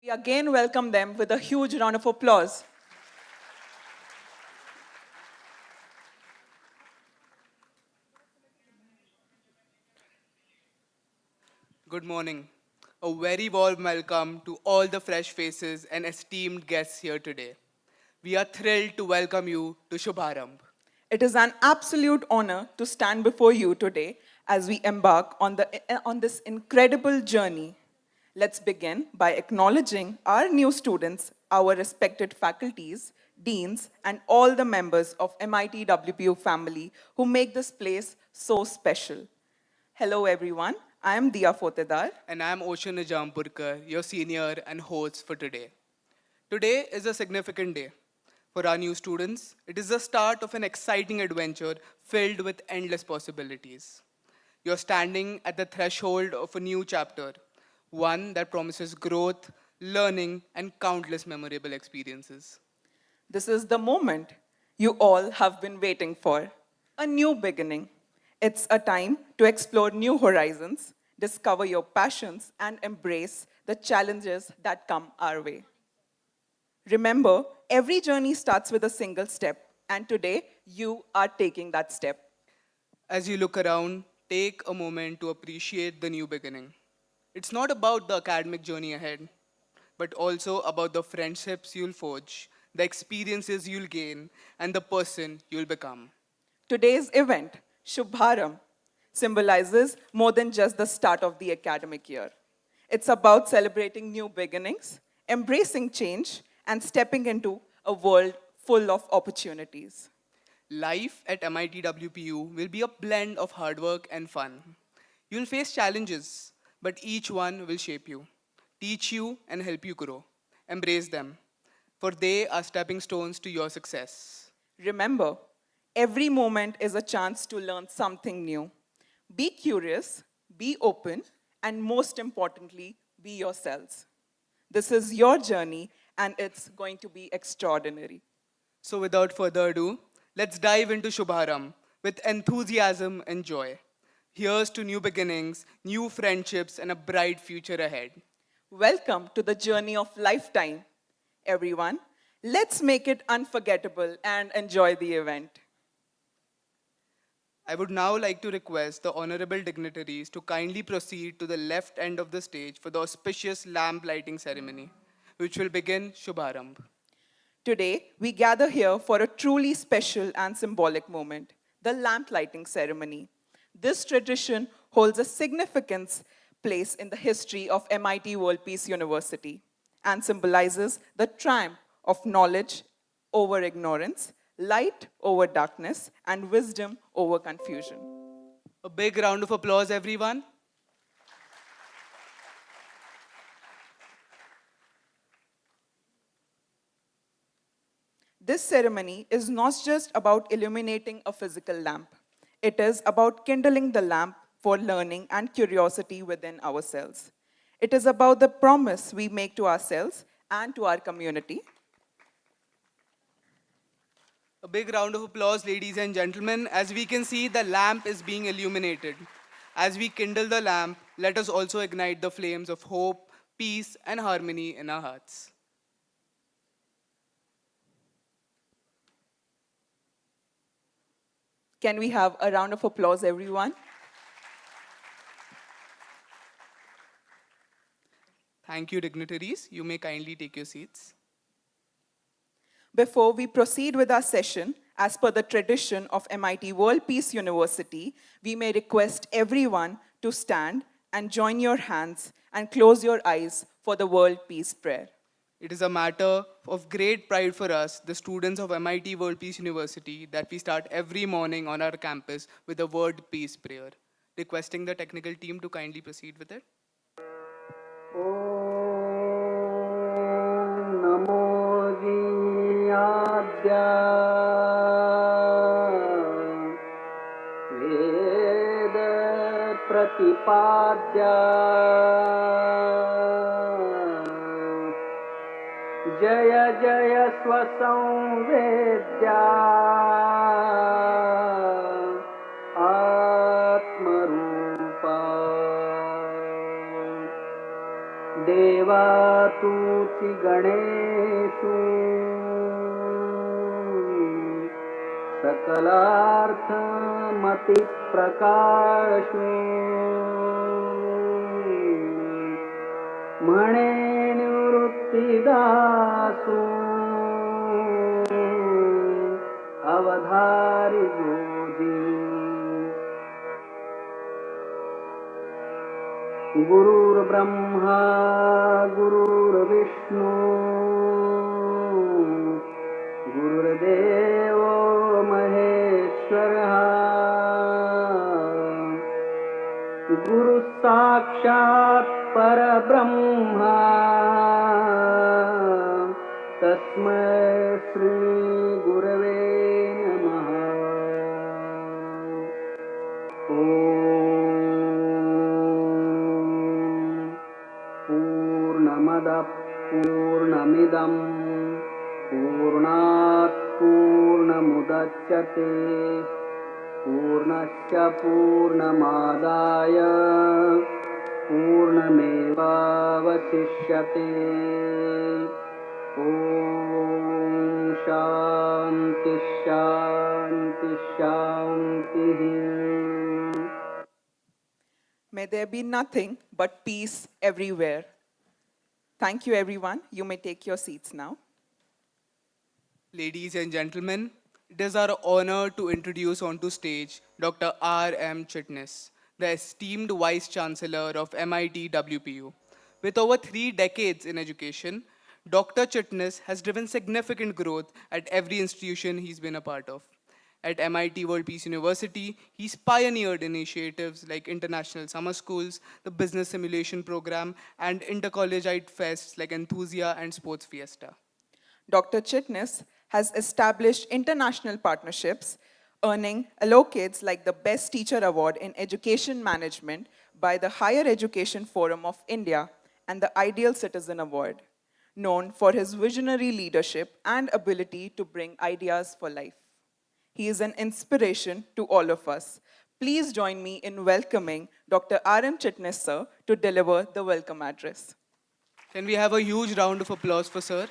We again welcome them with a huge round of applause. Good morning. A very warm welcome to all the fresh faces and esteemed guests here today. We are thrilled to welcome you to Shubharambh. It is an absolute honor to stand before you today as we embark on this incredible journey. Let's begin by acknowledging our new students, our respected faculties, deans, and all the members of MIT-WPU family who make this place so special. Hello, everyone. I am Dia Fotedar. And I'm Ocean Nijampurkar, your senior and host for today. Today is a significant day. For our new students, it is the start of an exciting adventure filled with endless possibilities. You're standing at the threshold of a new chapter, one that promises growth, learning, and countless memorable experiences. This is the moment you all have been waiting for, a new beginning. It's a time to explore new horizons, discover your passions, and embrace the challenges that come our way. Remember, every journey starts with a single step, and today you are taking that step. As you look around, take a moment to appreciate the new beginning. It's not about the academic journey ahead, but also about the friendships you'll forge, the experiences you'll gain, and the person you'll become. Today's event, Shubharambh, symbolizes more than just the start of the academic year. It's about celebrating new beginnings, embracing change, and stepping into a world full of opportunities. Life at MIT-WPU will be a blend of hard work and fun. You'll face challenges, but each one will shape you, teach you, and help you grow. Embrace them, for they are stepping stones to your success. Remember, every moment is a chance to learn something new. Be curious, be open, and most importantly, be yourselves. This is your journey, and it's going to be extraordinary. So, without further ado, let's dive into Shubharam with enthusiasm and joy. Here's to new beginnings, new friendships, and a bright future ahead. Welcome to the journey of lifetime, everyone. Let's make it unforgettable and enjoy the event. I would now like to request the honorable dignitaries to kindly proceed to the left end of the stage for the auspicious lamp lighting ceremony, which will begin Shubharam. Today, we gather here for a truly special and symbolic moment, the lamp lighting ceremony. This tradition holds a significant place in the history of MIT World Peace University and symbolizes the triumph of knowledge over ignorance, light over darkness, and wisdom over confusion. A big round of applause, everyone. This ceremony is not just about illuminating a physical lamp. It is about kindling the lamp for learning and curiosity within ourselves. It is about the promise we make to ourselves and to our community. A big round of applause, ladies and gentlemen. As we can see, the lamp is being illuminated. As we kindle the lamp, let us also ignite the flames of hope, peace, and harmony in our hearts. Can we have a round of applause, everyone? Thank you, dignitaries. You may kindly take your seats. Before we proceed with our session, as per the tradition of MIT World Peace University, we may request everyone to stand and join your hands and close your eyes for the World Peace Prayer. It is a matter of great pride for us, the students of MIT World Peace University, that we start every morning on our campus with a word peace prayer. Requesting the technical team to kindly proceed with it. प्रतिपाद्या जय जय स्वसंवेद्या आत्मरूपा देवा तूची गणेशु सकलार्थ मति प्रकाशु म्हणे निवृत्तीदासु अवधारी गोदी गुरुर्ब्रह्मा गुरुर्विष्णू गुरुर्देवो महेश्वरः गुरु साक्षात् परब्रह्मा तस्मै श्री गुरवे नमः पूर्णमदः पूर्णमिदं पूर्णात् पूर्णमुदच्यते पूर्णस्य पूर्णमादाय पूर्णमेवावशिष्यते ॐ शान्ति शान्ति शान्तिः May there be nothing but peace everywhere. Thank you, everyone. You may take your seats now. Ladies and gentlemen, it is our honor to introduce onto stage Dr. R.M. Chitnis, the esteemed Vice Chancellor of MIT-WPU. With over 3 decades in education, Dr. Chitnis has driven significant growth at every institution he's been a part of. At MIT-WPU University, he's pioneered initiatives like international summer schools, the business simulation program, and intercollegiate fests like Enthusia and Sports Fiesta. Dr. Chitnis has established international partnerships, earning accolades like the Best Teacher Award in Education Management by the Higher Education Forum of India and the Ideal Citizen Award, known for his visionary leadership and ability to bring ideas for life. He is an inspiration to all of us. Please join me in welcoming Dr. R.M. Chitnis, sir, to deliver the welcome address. Can we have a huge round of applause for Sir?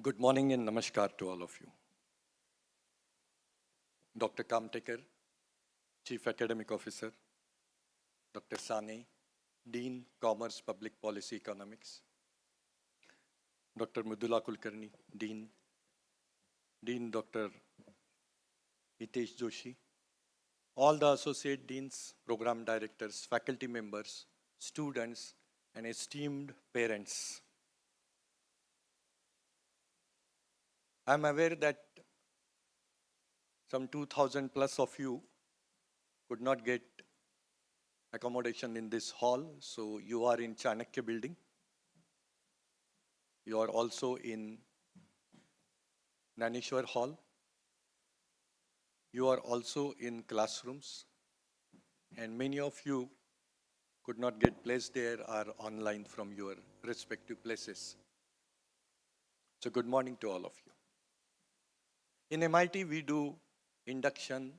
Good morning and namaskar to all of you. Dr. Kamtekar, Chief Academic Officer, Dr. Sane, Dean, Commerce, Public Policy, Economics, Dr. Mudula Kulkarni, Dean Dr. Hitesh Joshi, all the Associate Deans, Program Directors, faculty members, students, and esteemed parents. I'm aware that some 2,000 plus of you could not get accommodation in this hall, so you are in Chanakya building. You are also in Naneshwar Hall. You are also in classrooms, and many of you could not get placed there or online from your respective places. So good morning to all of you. In MIT, we do induction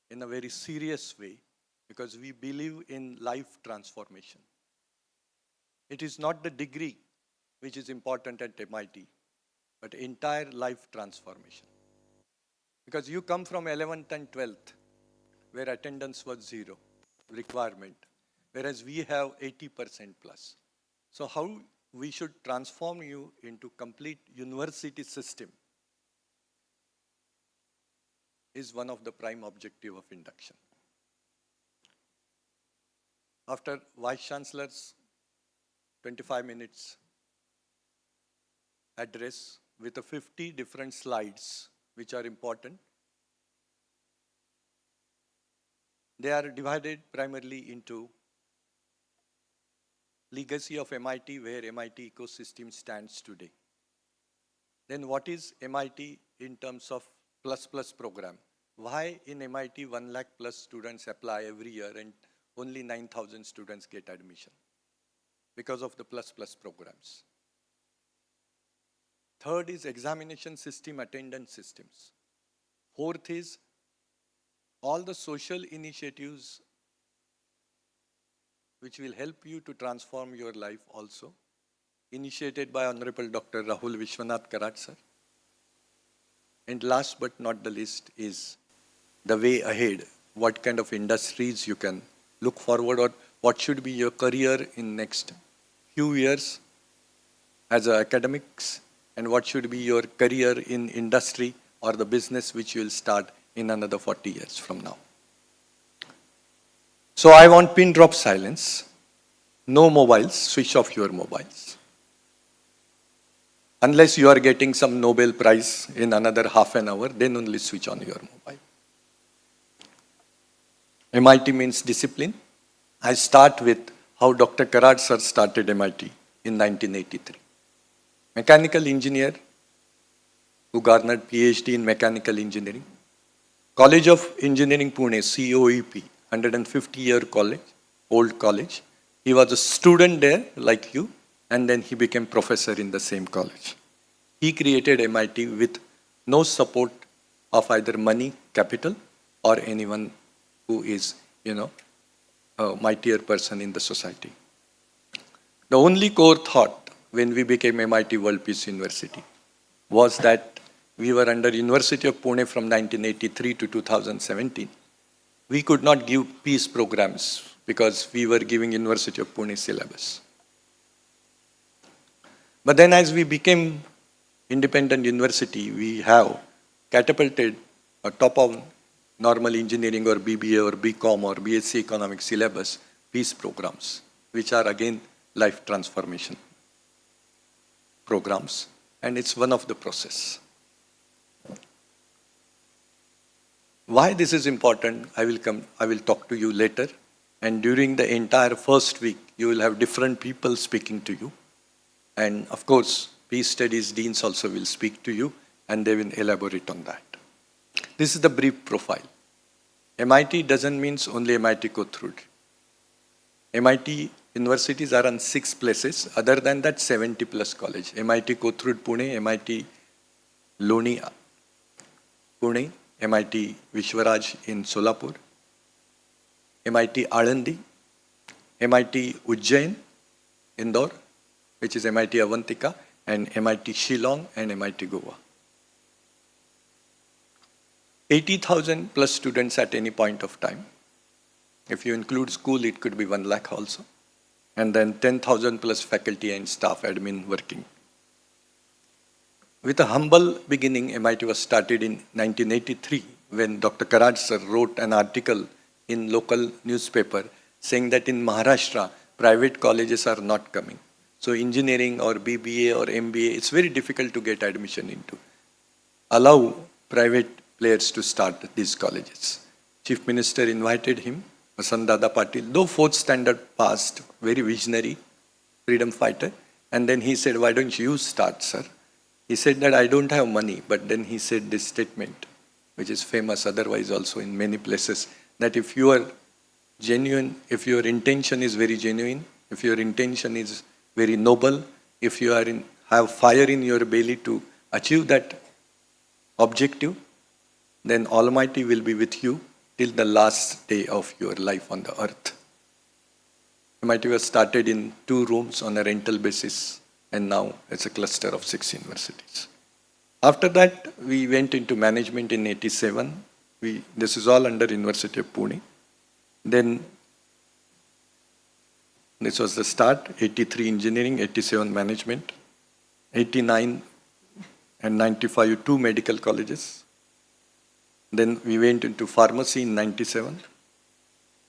in a very serious way because we believe in life transformation. It is not the degree which is important at MIT, but entire life transformation. Because you come from 11th and 12th, where attendance was 0 requirement, whereas we have 80% plus. So how we should transform you into complete university system is one of the prime objective of induction. After Vice Chancellor's 25 minutes address with 50 different slides, which are important. They are divided primarily into legacy of MIT, where MIT ecosystem stands today. Then what is MIT in terms of plus plus program? Why in MIT 1 lakh plus students apply every year and only 9,000 students get admission? Because of the plus plus programs. Third is examination system, attendance systems. Fourth is all the social initiatives which will help you to transform your life also, initiated by Honorable Dr. Rahul Vishwanath Karad sir. And last but not the least is the way ahead, what kind of industries you can look forward, or what should be your career in next few years as academics, and what should be your career in industry or the business which you will start in another 40 years from now. So I want pin drop silence. No mobiles, switch off your mobiles. Unless you are getting some Nobel Prize in another half an hour, then only switch on your mobile. MIT means discipline. I start with how Dr. Karad sir started MIT in 1983. Mechanical engineer who garnered PhD in mechanical engineering. College of Engineering Pune, COEP, 150-year college, old college. He was a student there like you, and then he became professor in the same college. He created MIT with no support of either money, capital, or anyone who is, a mightier person in the society. The only core thought when we became MIT-WPU University was that we were under University of Pune from 1983 to 2017. We could not give peace programs because we were giving University of Pune syllabus. But then as we became independent university, we have catapulted a top of normal engineering or BBA or BCom or BSc economics syllabus peace programs, which are again life transformation programs, and it's one of the process. Why this is important, I will talk to you later, and during the entire first week, you will have different people speaking to you, and of course, Peace Studies Deans also will speak to you, and they will elaborate on that. This is the brief profile. MIT doesn't mean only MIT Kothurud. MIT universities are on 6 places. Other than that, 70 plus college. MIT Kothurud Pune, MIT Loni Pune, MIT Vishwaraj in Solapur, MIT Alandi, MIT Ujjain, Indore, which is MIT Avantika, and MIT Shillong and MIT Goa. 80,000 plus students at any point of time. If you include school, it could be 1 lakh also. And then 10,000 plus faculty and staff admin working. With a humble beginning, MIT was started in 1983 when Dr. Karad sir wrote an article in local newspaper saying that in Maharashtra, private colleges are not coming. So engineering or BBA or MBA, it's very difficult to get admission into. Allow private players to start these colleges. Chief Minister invited him, Vasan Dada Patil, though 4th standard passed, very visionary, freedom fighter. And then he said, why don't you start, sir? He said that I don't have money, but then he said this statement, which is famous otherwise also in many places, that if you are genuine, if your intention is very genuine, if your intention is very noble, if you are have fire in your belly to achieve that objective, then Almighty will be with you till the last day of your life on the earth. MIT was started in 2 rooms on a rental basis, and now it's a cluster of 6 universities. After that, we went into management in 87. This is all under University of Pune. Then this was the start, 83 engineering, 87 management, 89 and 95, 2 medical colleges. Then we went into pharmacy in 97.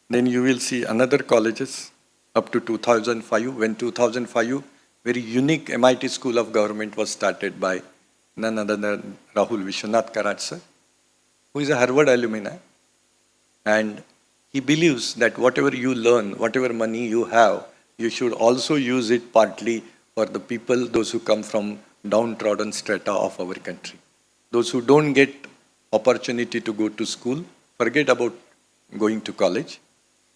Then you will see another colleges up to 2005. When 2005, very unique MIT School of Government was started by none other than Rahul Vishwanath Karad sir, who is a Harvard alumni. And he believes that whatever you learn, whatever money you have, you should also use it partly for the people, those who come from downtrodden strata of our country. Those who don't get opportunity to go to school, forget about going to college.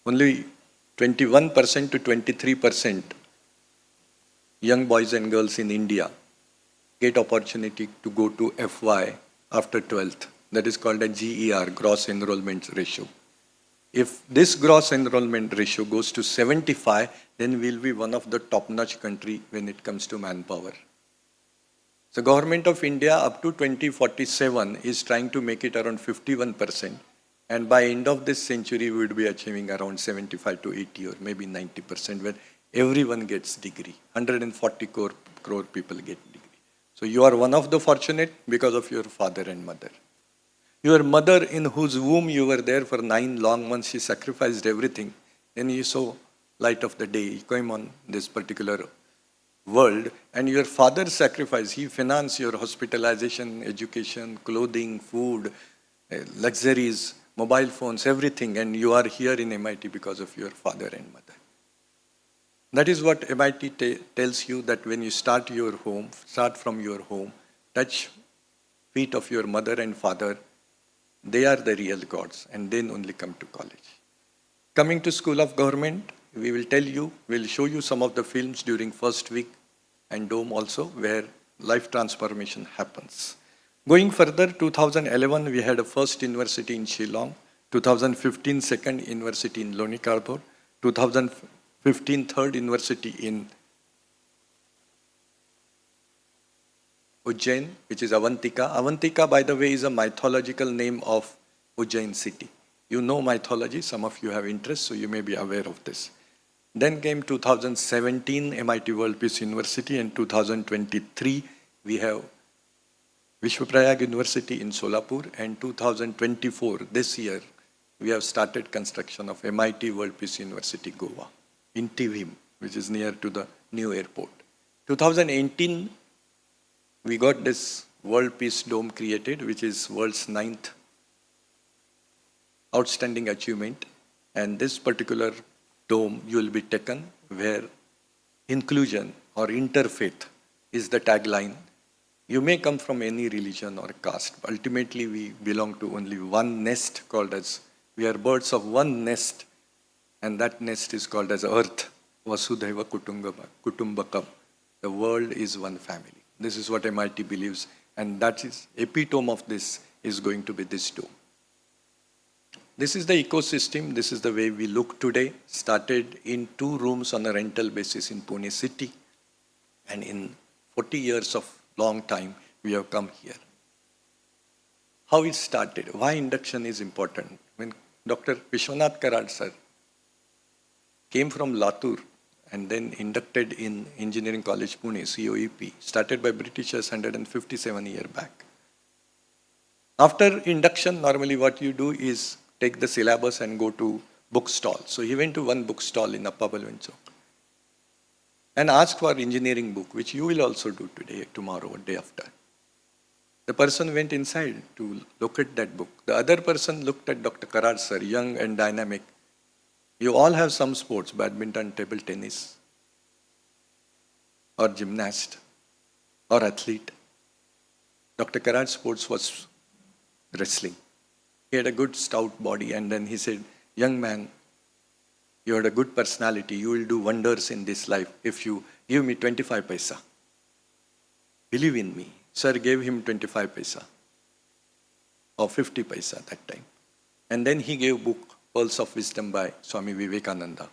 Only 21% to 23% young boys and girls in India get opportunity to go to FY after 12th. That is called a GER, gross enrollment ratio. If this gross enrollment ratio goes to 75, then we'll be one of the top-notch country when it comes to manpower. The government of India up to 2047 is trying to make it around 51%. And by end of this century, we would be achieving around 75 to 80 or maybe 90%, where everyone gets degree. 140 crore people get degree. So you are one of the fortunate because of your father and mother. Your mother, in whose womb you were there for 9 long months, she sacrificed everything. Then you saw light of the day. You came on this particular world, and your father's sacrifice, he financed your hospitalization, education, clothing, food, luxuries, mobile phones, everything, and you are here in MIT because of your father and mother. That is what MIT tells you, that when you start your home, start from your home, touch feet of your mother and father, they are the real gods, and then only come to college. Coming to School of Government, we will tell you, we'll show you some of the films during first week and Dome also, where life transformation happens. Going further, 2011, we had a first university in Shillong, 2015, second university in Lonikarbor, 2015, third university in Ujjain, which is Avantika. Avantika, by the way, is a mythological name of Ujjain city. You know mythology, some of you have interest, so you may be aware of this. Then came 2017, MIT-WPU University, and 2023, we have Vishwaprayag University in Solapur, and 2024, this year, we have started construction of MIT-WPU University, Goa, in Tivim, which is near to the new airport. 2018, we got this World Peace Dome created, which is world's 9th outstanding achievement. And this particular dome you will be taken, where inclusion or interfaith is the tagline. You may come from any religion or caste, but ultimately we belong to only one nest, called as, we are birds of one nest, and that nest is called as Earth. Vasudhaiva Kutumbakam. The world is one family. This is what MIT believes, and that is epitome of this is going to be this dome. This is the ecosystem. This is the way we look today. Started in 2 rooms on a rental basis in Pune city, and in 40 years of long time, we have come here. How it started, why induction is important. When Dr. Vishwanath Karad sir came from Latur and then inducted in Engineering College Pune, COEP, started by Britishers 157 years back. After induction, normally what you do is take the syllabus and go to bookstall. So he went to one bookstall in Appa Balwanchok and asked for engineering book, which you will also do today, tomorrow, or day after. The person went inside to look at that book. The other person looked at Dr. Karad sir, young and dynamic. You all have some sports, badminton, table tennis, or gymnast, or athlete. Dr. Karad's sports was wrestling. He had a good stout body, and then he said, young man, you had a good personality. You will do wonders in this life if you give me 25 paisa. Believe in me. Sir gave him 25 paisa or 50 paisa that time. And then he gave book, Pearls of Wisdom by Swami Vivekananda.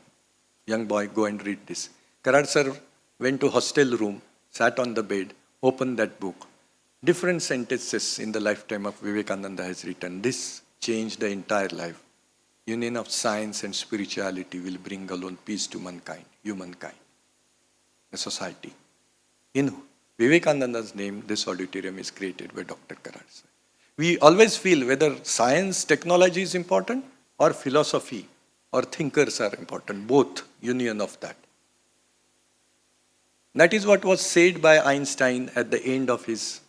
Young boy, go and read this. Karad sir went to hostel room, sat on the bed, opened that book. Different sentences in the lifetime of Vivekananda has written. This changed the entire life. Union of science and spirituality will bring alone peace to mankind, humankind, the society. In Vivekananda's name, this auditorium is created by Dr. Karad sir. We always feel whether science, technology is important, or philosophy or thinkers are important, both union of that. That is what was said by Einstein at the end of his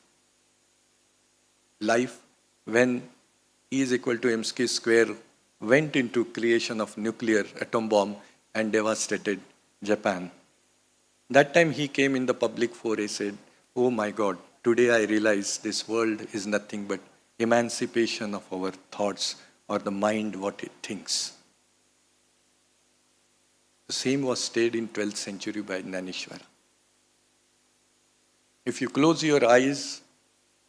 life when E is equal to mc square went into creation of nuclear atom bomb and devastated Japan. That time he came in the public forum, said, "Oh my God, today I realize this world is nothing but emancipation of our thoughts or the mind what it thinks." The same was stated in 12th century by Nanishwara. If you close your eyes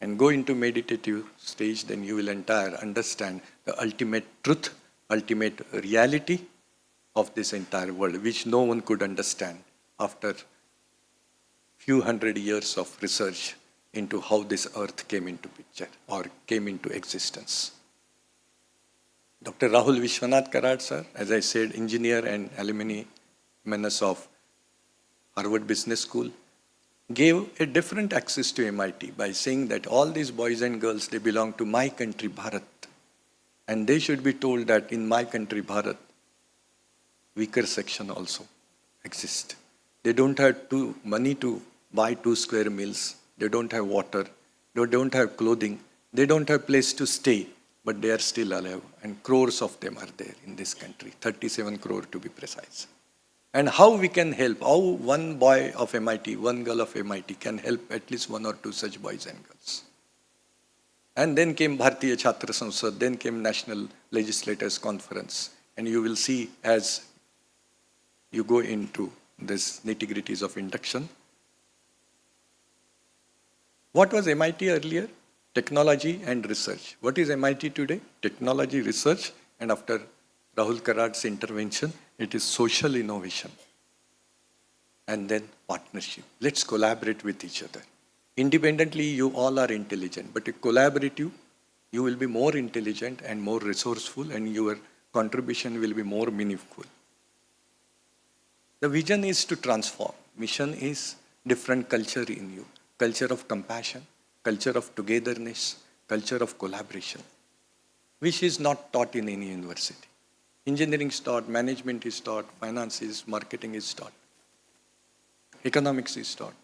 and go into meditative stage, then you will understand the ultimate truth, ultimate reality of this entire world, which no one could understand after few hundred years of research into how this earth came into picture or came into existence. Dr. Rahul Vishwanath Karad, sir, as I said, engineer and alumni menace of Harvard Business School, gave a different access to MIT by saying that all these boys and girls, they belong to my country, Bharat. And they should be told that in my country, Bharat, weaker section also exists. They don't have money to buy 2 square meals. They don't have water. They don't have clothing. They don't have place to stay, but they are still alive. And crores of them are there in this country, 37 crore to be precise. And how we can help, how one boy of MIT, one girl of MIT can help at least 1 or 2 such boys and girls. And then came Bharatiya Chhatra Samsad, then came National Legislators Conference. And you will see as you go into this nitty-gritties of induction. What was MIT earlier? Technology and research. What is MIT today? Technology, research, and after Rahul Karad's intervention, it is social innovation. And then partnership. Let's collaborate with each other. Independently, you all are intelligent, but if collaborative, you will be more intelligent and more resourceful, and your contribution will be more meaningful. The vision is to transform. Mission is different culture in you. Culture of compassion, culture of togetherness, culture of collaboration, which is not taught in any university. Engineering is taught, management is taught, finance is, marketing is taught, economics is taught,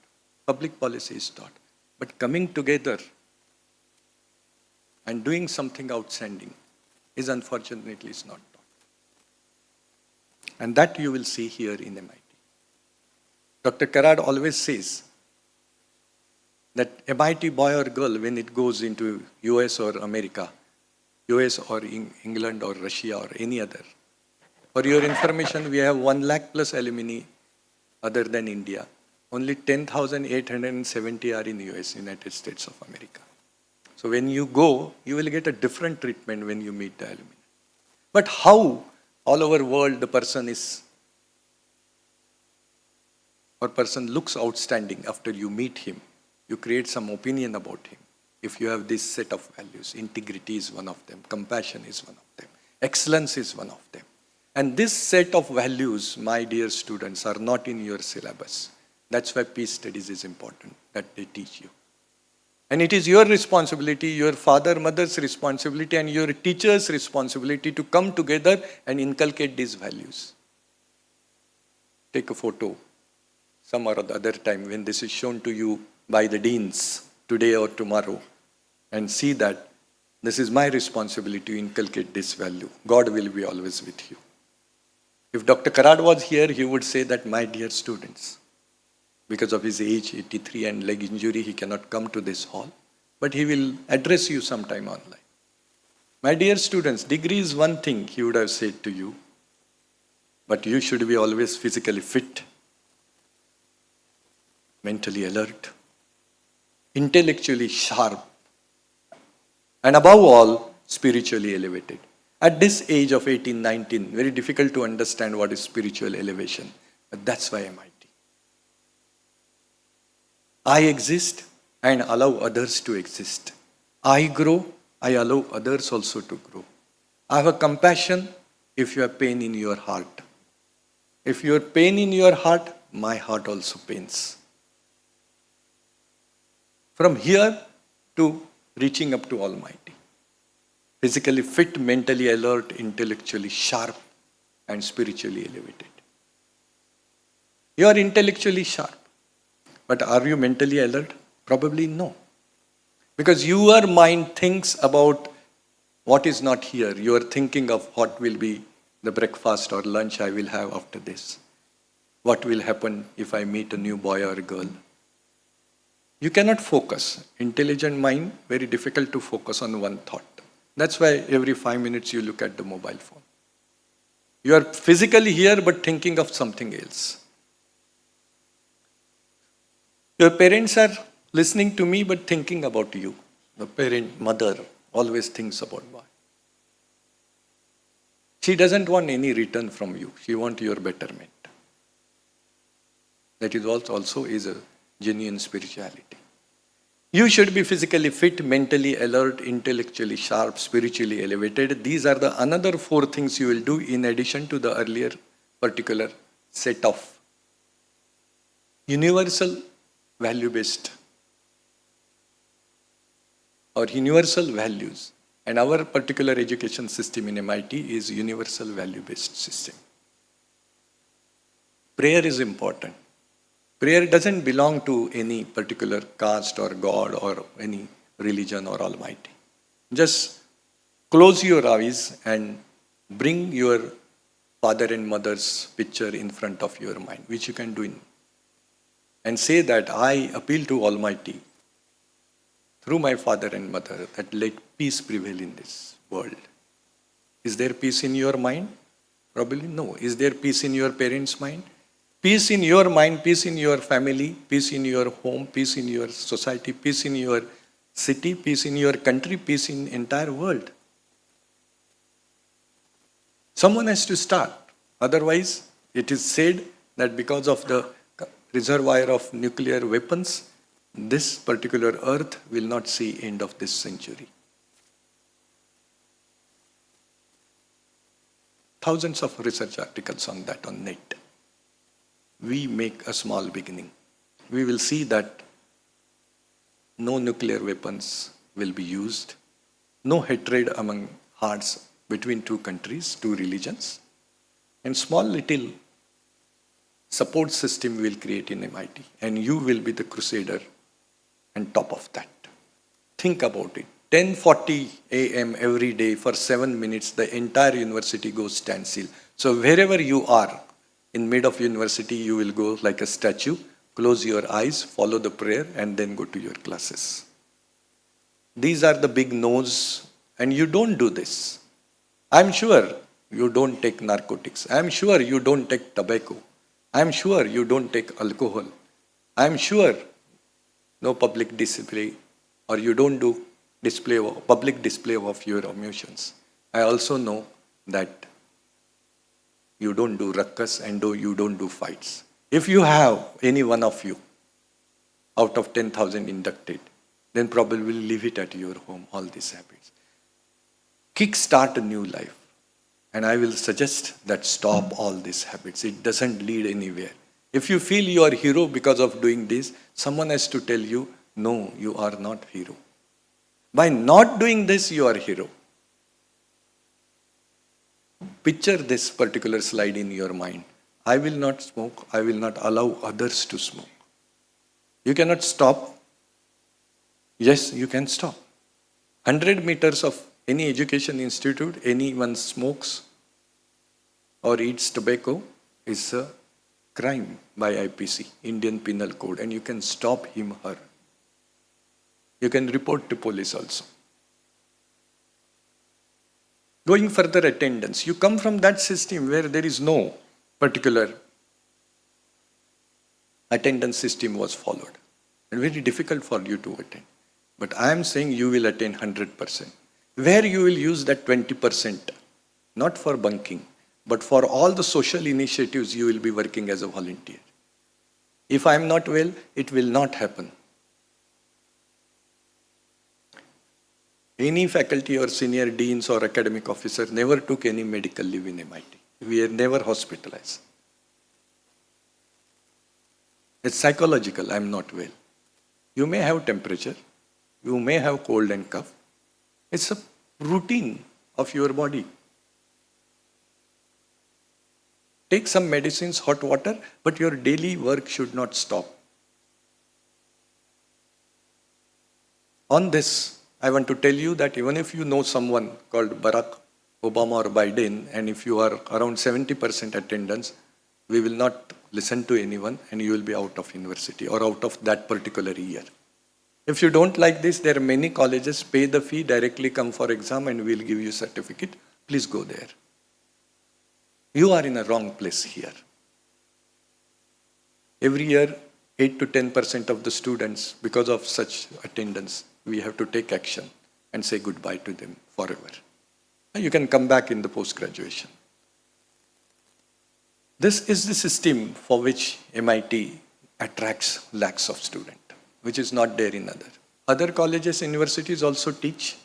public policy is taught. But coming together and doing something outstanding is unfortunately is not taught. And that you will see here in MIT. Dr. Karad always says that MIT boy or girl, when it goes into US or America, US or England or Russia or any other. For your information, we have 1 lakh plus alumni other than India. Only 10,870 are in US, United States of America. So when you go, you will get a different treatment when you meet the alumni. But how all over world the person is, or person looks outstanding after you meet him, you create some opinion about him. If you have this set of values, integrity is one of them, compassion is one of them, excellence is one of them. And this set of values, my dear students, are not in your syllabus. That's why peace studies is important, that they teach you. And it is your responsibility, your father, mother's responsibility, and your teacher's responsibility to come together and inculcate these values. Take a photo some or the other time when this is shown to you by the deans today or tomorrow, and see that this is my responsibility to inculcate this value. God will be always with you. If Dr. Karad was here, he would say that, my dear students, because of his age, 83 and leg injury, he cannot come to this hall, but he will address you sometime online. My dear students, degree is one thing, he would have said to you, but you should be always physically fit, mentally alert, intellectually sharp, and above all, spiritually elevated. At this age of 18, 19, very difficult to understand what is spiritual elevation, but that's why MIT. I exist and allow others to exist. I grow, I allow others also to grow. I have a compassion if you have pain in your heart. If you have pain in your heart, my heart also pains. From here to reaching up to Almighty. Physically fit, mentally alert, intellectually sharp, and spiritually elevated. You are intellectually sharp, but are you mentally alert? Probably no. Because your mind thinks about what is not here. You are thinking of what will be the breakfast or lunch I will have after this. What will happen if I meet a new boy or girl? You cannot focus. Intelligent mind, very difficult to focus on one thought. That's why every 5 minutes you look at the mobile phone. You are physically here but thinking of something else. Your parents are listening to me but thinking about you. The parent, mother, always thinks about boy. She doesn't want any return from you. She wants your betterment. That is also is a genuine spirituality. You should be physically fit, mentally alert, intellectually sharp, spiritually elevated. These are the another 4 things you will do in addition to the earlier particular set of universal value-based or universal values. And our particular education system in MIT is universal value-based system. Prayer is important. Prayer doesn't belong to any particular caste or God or any religion or Almighty. Just close your eyes and bring your father and mother's picture in front of your mind, which you can do and say that I appeal to Almighty through my father and mother that let peace prevail in this world. Is there peace in your mind? Probably no. Is there peace in your parents' mind? Peace in your mind, peace in your family, peace in your home, peace in your society, peace in your city, peace in your country, peace in entire world. Someone has to start. Otherwise, it is said that because of the reservoir of nuclear weapons, this particular earth will not see end of this century. Thousands of research articles on that on net. We make a small beginning. We will see that no nuclear weapons will be used, no hatred among hearts between 2 countries, 2 religions, and small little support system will create in MIT, and you will be the crusader on top of that. Think about it. 10:40 a.m. every day for 7 minutes, the entire university goes standstill. So wherever you are, in mid of university, you will go like a statue, close your eyes, follow the prayer, and then go to your classes. These are the big no's, and you don't do this. I'm sure you don't take narcotics. I'm sure you don't take tobacco. I'm sure you don't take alcohol. I'm sure no public display, or you don't do public display of your emotions. I also know that you don't do ruckus and you don't do fights. If you have any one of you out of 10,000 inducted, then probably leave it at your home, all these habits. Kickstart a new life. And I will suggest that stop all these habits. It doesn't lead anywhere. If you feel you are a hero because of doing this, someone has to tell you, no, you are not hero. By not doing this, you are hero. Picture this particular slide in your mind. I will not smoke. I will not allow others to smoke. You cannot stop. Yes, you can stop. 100 meters of any education institute, anyone smokes or eats tobacco is a crime by IPC, Indian Penal Code, and you can stop him or her. You can report to police also. Going further, attendance. You come from that system where there is no particular attendance system was followed. And very difficult for you to attend. But I am saying you will attend 100%. Where you will use that 20%, not for bunking, but for all the social initiatives you will be working as a volunteer. If I am not well, it will not happen. Any faculty or senior deans or academic officer never took any medical leave in MIT. We are never hospitalized. It's psychological, I am not well. You may have temperature, you may have cold and cough. It's a routine of your body. Take some medicines, hot water, but your daily work should not stop. On this, I want to tell you that even if you know someone called Barack Obama or Biden, and if you are around 70% attendance, we will not listen to anyone and you will be out of university or out of that particular year. If you don't like this, there are many colleges, pay the fee, directly come for exam and we'll give you certificate. Please go there. You are in a wrong place here. Every year, 8 to 10% of the students, because of such attendance, we have to take action and say goodbye to them forever. You can come back in the post-graduation. This is the system for which MIT attracts lakhs of students, which is not there in other colleges, universities also teach,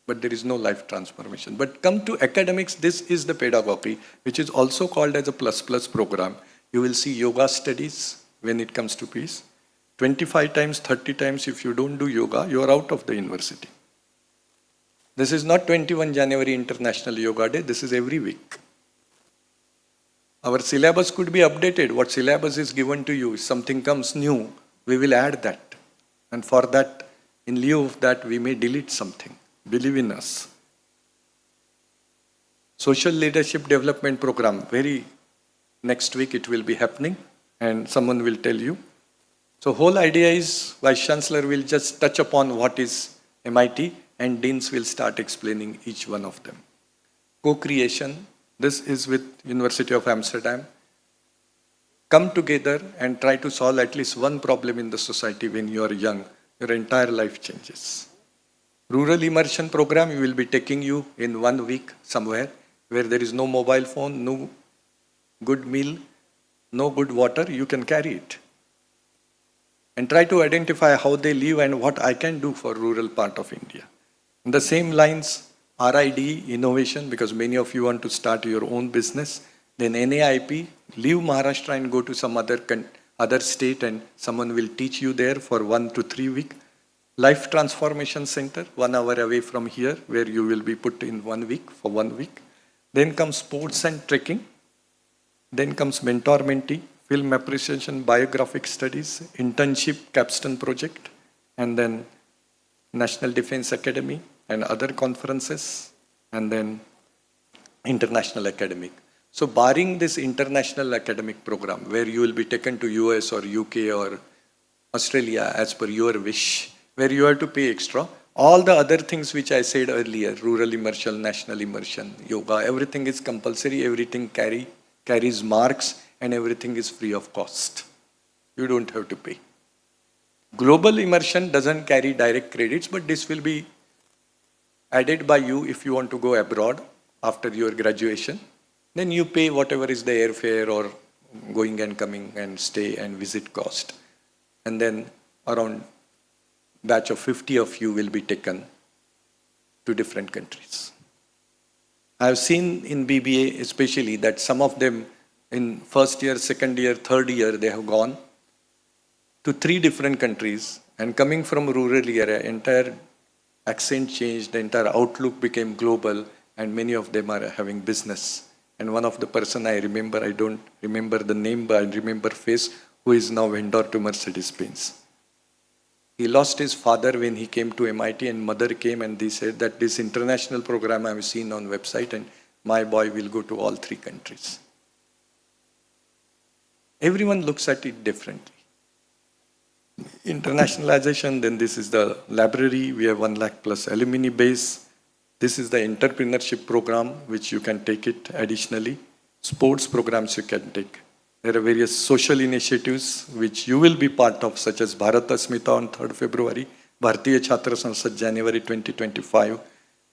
but there is no life transformation. But come to academics, this is the pedagogy, which is also called as a plus program. You will see yoga studies when it comes to peace. 25 times, 30 times, if you don't do yoga, you are out of the university. This is not 21 January International Yoga Day, this is every week. Our syllabus could be updated. What syllabus is given to you, if something comes new, we will add that. And for that, in lieu of that, we may delete something. Believe in us. Social Leadership Development Program, next week it will be happening and someone will tell you. So whole idea is Vice Chancellor will just touch upon what is MIT and deans will start explaining each one of them. Co-creation, this is with University of Amsterdam. Come together and try to solve at least one problem in the society when you are young. Your entire life changes. Rural Immersion Program, we will be taking you in 1 week somewhere where there is no mobile phone, no good meal, no good water, you can carry it. And try to identify how they live and what I can do for rural part of India. In the same lines, RID, innovation, because many of you want to start your own business. Then NAIP, leave Maharashtra and go to some other state and someone will teach you there for 1 to 3 weeks. Life Transformation Center, 1 hour away from here, where you will be put in 1 week for 1 week. Then comes sports and trekking. Then comes mentor-mentee, film appreciation, biographic studies, internship, capstone project, and then National Defense Academy and other conferences, and then international academic. So barring this international academic program, where you will be taken to US or UK or Australia as per your wish, where you have to pay extra, all the other things which I said earlier, rural immersion, national immersion, yoga, everything is compulsory, everything carries marks, and everything is free of cost. You don't have to pay. Global immersion doesn't carry direct credits, but this will be added by you if you want to go abroad after your graduation. Then you pay whatever is the airfare or going and coming and stay and visit cost. And then around batch of 50 of you will be taken to different countries. I have seen in BBA especially that some of them in first year, second year, third year, they have gone to 3 different countries, and coming from rural area, entire accent changed, the entire outlook became global, and many of them are having business. And one of the person I remember, I don't remember the name, but I remember face, who is now vendor to Mercedes-Benz. He lost his father when he came to MIT, and mother came and they said that this international program I've seen on website and my boy will go to all 3 countries. Everyone looks at it differently. Internationalization, then this is the library, we have 1 lakh plus alumni base. This is the entrepreneurship program, which you can take it additionally. Sports programs you can take. There are various social initiatives which you will be part of, such as Bharat Asmita on 3rd February, Bharatiya Chhatra Sansad January 2025,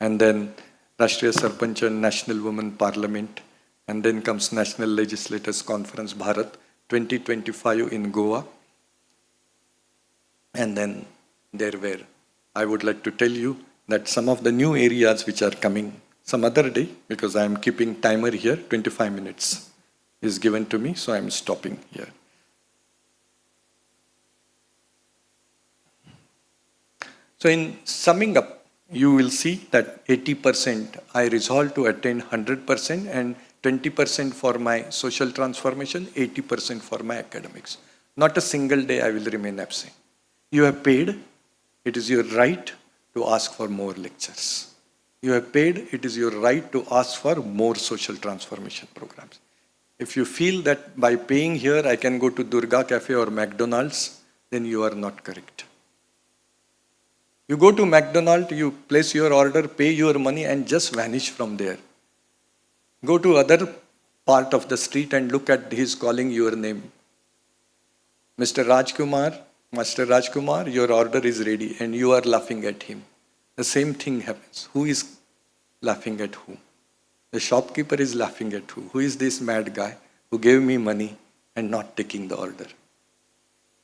and then Rashtriya Sarpanch and National Women Parliament, and then comes National Legislators Conference Bharat 2025 in Goa. And then there were, I would like to tell you that some of the new areas which are coming some other day, because I am keeping timer here, 25 minutes is given to me, so I am stopping here. So in summing up, you will see that 80% I resolved to attain 100% and 20% for my social transformation, 80% for my academics. Not a single day I will remain absent. You have paid, It is your right to ask for more lectures. You have paid, it is your right to ask for more social transformation programs. If you feel that by paying here I can go to Durga Cafe or McDonald's, then you are not correct. You go to McDonald's, you place your order, pay your money and just vanish from there. Go to other part of the street and look at his calling your name. Mr. Rajkumar, Master Rajkumar, your order is ready and you are laughing at him. The same thing happens. Who is laughing at whom? The shopkeeper is laughing at who? Who is this mad guy who gave me money and not taking the order?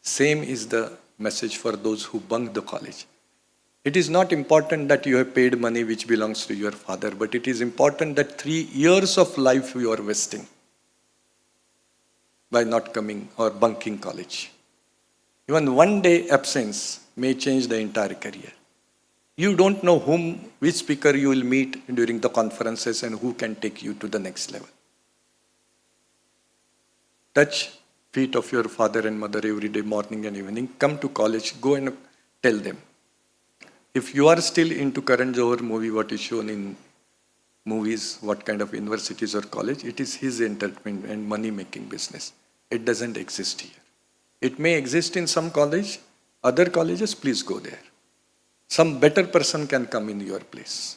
Same is the message for those who bunk the college. It is not important that you have paid money which belongs to your father, but it is important that 3 years of life you are wasting by not coming or bunking college. Even one day absence may change the entire career. You don't know which speaker you will meet during the conferences and who can take you to the next level. Touch feet of your father and mother every day, morning and evening. Come to college, go and tell them. If you are still into Karan Johar movie, what is shown in movies, what kind of universities or college, it is his entertainment and money-making business. It doesn't exist here. It may exist in some college, other colleges, please go there. Some better person can come in your place.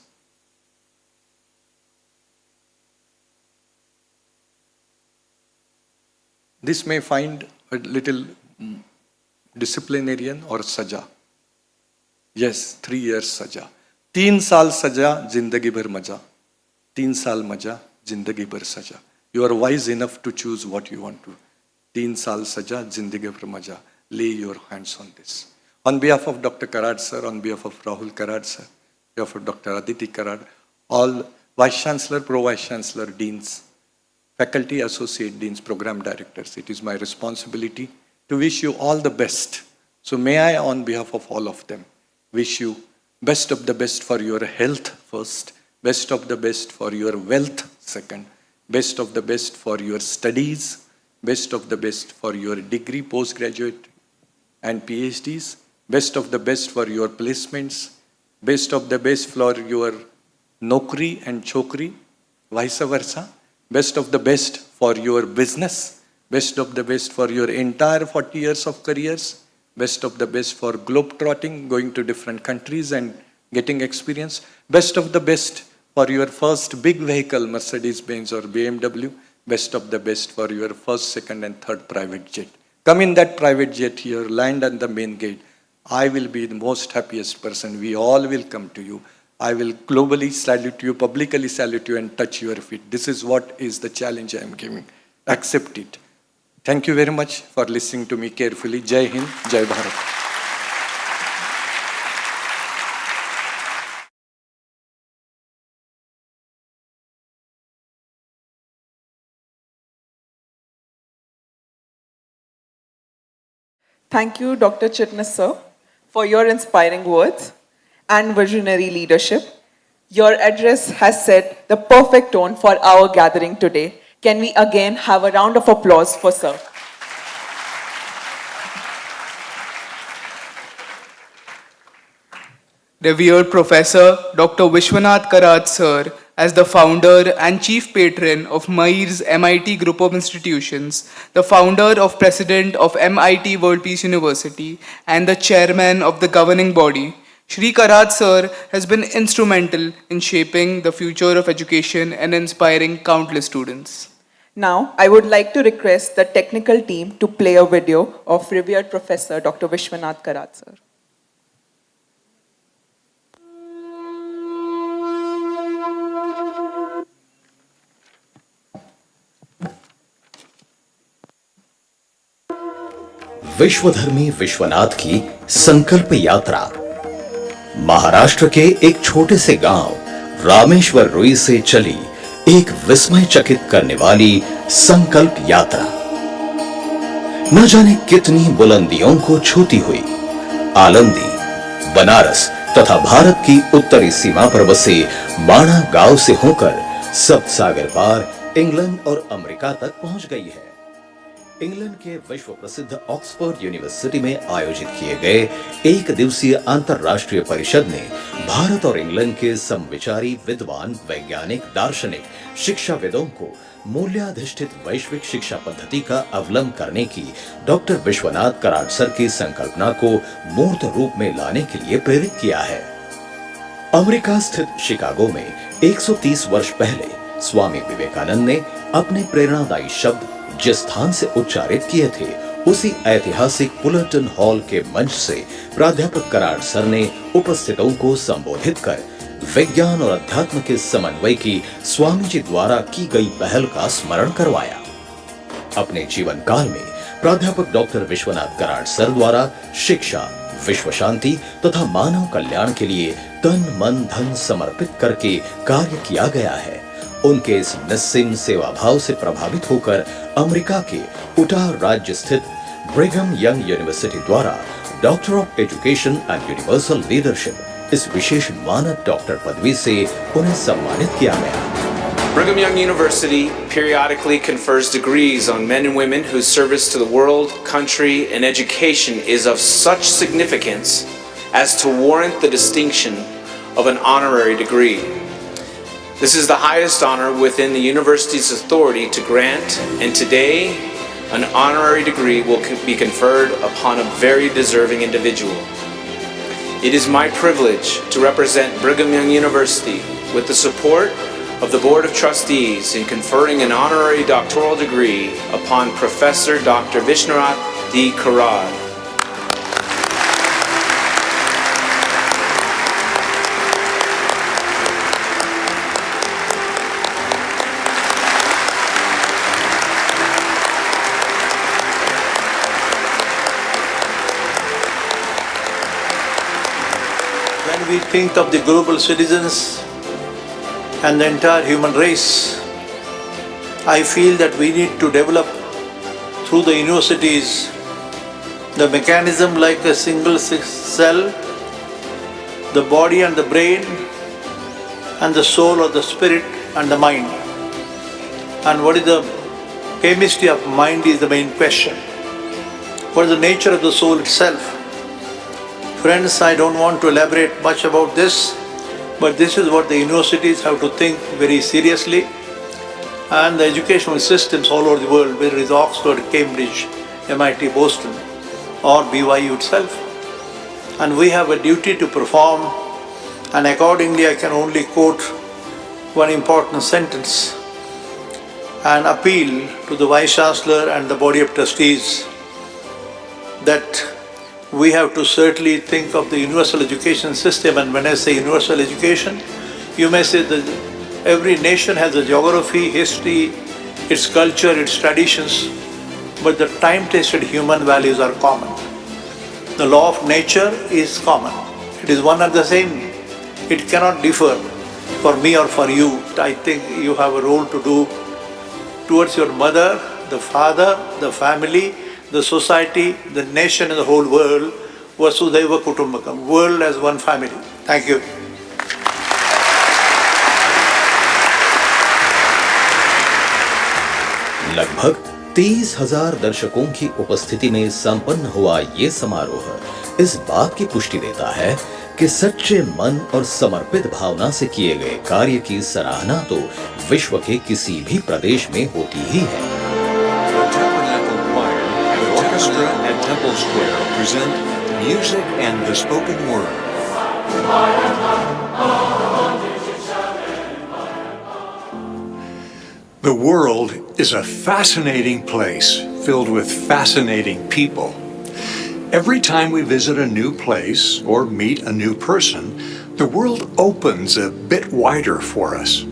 This may find a little disciplinarian or saja. Yes, 3 years saja. 3 saal saja, zindagi bhar maja. 3 saal maja, zindagi bhar saja. You are wise enough to choose what you want to. 3 saal saja, zindagi bhar maja. Lay your hands on this. On behalf of Dr. Karad sir, on behalf of Rahul Karad sir, on behalf of Dr. Aditi Karad, all Vice Chancellor, Pro Vice Chancellor, Deans, Faculty Associate Deans, Program Directors, it is my responsibility to wish you all the best. So may I, on behalf of all of them, wish you best of the best for your health first, best of the best for your wealth second, best of the best for your studies, best of the best for your degree, postgraduate and PhDs, best of the best for your placements, best of the best for your nokri and chokri, vice versa, best of the best for your business, best of the best for your entire 40 years of careers, best of the best for globe-trotting, going to different countries and getting experience, best of the best for your first big vehicle, Mercedes-Benz or BMW, best of the best for your first, second and third private jet. Come in that private jet here, land at the main gate. I will be the most happiest person. We all will come to you. I will globally salute you, publicly salute you and touch your feet. This is what is the challenge I am giving. Accept it. Thank you very much for listening to me carefully. Jai Hind, Jai Bharat. Thank you, Dr. Chitnis sir, for your inspiring words and visionary leadership. Your address has set the perfect tone for our gathering today. Can we again have a round of applause for sir? Revered Professor Dr. Vishwanath Karad sir, as the founder and chief patron of MIR's MIT Group of Institutions, the founder of president of MIT-WPU University, and the chairman of the governing body, Shri Karad sir has been instrumental in shaping the future of education and inspiring countless students. Now, I would like to request the technical team to play a video of revered Professor Dr. Vishwanath Karad sir. विश्वधर्मी Vishwanath की संकल्प यात्रा महाराष्ट्र के एक छोटे से गांव रामेश्वर रुई से चली एक विस्मयचकित करने वाली संकल्प यात्रा न जाने कितनी बुलंदियों को छूती हुई आलंदी, बनारस तथा भारत की उत्तरी सीमा पर बसे माणा गांव से होकर सप्त सागर पार इंग्लैंड और अमेरिका तक पहुंच गई है। इंग्लैंड के विश्व प्रसिद्ध ऑक्सफोर्ड यूनिवर्सिटी में आयोजित किए गए एक दिवसीय अंतर्राष्ट्रीय परिषद ने भारत और इंग्लैंड के समविचारी विद्वान, वैज्ञानिक, दार्शनिक, शिक्षाविदों को मूल्याधिष्ठित वैश्विक शिक्षा पद्धति का अवलंबन करने की डॉक्टर विश्वनाथ कराड सर की संकल्पना को मूर्त रूप में लाने के लिए प्रेरित किया है। अमेरिका स्थित शिकागो में 130 वर्ष पहले स्वामी विवेकानंद ने अपने प्रेरणादायी शब्द जिस स्थान से उच्चारित किए थे, उसी ऐतिहासिक फुलरटन हॉल के मंच से प्राध्यापक कराड सर ने उपस्थितों को संबोधित कर विज्ञान और अध्यात्म के समन्वय की स्वामी जी द्वारा की गई पहल का स्मरण करवाया। अपने जीवन काल में प्राध्यापक डॉक्टर विश्वनाथ कराड सर द्वारा शिक्षा, विश्व शांति तथा मानव कल्याण के लिए तन मन धन समर्पित करके कार्य किया गया है। उनके इस निस्सीम सेवा भाव से प्रभावित होकर अमेरिका के उटाह राज्य स्थित ब्रिघम यंग यूनिवर्सिटी द्वारा doctor of education and universal leadership इस विशेष मानद डॉक्टर पदवी से उन्हें सम्मानित किया गया। Brigham Young University periodically confers degrees on men and women whose service to the world, country, and education is of such significance as to warrant the distinction of an honorary degree. This is the highest honor within the university's authority to grant, and today an honorary degree will be conferred upon a very deserving individual. It is my privilege to represent Brigham Young University with the support of the Board of Trustees in conferring an honorary doctoral degree upon Professor Dr. Vishwanath D. Karad. When we think of the global citizens and the entire human race, I feel that we need to develop through the universities the mechanism like a single cell, the body and the brain, and the soul or the spirit and the mind. And what is the chemistry of mind is the main question. What is the nature of the soul itself? Friends, I don't want to elaborate much about this, but this is what the universities have to think very seriously, and the educational systems all over the world, whether it is Oxford, Cambridge, MIT, Boston, or BYU itself. And we have a duty to perform, and accordingly I can only quote one important sentence and appeal to the Vice Chancellor and the Body of Trustees that we have to certainly think of the universal education system. And when I say universal education, you may say that every nation has a geography, history, its culture, its traditions, but the time-tested human values are common. The law of nature is common. It is one and the same. It cannot differ for me or for you. I think you have a role to do towards your mother, the father, the family, the society, the nation and the whole world. Vasudhaiva Kutumbakam, world as one family. Thank you. लगभग 30,000 दर्शकों की उपस्थिति में संपन्न हुआ ये समारोह इस बात की पुष्टि देता है कि सच्चे मन और समर्पित भावना से किए गए कार्य की सराहना तो विश्व के किसी भी प्रदेश में होती ही है। Registrar at Temple Square present Music and the Spoken Word. The world is a fascinating place filled with fascinating people. Every time we visit a new place or meet a new person, the world opens a bit wider for us.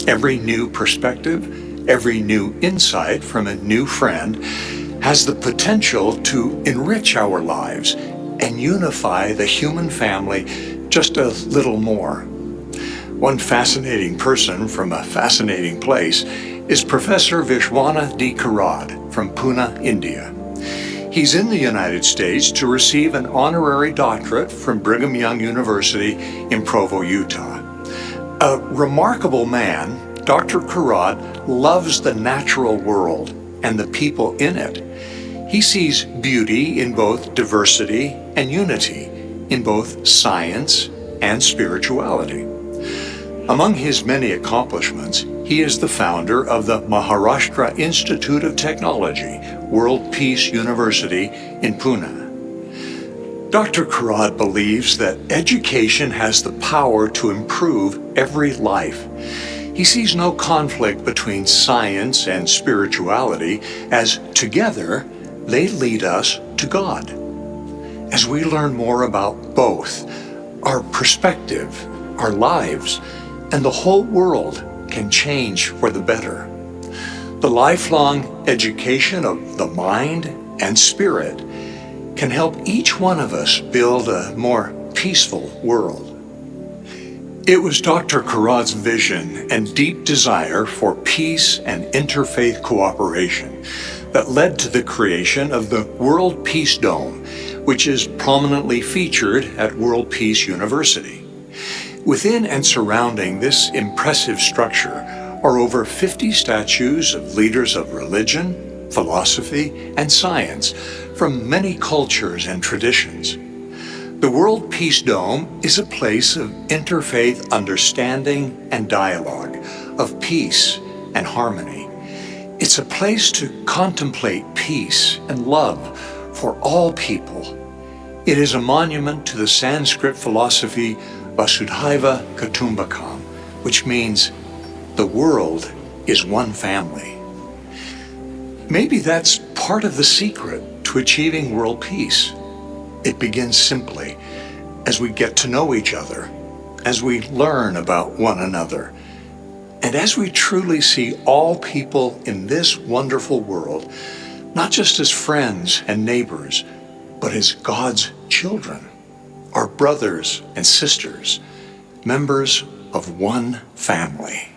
Every new perspective, every new insight from a new friend has the potential to enrich our lives and unify the human family just a little more. One fascinating person from a fascinating place is Professor Vishwanath D. Karad from Pune, India. He's in the United States to receive an honorary doctorate from Brigham Young University in Provo, Utah. A remarkable man, Dr. Karad loves the natural world and the people in it, He sees beauty in both diversity and unity, in both science and spirituality. Among his many accomplishments, he is the founder of the Maharashtra Institute of Technology, World Peace University in Pune. Dr. Karad believes that education has the power to improve every life. He sees no conflict between science and spirituality, as together they lead us to God. As we learn more about both, our perspective, our lives, and the whole world can change for the better. The lifelong education of the mind and spirit can help each one of us build a more peaceful world. It was Dr. Karad's vision and deep desire for peace and interfaith cooperation that led to the creation of the World Peace Dome, which is prominently featured at World Peace University. Within and surrounding this impressive structure are over 50 statues of leaders of religion, philosophy, and science from many cultures and traditions. The World Peace Dome is a place of interfaith understanding and dialogue, of peace and harmony. It's a place to contemplate peace and love for all people. It is a monument to the Sanskrit philosophy Vasudhaiva Kutumbakam, which means the world is one family. Maybe that's part of the secret to achieving world peace. It begins simply as we get to know each other, as we learn about one another, and as we truly see all people in this wonderful world, not just as friends and neighbors, but as God's children, our brothers and sisters, members of one family.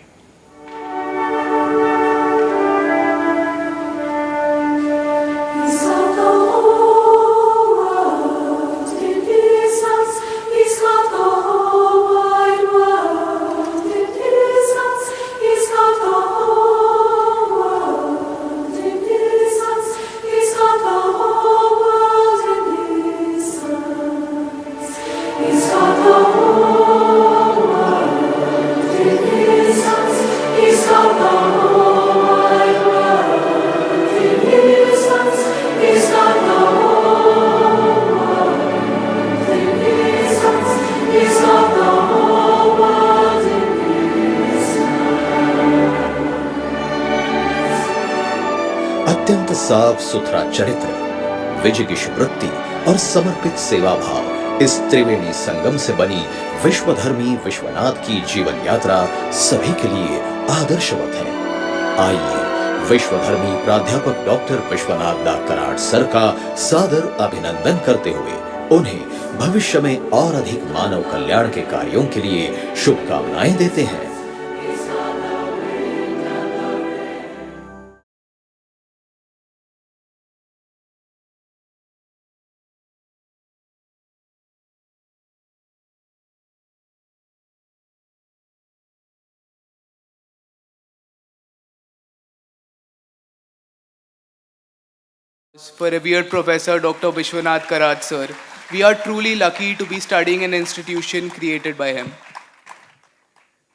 अत्यंत साफ सुथरा चरित्र, विजिगिष वृत्ति और समर्पित सेवा भाव इस त्रिवेणी संगम से बनी विश्वधर्मी विश्वनाथ की जीवन यात्रा सभी के लिए आदर्शवत है। आइए विश्वधर्मी प्राध्यापक डॉक्टर विश्वनाथ दा कराड़ सर का सादर अभिनंदन करते हुए उन्हें भविष्य में और अधिक मानव कल्याण के कार्यों के लिए शुभकामनाएं देते हैं। For revered Professor Dr. Vishwanath Karad sir, we are truly lucky to be studying in an institution created by him.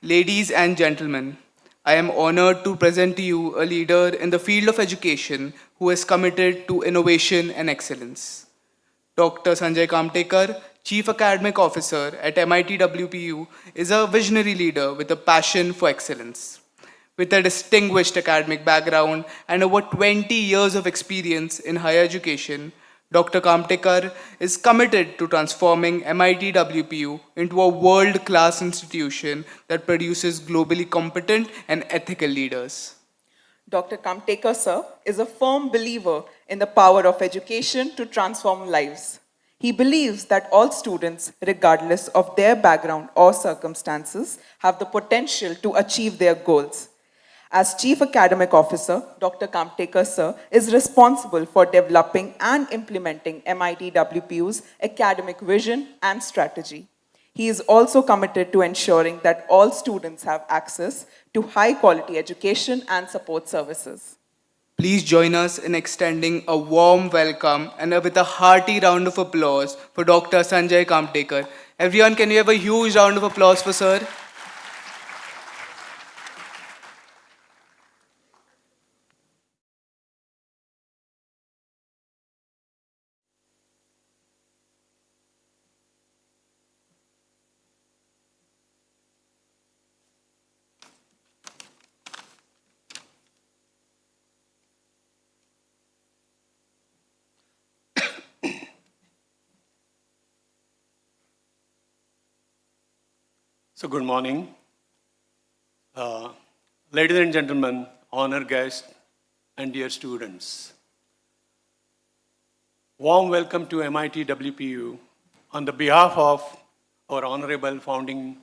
Ladies and gentlemen, I am honored to present to you a leader in the field of education who is committed to innovation and excellence. Dr. Sanjay Kamtekar, Chief Academic Officer at MIT-WPU, is a visionary leader with a passion for excellence. With a distinguished academic background and over 20 years of experience in higher education, Dr. Kamtekar is committed to transforming MIT-WPU into a world-class institution that produces globally competent and ethical leaders. Dr. Kamtekar sir is a firm believer in the power of education to transform lives. He believes that all students, regardless of their background or circumstances, have the potential to achieve their goals. As Chief Academic Officer, Dr. Kamtekar sir is responsible for developing and implementing MIT-WPU's academic vision and strategy. He is also committed to ensuring that all students have access to high-quality education and support services. Please join us in extending a warm welcome and with a hearty round of applause for Dr. Sanjay Kamtekar. Everyone, can you have a huge round of applause for sir? So good morning. Ladies and gentlemen, honored guests, and dear students. Warm welcome to MIT-WPU on the behalf of our Honorable Founding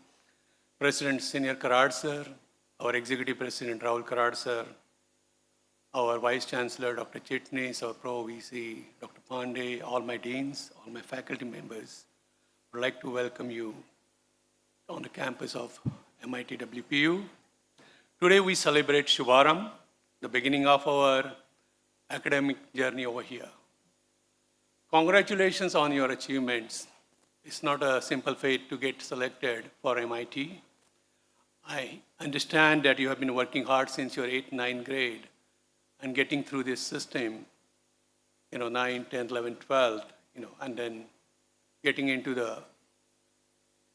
President Senior Karad Sir, our Executive President Rahul Karad Sir, our Vice Chancellor Dr. Chitnis, our Pro VC Dr. Pandey, all my deans, all my faculty members. I would like to welcome you on the campus of MIT-WPU. Today we celebrate Shubharambh, the beginning of our academic journey over here. Congratulations on your achievements. It's not a simple fate to get selected for MIT. I understand that you have been working hard since your 8th, 9th grade and getting through this system, 9th, 10th, 11th, 12th, and then getting into the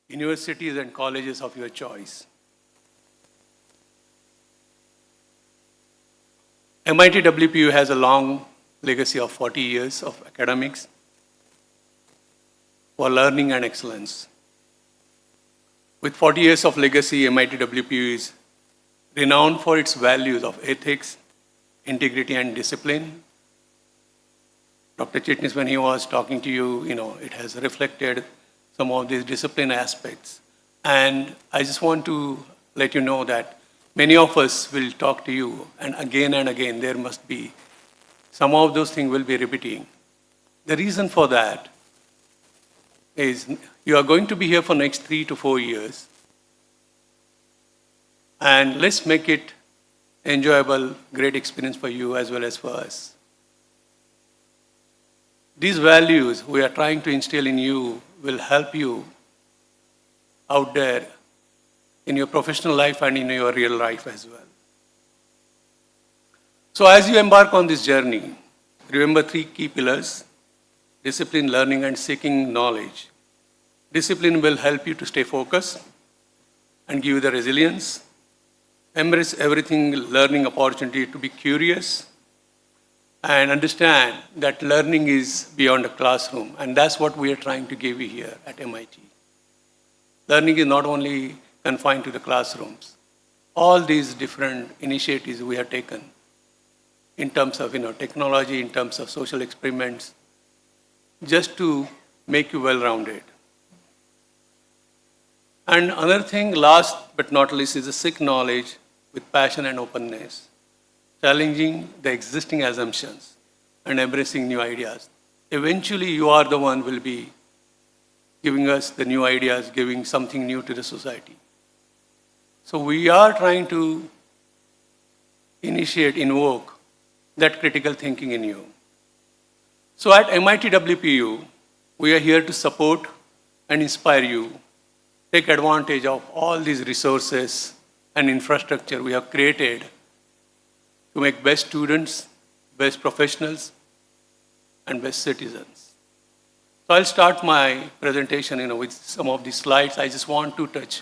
universities and colleges of your choice. MIT-WPU has a long legacy of 40 years of academics for learning and excellence. With 40 years of legacy, MIT-WPU is renowned for its values of ethics, integrity, and discipline. Dr. Chitnis, when he was talking to you, it has reflected some of these discipline aspects. And I just want to let you know that many of us will talk to you, and again, there must be some of those things will be repeating. The reason for that is you are going to be here for next 3 to 4 years. And let's make it enjoyable, great experience for you as well as for us. These values we are trying to instill in you will help you out there in your professional life and in your real life as well. So as you embark on this journey, remember 3 key pillars: discipline, learning, and seeking knowledge. Discipline will help you to stay focused and give you the resilience. Embrace everything learning opportunity, to be curious and understand that learning is beyond a classroom, and that's what we are trying to give you here at MIT. Learning is not only confined to the classrooms. All these different initiatives we have taken in terms of technology, in terms of social experiments, just to make you well-rounded. And another thing, last but not least, is to seek knowledge with passion and openness, challenging the existing assumptions and embracing new ideas. Eventually, you are the one who will be giving us the new ideas, giving something new to the society. So we are trying to invoke that critical thinking in you. So at MIT-WPU, we are here to support and inspire you, take advantage of all these resources and infrastructure we have created to make best students, best professionals, and best citizens. So I'll start my presentation with some of these slides. I just want to touch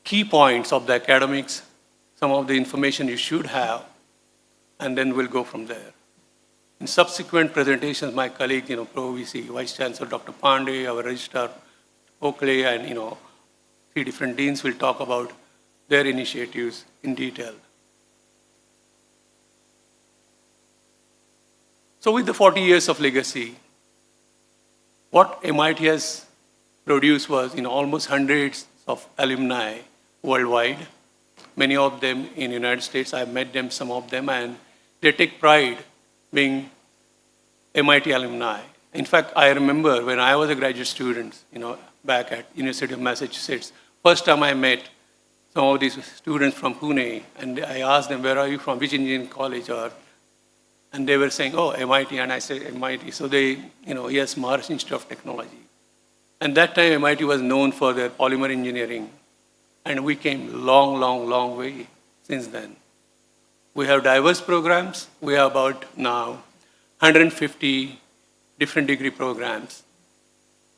key points of the academics, some of the information you should have, and then we'll go from there. In subsequent presentations, my colleague, Pro VC, Vice Chancellor Dr. Pandey, our Registrar Oakley, and 3 different deans will talk about their initiatives in detail. So with the 40 years of legacy, what MIT has produced was almost hundreds of alumni worldwide, many of them in the United States. I've met them, some of them, and they take pride being MIT alumni. In fact, I remember when I was a graduate student, back at University of Massachusetts, first time I met some of these students from Pune, and I asked them, where are you from, which engineering college are, and they were saying, oh, MIT, and I said, MIT. So they, yes, Maharashtra Institute of Technology. And that time, MIT was known for their polymer engineering, and we came long way since then. We have diverse programs. We have about now 150 different degree programs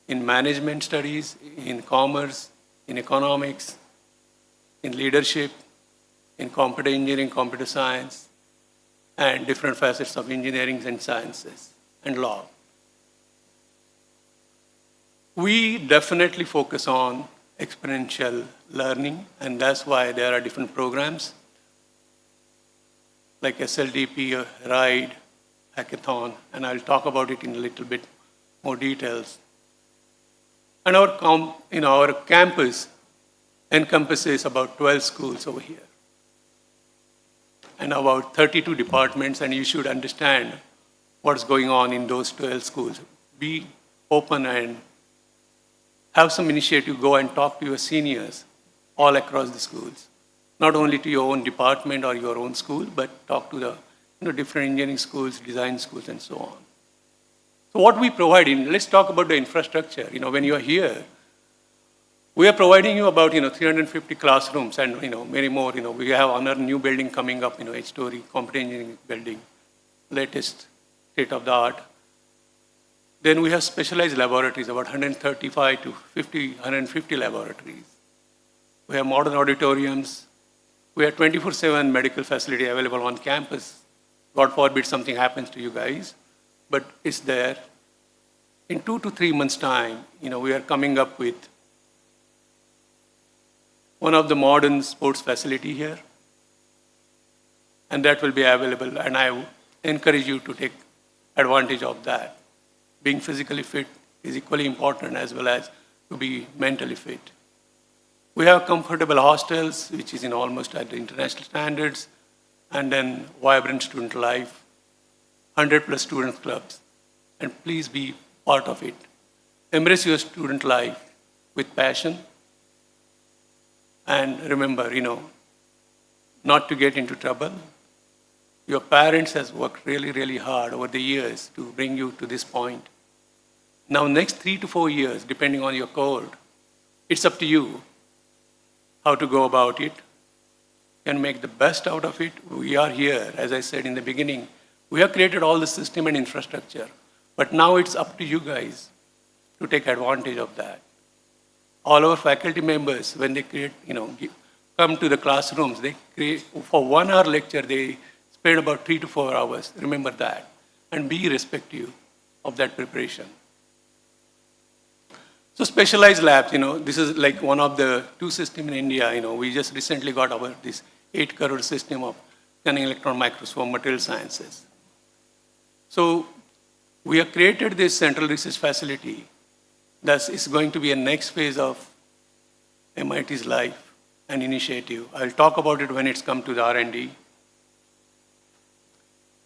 in management studies, in commerce, in economics, in leadership, in computer engineering, computer science, and different facets of engineering and sciences, and law. We definitely focus on experiential learning, and that's why there are different programs like SLDP, RIDE, Hackathon, and I'll talk about it in a little bit more details. And our campus encompasses about 12 schools over here and about 32 departments, and you should understand what's going on in those 12 schools. Be open and have some initiative, go and talk to your seniors all across the schools. Not only to your own department or your own school, but talk to the different engineering schools, design schools, and so on. So what we provide let's talk about the infrastructure. When you are here, we are providing you about 350 classrooms and many more. We have another new building coming up, 8-story computer engineering building, latest state of the art. Then we have specialized laboratories, about 135 to 150 laboratories. We have modern auditoriums. We have 24/7 medical facility available on campus. God forbid something happens to you guys, but it's there. In 2 to 3 months' time, we are coming up with one of the modern sports facility here, and that will be available, and I encourage you to take advantage of that. Being physically fit is equally important as well as to be mentally fit. We have comfortable hostels, which is almost at the international standards, and then vibrant student life, 100+ student clubs, and please be part of it. Embrace your student life with passion, and remember, not to get into trouble. Your parents has worked really hard over the years to bring you to this point. Now, next 3 to 4 years, depending on your code, it's up to you how to go about it and make the best out of it. We are here, as I said in the beginning, we have created all the system and infrastructure, but now it's up to you guys to take advantage of that. All our faculty members, when they come to the classrooms, they create, for 1 hour lecture, they spend about 3 to 4 hours. Remember that, and be respectful of that preparation. So specialized labs, this is like one of the 2 systems in India. We just recently got this 8 crore system of scanning electron microscope material sciences. So we have created this central research facility that is going to be a next phase of MIT's life and initiative. I'll talk about it when it's come to the R&D.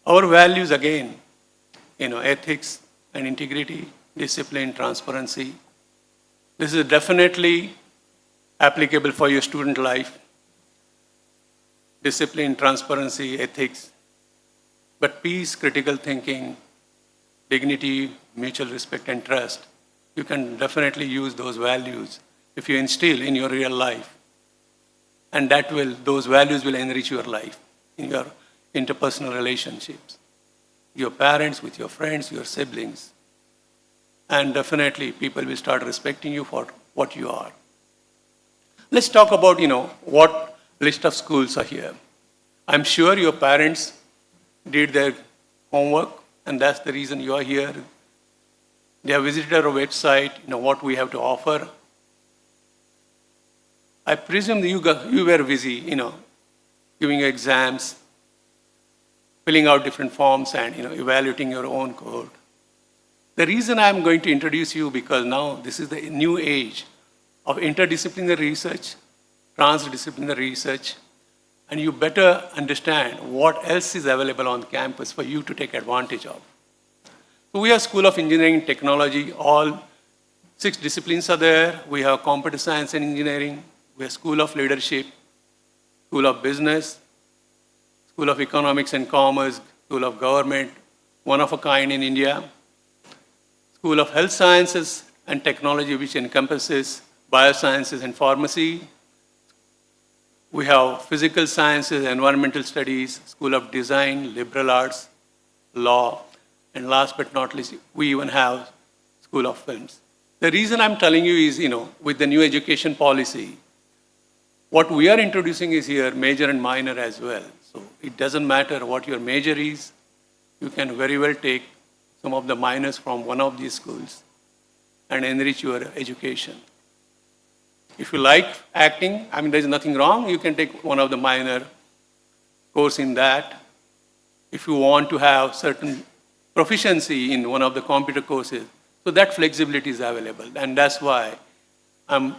Our values, again, ethics and integrity, discipline, transparency. This is definitely applicable for your student life. Discipline, transparency, ethics, but peace, critical thinking, dignity, mutual respect, and trust. You can definitely use those values if you instill in your real life. And those values will enrich your life in your interpersonal relationships, your parents, with your friends, your siblings. And definitely people will start respecting you for what you are. Let's talk about, what list of schools are here. I'm sure your parents did their homework, and that's the reason you are here. They have visited our website, what we have to offer. I presume you were busy, giving exams, filling out different forms, and evaluating your own code. The reason I'm going to introduce you, because now this is the new age of interdisciplinary research, transdisciplinary research, and you better understand what else is available on campus for you to take advantage of. So we have School of Engineering and Technology, all 6 disciplines are there. We have computer science and engineering. We have School of Leadership, School of Business, School of Economics and Commerce, School of Government, one of a kind in India, School of Health Sciences and Technology, which encompasses biosciences and pharmacy. We have Physical Sciences, Environmental Studies, School of Design, Liberal Arts, Law, and last but not least, we even have School of Films. The reason I'm telling you is, with the new education policy, what we are introducing is here major and minor as well. So it doesn't matter what your major is, you can very well take some of the minors from one of these schools and enrich your education. If you like acting, there's nothing wrong, you can take one of the minor course in that. If you want to have certain proficiency in one of the computer courses, so that flexibility is available. And that's why I'm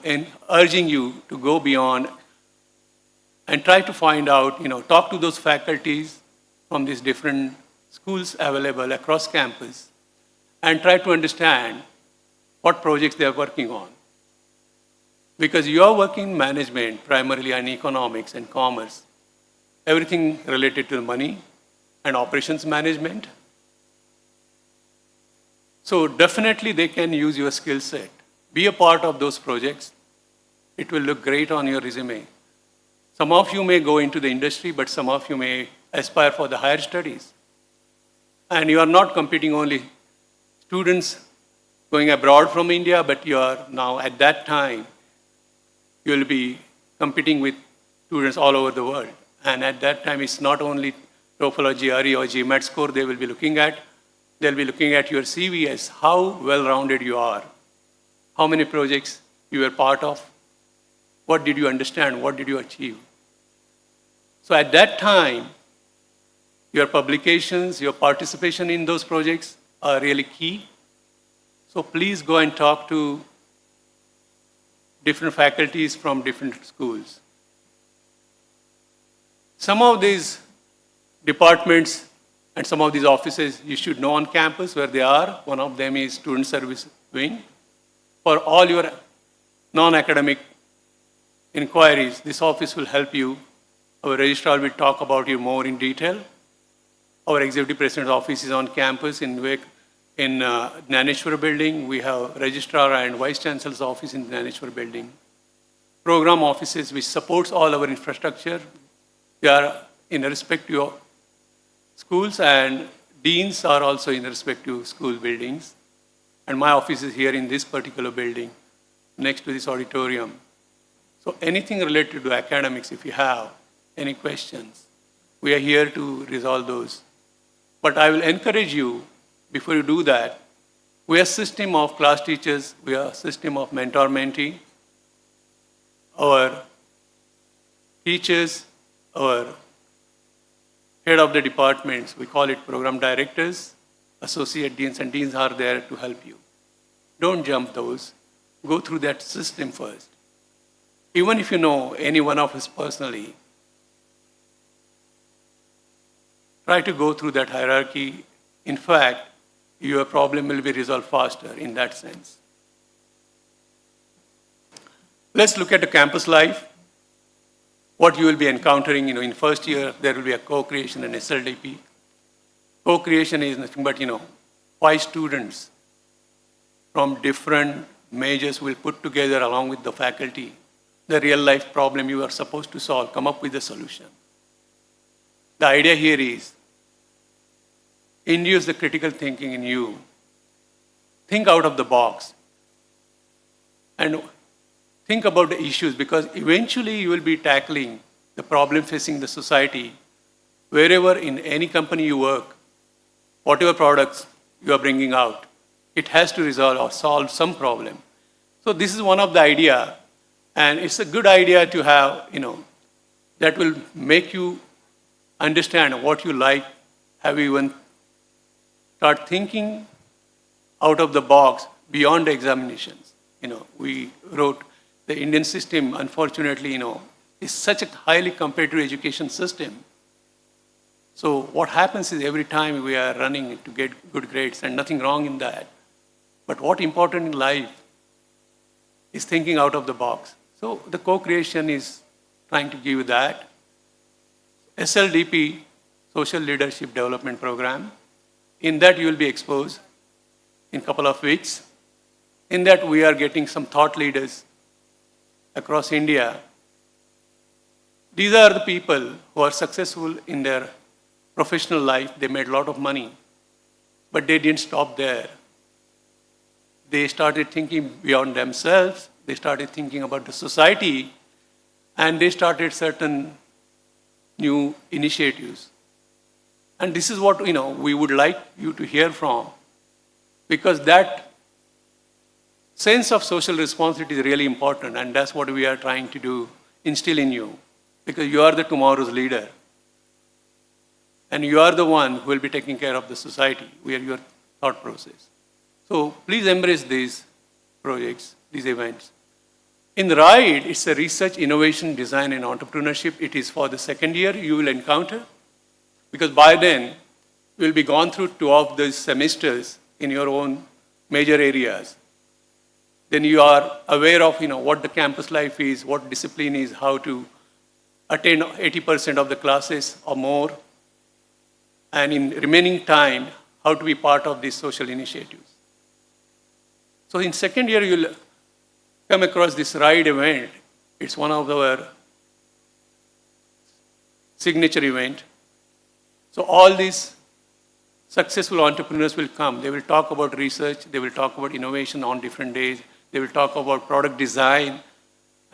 urging you to go beyond and try to find out, talk to those faculties from these different schools available across campus and try to understand what projects they are working on. Because you are working in management, primarily on economics and commerce, everything related to money and operations management. So definitely they can use your skill set. Be a part of those projects. It will look great on your resume. Some of you may go into the industry, but some of you may aspire for the higher studies. And you are not competing only students going abroad from India, but you are now at that time, you will be competing with students all over the world. And at that time, it's not only TOEFL or GRE or GMAT score they will be looking at. They'll be looking at your CV as how well-rounded you are, how many projects you were part of, what did you understand, what did you achieve. So at that time, your publications, your participation in those projects are really key. So please go and talk to different faculties from different schools. Some of these departments and some of these offices you should know on campus where they are. One of them is Student Service Wing. For all your non-academic inquiries, this office will help you. Our registrar will talk about you more in detail. Our executive president's office is on campus in Gnaneshwar building. We have registrar and vice chancellor's office in Gnaneshwar building. Program offices which supports all our infrastructure. They are in respect to your schools, and deans are also in respect to school buildings. And my office is here in this particular building, next to this auditorium. So anything related to academics, if you have any questions, we are here to resolve those. But I will encourage you, before you do that, we are a system of class teachers, we are a system of mentor-mentee. Our teachers, our head of the departments, we call it program directors, associate deans, and deans are there to help you. Don't jump those. Go through that system first. Even if you know any one of us personally, try to go through that hierarchy. In fact, your problem will be resolved faster in that sense. Let's look at the campus life. What you will be encountering, in first year, there will be a co-creation and SLDP. Co-creation is nothing but, 5 students from different majors will put together along with the faculty the real life problem you are supposed to solve, come up with a solution. The idea here is induce the critical thinking in you. Think out of the box and think about the issues, because eventually you will be tackling the problem facing the society wherever in any company you work, whatever products you are bringing out, it has to resolve or solve some problem. So this is one of the idea, and it's a good idea to have, that will make you understand what you like, have you even start thinking out of the box beyond the examinations. We wrote the Indian system, unfortunately, is such a highly competitive education system. So what happens is every time we are running to get good grades, and nothing wrong in that. But what important in life is thinking out of the box. So the co-creation is trying to give you that. SLDP, Social Leadership Development Program. In that you will be exposed in a couple of weeks. In that we are getting some thought leaders across India. These are the people who are successful in their professional life. They made a lot of money, but they didn't stop there. They started thinking beyond themselves. They started thinking about the society, and they started certain new initiatives. And this is what we would like you to hear from, because that sense of social responsibility is really important, and that's what we are trying to do, instill in you, because you are the tomorrow's leader. And you are the one who will be taking care of the society. We are your thought process. So please embrace these projects, these events. In RIDE, it's a research, innovation, design, and entrepreneurship. It is for the second year you will encounter, because by then you will be gone through 2 of these semesters in your own major areas. Then you are aware of what the campus life is, what discipline is, how to attend 80% of the classes or more, and in remaining time, how to be part of these social initiatives. So in second year, you'll come across this RIDE event. It's one of our signature event. So all these successful entrepreneurs will come. They will talk about research. They will talk about innovation on different days. They will talk about product design.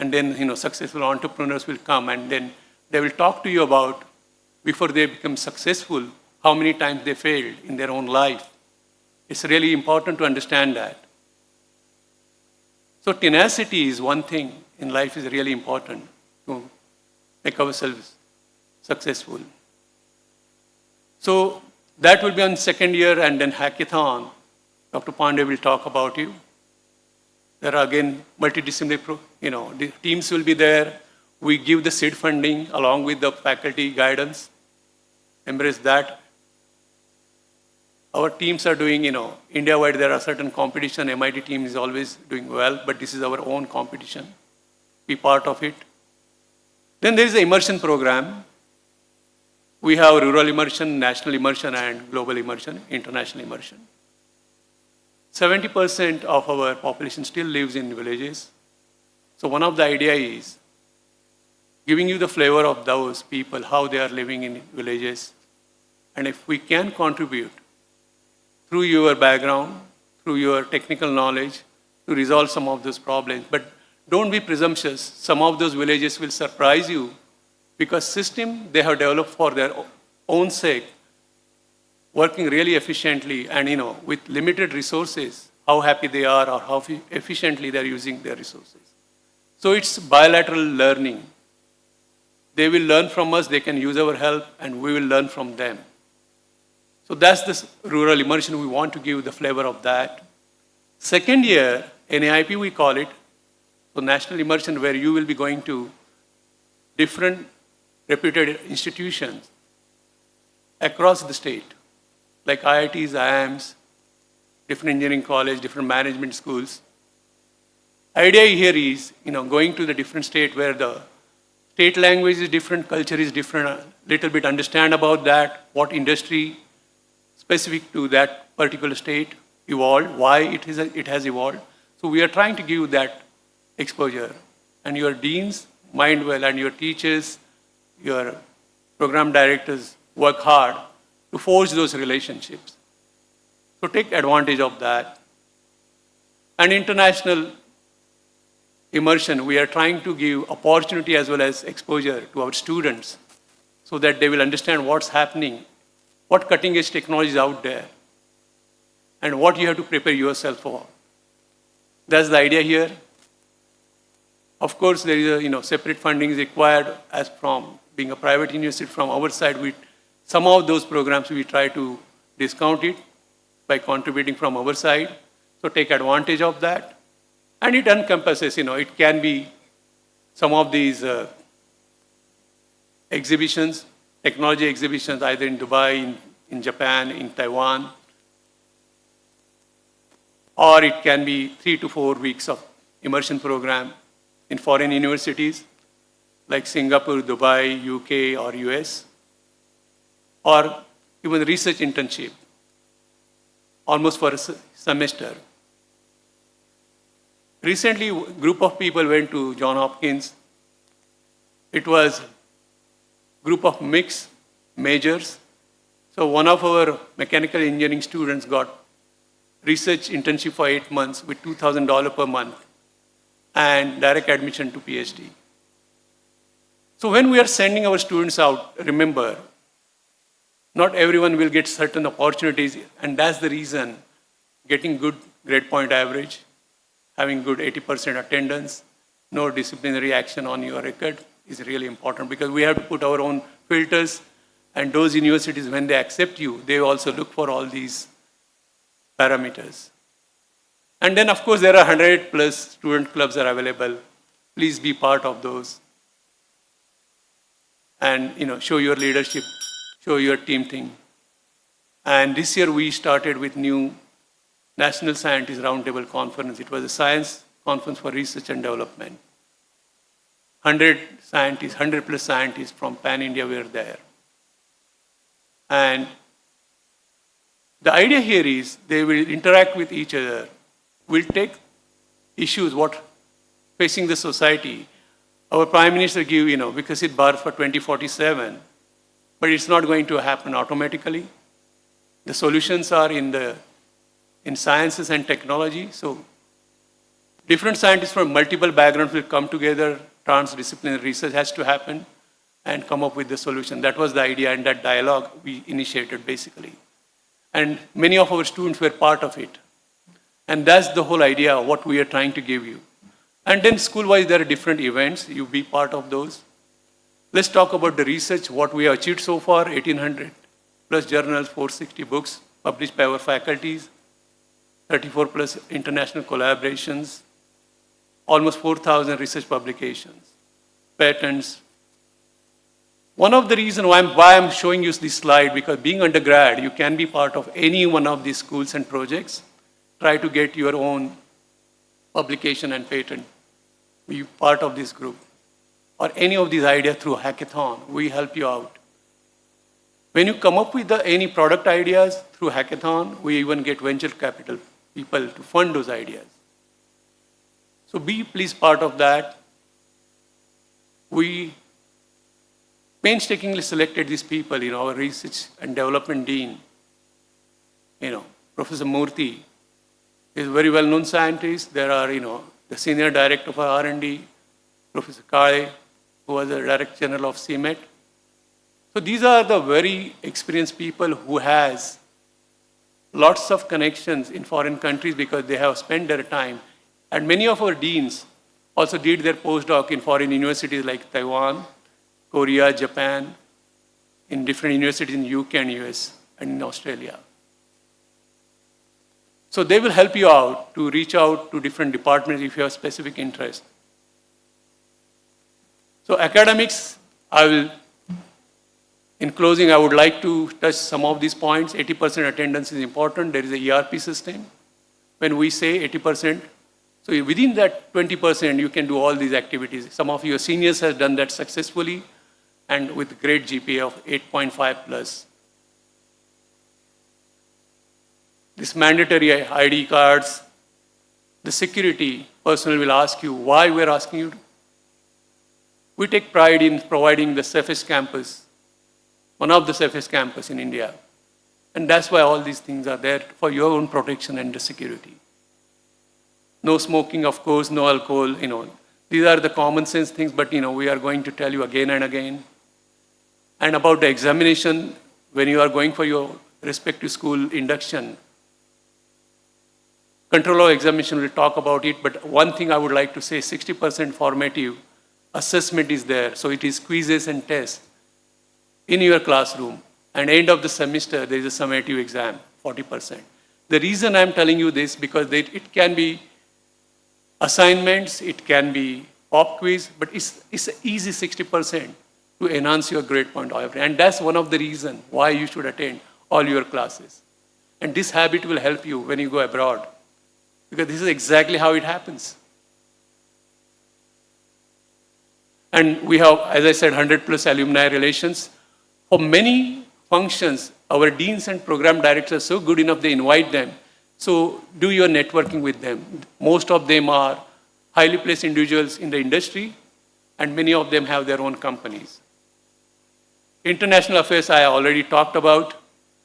And then, successful entrepreneurs will come, and then they will talk to you about, before they become successful, how many times they failed in their own life. It's really important to understand that. So tenacity is one thing in life is really important to make ourselves successful. So that will be on second year, and then hackathon. Dr. Pandey will talk about you. There are again multidisciplinary, the teams will be there. We give the seed funding along with the faculty guidance. Embrace that. Our teams are doing, India-wide there are certain competition. MIT team is always doing well, but this is our own competition. Be part of it. Then there is the immersion program. We have rural immersion, national immersion, and global immersion, international immersion. 70% of our population still lives in villages. So one of the idea is giving you the flavor of those people, how they are living in villages. And if we can contribute through your background, through your technical knowledge, to resolve some of those problems. But don't be presumptuous. Some of those villages will surprise you, because system they have developed for their own sake, working really efficiently, and with limited resources, how happy they are or how efficiently they are using their resources. So it's bilateral learning. They will learn from us, they can use our help, and we will learn from them. So that's this rural immersion. We want to give the flavor of that. Second year, NAIP we call it, so national immersion, where you will be going to different reputed institutions across the state, like IITs, IIMs, different engineering college, different management schools. Idea here is, going to the different state where the state language is different, culture is different, a little bit understand about that, what industry specific to that particular state evolved, why it has evolved. So we are trying to give you that exposure. And your deans mind well, and your teachers, your program directors work hard to forge those relationships. So take advantage of that. And international immersion, we are trying to give opportunity as well as exposure to our students so that they will understand what's happening, what cutting edge technology is out there, and what you have to prepare yourself for. That's the idea here. Of course, there is a separate funding is required as from being a private university. From our side, some of those programs we try to discount it by contributing from our side. So take advantage of that. And it encompasses, it can be some of these exhibitions, technology exhibitions, either in Dubai, in Japan, in Taiwan, or it can be 3 to 4 weeks of immersion program in foreign universities like Singapore, Dubai, UK, or US. or even research internship, almost for a semester. Recently, a group of people went to Johns Hopkins. It was a group of mixed majors. So one of our mechanical engineering students got research internship for 8 months with $2,000 per month and direct admission to PhD. So when we are sending our students out, remember, not everyone will get certain opportunities, and that's the reason getting good grade point average, having good 80% attendance, no disciplinary action on your record is really important, because we have to put our own filters, and those universities, when they accept you, they also look for all these parameters. And then, of course, there are 100 plus student clubs are available. Please be part of those. And show your leadership, show your team thing. And this year we started with new National Scientist Roundtable Conference. It was a science conference for research and development. 100 scientists, 100 plus scientists from pan-India were there. And the idea here is they will interact with each other, will take issues what facing the society. Our Prime Minister gave, Vikasit Bharat for 2047, but it's not going to happen automatically. The solutions are in sciences and technology. So different scientists from multiple backgrounds will come together, transdisciplinary research has to happen, and come up with the solution. That was the idea, and that dialogue we initiated basically. And many of our students were part of it. And that's the whole idea of what we are trying to give you. And then school-wise, there are different events. You be part of those. Let's talk about the research, what we have achieved so far, 1,800 plus journals, 460 books published by our faculties, 34 plus international collaborations, almost 4,000 research publications, patents. One of the reasons why I'm showing you this slide, because being undergrad, you can be part of any one of these schools and projects. Try to get your own publication and patent. Be part of this group. Or any of these ideas through hackathon, we help you out. When you come up with any product ideas through hackathon, we even get venture capital people to fund those ideas. So be please part of that. We painstakingly selected these people, our research and development dean, Professor Murthy is a very well-known scientist. There are, the senior director of R&D, Professor Kale, who was the Director General of CMET. So these are the very experienced people who has lots of connections in foreign countries because they have spent their time. And many of our deans also did their postdoc in foreign universities like Taiwan, Korea, Japan, in different universities in UK and US and in Australia. So they will help you out to reach out to different departments if you have specific interest. So academics, in closing, I would like to touch some of these points. 80% attendance is important. There is a ERP system. When we say 80%, so within that 20%, you can do all these activities. Some of your seniors have done that successfully and with great GPA of 8.5 plus. This mandatory ID cards, the security personnel will ask you why we're asking you. We take pride in providing the safest campus, one of the safest campus in India. And that's why all these things are there for your own protection and the security. No smoking, of course, no alcohol, These are the common sense things, but we are going to tell you again and again. And about the examination, when you are going for your respective school induction, Controller of Examination will talk about it, but one thing I would like to say, 60% formative assessment is there. So it is quizzes and tests in your classroom. And end of the semester, there is a summative exam, 40%. The reason I'm telling you this, because it can be assignments, it can be pop quiz, but it's an easy 60% to enhance your grade point. And that's one of the reasons why you should attend all your classes. And this habit will help you when you go abroad, because this is exactly how it happens. And we have, as I said, 100 plus alumni relations. For many functions, our deans and program directors are so good enough, they invite them. So do your networking with them. Most of them are highly placed individuals in the industry, and many of them have their own companies. International affairs, I already talked about.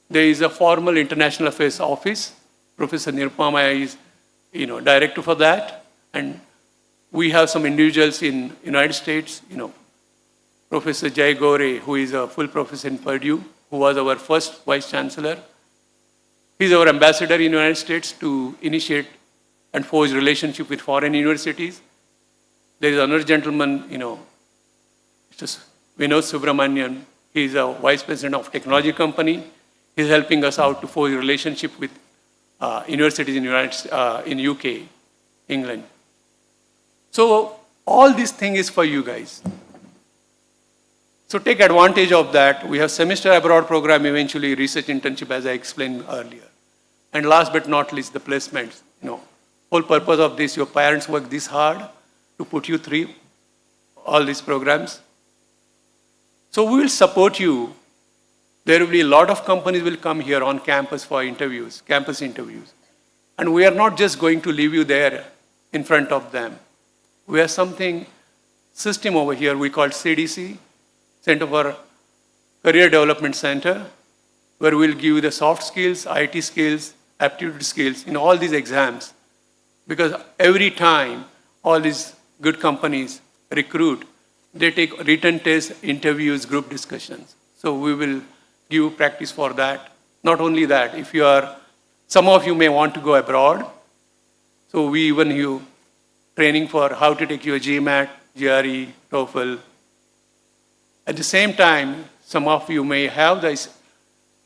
There is a formal international affairs office. Professor Nirupama is, director for that. And we have some individuals in United States, Professor Jay Gore, who is a full professor in Purdue, who was our first vice chancellor. He's our ambassador in the United States to initiate and forge relationship with foreign universities. There is another gentleman, just Vinod Subramanian. He's a vice president of technology company. He's helping us out to forge relationship with universities in UK, England. So all this thing is for you guys. So take advantage of that. We have semester abroad program, eventually research internship, as I explained earlier. And last but not least, the placements. Whole purpose of this, your parents work this hard to put you through all these programs. So we will support you. There will be a lot of companies will come here on campus for interviews, campus interviews. And we are not just going to leave you there in front of them. We have something system over here we call CDC, Center for Career Development Center, where we'll give you the soft skills, IT skills, aptitude skills in all these exams. Because every time all these good companies recruit, they take written tests, interviews, group discussions. So we will give you practice for that. Not only that, if you are, some of you may want to go abroad. So we even you training for how to take your GMAT, GRE, TOEFL. At the same time, some of you may have this,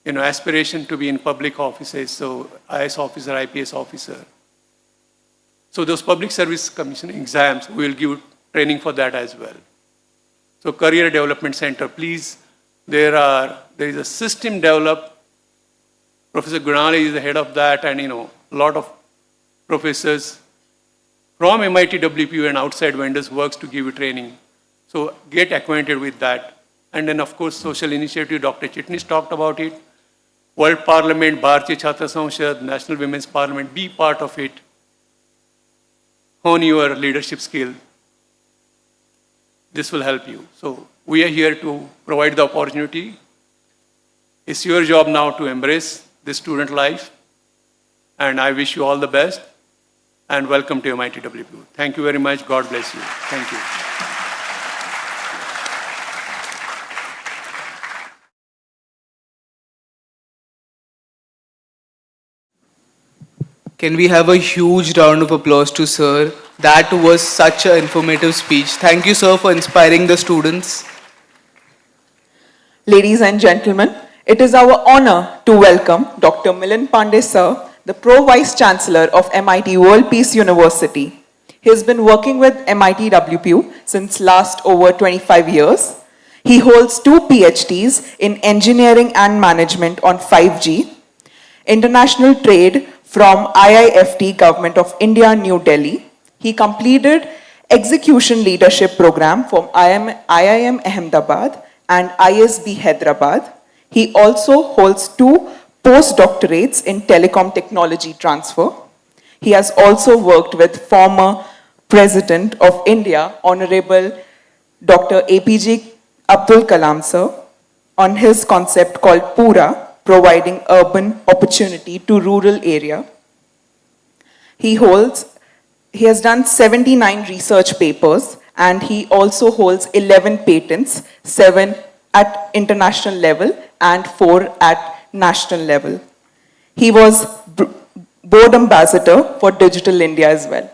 aspiration to be in public offices, so IS officer, IPS officer. So those public service commission exams, we will give training for that as well. So Career Development Center, please, there is a system developed. Professor Gunali is the head of that, and a lot of professors from MIT-WPU and outside vendors works to give you training. So get acquainted with that. And then of course, social initiative, Dr. Chitnis talked about it. World Parliament, Bharatiya Chhatra Samshad, National Women's Parliament, be part of it. Hone your leadership skill. This will help you. So we are here to provide the opportunity. It's your job now to embrace this student life. And I wish you all the best. And welcome to MIT-WPU. Thank you very much. God bless you. Thank you. Can we have a huge round of applause to Sir? That was such an informative speech. Thank you, Sir, for inspiring the students. Ladies and gentlemen, it is our honor to welcome Dr. Milind Pandey Sir, the Pro Vice Chancellor of MIT World Peace University. He has been working with MIT-WPU since last over 25 years. He holds 2 PhDs in Engineering and Management on 5G, International Trade from IIFT Government of India, New Delhi. He completed Execution Leadership Program from IIM Ahmedabad and ISB Hyderabad. He also holds 2 postdoctorates in Telecom Technology Transfer. He has also worked with former President of India, Honorable Dr. APJ Abdul Kalam Sir, on his concept called Pura, providing urban opportunity to rural area. He has done 79 research papers, and he also holds 11 patents, 7 at international level and 4 at national level. He was board ambassador for Digital India as well.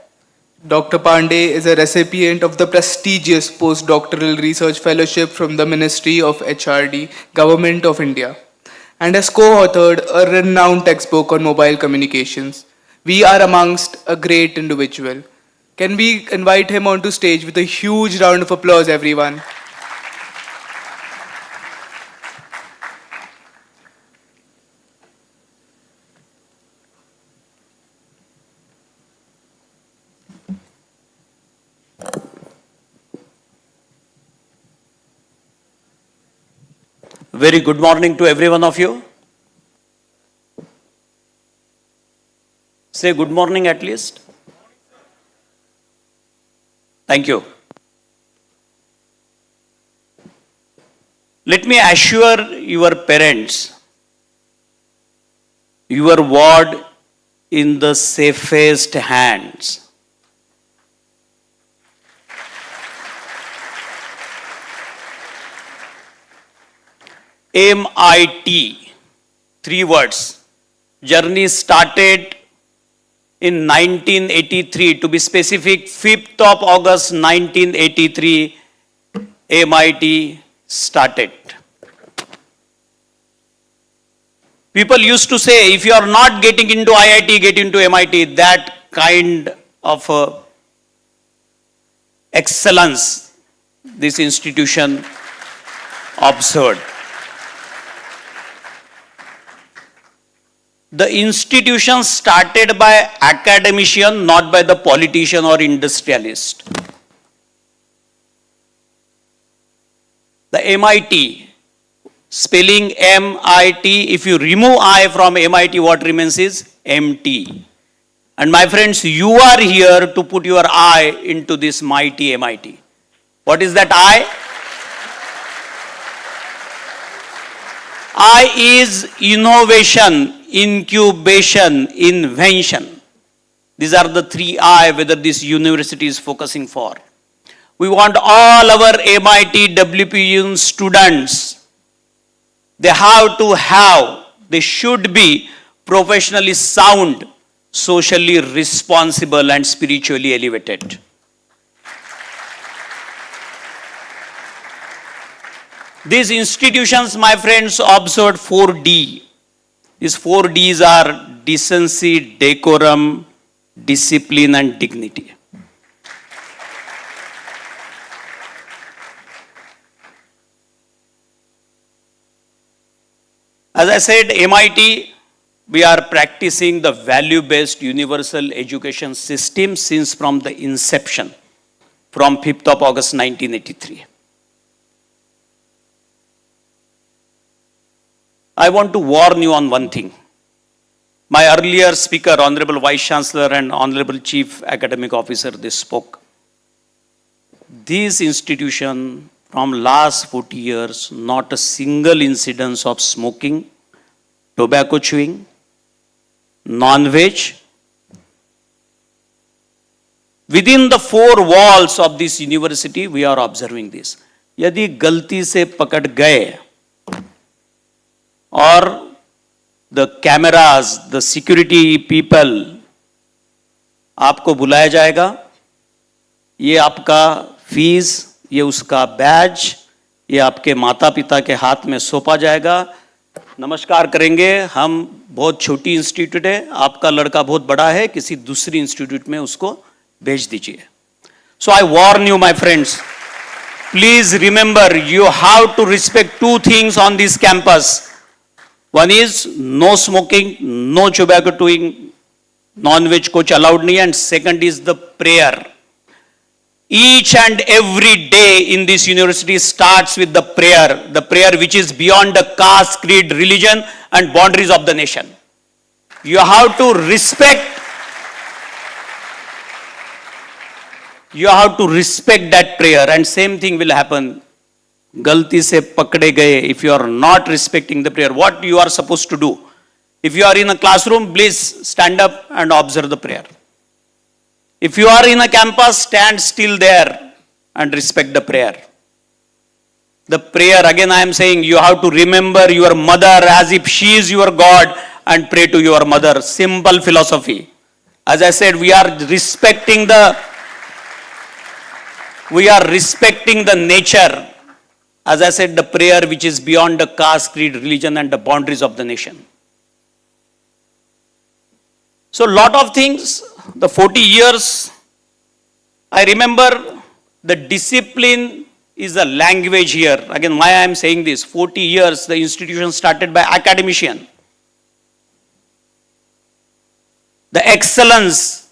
Dr. Pandey is a recipient of the prestigious postdoctoral research fellowship from the Ministry of HRD, Government of India, and has co-authored a renowned textbook on mobile communications. We are amongst a great individual. Can we invite him onto stage with a huge round of applause, everyone? Very good morning to every one of you. Say good morning at least. Thank you. Let me assure your parents, your ward in the safest hands. MIT, 3 words. Journey started in 1983, to be specific, 5th of August 1983, MIT started. People used to say, if you are not getting into IIT, get into MIT. That kind of excellence this institution observed. The institution started by academician, not by the politician or industrialist. The MIT, spelling MIT, if you remove I from MIT, what remains is MT. And my friends, you are here to put your I into this mighty MIT. What is that I? I is innovation, incubation, invention. These are the 3 I whether this university is focusing for. We want all our MIT-WPU students, they should be professionally sound, socially responsible and spiritually elevated. These institutions, my friends, observed 4D. These 4 Ds are decency, decorum, discipline and dignity. As I said, MIT, we are practicing the value-based universal education system since from the inception, from 5th of August 1983. I want to warn you on one thing. My earlier speaker, Honorable Vice Chancellor and Honorable Chief Academic Officer, they spoke. This institution, from last 40 years, not a single incidence of smoking, tobacco chewing, non-veg. Within the 4 walls of this university, we are observing this. Yadi galti se pakad gaye, or the cameras, the security people, आपको बुलाया जाएगा, ये आपका fees, ये उसका बैज, ये आपके माता पिता के हाथ में सौंपा जाएगा, नमस्कार करेंगे, हम बहुत छोटी इंस्टीट्यूट है, आपका लड़का बहुत बड़ा है, किसी दूसरी इंस्टीट्यूट में उसको भेज दीजिए. So I warn you, my friends, please remember, you have to respect 2 things on this campus. One is no smoking, no tobacco chewing, non-veg kuch allowed nahi, and second is the prayer. Each and every day in this university starts with the prayer which is beyond the caste, creed, religion and boundaries of the nation. You have to respect that prayer, and same thing will happen. Galti se pakde gaye, if you are not respecting the prayer, what you are supposed to do? If you are in a classroom, please stand up and observe the prayer. If you are in a campus, stand still there and respect the prayer. The prayer, again I am saying, you have to remember your mother as if she is your God and pray to your mother. Simple philosophy. As I said, we are respecting the nature. As I said, the prayer which is beyond the caste, creed, religion and the boundaries of the nation. So lot of things, the 40 years, I remember the discipline is a language here. Again, why I am saying this, 40 years, the institution started by academician. The excellence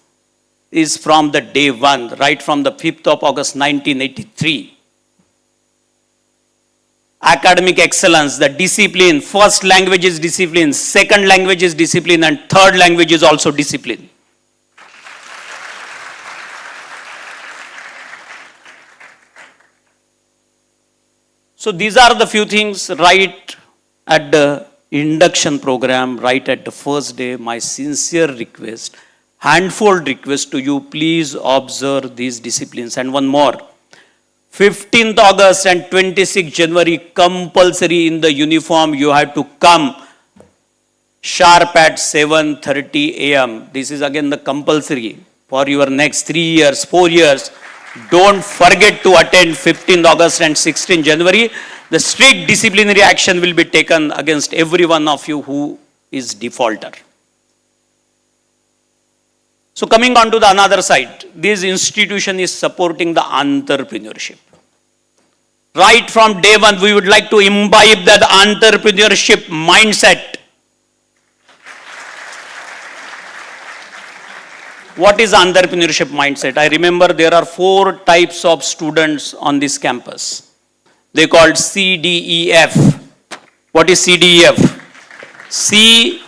is from the day 1, right from the 5th of August 1983. academic excellence, the discipline, first language is discipline, second language is discipline, and third language is also discipline. So these are the few things right at the induction program, right at the first day. My sincere request, handfold request to you, please observe these disciplines. And one more, 15th August and 26th January, compulsory in the uniform, you have to come sharp at 7:30 a.m. This is again the compulsory for your next 3 years, 4 years. Don't forget to attend 15th August and 16th January. The strict disciplinary action will be taken against every one of you who is defaulter. So coming on to the another side, this institution is supporting the entrepreneurship. Right from day one, we would like to imbibe that entrepreneurship mindset. What is entrepreneurship mindset? I remember there are 4 types of students on this campus. They called CDEF. What is CDEF? C,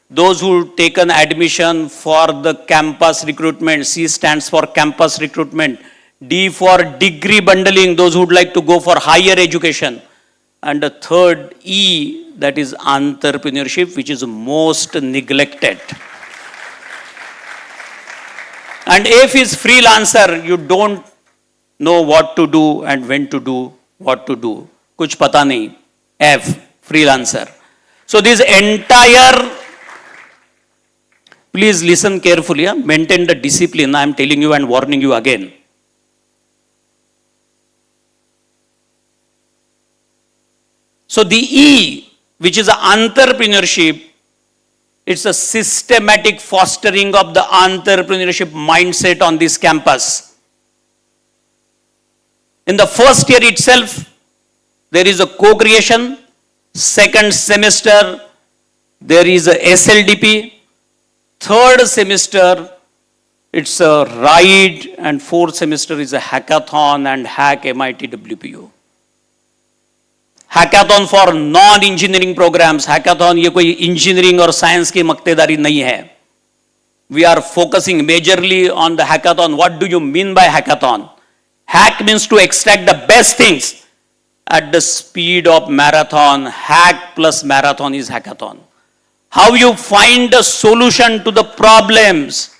those who taken admission for the campus recruitment. C stands for campus recruitment. D for degree bundling, those who would like to go for higher education. And the third, E, that is entrepreneurship, which is most neglected. And F is freelancer, you don't know what to do and when to do, what to do. Kuch pata nahi. F, freelancer. So this entire, please listen carefully, maintain the discipline, I am telling you and warning you again. So the E, which is entrepreneurship, it's a systematic fostering of the entrepreneurship mindset on this campus. In the first year itself, there is a co-creation. Second semester, there is a SLDP. Third semester, it's a ride. And fourth semester is a hackathon and hack MIT-WPU. Hackathon for non-engineering programs. Hackathon ये कोई engineering और science की मक्तेदारी नहीं है. We are focusing majorly on the hackathon. What do you mean by hackathon? Hack means to extract the best things at the speed of marathon. Hack plus marathon is hackathon. How you find a solution to the problems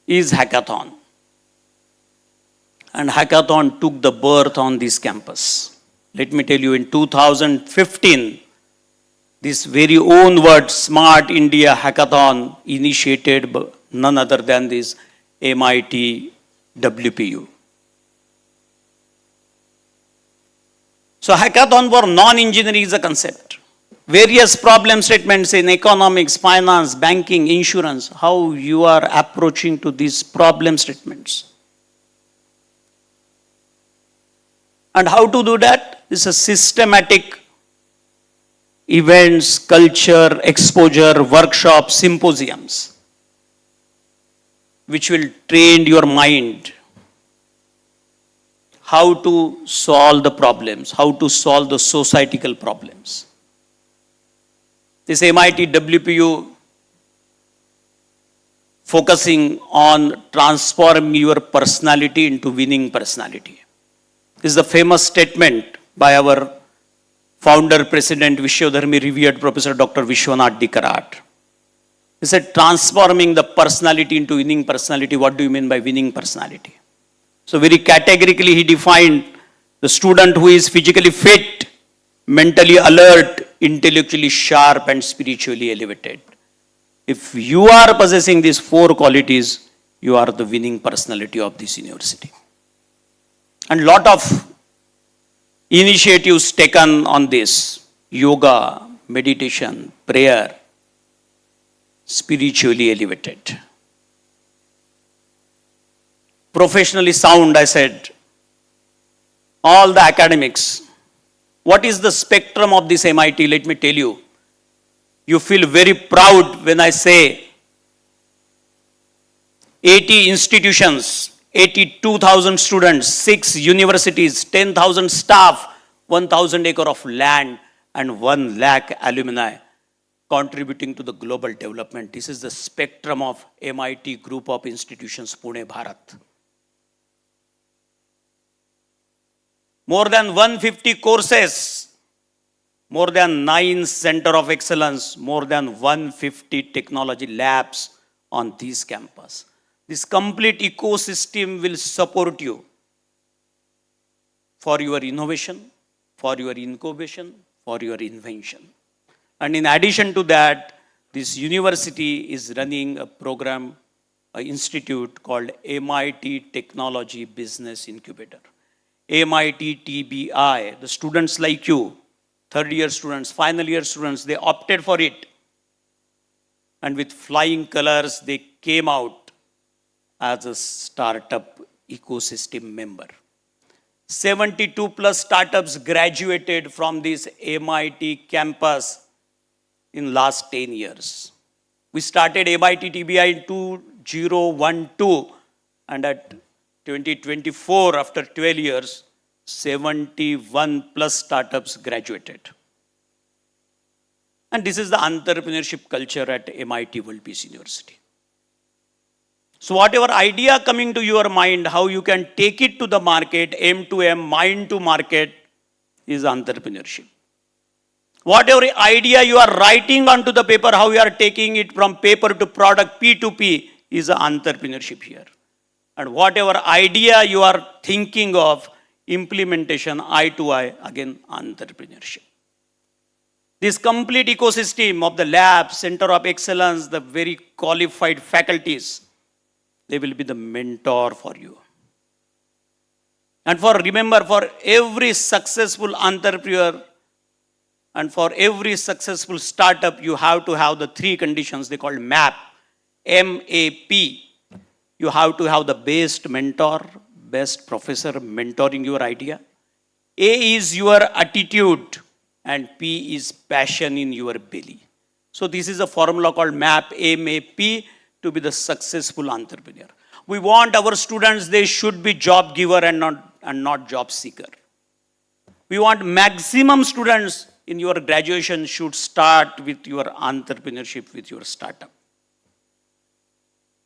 is hackathon. And hackathon took the birth on this campus. Let me tell you, in 2015, this very own word, Smart India Hackathon, initiated by none other than this MIT-WPU. So hackathon for non-engineering is a concept. Various problem statements in economics, finance, banking, insurance, how you are approaching to these problem statements. And how to do that? It's a systematic events, culture, exposure, workshops, symposiums, which will train your mind how to solve the problems, how to solve the societal problems. This MIT-WPU focusing on transforming your personality into winning personality. This is the famous statement by our founder, President, Vishyodharmi, revered Professor Dr. Vishwanath Dikarat. He said, transforming the personality into winning personality. What do you mean by winning personality? So very categorically he defined the student who is physically fit, mentally alert, intellectually sharp and spiritually elevated. If you are possessing these 4 qualities, you are the winning personality of this university. And lot of initiatives taken on this: yoga, meditation, prayer, spiritually elevated. Professionally sound, I said. All the academics. What is the spectrum of this MIT? Let me tell you. You feel very proud when I say 80 institutions, 82,000 students, 6 universities, 10,000 staff, 1,000 acre of land, and 1 lakh alumni contributing to the global development. This is the spectrum of MIT Group of Institutions, Pune, Bharat. More than 150 courses, more than 9 center of excellence, more than 150 technology labs on this campus. This complete ecosystem will support you for your innovation, for your incubation, for your invention. And in addition to that, this university is running a program, an institute called MIT Technology Business Incubator. MIT TBI, the students like you, third year students, final year students, they opted for it. And with flying colors, they came out as a startup ecosystem member. 72 plus startups graduated from this MIT campus in last 10 years. We started MIT TBI in 2012, and at 2024, after 12 years, 71 plus startups graduated. And this is the entrepreneurship culture at MIT-WPU University. So whatever idea coming to your mind, how you can take it to the market, M to M, mind to market, is entrepreneurship. Whatever idea you are writing onto the paper, how you are taking it from paper to product, P to P, is entrepreneurship here. And whatever idea you are thinking of, implementation, I to I, again, entrepreneurship. This complete ecosystem of the lab, center of excellence, the very qualified faculties, they will be the mentor for you. And remember, for every successful entrepreneur and for every successful startup, you have to have the 3 conditions they call MAP, M-A-P. You have to have the best mentor, best professor mentoring your idea. A is your attitude and P is passion in your belly. So this is a formula called MAP, M-A-P, to be the successful entrepreneur. We want our students, they should be job giver and not job seeker. We want maximum students in your graduation should start with your entrepreneurship, with your startup.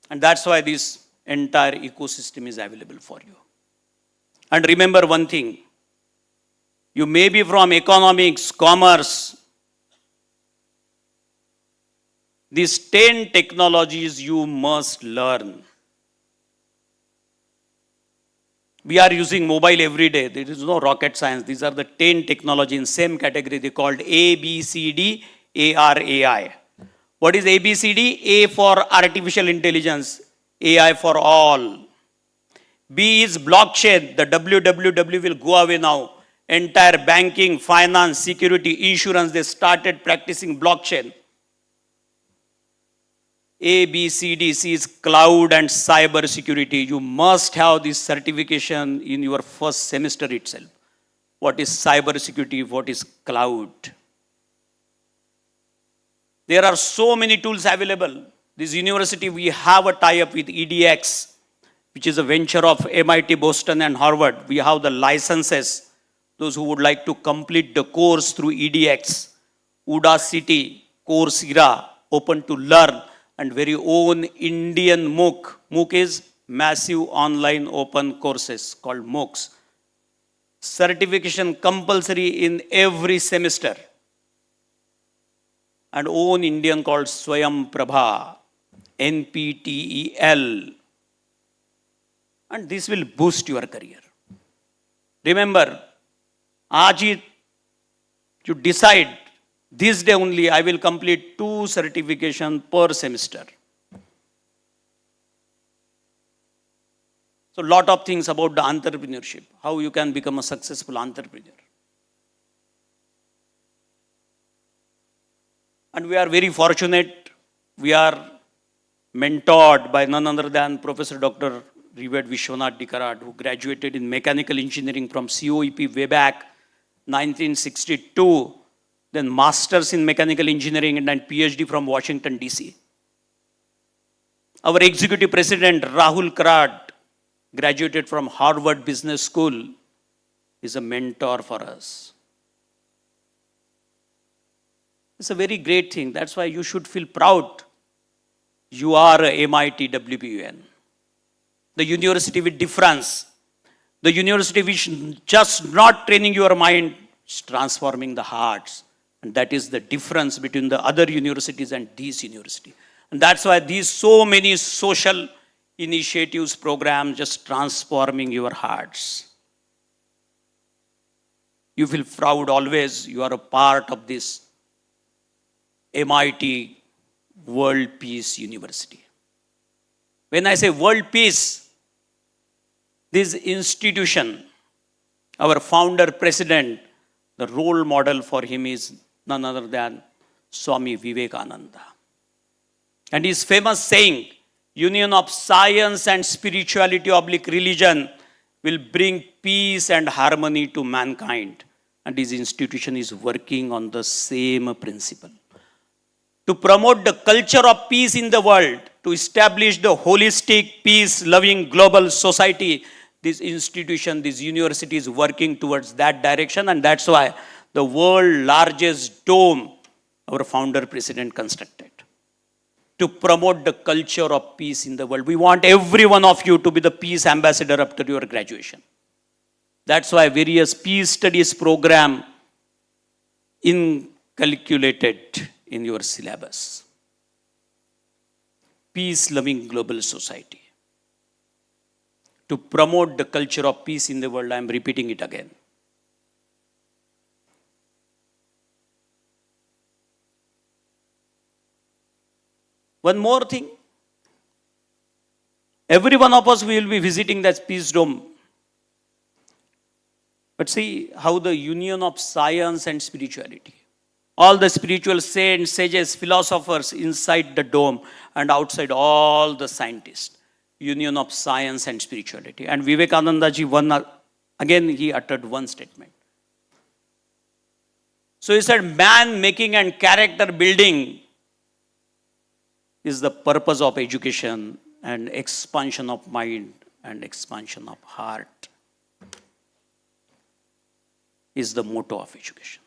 And that's why this entire ecosystem is available for you. And remember one thing, you may be from economics, commerce. These 10 technologies you must learn. We are using mobile every day. There is no rocket science. These are the 10 technology in same category. They called A, B, C, D, A, R, A, I. What is A, B, C, D? A for artificial intelligence, AI for all. B is blockchain. The WWW will go away now. Entire banking, finance, security, insurance, they started practicing blockchain. A, B, C, D, C is cloud and cyber security. You must have this certification in your first semester itself. What is cyber security? What is cloud? There are so many tools available. This university, we have a tie-up with EDX, which is a venture of MIT, Boston, and Harvard. We have the licenses. Those who would like to complete the course through EDX, Udacity, Coursera, Open to Learn, and very own Indian MOOC. MOOC is Massive Online Open Courses, called MOOCs. Certification compulsory in every semester. And own Indian called Swayam Prabha, NPTEL. And this will boost your career. Remember, Ajit, you decide, this day only I will complete 2 certifications per semester. So lot of things about the entrepreneurship, how you can become a successful entrepreneur. And we are very fortunate, we are mentored by none other than Professor Dr. Revered Vishwanath Dikarat, who graduated in mechanical engineering from COEP way back 1962. Then masters in mechanical engineering and then PhD from Washington, DC. Our executive president, Rahul Karat, graduated from Harvard Business School, is a mentor for us. It's a very great thing. That's why you should feel proud. You are a MIT-WPU. The university with difference. The university which just not training your mind, it's transforming the hearts. And that is the difference between the other universities and this university. And that's why these so many social initiatives, programs, just transforming your hearts. You feel proud always, you are a part of this MIT World Peace University. When I say world peace, this institution, our founder president, the role model for him is none other than Swami Vivekananda. And his famous saying, union of science and spirituality oblique religion will bring peace and harmony to mankind. And his institution is working on the same principle. To promote the culture of peace in the world, to establish the holistic, peace-loving global society, this institution, this university is working towards that direction, and that's why the world's largest dome our founder president constructed. To promote the culture of peace in the world. We want every one of you to be the peace ambassador after your graduation. That's why various peace studies program inculcated in your syllabus. Peace-loving global society. To promote the culture of peace in the world, I am repeating it again. One more thing. Every one of us will be visiting that peace dome. But see how the union of science and spirituality. All the spiritual saints, sages, philosophers inside the dome and outside all the scientists. Union of science and spirituality. And Vivekananda ji, again he uttered one statement. So he said, man making and character building is the purpose of education and expansion of mind and expansion of heart is the motto of education.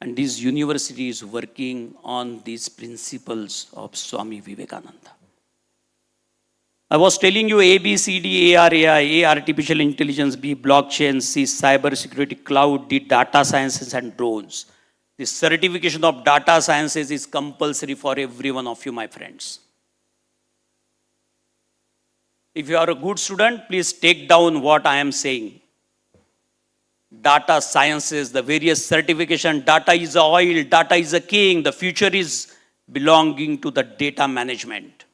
And this university is working on these principles of Swami Vivekananda. I was telling you A, B, C, D, A, R, AI, A, artificial intelligence, B, blockchain, C, cyber security, cloud, D, data sciences and drones. The certification of data sciences is compulsory for every one of you, my friends. If you are a good student, please take down what I am saying. Data sciences, the various certification, data is the oil, data is the king, the future is belonging to the data management.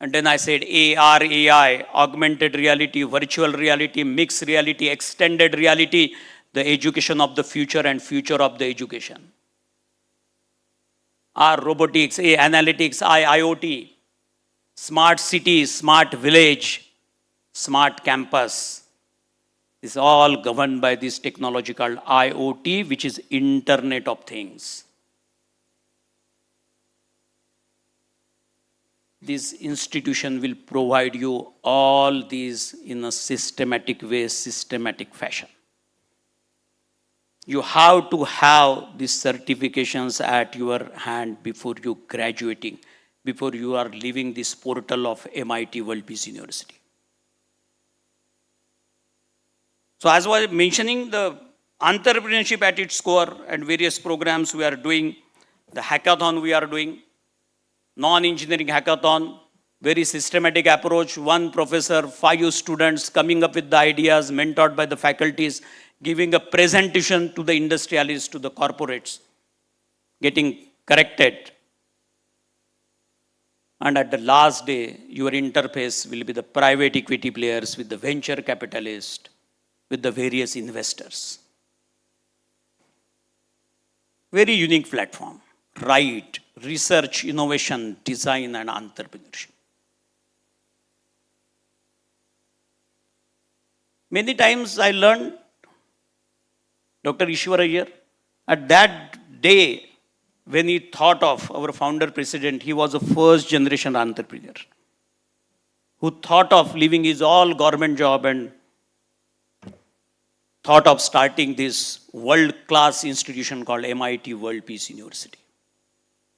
And then I said AR, AI, augmented reality, virtual reality, mixed reality, extended reality, the education of the future and future of the education. R, robotics, A, analytics, I, IoT, smart city, smart village, smart campus. Is all governed by this technology called IoT, which is Internet of Things. This institution will provide you all these in a systematic way, systematic fashion. You have to have these certifications at your hand before you graduating, before you are leaving this portal of MIT-WPU University. So as I was mentioning, the entrepreneurship at its core and various programs we are doing, the hackathon we are doing, non-engineering hackathon, very systematic approach, one professor, 5 students coming up with the ideas, mentored by the faculties, giving a presentation to the industrialists, to the corporates, getting corrected. And at the last day, your interface will be the private equity players with the venture capitalists, with the various investors. Very unique platform. Right, research, innovation, design and entrepreneurship. Many times I learned, Dr. Ishwara here, at that day when he thought of our founder president, he was a first generation entrepreneur. who thought of leaving his all government job and thought of starting this world-class institution called MIT-WPU University.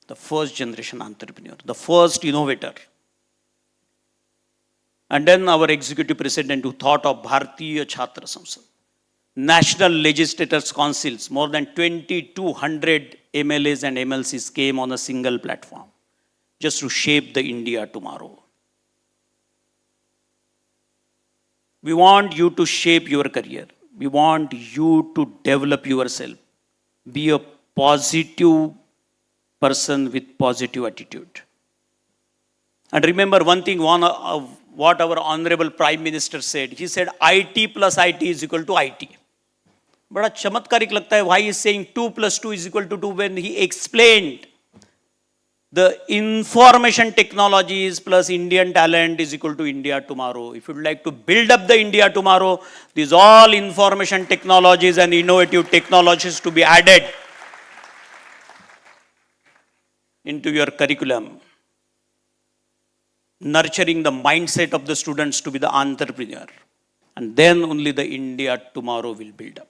The first generation entrepreneur, the first innovator. And then our executive president who thought of Bharatiya Chhatra Samsad, National Legislators Councils, more than 2,200 MLAs and MLCs came on a single platform just to shape the India tomorrow. We want you to shape your career. We want you to develop yourself. Be a positive person with positive attitude. And remember one thing, what our Honorable Prime Minister said. He said, IT plus IT is equal to IT. बड़ा चमत्कारिक लगता है, why he is saying 2 plus 2 is equal to 2 when he explained the information technologies plus Indian talent is equal to India tomorrow. If you would like to build up the India tomorrow, these all information technologies and innovative technologies to be added into your curriculum, nurturing the mindset of the students to be the entrepreneur. And then only the India tomorrow will build up.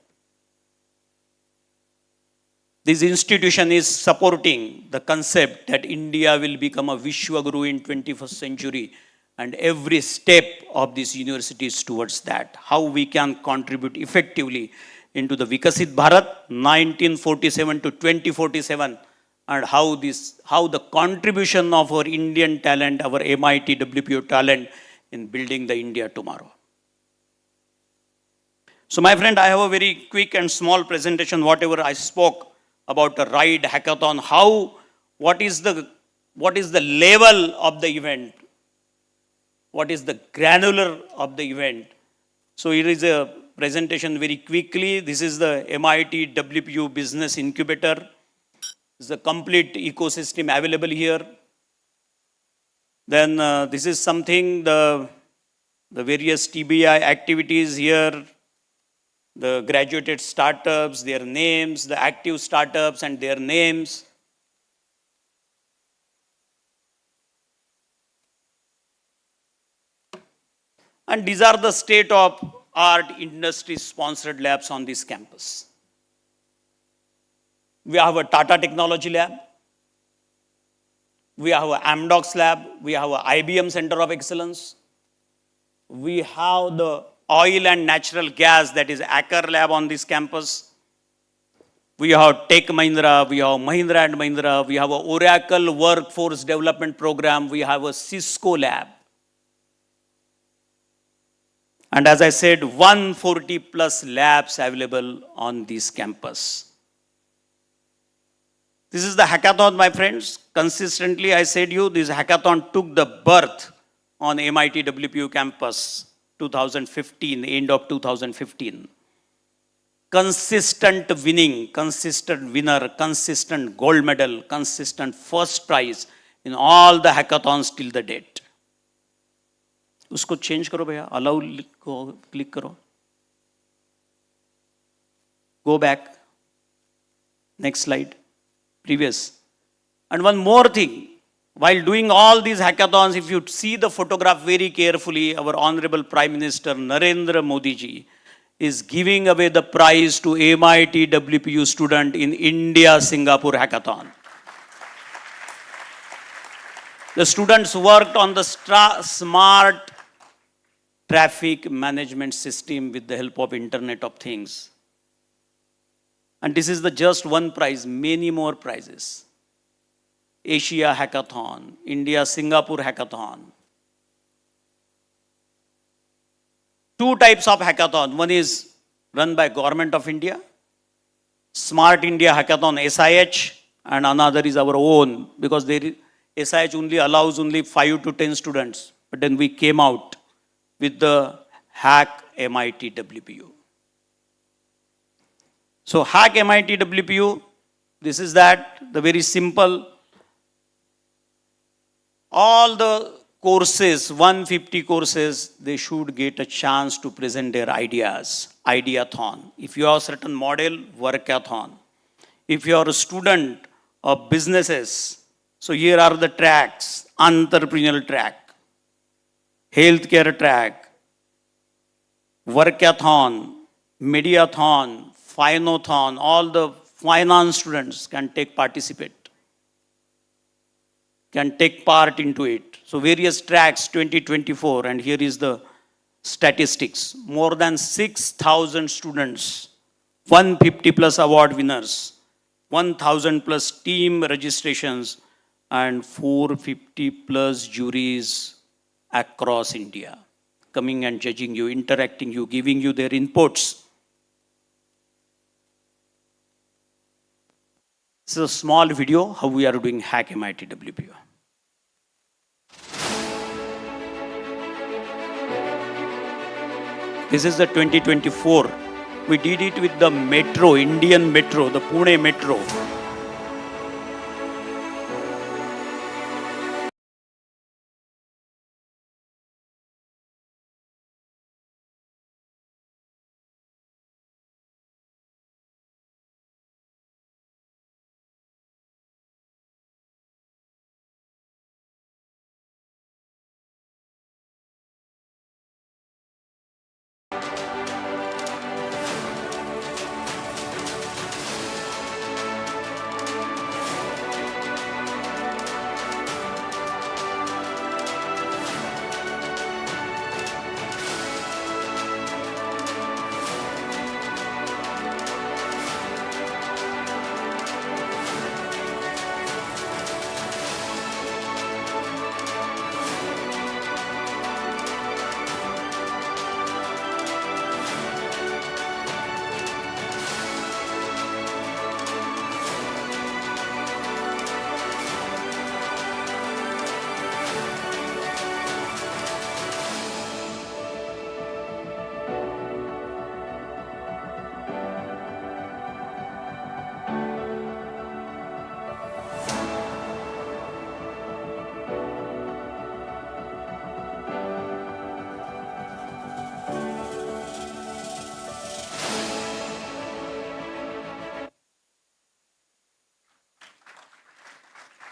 This institution is supporting the concept that India will become a Vishwaguru in 21st century, and every step of this university is towards that. How we can contribute effectively into the Vikasit Bharat 1947 to 2047, and how the contribution of our Indian talent, our MIT-WPU talent in building the India tomorrow. So my friend, I have a very quick and small presentation, whatever I spoke about a RIDE hackathon, what is the level of the event, what is the granular of the event. So here is a presentation very quickly. This is the MIT-WPU Business Incubator. This is the complete ecosystem available here. Then this is something, the various TBI activities here, the graduated startups, their names, the active startups and their names. And these are the state-of-art industry-sponsored labs on this campus. We have a Tata Technology Lab. We have a Amdocs Lab. We have a IBM Center of Excellence. We have the oil and natural gas, that is Acker Lab on this campus. We have Tech Mahindra, we have Mahindra and Mahindra, we have a Oracle Workforce Development Program, we have a Cisco Lab. And as I said, 140 plus labs available on this campus. This is the hackathon, my friends. Consistently, I said you, this hackathon took the birth on MIT-WPU campus. 2015, end of 2015. Consistent winning, consistent winner, consistent gold medal, consistent first prize in all the hackathons till the date. उसको change करो भैया, allow को click करो. Go back. Next slide. Previous. And one more thing. While doing all these hackathons, if you see the photograph very carefully, our Honorable Prime Minister Narendra Modi ji is giving away the prize to MIT-WPU student in India-Singapore hackathon. The students worked on the smart traffic management system with the help of Internet of Things. And this is the just one prize, many more prizes. Asia Hackathon, India-Singapore Hackathon. Two types of hackathon. One is run by Government of India, Smart India Hackathon, SIH, and another is our own, because SIH only allows only 5 to 10 students. But then we came out with the Hack MIT-WPU. So Hack MIT-WPU, this is that, the very simple. All the courses, 150 courses, they should get a chance to present their ideas, ideathon. If you are a certain model, workathon. If you are a student of businesses, so here are the tracks, entrepreneurial track, healthcare track, workathon, mediathon, finathon, all the finance students can take part into it. So various tracks 2024, and here is the statistics. More than 6,000 students, 150 plus award winners, 1,000 plus team registrations, and 450 plus juries across India coming and judging you, interacting you, giving you their inputs. This is a small video how we are doing Hack MIT-WPU. This is the 2024. We did it with the metro, Indian metro, the Pune metro.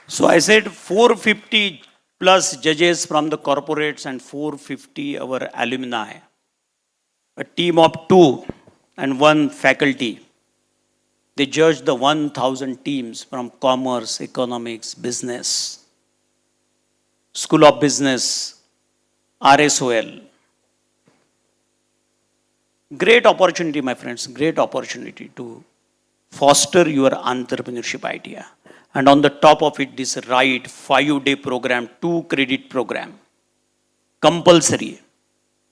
So I said 450 plus judges from the corporates and 450 our alumni. A team of 2 and 1 faculty. They judged the 1,000 teams from commerce, economics, business, School of Business, RSOL. Great opportunity, my friends, great opportunity to foster your entrepreneurship idea. And on the top of it, this right 5-day program, 2 credit program, compulsory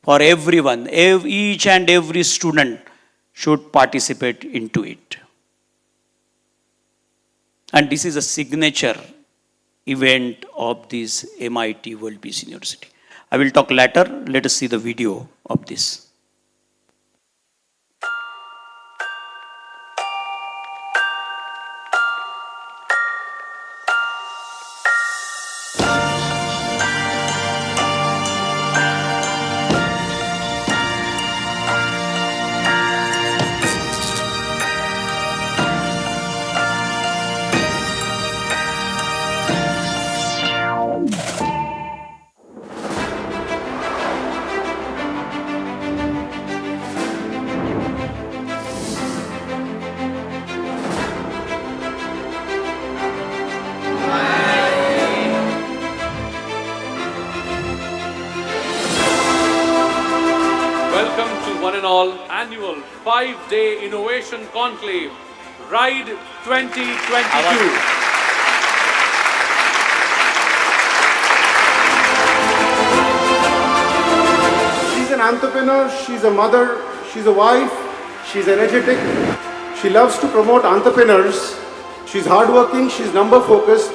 for everyone. Each and every student should participate into it. And this is a signature event of this MIT-WPU University. I will talk later. Let us see the video of this. Welcome to one and all annual 5-day innovation conclave, RIDE 2022. She's an entrepreneur, she's a mother, she's a wife, she's energetic. She loves to promote entrepreneurs. She's hardworking, she's number focused.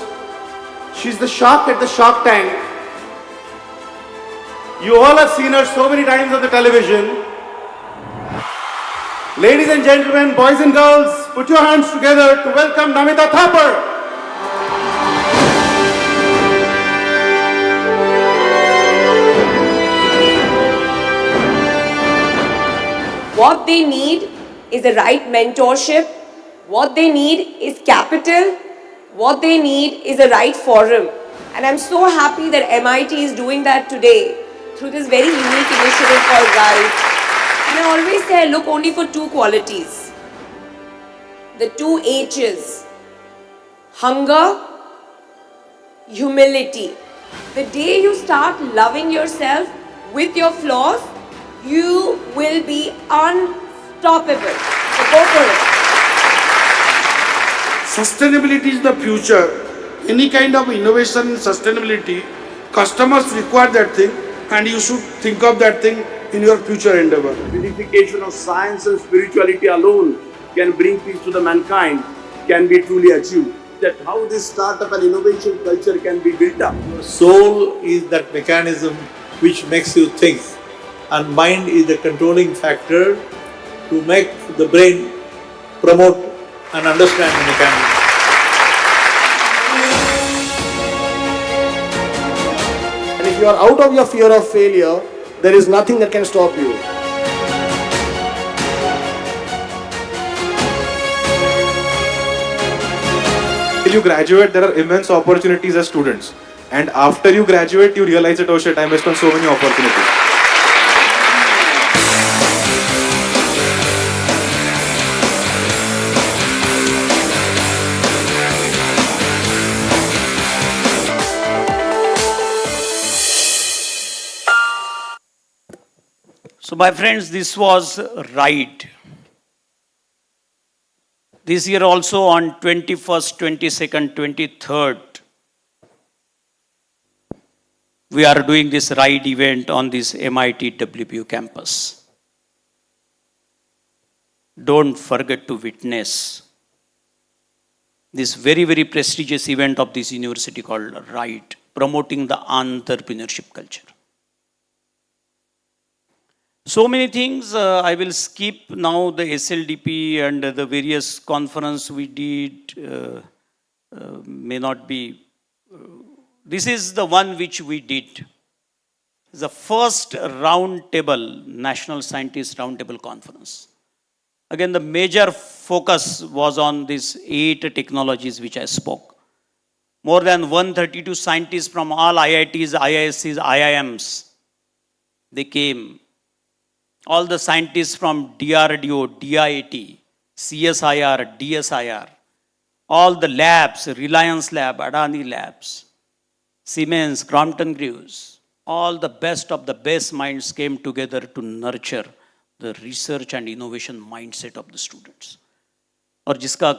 She's the shark at the Shark Tank. You all have seen her so many times on the television. Ladies and gentlemen, boys and girls, put your hands together to welcome Namita Thapar. What they need is the right mentorship. What they need is capital. What they need is the right forum. And I'm so happy that MIT is doing that today through this very unique initiative called RIDE. And I always say I look only for two qualities. The two H's. Hunger, humility. The day you start loving yourself with your flaws, you will be unstoppable. So go for it. Sustainability is the future. Any kind of innovation in sustainability, customers require that thing and you should think of that thing in your future endeavor. Unification of science and spirituality alone can bring peace to the mankind, can be truly achieved. That how this startup and innovation culture can be built up. Soul is that mechanism which makes you think, and mind is the controlling factor to make the brain promote and understand the mechanism. And if you are out of your fear of failure, there is nothing that can stop you. Till you graduate, there are immense opportunities as students. And after you graduate, you realize that, oh shit, I missed on so many opportunities. So my friends, this was RIDE. This year also on 21st, 22nd, 23rd, we are doing this RIDE event on this MIT-WPU campus. Don't forget to witness this very, very prestigious event of this university called RIDE, promoting the entrepreneurship culture. So many things, I will skip now the SLDP and the various conference we did, may not be. This is the one which we did. The first roundtable, National Scientist Roundtable Conference. Again, the major focus was on these 8 technologies which I spoke. More than 132 scientists from all IITs, IISCs, IIMs, they came. All the scientists from DRDO, DIIT, CSIR, DSIR, all the labs, Reliance Lab, Adani Labs, Siemens, Crompton Greaves, all the best of the best minds came together to nurture the research and innovation mindset of the students. और जिसका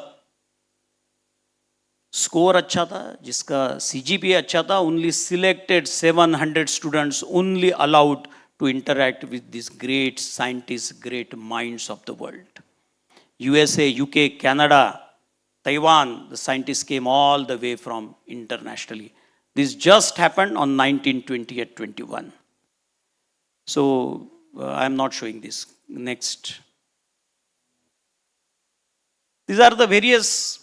score अच्छा था, जिसका CGPA अच्छा था, only selected 700 students only allowed to interact with these great scientists, great minds of the world. USA, UK, Canada, Taiwan, the scientists came all the way from internationally. This just happened on 19, 20, and 21. So I'm not showing this. Next. These are the various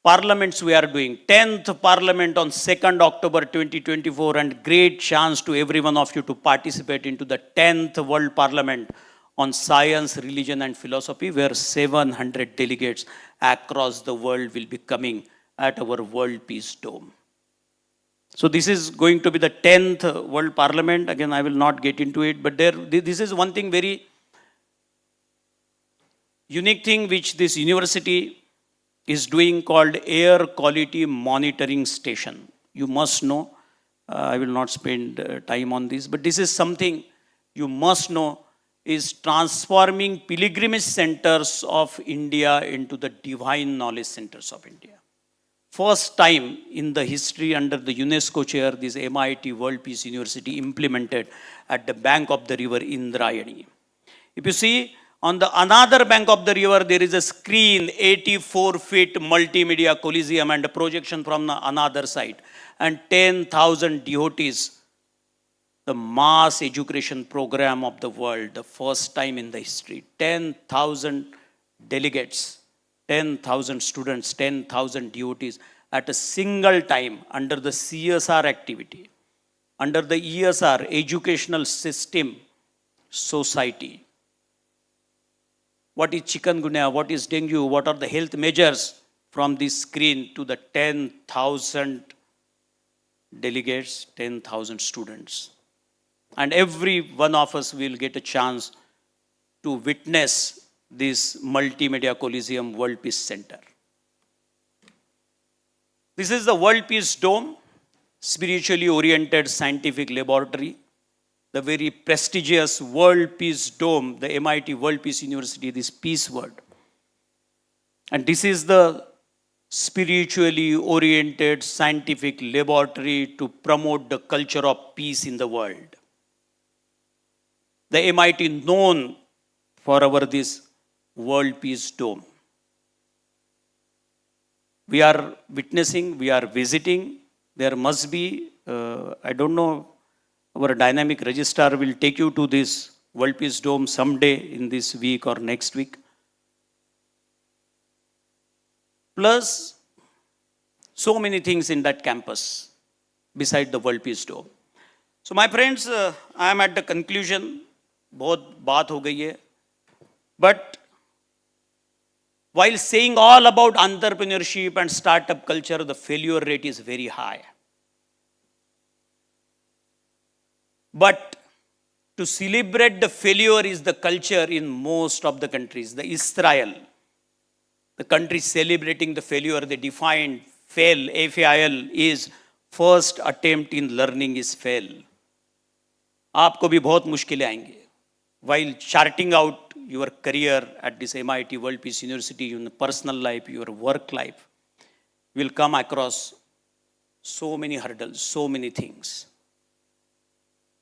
parliaments we are doing. 10th parliament on 2nd October 2024, and great chance to every one of you to participate into the 10th World Parliament on Science, Religion and Philosophy, where 700 delegates across the world will be coming at our World Peace Dome. So this is going to be the 10th World Parliament. Again, I will not get into it, but this is one thing very unique thing which this university is doing called Air Quality Monitoring Station. You must know, I will not spend time on this, but this is something you must know is transforming pilgrimage centers of India into the divine knowledge centers of India. First time in the history under the UNESCO chair, this MIT World Peace University implemented at the bank of the river Indrayani. If you see, on the another bank of the river, there is a screen, 84-feet multimedia coliseum and a projection from the another side. And 10,000 devotees, the mass education program of the world, the first time in the history. 10,000 delegates, 10,000 students, 10,000 devotees at a single time under the CSR activity, under the ESR, Educational System Society. What is chikungunya, what is dengue, what are the health measures from this screen to the 10,000 delegates, 10,000 students. And every one of us will get a chance to witness this Multimedia Coliseum World Peace Center. This is the World Peace Dome, spiritually oriented scientific laboratory, the very prestigious World Peace Dome, the MIT-WPU University, this peace word. And this is the spiritually oriented scientific laboratory to promote the culture of peace in the world. The MIT known for this World Peace Dome. We are witnessing, we are visiting. There must be, I don't know, our dynamic registrar will take you to this World Peace Dome someday in this week or next week. Plus, so many things in that campus beside the World Peace Dome. So my friends, I am at the conclusion. बहुत बात हो गई है. But while saying all about entrepreneurship and startup culture, the failure rate is very high. But to celebrate the failure is the culture in most of the countries. The Israel, the country celebrating the failure, they defined fail, F-A-I-L, is first attempt in learning is fail. आपको भी बहुत मुश्किलें आएंगे. While charting out your career at this MIT World Peace University, your personal life, your work life, you will come across so many hurdles, so many things.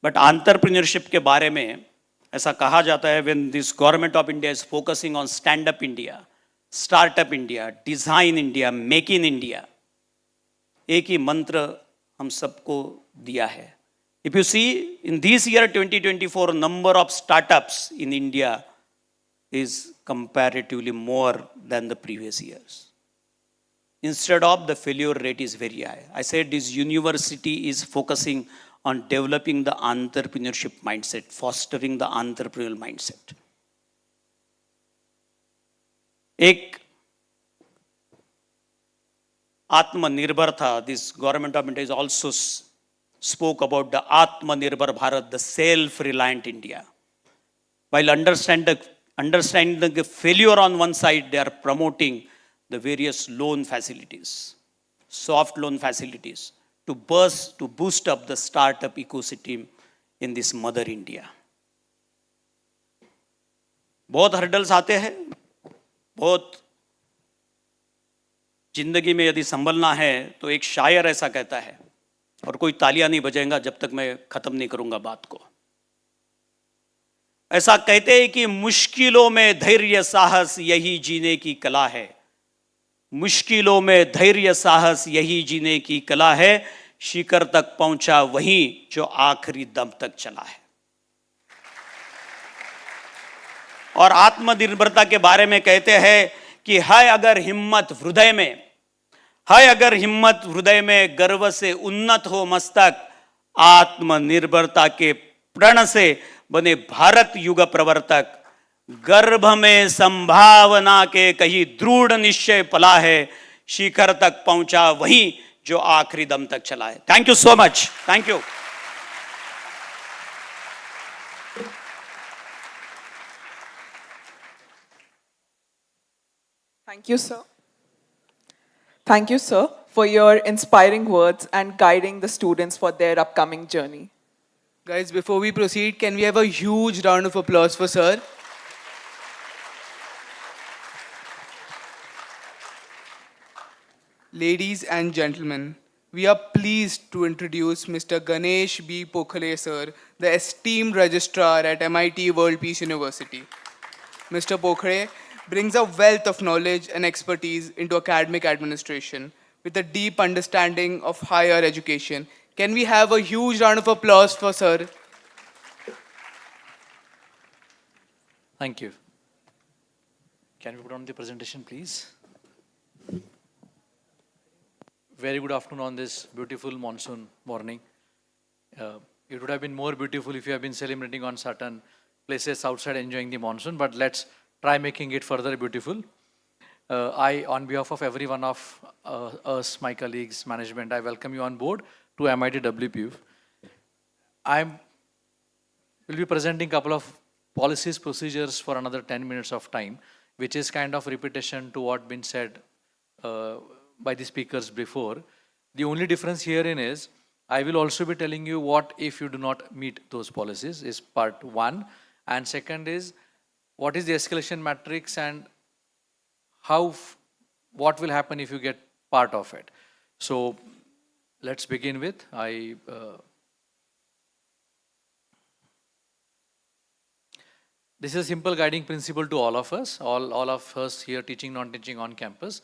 But entrepreneurship के बारे में ऐसा कहा जाता है, when this government of India is focusing on stand-up India, startup India, design India, make in India, एक ही मंत्र हम सबको दिया है. If you see, in this year 2024, number of startups in India is comparatively more than the previous years. Instead of, the failure rate is very high. I said this university is focusing on developing the entrepreneurship mindset, fostering the entrepreneurial mindset. एक आत्मनिर्भरता, this government of India is also spoke about the Atmanirbhar Bharat, the self-reliant India. While understanding the failure on one side, they are promoting the various loan facilities, soft loan facilities, to boost up the startup ecosystem in this mother India. बहुत hurdles आते हैं, बहुत जिंदगी में यदि संभलना है तो एक शायर ऐसा कहता है, और कोई तालियां नहीं बजाएगा जब तक मैं खत्म नहीं करूंगा बात को. ऐसा कहते हैं कि मुश्किलों में धैर्य साहस यही जीने की कला है. मुश्किलों में धैर्य साहस यही जीने की कला है. शिखर तक पहुंचा वही जो आखिरी दम तक चला है. और आत्मनिर्भरता के बारे में कहते हैं कि है अगर हिम्मत हृदय में, है अगर हिम्मत हृदय में, गर्व से उन्नत हो मस्तक, आत्मनिर्भरता के प्रण से बने भारत युग प्रवर्तक. गर्भ में संभावना के कहीं दृढ़ निश्चय पला है. शिखर तक पहुंचा वही जो आखिरी दम तक चला है. Thank you so much. Thank you. Thank you, sir. Thank you, sir, for your inspiring words and guiding the students for their upcoming journey. Guys, before we proceed, can we have a huge round of applause for sir? Ladies and gentlemen, we are pleased to introduce Mr. Ganesh B. Pokhale, sir, the esteemed registrar at MIT-WPU University. Mr. Pokhale brings a wealth of knowledge and expertise into academic administration with a deep understanding of higher education. Can we have a huge round of applause for sir? Thank you. Can we put on the presentation, please? Very good afternoon on this beautiful monsoon morning. It would have been more beautiful if you have been celebrating on certain places outside enjoying the monsoon, but let's try making it further beautiful. I, on behalf of every one of us, my colleagues, management, I welcome you on board to MIT-WPU. I'm we'll be presenting a couple of policies, procedures for another 10 minutes of time, which is kind of repetition to what been said by the speakers before. The only difference herein is, I will also be telling you what if you do not meet those policies is part one. And second is, what is the escalation matrix and what will happen if you get part of it. So let's begin with, this is a simple guiding principle to all of us, all of us here teaching, non-teaching on campus.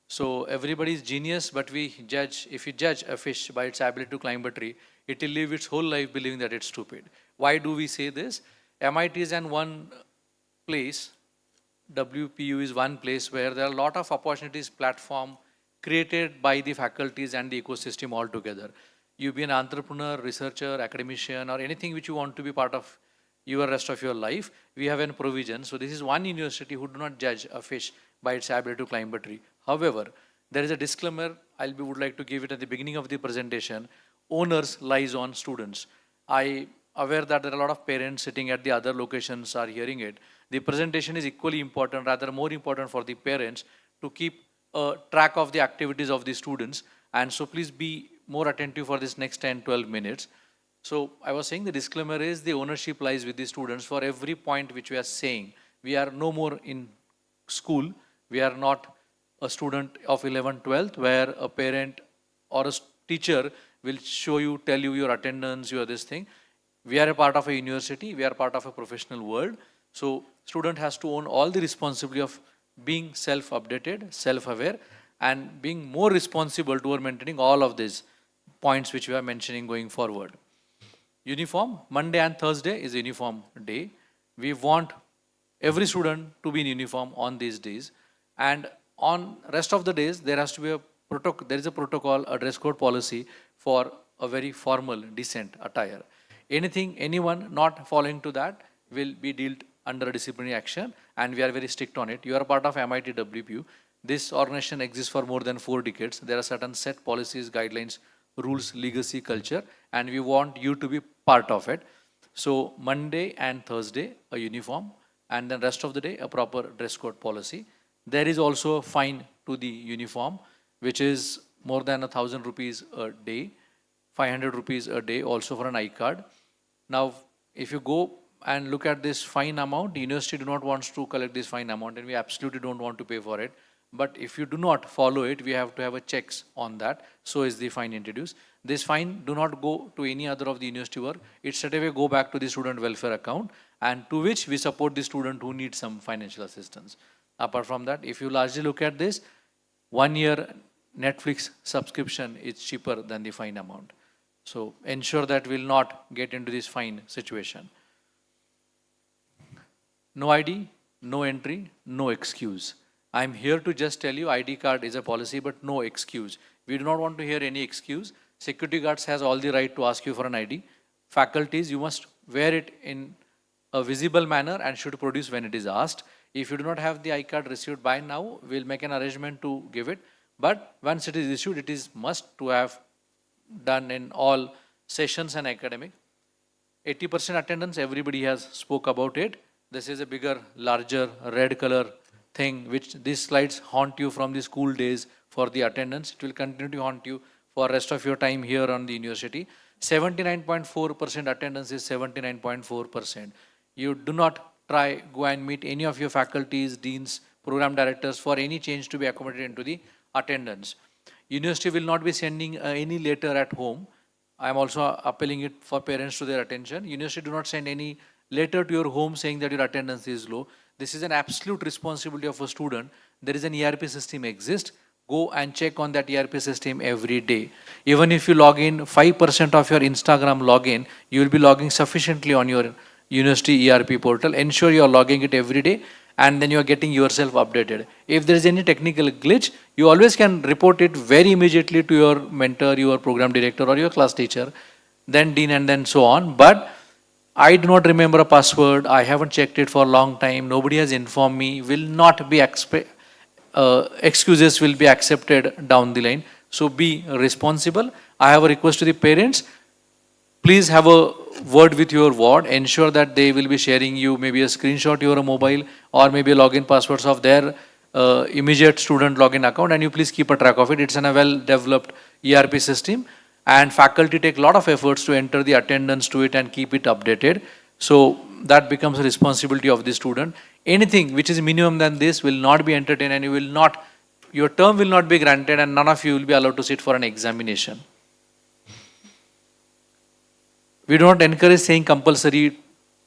So everybody is genius, but if you judge a fish by its ability to climb a tree, it will live its whole life believing that it's stupid. Why do we say this? MIT is one place, WPU is one place where there are a lot of opportunities, platform created by the faculties and the ecosystem all together. You be an entrepreneur, researcher, academician, or anything which you want to be part of your rest of your life, we have a provision. So this is one university who do not judge a fish by its ability to climb a tree. However, there is a disclaimer would like to give it at the beginning of the presentation. Owners lies on students. I aware that there are a lot of parents sitting at the other locations are hearing it. The presentation is equally important, rather more important for the parents to keep track of the activities of the students. And so please be more attentive for this next 10-12 minutes. So I was saying the disclaimer is the ownership lies with the students. For every point which we are saying, we are no more in school. We are not a student of 11th, 12th, where a parent or a teacher will tell you your attendance, your this thing. We are a part of a university. We are part of a professional world. So student has to own all the responsibility of being self-updated, self-aware, and being more responsible toward maintaining all of these points which we are mentioning going forward. Uniform, Monday and Thursday is uniform day. We want every student to be in uniform on these days. And on rest of the days, there has to be a protocol, a dress code policy for a very formal, decent attire. Anyone not following to that will be dealt under a disciplinary action, and we are very strict on it. You are part of MIT-WPU. This organization exists for more than 4 decades. There are certain set policies, guidelines, rules, legacy, culture, and we want you to be part of it. So Monday and Thursday, a uniform, and then rest of the day, a proper dress code policy. There is also a fine to the uniform, which is more than 1,000 rupees a day, 500 rupees a day also for an I-card. Now, if you go and look at this fine amount, the university do not want to collect this fine amount, and we absolutely don't want to pay for it. But if you do not follow it, we have to have a checks on that. So is the fine introduced. This fine do not go to any other of the university work. It straight away go back to the student welfare account, and to which we support the student who needs some financial assistance. Apart from that, if you largely look at this, 1 year Netflix subscription is cheaper than the fine amount. So ensure that we'll not get into this fine situation. No ID, no entry, no excuse. I'm here to just tell you ID card is a policy, but no excuse. We do not want to hear any excuse. Security guards has all the right to ask you for an ID. Faculties, you must wear it in a visible manner and should produce when it is asked. If you do not have the I card received by now, we'll make an arrangement to give it. But once it is issued, it is must to have done in all sessions and academic. 80% attendance, everybody has spoke about it. This is a bigger, larger, red color thing, which these slides haunt you from the school days for the attendance. It will continue to haunt you for rest of your time here on the university. 79.4% attendance is 79.4%. You do not go and meet any of your faculties, deans, program directors for any change to be accommodated into the attendance. University will not be sending any letter at home. I am also appealing it for parents to their attention. University do not send any letter to your home saying that your attendance is low. This is an absolute responsibility of a student. There is an ERP system exists. Go and check on that ERP system every day. Even if you log in 5% of your Instagram login, you will be logging sufficiently on your university ERP portal. Ensure you are logging it every day, and then you are getting yourself updated. If there is any technical glitch, you always can report it very immediately to your mentor, your program director, or your class teacher, then dean, and then so on. But I do not remember a password. I haven't checked it for a long time. Nobody has informed me. Will not be excuses will be accepted down the line. So be responsible. I have a request to the parents. please have a word with your ward. Ensure that they will be sharing you maybe a screenshot to your mobile or maybe a login passwords of their immediate student login account, and you please keep a track of it. It's in a well-developed ERP system, and faculty take a lot of efforts to enter the attendance to it and keep it updated. So that becomes a responsibility of the student. Anything which is minimum than this will not be entertained, and you will not, your term will not be granted, and none of you will be allowed to sit for an examination. We do not encourage saying compulsory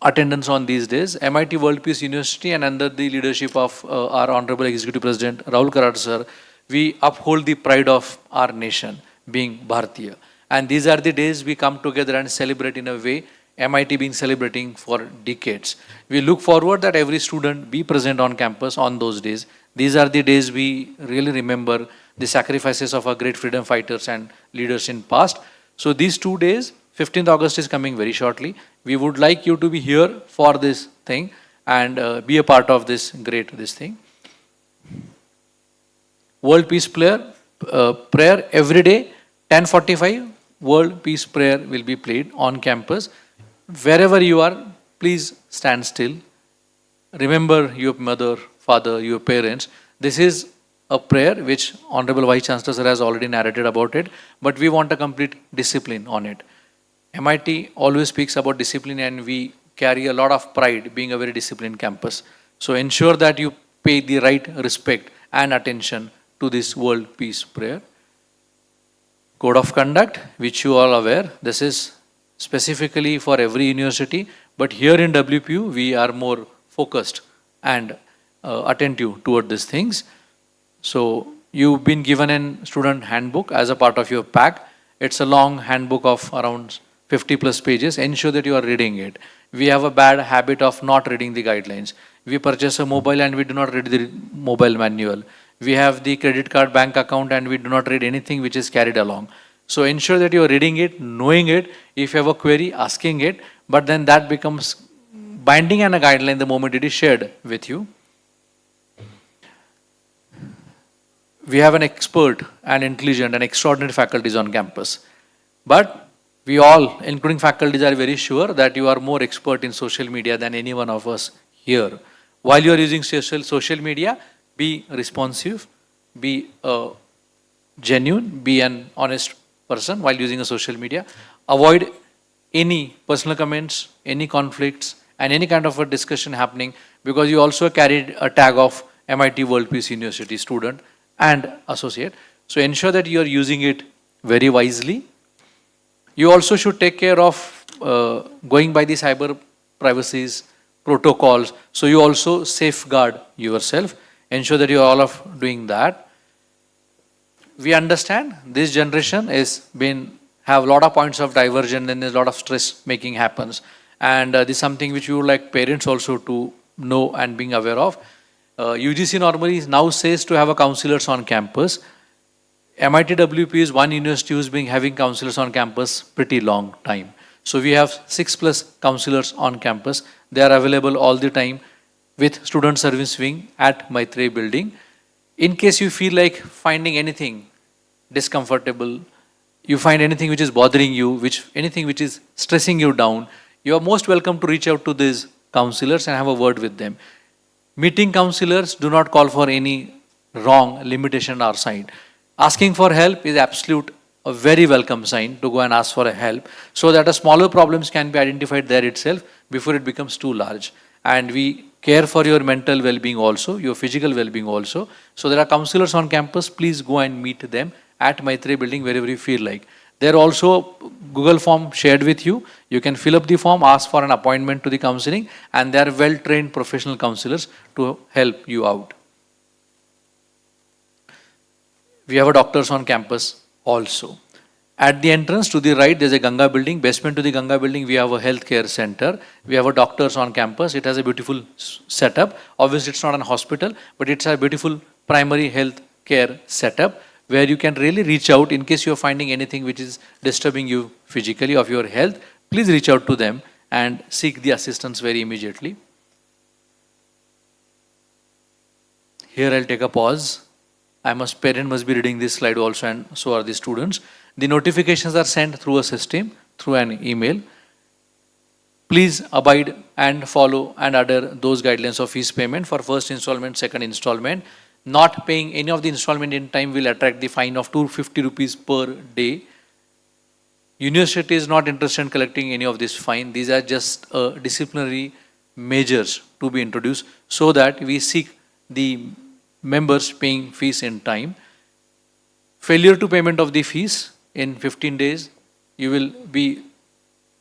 attendance on these days. MIT-WPU University, and under the leadership of our Honorable Executive President Rahul Karad sir, we uphold the pride of our nation, being Bharatiya. And these are the days we come together and celebrate in a way MIT been celebrating for decades. We look forward that every student be present on campus on those days. These are the days we really remember the sacrifices of our great freedom fighters and leaders in past. So these 2 days, 15th August is coming very shortly. We would like you to be here for this thing and be a part of this thing. World Peace Prayer every day, 10:45, World Peace Prayer will be played on campus. Wherever you are, please stand still. Remember your mother, father, your parents. This is a prayer which Honorable Vice Chancellor sir has already narrated about it, but we want a complete discipline on it. MIT always speaks about discipline, and we carry a lot of pride being a very disciplined campus. So ensure that you pay the right respect and attention to this World Peace Prayer. Code of Conduct, which you all are aware, this is specifically for every university, but here in WPU we are more focused and attentive toward these things. So you've been given a student handbook as a part of your pack. It's a long handbook of around 50+ pages. Ensure that you are reading it. We have a bad habit of not reading the guidelines. We purchase a mobile and we do not read the mobile manual. We have the credit card bank account and we do not read anything which is carried along. So ensure that you are reading it, knowing it. If you have a query, asking it, but then that becomes binding and a guideline the moment it is shared with you. We have an expert and intelligent and extraordinary faculties on campus. But we all, including faculties, are very sure that you are more expert in social media than any one of us here. While you are using social media, be responsive, be genuine, be an honest person while using a social media. Avoid any personal comments, any conflicts, and any kind of a discussion happening, because you also carried a tag of MIT-WPU University student and associate. So ensure that you are using it very wisely. You also should take care of going by the cyber privacies protocols. So you also safeguard yourself. Ensure that you are all of doing that. We understand this generation have a lot of points of diversion, and there's a lot of stress making happens. And this is something which you would like parents also to know and being aware of. UGC normally now says to have a counselors on campus. MIT-WPU is one university who's been having counselors on campus pretty long time. So we have 6+ counselors on campus. They are available all the time with student service wing at Maitre building. In case you feel like finding anything discomfortable, you find anything which is bothering you, anything which is stressing you down, you are most welcome to reach out to these counselors and have a word with them. Meeting counselors do not call for any wrong limitation or side. Asking for help is a very welcome sign to go and ask for a help, so that a smaller problems can be identified there itself before it becomes too large. And we care for your mental well-being also, your physical well-being also. So there are counselors on campus. Please go and meet them at Maitre building wherever you feel like. There also Google form shared with you. You can fill up the form, ask for an appointment to the counseling, and they are well-trained professional counselors to help you out. We have a doctors on campus also. At the entrance to the right, there's a Ganga building. Basement to the Ganga building, we have a healthcare center. We have a doctors on campus. It has a beautiful setup. Obviously, it's not a hospital, but it's a beautiful primary health care setup where you can really reach out in case you're finding anything which is disturbing you physically of your health. Please reach out to them and seek the assistance very immediately. Here I'll take a pause. Parent must be reading this slide also, and so are the students. The notifications are sent through a system through an email. Please abide and follow and adhere those guidelines of fees payment for first installment, second installment. Not paying any of the installment in time will attract the fine of 250 rupees per day. University is not interested in collecting any of this fine. These are just disciplinary measures to be introduced so that we seek the members paying fees in time. Failure to payment of the fees in 15 days, you will be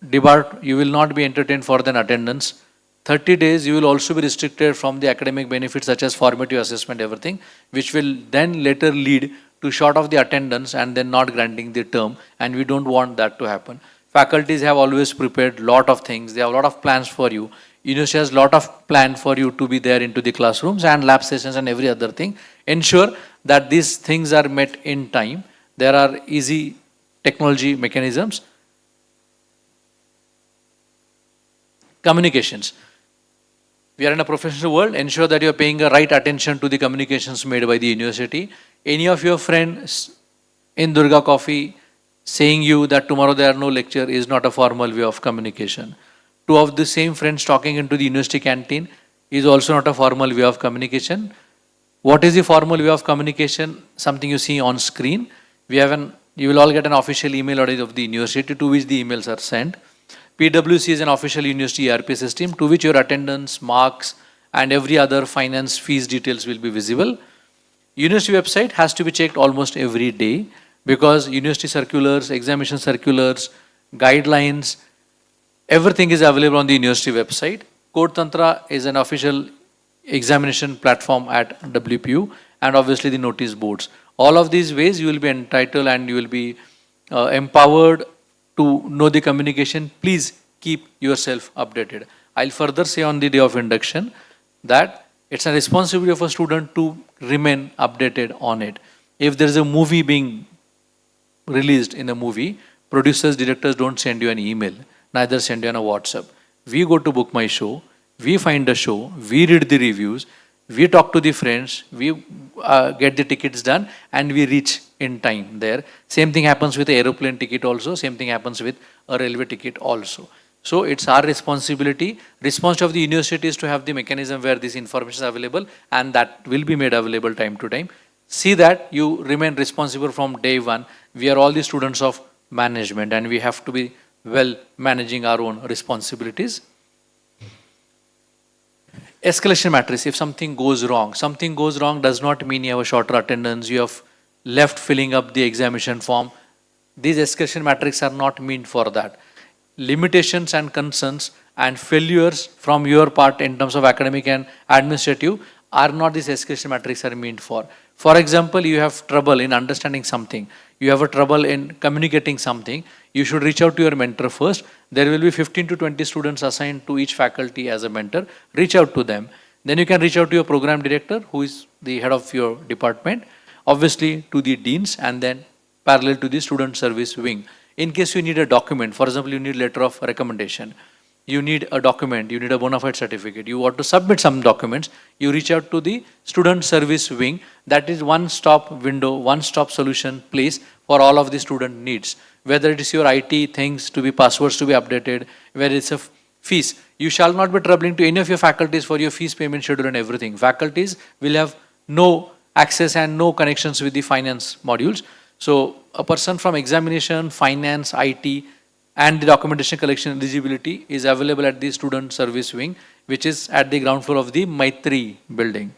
debarred, you will not be entertained for an attendance. 30 days, you will also be restricted from the academic benefits such as formative assessment, everything, which will then later lead to short of the attendance and then not granting the term, and we don't want that to happen. Faculties have always prepared lot of things, they have a lot of plans for you. University has a lot of plan for you to be there into the classrooms and lab sessions and every other thing. Ensure that these things are met in time. There are easy technology mechanisms. Communications. We are in a professional world. Ensure that you are paying a right attention to the communications made by the university. Any of your friends in Durga Coffee saying you that tomorrow there are no lecture is not a formal way of communication. Two of the same friends talking into the university canteen is also not a formal way of communication. What is the formal way of communication? Something you see on screen. You will all get an official email audit of the university to which the emails are sent. PwC is an official university ERP system to which your attendance, marks, and every other finance fees details will be visible. University website has to be checked almost every day because university circulars, examination circulars, guidelines, everything is available on the university website. Code Tantra is an official examination platform at WPU, and obviously the notice boards. All of these ways you will be entitled and you will be empowered to know the communication. Please keep yourself updated. I'll further say on the day of induction that it's a responsibility of a student to remain updated on it. If there is a movie being released in a movie, producers, directors don't send you an email, neither send you on a WhatsApp. We go to Book My Show, we find the show, we read the reviews, we talk to the friends, we get the tickets done, and we reach in time there. Same thing happens with the aeroplane ticket also, same thing happens with a railway ticket also. So it's our responsibility. Responsibility of the university is to have the mechanism where this information is available, and that will be made available time to time. See that you remain responsible from day one. We are all the students of management and we have to be well managing our own responsibilities. Escalation matrix, if something goes wrong does not mean you have a shorter attendance, you have left filling up the examination form. These escalation matrix are not meant for that. Limitations and concerns and failures from your part in terms of academic and administrative are not this escalation matrix are meant for. For example, you have trouble in understanding something, you have a trouble in communicating something, you should reach out to your mentor first. There will be 15 to 20 students assigned to each faculty as a mentor. Reach out to them. Then you can reach out to your program director, who is the head of your department, obviously to the deans, and then parallel to the student service wing. In case you need a document, for example, you need letter of recommendation, you need a document, you need a bona fide certificate, you want to submit some documents, you reach out to the student service wing. That is one-stop window, one-stop solution place for all of the student needs. Whether it is your IT things to be passwords to be updated, whether it's a fees. You shall not be troubling to any of your faculties for your fees payment schedule and everything. Faculties will have no access and no connections with the finance modules. So a person from examination, finance, IT, and the documentation collection eligibility is available at the student service wing, which is at the ground floor of the Maitri building.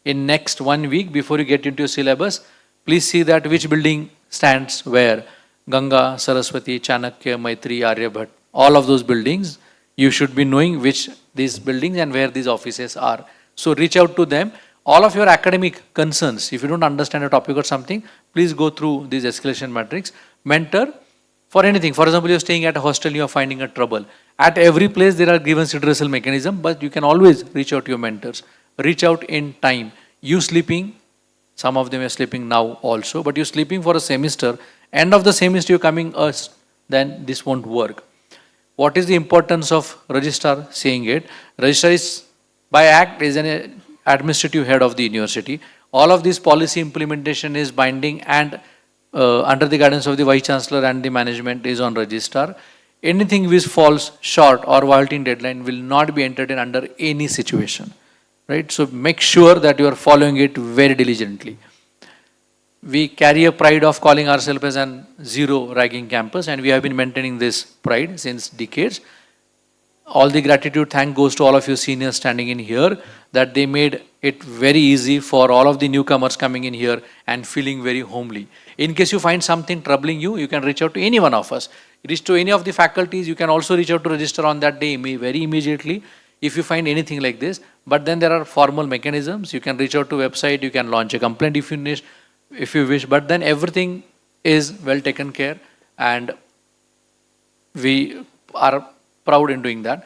In next 1 week, before you get into your syllabus, please see that which building stands where. Ganga, Saraswati, Chanakya, Maitri, Aryabhat, all of those buildings, you should be knowing which these buildings and where these offices are. So reach out to them. All of your academic concerns, if you don't understand a topic or something, please go through this escalation matrix. Mentor for anything. For example, you're staying at a hostel, you're finding a trouble. At every place there are grievance redressal mechanism, but you can always reach out to your mentors. Reach out in time. You sleeping, some of them are sleeping now also, but you're sleeping for a semester. End of the semester you're coming us, then this won't work. What is the importance of registrar saying it? Registrar is by act is an administrative head of the university. All of this policy implementation is binding and under the guidance of the Vice Chancellor and the management is on registrar. Anything which falls short or violating deadline will not be entertained under any situation, right? So make sure that you are following it very diligently. We carry a pride of calling ourselves as an zero ragging campus, and we have been maintaining this pride since decades. All the gratitude, thank goes to all of you seniors standing in here, that they made it very easy for all of the newcomers coming in here and feeling very homely. In case you find something troubling you, you can reach out to any one of us. Reach to any of the faculties. You can also reach out to Registrar on that day very immediately if you find anything like this. But then there are formal mechanisms. You can reach out to website, you can launch a complaint if you wish, but then everything is well taken care, and we are proud in doing that.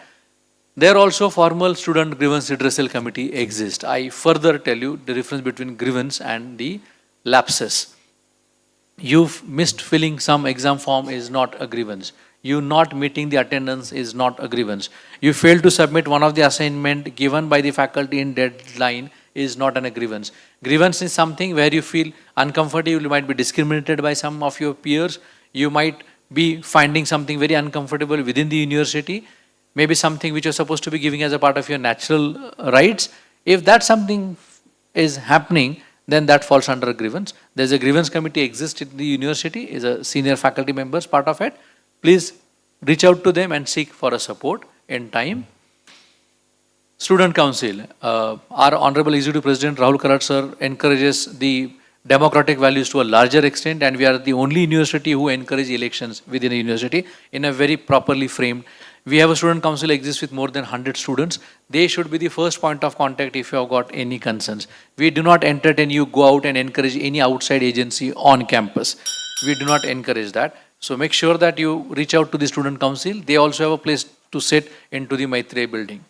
There also formal student grievance redressal committee exists. I further tell you the difference between grievance and the lapses. You've missed filling some exam form is not a grievance. You not meeting the attendance is not a grievance. You failed to submit one of the assignment given by the faculty in deadline is not an grievance. Grievance is something where you feel uncomfortable, you might be discriminated by some of your peers, you might be finding something very uncomfortable within the university, maybe something which you're supposed to be giving as a part of your natural rights. If that something is happening, then that falls under a grievance. There's a grievance committee exists in the university, is a senior faculty members part of it. Please reach out to them and seek for a support in time. Student Council, our Honorable Executive President Rahul Karat sir encourages the democratic values to a larger extent, and we are the only university who encourage elections within a university in a very properly framed. We have a student council exists with more than 100 students. They should be the first point of contact if you have got any concerns. We do not entertain you go out and encourage any outside agency on campus. We do not encourage that. So make sure that you reach out to the student council. They also have a place to sit into the MITRE building.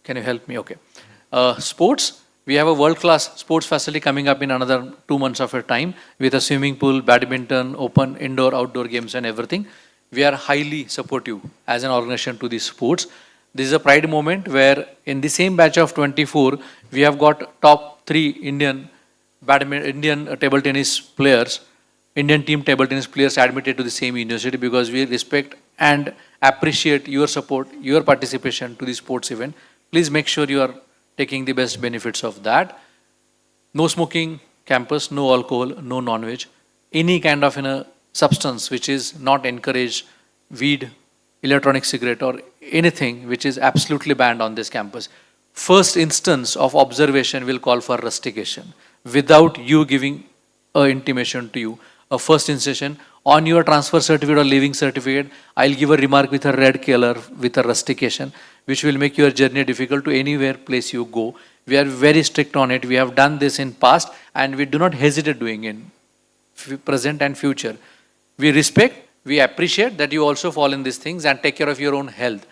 Can you help me? Okay. Sports. We have a world-class sports facility coming up in another 2 months of a time with a swimming pool, badminton, open indoor, outdoor games and everything. We are highly supportive as an organization to the sports. This is a pride moment where in the same batch of 24, we have got top 3 Indian table tennis players, Indian team table tennis players admitted to the same university, because we respect and appreciate your support, your participation to the sports event. Please make sure you are taking the best benefits of that. No smoking campus, no alcohol, no non-veg. Any kind of substance which is not encouraged, weed, electronic cigarette or anything which is absolutely banned on this campus. First instance of observation will call for rustication without you giving an intimation to you. A first instance on your transfer certificate or leaving certificate, I'll give a remark with a red color with a rustication, which will make your journey difficult to anywhere place you go. We are very strict on it. We have done this in past and we do not hesitate doing in present and future. We respect, we appreciate that you also fall in these things and take care of your own health.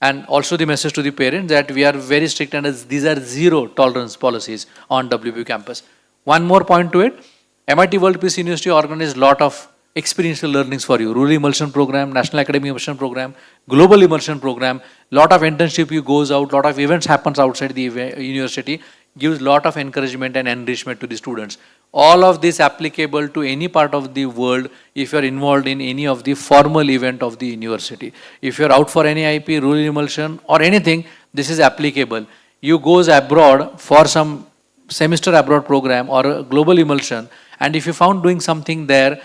And also the message to the parents that we are very strict and these are zero tolerance policies on WPU campus. One more point to it, MIT-WPU University organized a lot of experiential learnings for you. Rural immersion program, national academic immersion program, global immersion program, lot of internship you goes out, lot of events happens outside the university, gives lot of encouragement and enrichment to the students. All of this applicable to any part of the world if you are involved in any of the formal event of the university. If you are out for any IP, rural immersion or anything, this is applicable. You goes abroad for some semester abroad program or a global immersion, and if you found doing something there,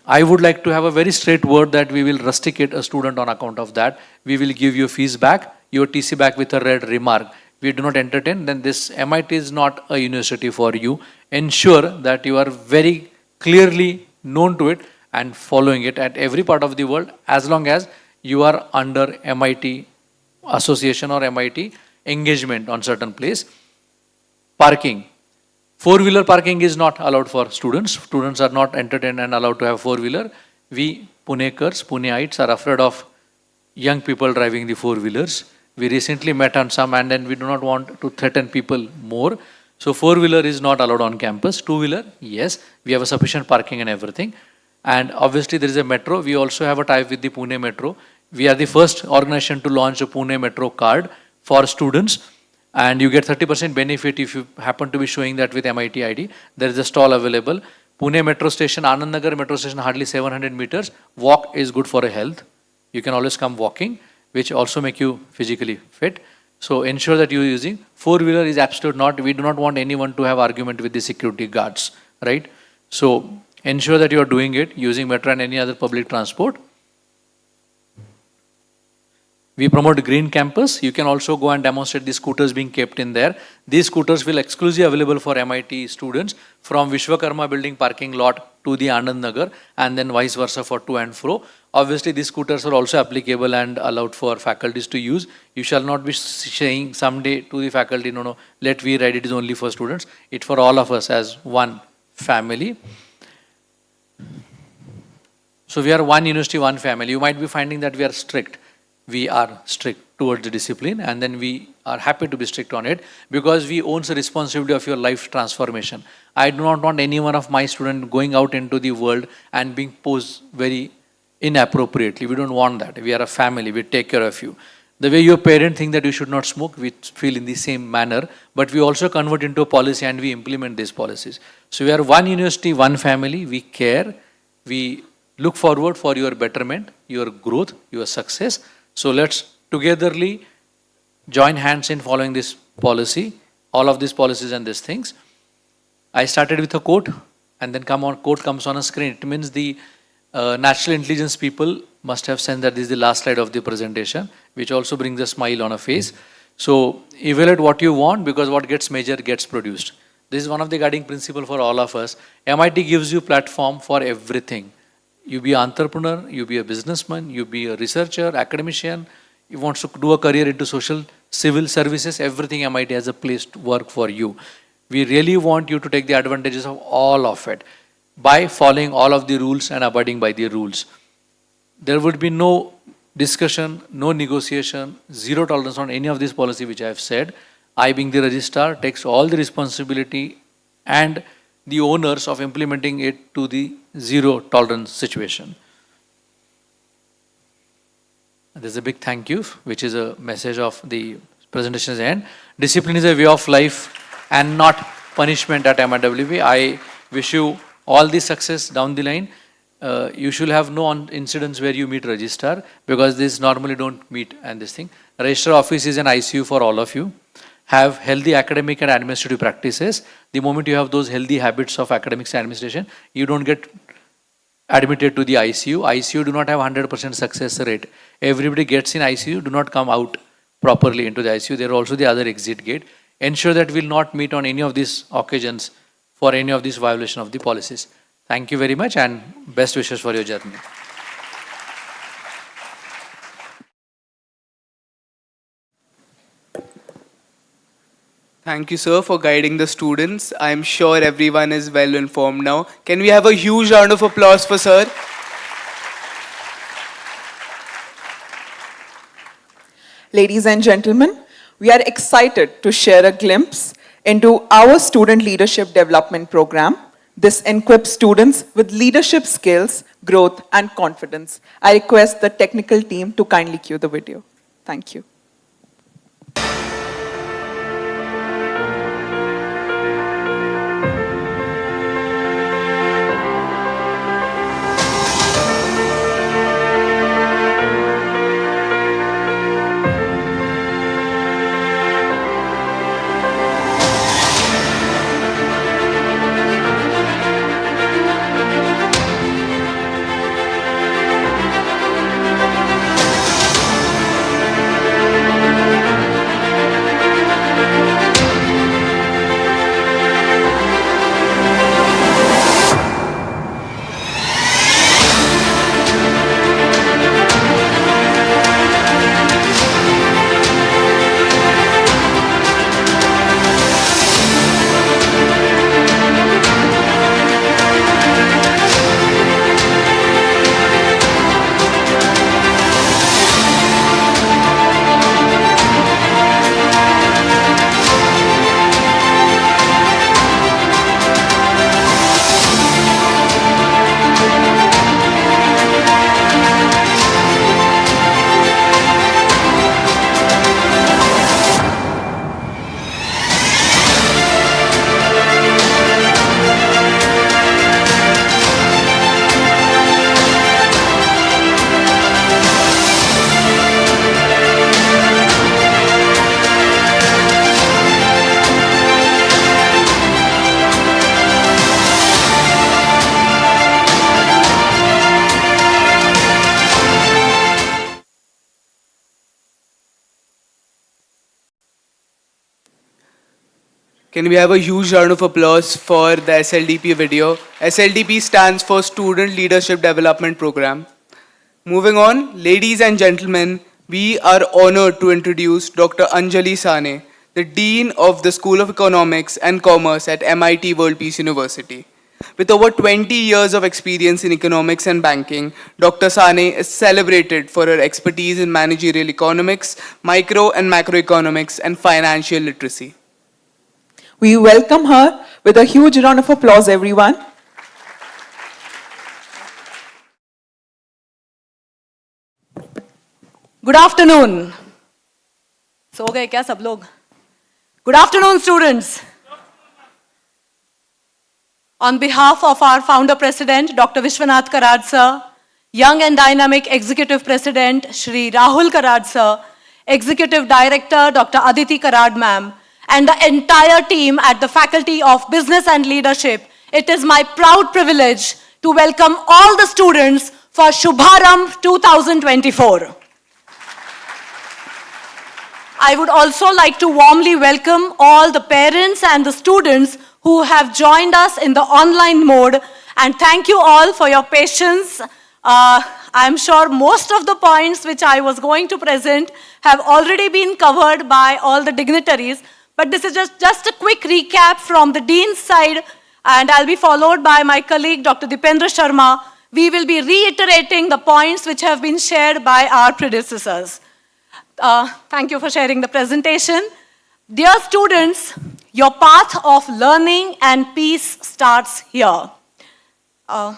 I would like to have a very straight word that we will rusticate a student on account of that. We will give you fees back, your TC back with a red remark. We do not entertain, then this MIT is not a university for you. Ensure that you are very clearly known to it and following it at every part of the world as long as you are under MIT association or MIT engagement on certain place. Parking. Four-wheeler parking is not allowed for students. Students are not entertained and allowed to have four-wheeler. We Punekars, Puneites are afraid of young people driving the four-wheelers. We recently met on some and then we do not want to threaten people more. So four-wheeler is not allowed on campus. Two-wheeler, yes, we have a sufficient parking and everything. And obviously there is a metro. We also have a tie with the Pune Metro. We are the first organization to launch a Pune Metro card for students. and you get 30% benefit if you happen to be showing that with MIT ID. There is a stall available. Pune metro station, Anand Nagar metro station, hardly 700 meters. Walk is good for a health. You can always come walking, which also make you physically fit. So ensure that you are using. Four-wheeler is absolute not. We do not want anyone to have argument with the security guards, right? So ensure that you are doing it using metro and any other public transport. We promote green campus. You can also go and demonstrate the scooters being kept in there. These scooters will exclusively available for MIT students from Vishwakarma building parking lot to the Anand Nagar, and then vice versa for to and fro. Obviously, these scooters are also applicable and allowed for faculties to use. You shall not be saying someday to the faculty, no, let we ride, it is only for students. It's for all of us as one family. So we are one university, one family. You might be finding that we are strict. We are strict towards the discipline, and then we are happy to be strict on it because we own the responsibility of your life transformation. I do not want any one of my students going out into the world and being posed very inappropriately. We don't want that. We are a family. We take care of you. The way your parents think that you should not smoke, we feel in the same manner, but we also convert into a policy and we implement these policies. So we are one university, one family. We care. We look forward for your betterment, your growth, your success. So let's togetherly join hands in following this policy, all of these policies and these things. I started with a quote, and then quote comes on a screen. It means the natural intelligence people must have sensed that this is the last slide of the presentation, which also brings a smile on a face. So evaluate what you want, because what gets measured gets produced. This is one of the guiding principles for all of us. MIT gives you platform for everything. You be an entrepreneur, you be a businessman, you be a researcher, academician, you want to do a career into social, civil services, everything MIT has a place to work for you. We really want you to take the advantages of all of it by following all of the rules and abiding by the rules. There would be no discussion, no negotiation, zero tolerance on any of these policies which I have said. I, being the registrar, takes all the responsibility and the owners of implementing it to the zero tolerance situation. There's a big thank you, which is a message of the presentation's end. Discipline is a way of life and not punishment at MITWPU. I wish you all the success down the line. You should have no incidents where you meet registrar, because this normally don't meet and this thing. Registrar office is an ICU for all of you. Have healthy academic and administrative practices. The moment you have those healthy habits of academics and administration, you don't get admitted to the ICU. ICU do not have 100% success rate. Everybody gets in ICU, do not come out properly into the ICU. There are also the other exit gate. Ensure that we will not meet on any of these occasions for any of these violation of the policies. Thank you very much, and best wishes for your journey. Thank you, sir, for guiding the students. I'm sure everyone is well informed now. Can we have a huge round of applause for sir? Ladies and gentlemen, we are excited to share a glimpse into our Student Leadership Development Program. This equips students with leadership skills, growth, and confidence. I request the technical team to kindly cue the video. Thank you. Can we have a huge round of applause for the SLDP video? SLDP stands for Student Leadership Development Program. Moving on, ladies and gentlemen, we are honored to introduce Dr. Anjali Sane, the Dean of the School of Economics and Commerce at MIT-WPU University. With over 20 years of experience in economics and banking, Dr. Sane is celebrated for her expertise in managerial economics, micro and macroeconomics, and financial literacy. We welcome her with a huge round of applause, everyone. Good afternoon. सो गए क्या सब लोग? Good afternoon, students. On behalf of our founder president, Dr. Vishwanath Karad sir, young and dynamic executive president, Shri Rahul Karad sir, executive director, Dr. Aditi Karad ma'am, and the entire team at the Faculty of Business and Leadership, it is my proud privilege to welcome all the students for Shubharambh 2024. I would also like to warmly welcome all the parents and the students who have joined us in the online mode, and thank you all for your patience. I'm sure most of the points which I was going to present have already been covered by all the dignitaries, but this is just a quick recap from the Dean's side, and I'll be followed by my colleague Dr. Dipendra Sharma. We will be reiterating the points which have been shared by our predecessors. Thank you for sharing the presentation. Dear students, your path of learning and peace starts here. I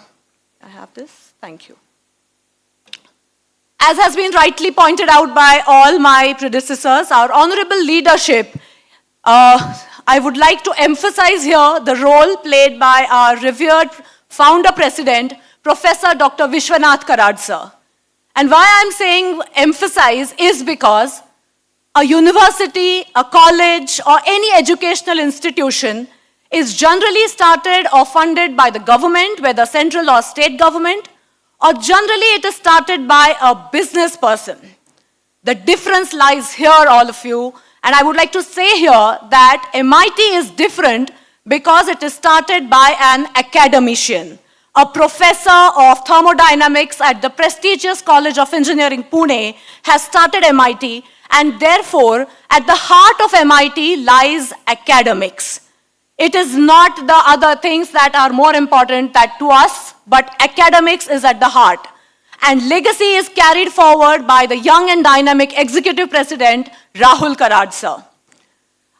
have this. Thank you. As has been rightly pointed out by all my predecessors, our honorable leadership, I would like to emphasize here the role played by our revered founder president, Professor Dr. Vishwanath Karad sir. And why I'm saying emphasize is because a university, a college, or any educational institution is generally started or funded by the government, whether central or state government, or generally it is started by a business person. The difference lies here, all of you, and I would like to say here that MIT is different because it is started by an academician. A professor of thermodynamics at the prestigious College of Engineering, Pune, has started MIT, and therefore, at the heart of MIT lies academics. It is not the other things that are more important to us, but academics is at the heart. And legacy is carried forward by the young and dynamic executive president, Rahul Karad sir.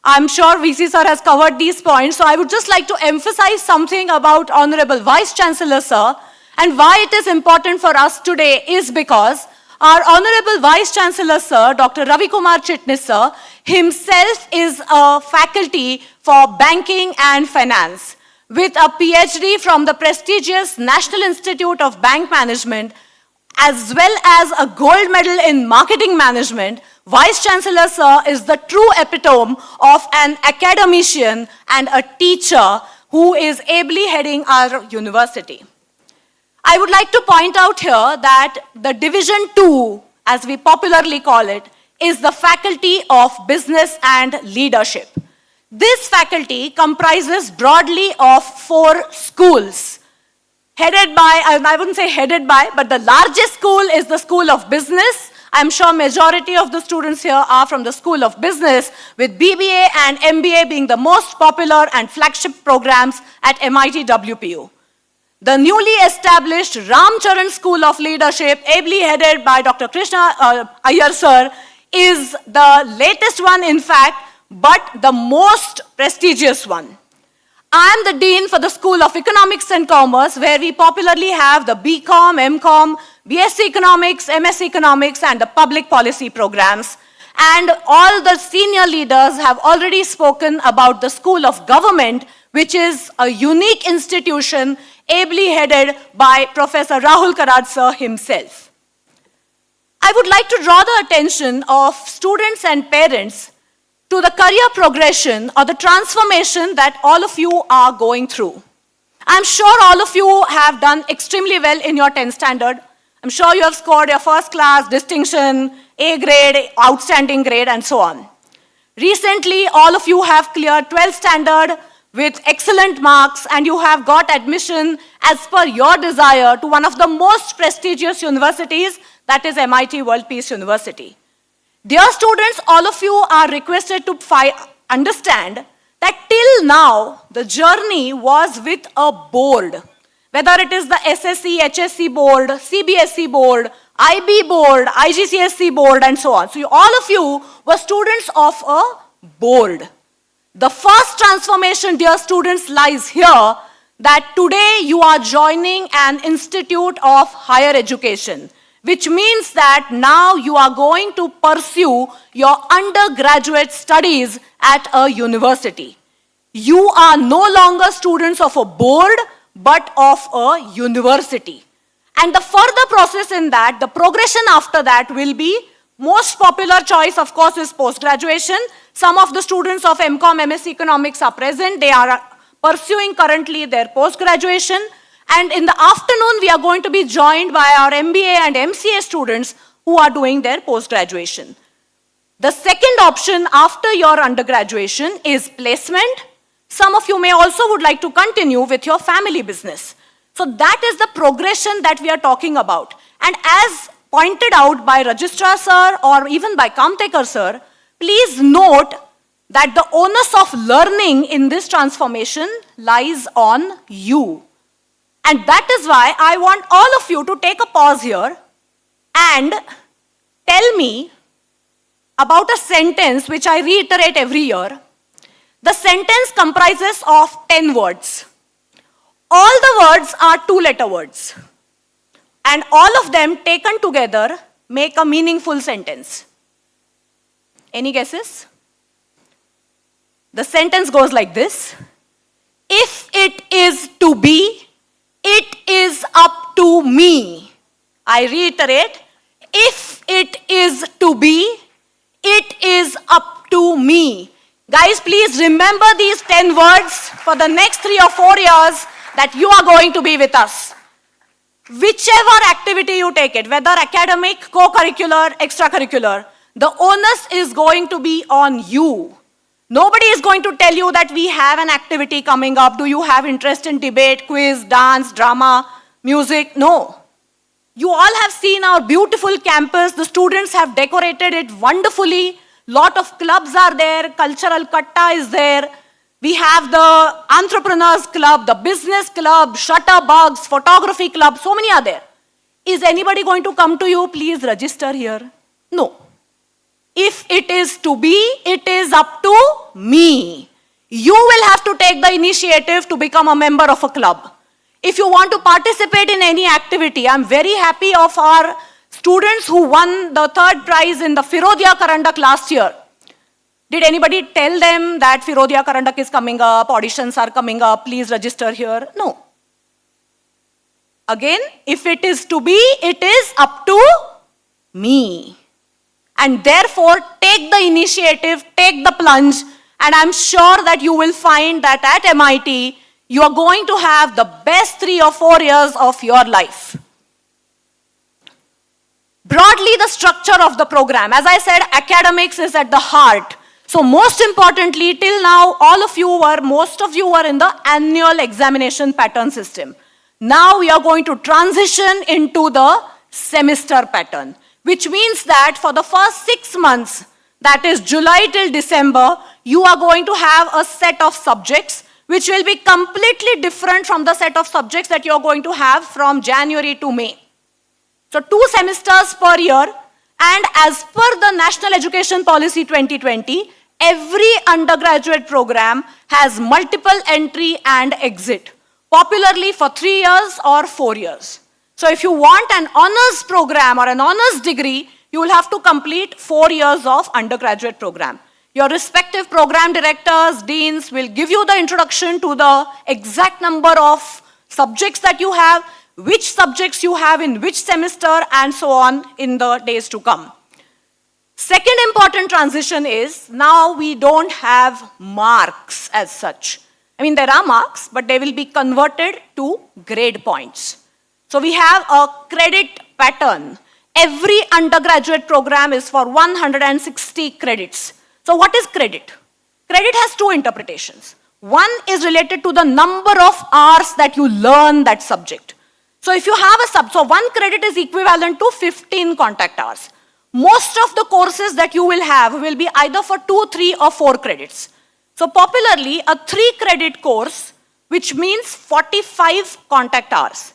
I'm sure VC sir has covered these points, so I would just like to emphasize something about Honorable Vice Chancellor sir, and why it is important for us today is because our Honorable Vice Chancellor sir, Dr. Ravi Kumar Chitnis sir, himself is a faculty for banking and finance. With a PhD from the prestigious National Institute of Bank Management, as well as a gold medal in marketing management, Vice Chancellor sir is the true epitome of an academician and a teacher who is ably heading our university. I would like to point out here that the Division 2, as we popularly call it, is the Faculty of Business and Leadership. This faculty comprises broadly of 4 schools. Headed by, I wouldn't say headed by, but the largest school is the School of Business. I'm sure majority of the students here are from the School of Business, with BBA and MBA being the most popular and flagship programs at MIT-WPU. The newly established Ramcharan School of Leadership, ably headed by Dr. Krishna Iyer sir, is the latest one in fact, but the most prestigious one. I am the Dean for the School of Economics and Commerce, where we popularly have the BCom, MCom, BSc Economics, MS Economics, and the public policy programs. And all the senior leaders have already spoken about the School of Government, which is a unique institution ably headed by Professor Rahul Karad sir himself. I would like to draw the attention of students and parents to the career progression or the transformation that all of you are going through. I'm sure all of you have done extremely well in your 10th standard. I'm sure you have scored your first class, distinction, A grade, outstanding grade, and so on. Recently, all of you have cleared 12th standard with excellent marks, and you have got admission as per your desire to one of the most prestigious universities, that is MIT-WPU University. Dear students, all of you are requested to understand that till now, the journey was with a board. Whether it is the SSC, HSC board, CBSE board, IB board, IGCSE board, and so on. So all of you were students of a board. The first transformation, dear students, lies here, that today you are joining an institute of higher education, which means that now you are going to pursue your undergraduate studies at a university. You are no longer students of a board, but of a university. And the further process in that, the progression after that will be, most popular choice, of course, is post-graduation. Some of the students of MCOM, MSc Economics are present. They are pursuing currently their post-graduation. And in the afternoon, we are going to be joined by our MBA and MCA students who are doing their post-graduation. The second option after your undergraduation is placement. Some of you may also would like to continue with your family business. So that is the progression that we are talking about. And as pointed out by Registrar sir or even by Kamtekar sir, please note that the onus of learning in this transformation lies on you. And that is why I want all of you to take a pause here and tell me about a sentence which I reiterate every year. The sentence comprises of 10 words. All the words are 2-letter words. And all of them taken together make a meaningful sentence. Any guesses? The sentence goes like this. If it is to be, it is up to me. I reiterate, if it is to be, it is up to me. Guys, please remember these 10 words for the next 3 or 4 years that you are going to be with us. Whichever activity you take it, whether academic, co-curricular, extracurricular, the onus is going to be on you. Nobody is going to tell you that we have an activity coming up. Do you have interest in debate, quiz, dance, drama, music? No. You all have seen our beautiful campus. The students have decorated it wonderfully. Lot of clubs are there. Cultural katta is there. We have the entrepreneurs club, the business club, shutterbugs, photography club. So many are there. Is anybody going to come to you? Please register here. No. If it is to be, it is up to me. You will have to take the initiative to become a member of a club. If you want to participate in any activity, I'm very happy of our students who won the 3rd prize in the Firodia Karandak last year. Did anybody tell them that Firodia Karandak is coming up, auditions are coming up, please register here? No. Again, if it is to be, it is up to me. And therefore, take the initiative, take the plunge, and I'm sure that you will find that at MIT, you are going to have the best 3 or 4 years of your life. Broadly, the structure of the program. As I said, academics is at the heart. So most importantly, till now, most of you were in the annual examination pattern system. Now we are going to transition into the semester pattern, which means that for the first 6 months, that is July till December, you are going to have a set of subjects which will be completely different from the set of subjects that you are going to have from January to May. So 2 semesters per year, and as per the National Education Policy 2020, every undergraduate program has multiple entry and exit, popularly for 3 years or 4 years. So if you want an honors program or an honors degree, you will have to complete 4 years of undergraduate program. Your respective program directors, deans will give you the introduction to the exact number of subjects that you have, which subjects you have in which semester, and so on in the days to come. Second important transition is, now we don't have marks as such. I mean, there are marks, but they will be converted to grade points. So we have a credit pattern. Every undergraduate program is for 160 credits. So what is credit? Credit has two interpretations. One is related to the number of hours that you learn that subject. So if you have so 1 credit is equivalent to 15 contact hours. Most of the courses that you will have will be either for 2, 3 or 4 credits. So popularly, a 3-credit course, which means 45 contact hours.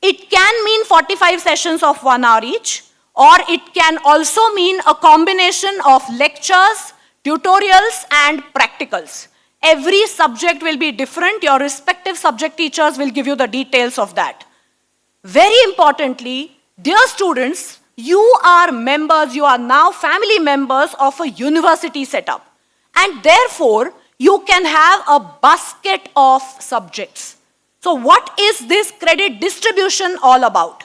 It can mean 45 sessions of 1 hour each, or it can also mean a combination of lectures, tutorials, and practicals. Every subject will be different. Your respective subject teachers will give you the details of that. Very importantly, dear students, you are members, you are now family members of a university setup. And therefore, you can have a basket of subjects. So what is this credit distribution all about?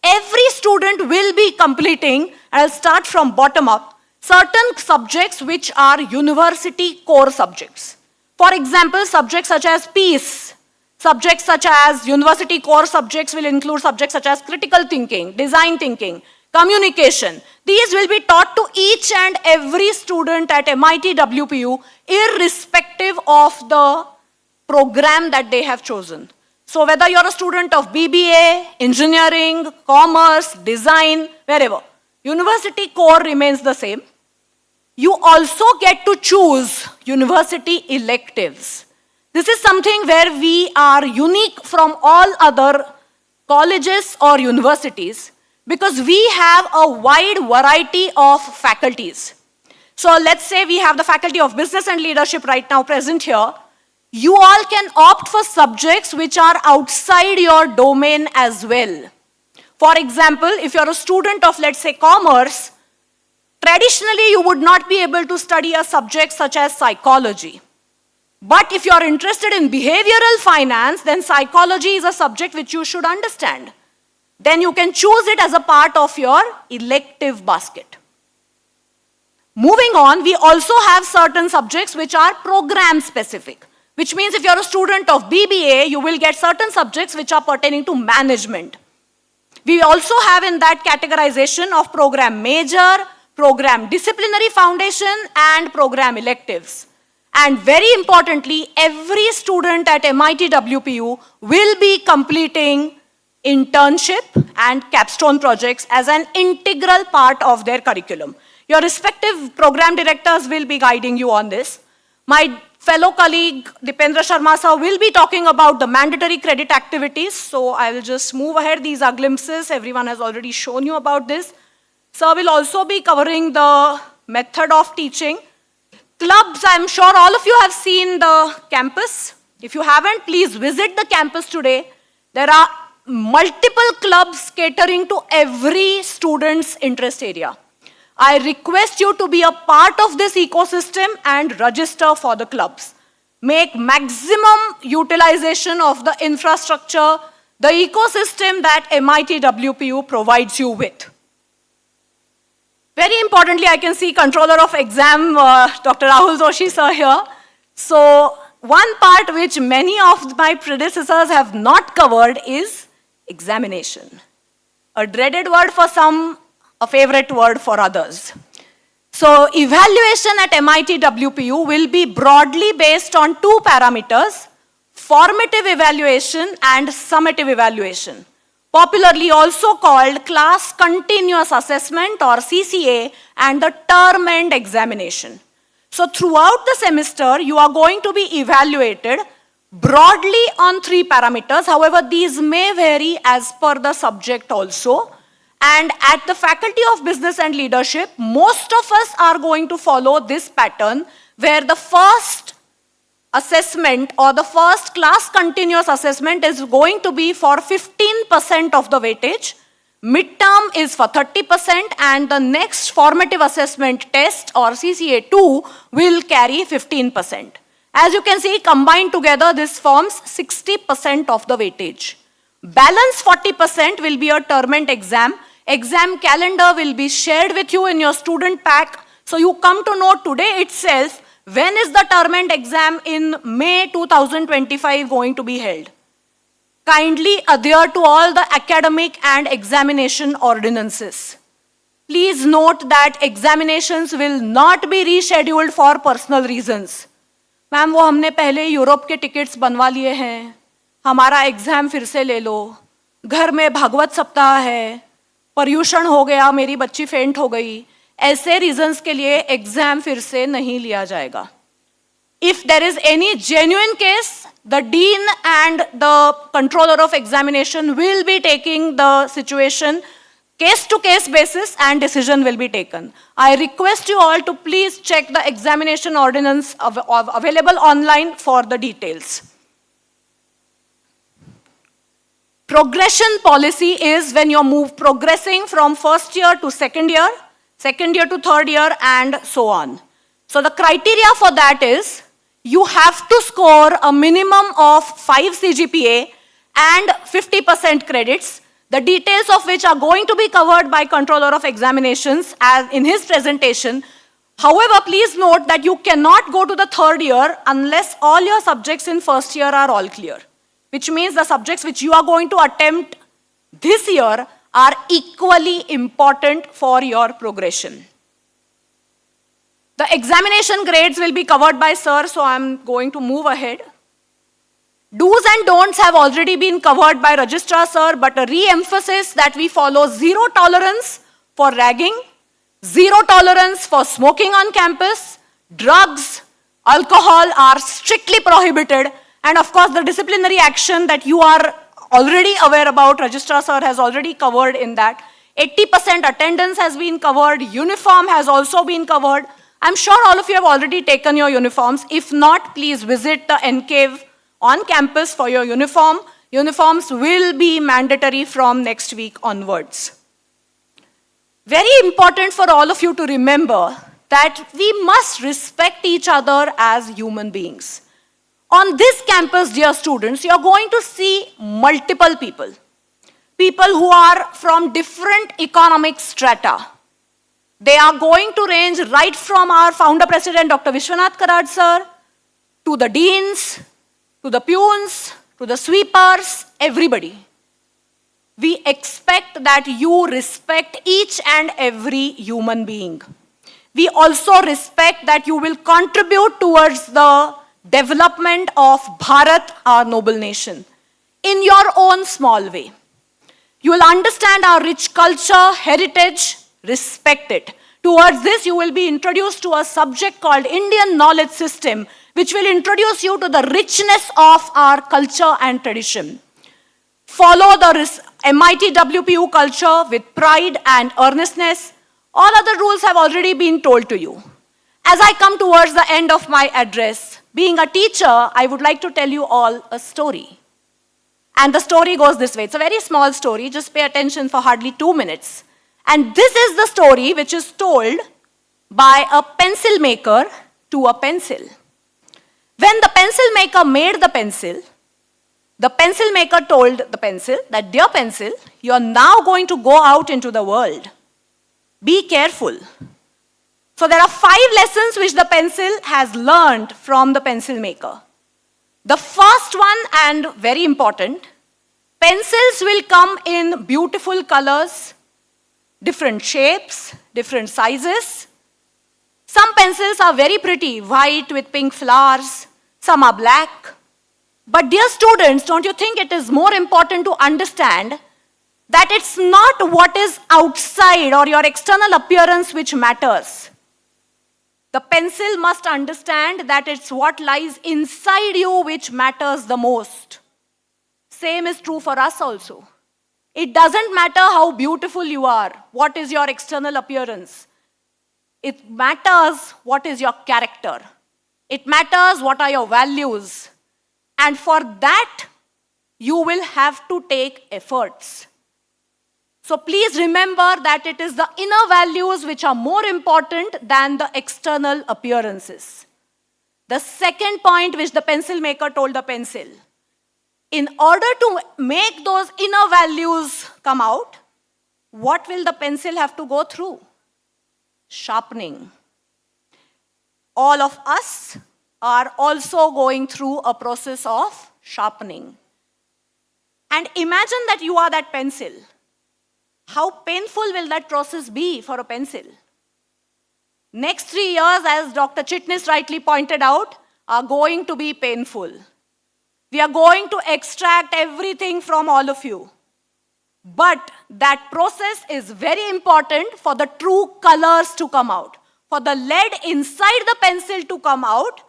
Every student will be completing, I'll start from bottom up, certain subjects which are university core subjects. For example, subjects such as peace, subjects such as university core subjects will include subjects such as critical thinking, design thinking, communication. These will be taught to each and every student at MIT-WPU, irrespective of the program that they have chosen. So whether you're a student of BBA, engineering, commerce, design, wherever, university core remains the same. You also get to choose university electives. This is something where we are unique from all other colleges or universities because we have a wide variety of faculties. So let's say we have the Faculty of Business and Leadership right now present here. You all can opt for subjects which are outside your domain as well. For example, if you're a student of, let's say, commerce, traditionally you would not be able to study a subject such as psychology. But if you're interested in behavioral finance, then psychology is a subject which you should understand. Then you can choose it as a part of your elective basket. Moving on, we also have certain subjects which are program specific, which means if you're a student of BBA, you will get certain subjects which are pertaining to management. We also have in that categorization of program major, program disciplinary foundation, and program electives. And very importantly, every student at MIT-WPU will be completing internship and capstone projects as an integral part of their curriculum. Your respective program directors will be guiding you on this. My fellow colleague, Dipendra Sharma sir, will be talking about the mandatory credit activities. So I will just move ahead. These are glimpses. Everyone has already shown you about this. Sir will also be covering the method of teaching. Clubs, I'm sure all of you have seen the campus. If you haven't, please visit the campus today. There are multiple clubs catering to every student's interest area. I request you to be a part of this ecosystem and register for the clubs. Make maximum utilization of the infrastructure, the ecosystem that MIT-WPU provides you with. Very importantly, I can see Controller of Exam, Dr. Rahul Joshi sir here. So one part which many of my predecessors have not covered is examination. A dreaded word for some, a favorite word for others. So evaluation at MIT-WPU will be broadly based on 2 parameters, formative evaluation and summative evaluation, popularly also called class continuous assessment or CCA and the term end examination. So throughout the semester, you are going to be evaluated broadly on 3 parameters. However, these may vary as per the subject also. And at the Faculty of Business and Leadership, most of us are going to follow this pattern where the first assessment or the first class continuous assessment is going to be for 15% of the weightage, midterm is for 30%, and the next formative assessment test or CCA2 will carry 15%. As you can see, combined together, this forms 60% of the weightage. Balance 40% will be a term end exam. Exam calendar will be shared with you in your student pack. So you come to know today itself when is the term end exam in May 2025 going to be held. Kindly adhere to all the academic and examination ordinances. Please note that examinations will not be rescheduled for personal reasons. Ma'am वो हमने पहले Europe के tickets बनवा लिए हैं, हमारा exam फिर से ले लो, घर में भागवत सप्ताह है, पर्यूषण हो गया, मेरी बच्ची फेंट हो गई, ऐसे रीजंस के लिए एग्जाम फिर से नहीं लिया जाएगा. If there is any genuine case, the dean and the controller of examination will be taking the situation case-to-case basis and decision will be taken. I request you all to please check the examination ordinance available online for the details. Progression policy is when you're progressing from first year to second year to third year, and so on. So the criteria for that is you have to score a minimum of 5 CGPA and 50% credits, the details of which are going to be covered by Controller of Examinations as in his presentation. However, please note that you cannot go to the third year unless all your subjects in first year are all clear, which means the subjects which you are going to attempt this year are equally important for your progression. The examination grades will be covered by sir, so I'm going to move ahead. Do's and don'ts have already been covered by Registrar sir, but a re-emphasis that we follow zero tolerance for ragging, zero tolerance for smoking on campus, drugs, alcohol are strictly prohibited, and of course the disciplinary action that you are already aware about, Registrar sir has already covered in that. 80% attendance has been covered, uniform has also been covered. I'm sure all of you have already taken your uniforms. If not, please visit the enclave on campus for your uniform. Uniforms will be mandatory from next week onwards. Very important for all of you to remember that we must respect each other as human beings. On this campus, dear students, you're going to see multiple people. People who are from different economic strata. They are going to range right from our founder president, Dr. Vishwanath Karad sir, to the deans, to the punes, to the sweepers, everybody. We expect that you respect each and every human being. We also respect that you will contribute towards the development of Bharat, our noble nation, in your own small way. You will understand our rich culture, heritage, respect it. Towards this, you will be introduced to a subject called Indian Knowledge System, which will introduce you to the richness of our culture and tradition. Follow the MIT-WPU culture with pride and earnestness. All other rules have already been told to you. As I come towards the end of my address, being a teacher, I would like to tell you all a story. And the story goes this way. It's a very small story. Just pay attention for hardly 2 minutes. And this is the story which is told by a pencil maker to a pencil. When the pencil maker made the pencil maker told the pencil that, dear pencil, you are now going to go out into the world. Be careful. So there are 5 lessons which the pencil has learned from the pencil maker. The first one, and very important, pencils will come in beautiful colors, different shapes, different sizes. Some pencils are very pretty, white with pink flowers. Some are black. But dear students, don't you think it is more important to understand that it's not what is outside or your external appearance which matters. The pencil must understand that it's what lies inside you which matters the most. Same is true for us also. It doesn't matter how beautiful you are, what is your external appearance. It matters what is your character. It matters what are your values. And for that, you will have to take efforts. So please remember that it is the inner values which are more important than the external appearances. The second point which the pencil maker told the pencil, in order to make those inner values come out, what will the pencil have to go through? Sharpening. All of us are also going through a process of sharpening. And imagine that you are that pencil. how painful will that process be for a pencil? Next 3 years, as Dr. Chitnis rightly pointed out, are going to be painful. We are going to extract everything from all of you. But that process is very important for the true colors to come out. For the lead inside the pencil to come out,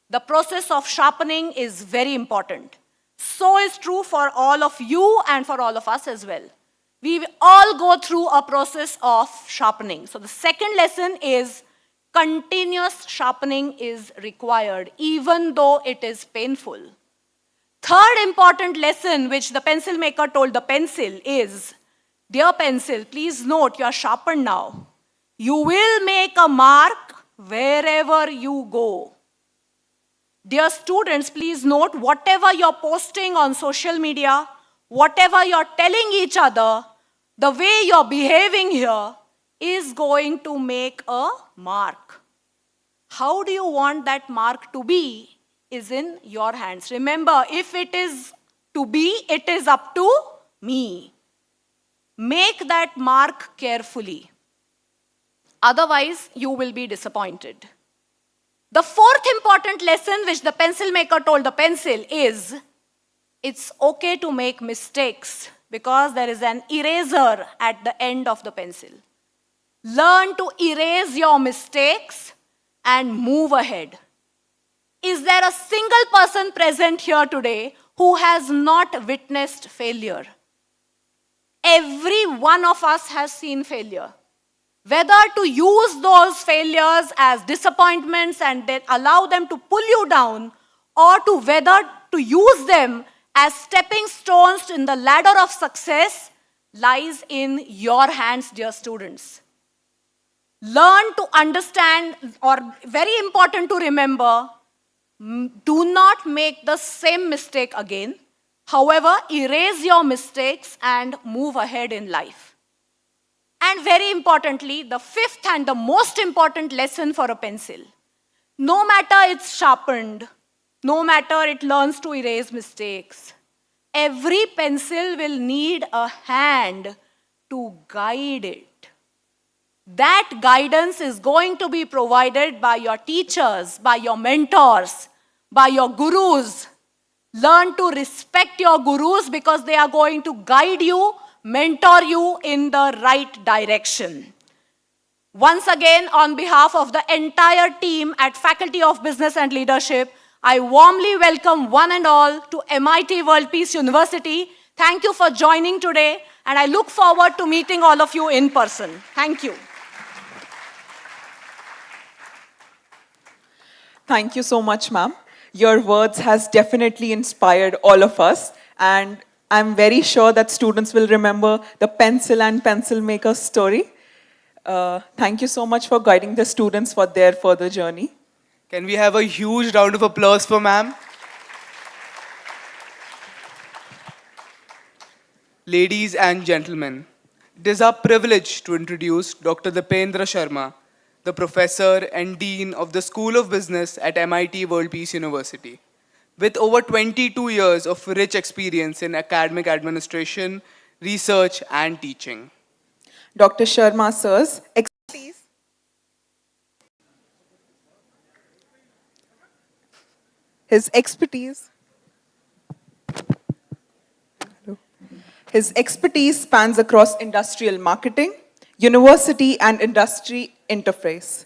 the process of sharpening is very important. So is true for all of you and for all of us as well. We all go through a process of sharpening. So the second lesson is continuous sharpening is required, even though it is painful. Third important lesson which the pencil maker told the pencil is, dear pencil, please note you are sharpened now. You will make a mark wherever you go. Dear students, please note whatever you're posting on social media, whatever you're telling each other, the way you're behaving here is going to make a mark. How do you want that mark to be is in your hands. Remember, if it is to be, it is up to me. Make that mark carefully. Otherwise, you will be disappointed. The fourth important lesson which the pencil maker told the pencil is, it's okay to make mistakes because there is an eraser at the end of the pencil. Learn to erase your mistakes and move ahead. Is there a single person present here today who has not witnessed failure? Every one of us has seen failure. Whether to use those failures as disappointments and then allow them to pull you down, or to whether to use them as stepping stones in the ladder of success, lies in your hands, dear students. Learn to understand, or very important to remember, do not make the same mistake again. However, erase your mistakes and move ahead in life. And very importantly, the fifth and the most important lesson for a pencil. No matter it's sharpened, no matter it learns to erase mistakes, every pencil will need a hand to guide it. That guidance is going to be provided by your teachers, by your mentors, by your gurus. Learn to respect your gurus because they are going to guide you, mentor you in the right direction. Once again, on behalf of the entire team at Faculty of Business and Leadership, I warmly welcome one and all to MIT-WPU University. Thank you for joining today, and I look forward to meeting all of you in person. Thank you. Thank you so much, ma'am. Your words has definitely inspired all of us, and I'm very sure that students will remember the pencil and pencil maker story. Thank you so much for guiding the students for their further journey. Can we have a huge round of applause for ma'am? Ladies and gentlemen, it is our privilege to introduce Dr. Dipendra Sharma, the professor and dean of the School of Business at MIT-WPU University. With over 22 years of rich experience in academic administration, research, and teaching. Dr. Sharma sir's expertise. His expertise spans across industrial marketing, university and industry interface,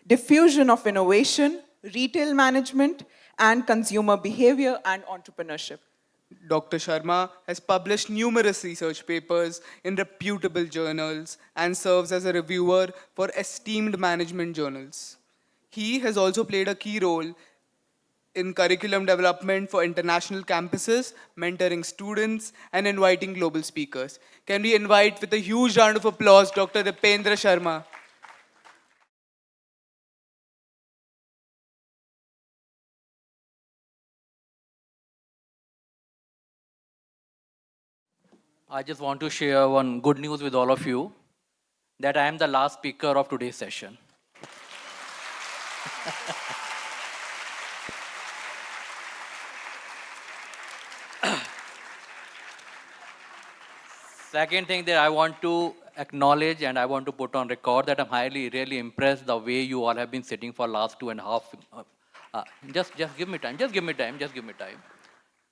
diffusion of innovation, retail management, and consumer behavior and entrepreneurship. Dr. Sharma has published numerous research papers in reputable journals and serves as a reviewer for esteemed management journals. He has also played a key role in curriculum development for international campuses, mentoring students, and inviting global speakers. Can we invite with a huge round of applause Dr. Dipendra Sharma? I just want to share one good news with all of you, that I am the last speaker of today's session. Second thing that I want to acknowledge and I want to put on record that I'm really impressed the way you all have been sitting for last 2.5. Just give me time. Just give me time.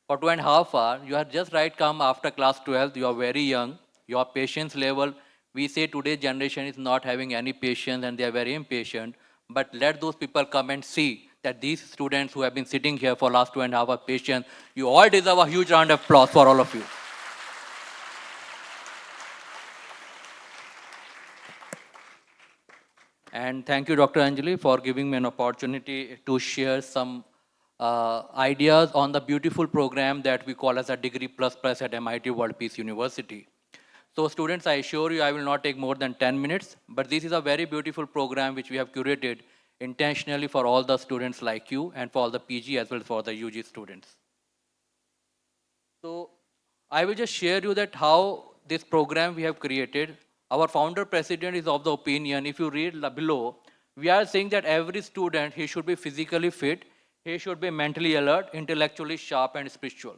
For 2.5 hours, you have just right come after class 12. You are very young. Your patience level, we say today's generation is not having any patience and they are very impatient. But let those people come and see that these students who have been sitting here for last 2.5 hours patient, you all deserve a huge round of applause for all of you. And thank you, Dr. Anjali, for giving me an opportunity to share some ideas on the beautiful program that we call as a Degree Plus Plus at MIT-WPU University. So students, I assure you I will not take more than 10 minutes, but this is a very beautiful program which we have curated intentionally for all the students like you and for all the PG as well as for the UG students. So I will just share you that how this program we have created. Our founder president is of the opinion, if you read below, we are saying that every student, he should be physically fit, he should be mentally alert, intellectually sharp and spiritual.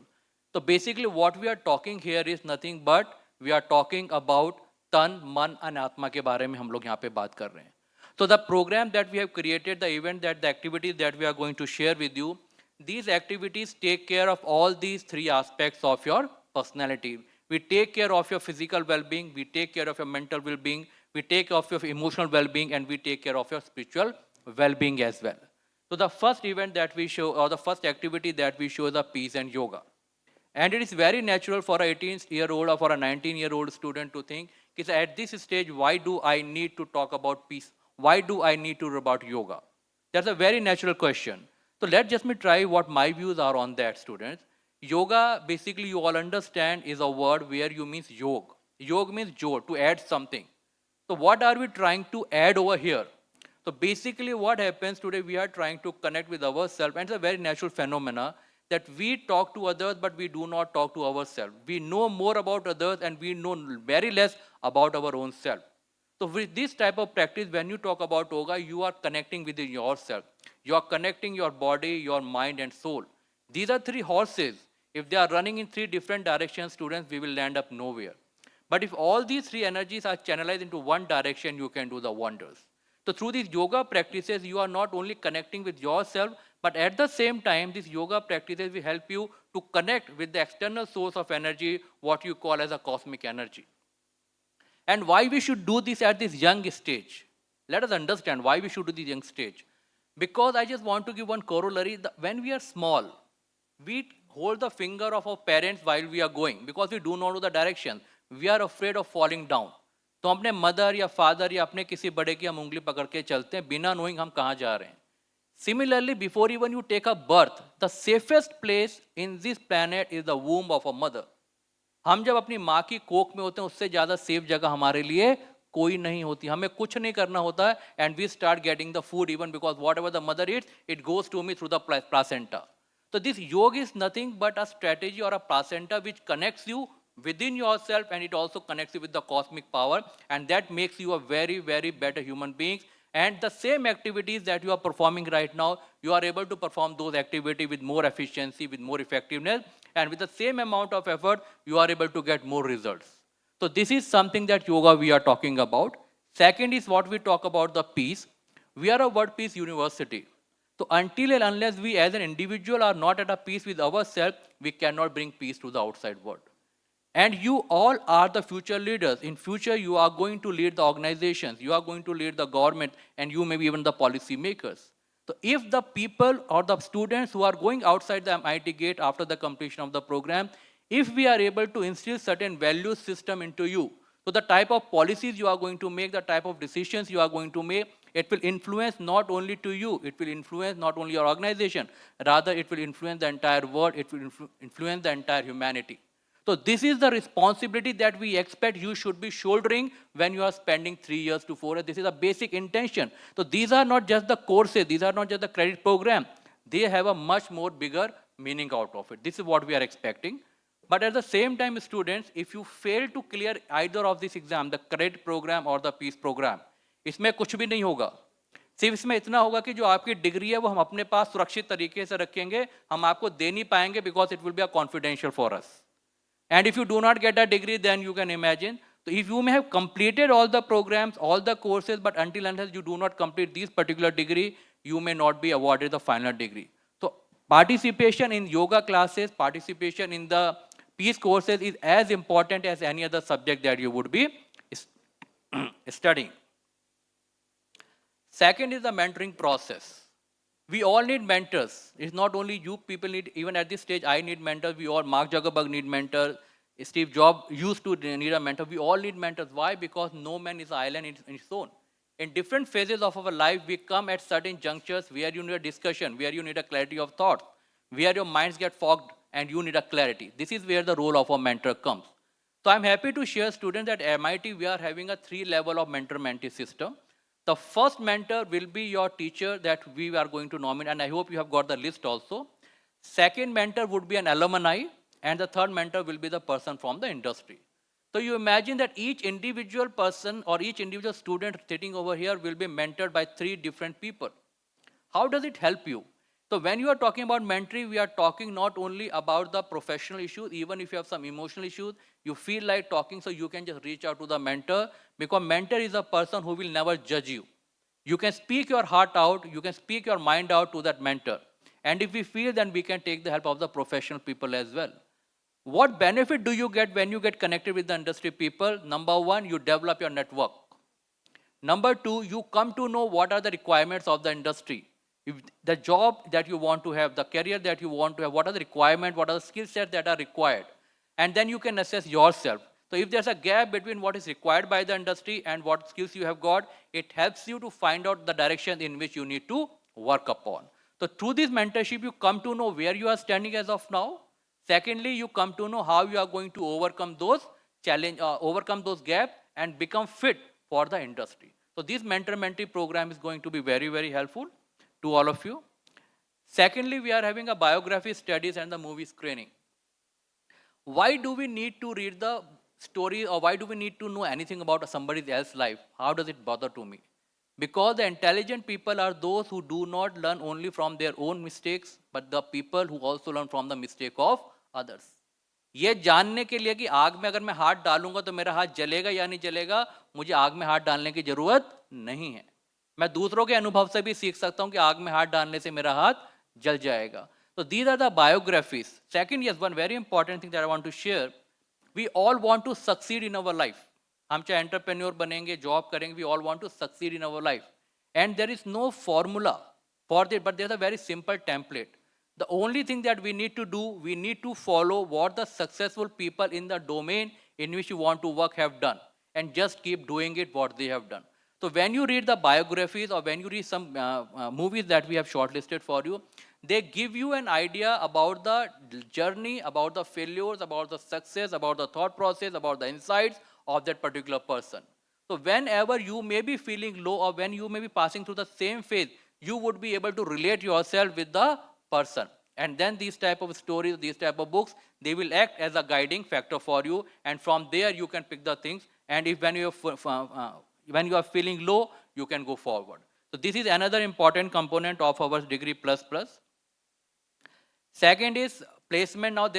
So basically what we are talking here is nothing but we are talking about tan, man and atma ke baare mein hum log yahan pe baat kar rahe hain. So the program that we have created, the event that the activities that we are going to share with you, these activities take care of all these three aspects of your personality. We take care of your physical well-being, we take care of your mental well-being, we take care of your emotional well-being, and we take care of your spiritual well-being as well. So the first event that we show, or the first activity that we show is the peace and yoga. And it is very natural for an 18-year-old or for a 19-year-old student to think, at this stage, why do I need to talk about peace? Why do I need to about yoga? That's a very natural question. So let's just try what my views are on that, students. Yoga, basically you all understand, is a word where you means yoga. Yoga means jod, to add something. So what are we trying to add over here? So basically what happens today, we are trying to connect with ourselves, and it's a very natural phenomena that we talk to others, but we do not talk to ourselves. We know more about others and we know very less about our own self. So with this type of practice, when you talk about yoga, you are connecting with yourself. You are connecting your body, your mind and soul. These are three horses. If they are running in three different directions, students, we will land up nowhere. But if all these three energies are channelized into one direction, you can do the wonders. So through these yoga practices, you are not only connecting with yourself, but at the same time, these yoga practices will help you to connect with the external source of energy, what you call as a cosmic energy. And why we should do this at this young stage? Let us understand why we should do this young stage. Because I just want to give one corollary. When we are small, we hold the finger of our parents while we are going because we do not know the direction. We are afraid of falling down. तो अपने mother या father या अपने किसी बड़े की हम उंगली पकड़ के चलते हैं बिना नोइंग हम कहाँ जा रहे हैं. Similarly, before even you take a birth, the safest place in this planet is the womb of a mother. हम जब अपनी माँ की कोख में होते हैं उससे ज़्यादा सेफ जगह हमारे लिए कोई नहीं होती. हमें कुछ नहीं करना होता है and we start getting the food even because whatever the mother eats, it goes to me through the placenta. So this yoga is nothing but a strategy or a placenta which connects you within yourself and it also connects you with the cosmic power, and that makes you a very, very better human being. And the same activities that you are performing right now, you are able to perform those activities with more efficiency, with more effectiveness, and with the same amount of effort, you are able to get more results. So this is something that yoga we are talking about. Second is what we talk about the peace. We are a word peace university. So until and unless we as an individual are not at a peace with ourselves, we cannot bring peace to the outside world. And you all are the future leaders. In future, you are going to lead the organizations, you are going to lead the government, and you may be even the policy makers. So if the people or the students who are going outside the MIT gate after the completion of the program, if we are able to instill certain value system into you, so the type of policies you are going to make, the type of decisions you are going to make, it will influence not only to you, it will influence not only your organization, rather it will influence the entire world, it will influence the entire humanity. So this is the responsibility that we expect you should be shouldering when you are spending 3 years to 4 years. This is a basic intention. So these are not just the courses, these are not just the credit program. They have a much more bigger meaning out of it. This is what we are expecting. But at the same time, students, if you fail to clear either of this exam, the credit program or the peace program, इसमें कुछ भी नहीं होगा. सिर्फ इसमें इतना होगा कि जो आपकी डिग्री है वो हम अपने पास सुरक्षित तरीके से रखेंगे, हम आपको दे नहीं पाएंगे because it will be a confidential for us. And if you do not get a degree, then you can imagine. So if you may have completed all the programs, all the courses, but until unless you do not complete this particular degree, you may not be awarded the final degree. So participation in yoga classes, participation in the peace courses is as important as any other subject that you would be studying. Second is the mentoring process. We all need mentors. It's not only you people need, even at this stage, I need mentors. We all, Mark Zuckerberg need mentors. Steve Jobs used to need a mentor. We all need mentors. Why? Because no man is an island in its own. In different phases of our life, we come at certain junctures where you need a discussion, where you need a clarity of thought, where your minds get fogged and you need a clarity. This is where the role of a mentor comes. So I'm happy to share, students, that at MIT we are having a 3-level of mentor-mentee system. The first mentor will be your teacher that we are going to nominate, and I hope you have got the list also. Second mentor would be an alumni, and the third mentor will be the person from the industry. So you imagine that each individual person or each individual student sitting over here will be mentored by 3 different people. How does it help you? So when you are talking about mentoring, we are talking not only about the professional issues, even if you have some emotional issues, you feel like talking, so you can just reach out to the mentor, because mentor is a person who will never judge you. You can speak your heart out, you can speak your mind out to that mentor. And if we feel, then we can take the help of the professional people as well. What benefit do you get when you get connected with the industry people? Number 1, you develop your network. Number 2, you come to know what are the requirements of the industry. If the job that you want to have, the career that you want to have, what are the requirements, what are the skill sets that are required? And then you can assess yourself. So if there's a gap between what is required by the industry and what skills you have got, it helps you to find out the direction in which you need to work upon. So through this mentorship, you come to know where you are standing as of now. Secondly, you come to know how you are going to overcome those challenges, overcome those gaps and become fit for the industry. So this mentor-mentee program is going to be very, very helpful to all of you. Secondly, we are having a biography studies and the movie screening. Why do we need to read the story, or why do we need to know anything about somebody else's life? How does it bother to me? Because the intelligent people are those who do not learn only from their own mistakes, but the people who also learn from the mistake of others. ये जानने के लिए कि आग में अगर मैं हाथ डालूंगा तो मेरा हाथ जलेगा या नहीं जलेगा, मुझे आग में हाथ डालने की जरूरत नहीं है. मैं दूसरों के अनुभव से भी सीख सकता हूं कि आग में हाथ डालने से मेरा हाथ जल जाएगा. So these are the biographies. Second, yes, one very important thing that I want to share. We all want to succeed in our life. हम चाहे entrepreneur बनेंगे, job करेंगे, we all want to succeed in our life. And there is no formula for that, but there's a very simple template. The only thing that we need to do, we need to follow what the successful people in the domain in which you want to work have done, and just keep doing it what they have done. So when you read the biographies or when you read some movies that we have shortlisted for you, they give you an idea about the journey, about the failures, about the success, about the thought process, about the insights of that particular person. So whenever you may be feeling low or when you may be passing through the same phase, you would be able to relate yourself with the person. And then these type of stories, these type of books, they will act as a guiding factor for you. And from there, you can pick the things. And if when you are feeling low, you can go forward. So this is another important component of our degree plus. Second is placement. Now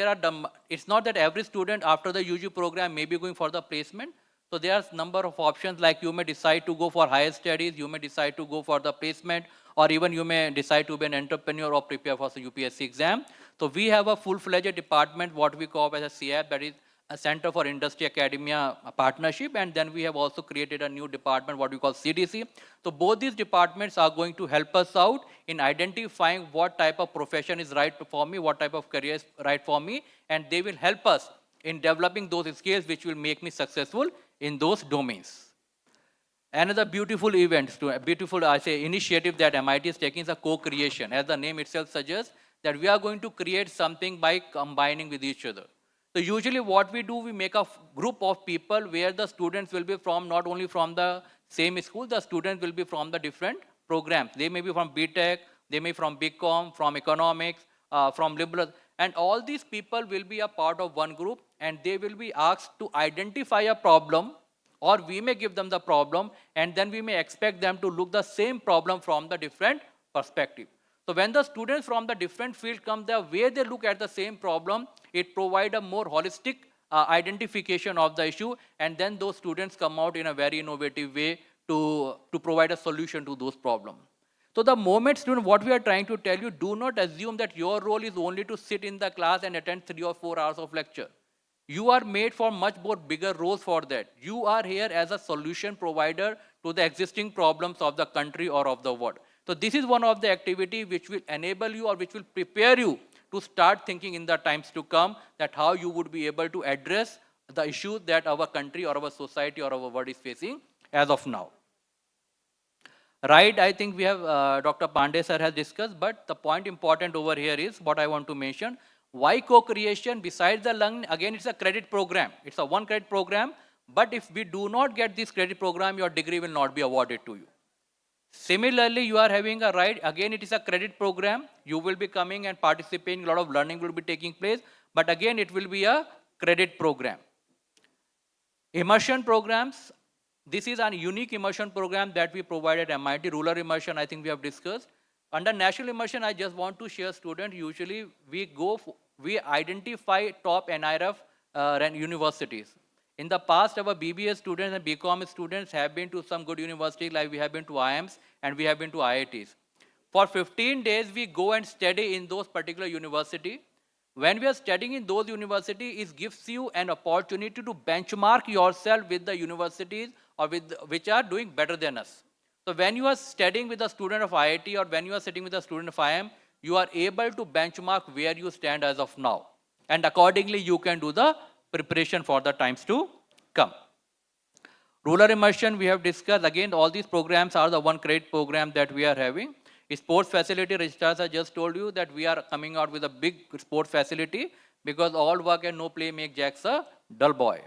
it's not that every student after the UG program may be going for the placement. So there are a number of options, like you may decide to go for higher studies, you may decide to go for the placement, or even you may decide to be an entrepreneur or prepare for the UPSC exam. So we have a full-fledged department, what we call as a CAP, that is a Center for Industry Academia Partnership, and then we have also created a new department, what we call CDC. So both these departments are going to help us out in identifying what type of profession is right for me, what type of career is right for me, and they will help us in developing those skills which will make me successful in those domains. Another beautiful event, initiative that MIT is taking is a co-creation. As the name itself suggests, that we are going to create something by combining with each other. So usually what we do, we make a group of people where the students will be from, not only from the same school, the students will be from the different programs. They may be from BTech, they may be from BCom, from economics, from liberal, and all these people will be a part of one group, and they will be asked to identify a problem, or we may give them the problem, and then we may expect them to look the same problem from the different perspective. So when the students from the different field come, the way they look at the same problem, it provides a more holistic identification of the issue, and then those students come out in a very innovative way to provide a solution to those problems. So the moment student, what we are trying to tell you, do not assume that your role is only to sit in the class and attend 3 or 4 hours of lecture. You are made for much more bigger roles for that. You are here as a solution provider to the existing problems of the country or of the world. So this is one of the activity which will enable you or which will prepare you to start thinking in the times to come that how you would be able to address the issues that our country or our society or our world is facing as of now. Right, I think we have Dr. Pandey sir has discussed, but the point important over here is what I want to mention. Why co-creation? Besides the learning, again, it's a credit program. It's a one credit program, but if we do not get this credit program, your degree will not be awarded to you. Similarly, you are having a right, again, it is a credit program. You will be coming and participating, a lot of learning will be taking place, but again, it will be a credit program. Immersion programs. This is a unique immersion program that we provide at MIT. Rural immersion, I think we have discussed. Under national immersion, I just want to share students, usually we identify top NIRF universities. In the past, our BBA students and BCom students have been to some good universities, like we have been to IIMs and we have been to IITs. For 15 days, we go and study in those particular universities. When we are studying in those universities, it gives you an opportunity to benchmark yourself with the universities or with which are doing better than us. So when you are studying with a student of IIT or when you are sitting with a student of IIM, you are able to benchmark where you stand as of now. And accordingly, you can do the preparation for the times to come. Rural immersion, we have discussed. Again, all these programs are the one credit program that we are having. Sports facility, registrars, I just told you that we are coming out with a big sports facility because all work and no play make Jack a dull boy.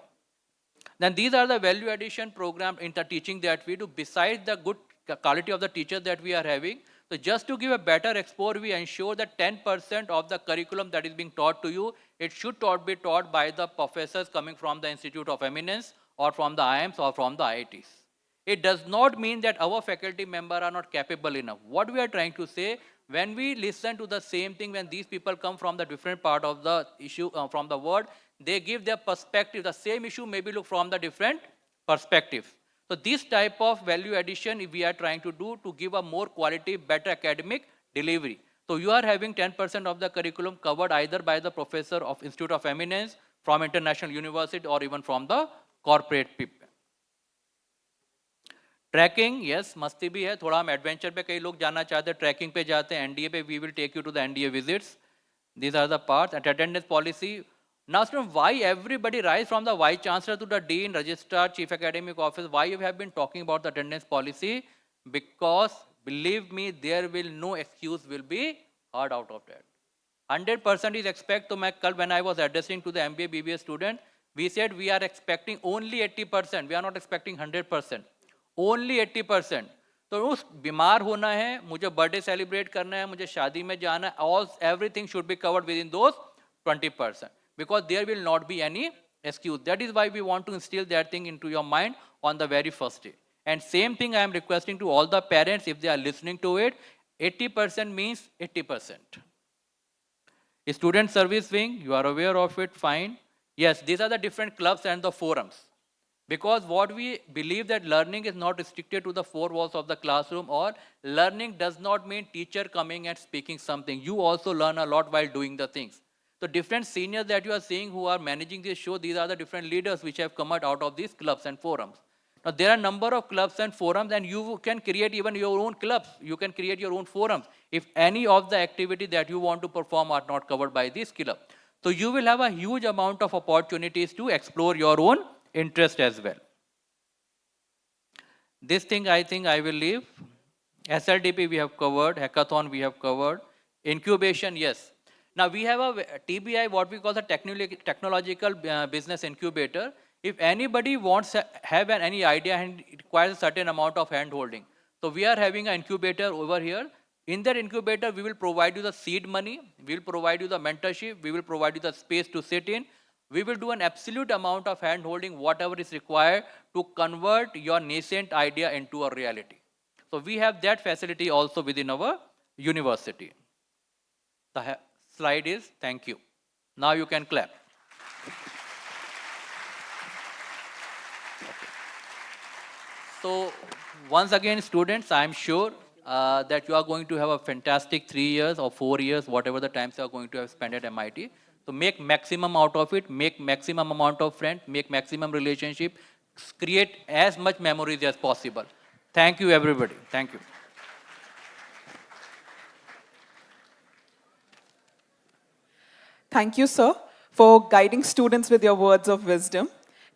Then these are the value addition program in the teaching that we do besides the good quality of the teachers that we are having. So just to give a better exposure, we ensure that 10% of the curriculum that is being taught to you, it should be taught by the professors coming from the Institute of Eminence or from the IIMs or from the IITs. It does not mean that our faculty members are not capable enough. What we are trying to say, when we listen to the same thing, when these people come from the different part of the issue, from the world, they give their perspective. The same issue maybe look from the different perspectives. So this type of value addition we are trying to do to give a more quality, better academic delivery. So you are having 10% of the curriculum covered either by the professor of Institute of Eminence, from international university, or even from the corporate people. Trekking yes मस्ती भी है थोड़ा हम adventure पे कई लोग जाना चाहते हैं ट्रैकिंग पे जाते हैं एनडीए पे we will take you to the NDA visits these are the parts at attendance policy now student why everybody rise from the vice chancellor to the dean registrar chief academic office why you have been talking about the attendance policy because believe me there will no excuse will be heard out of that 100% is expect to my kal when I was addressing to the MBA BBA student we said we are expecting only 80% we are not expecting 100% only 80%. तो उस बीमार होना है मुझे birthday celebrate करना है मुझे शादी में जाना है all everything should be covered within those 20% because there will not be any excuse that is why we want to instil that thing into your mind on the very first day and same thing I am requesting to all the parents if they are listening to it 80% means 80%. Student service wing, you are aware of it, fine. Yes, these are the different clubs and the forums. Because what we believe that learning is not restricted to the four walls of the classroom, or learning does not mean teacher coming and speaking something. You also learn a lot while doing the things. So different seniors that you are seeing who are managing this show, these are the different leaders which have come out of these clubs and forums. Now there are a number of clubs and forums and you can create even your own clubs. You can create your own forums if any of the activity that you want to perform are not covered by this club. So you will have a huge amount of opportunities to explore your own interest as well. This thing I think I will leave. SLDP we have covered, hackathon we have covered, incubation, yes. Now we have a TBI, what we call the technological business incubator. If anybody wants to have any idea and it requires a certain amount of hand holding. So we are having an incubator over here. In that incubator, we will provide you the seed money, we will provide you the mentorship, we will provide you the space to sit in. We will do an absolute amount of hand holding, whatever is required to convert your nascent idea into a reality. So we have that facility also within our university. The slide is, thank you. Now you can clap. So once again, students, I am sure that you are going to have a fantastic 3 years or 4 years, whatever the times you are going to have spent at MIT. So make maximum out of it, make maximum amount of friends, make maximum relationship, create as much memories as possible. Thank you, everybody. Thank you. Thank you, sir, for guiding students with your words of wisdom.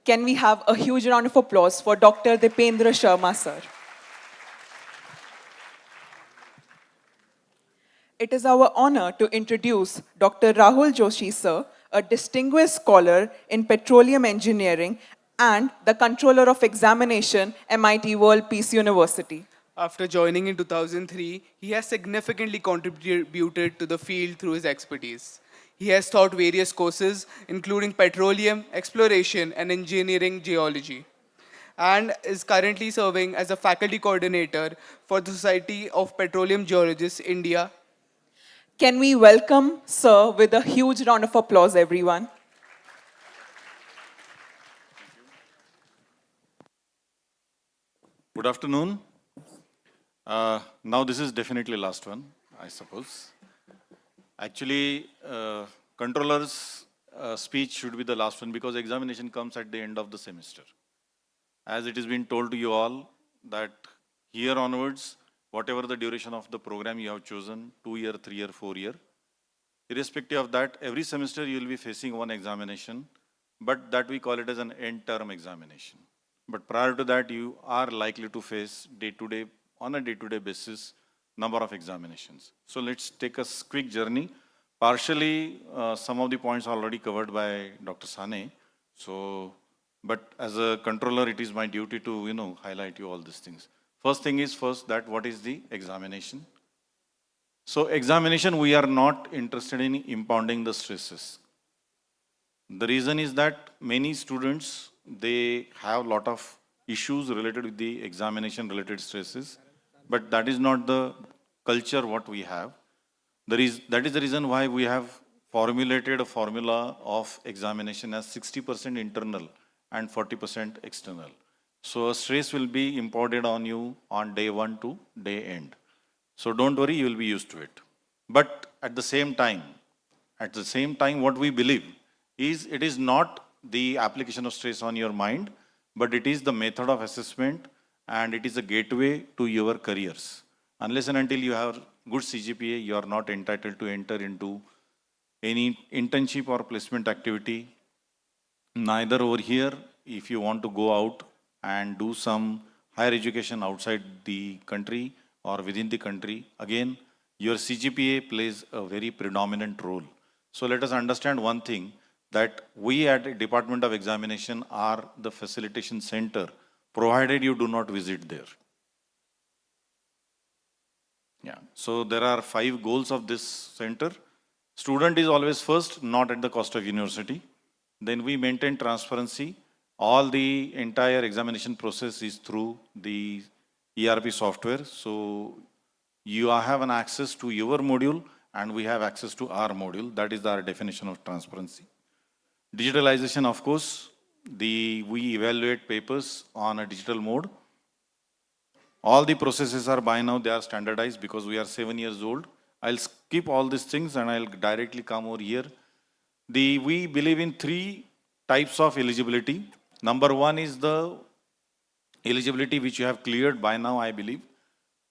Can we have a huge round of applause for Dr. Dipendra Sharma, sir? It is our honor to introduce Dr. Rahul Joshi, sir, a distinguished scholar in petroleum engineering and the controller of examination, MIT World Peace University. After joining in 2003, he has significantly contributed to the field through his expertise. He has taught various courses, including petroleum, exploration, and engineering geology, and is currently serving as a faculty coordinator for the Society of Petroleum Geologists, India. Can we welcome sir with a huge round of applause, everyone? Good afternoon. Now this is definitely last one, I suppose. Actually, controller's speech should be the last one because examination comes at the end of the semester. As it has been told to you all that here onwards, whatever the duration of the program you have chosen, 2 year, 3 year, 4 year, irrespective of that, every semester you will be facing one examination, but that we call it as an end term examination. But prior to that, you are likely to face day-to-day, on a day-to-day basis, number of examinations. So let's take a quick journey. Partially, some of the points are already covered by Dr. Sane. So, but as a controller, it is my duty to, highlight you all these things. First thing is that what is the examination? So examination, we are not interested in impounding the stresses. The reason is that many students, they have a lot of issues related with the examination related stresses, but that is not the culture what we have. That is the reason why we have formulated a formula of examination as 60% internal and 40% external. So a stress will be imposed on you on day 1 to day end. So don't worry, you will be used to it. But at the same time, what we believe is it is not the application of stress on your mind, but it is the method of assessment and it is a gateway to your careers. Unless and until you have good CGPA, you are not entitled to enter into any internship or placement activity. Neither over here, if you want to go out and do some higher education outside the country or within the country, again, your CGPA plays a very predominant role. So let us understand one thing, that we at the Department of Examination are the facilitation center, provided you do not visit there. Yeah. So there are 5 goals of this center. Student is always first, not at the cost of university. Then we maintain transparency. All the entire examination process is through the ERP software. So you have an access to your module and we have access to our module. That is our definition of transparency. Digitalization, of course, we evaluate papers on a digital mode. All the processes are by now, they are standardized because we are 7 years old. I'll skip all these things and I'll directly come over here. We believe in 3 types of eligibility. Number 1 is the eligibility which you have cleared by now, I believe.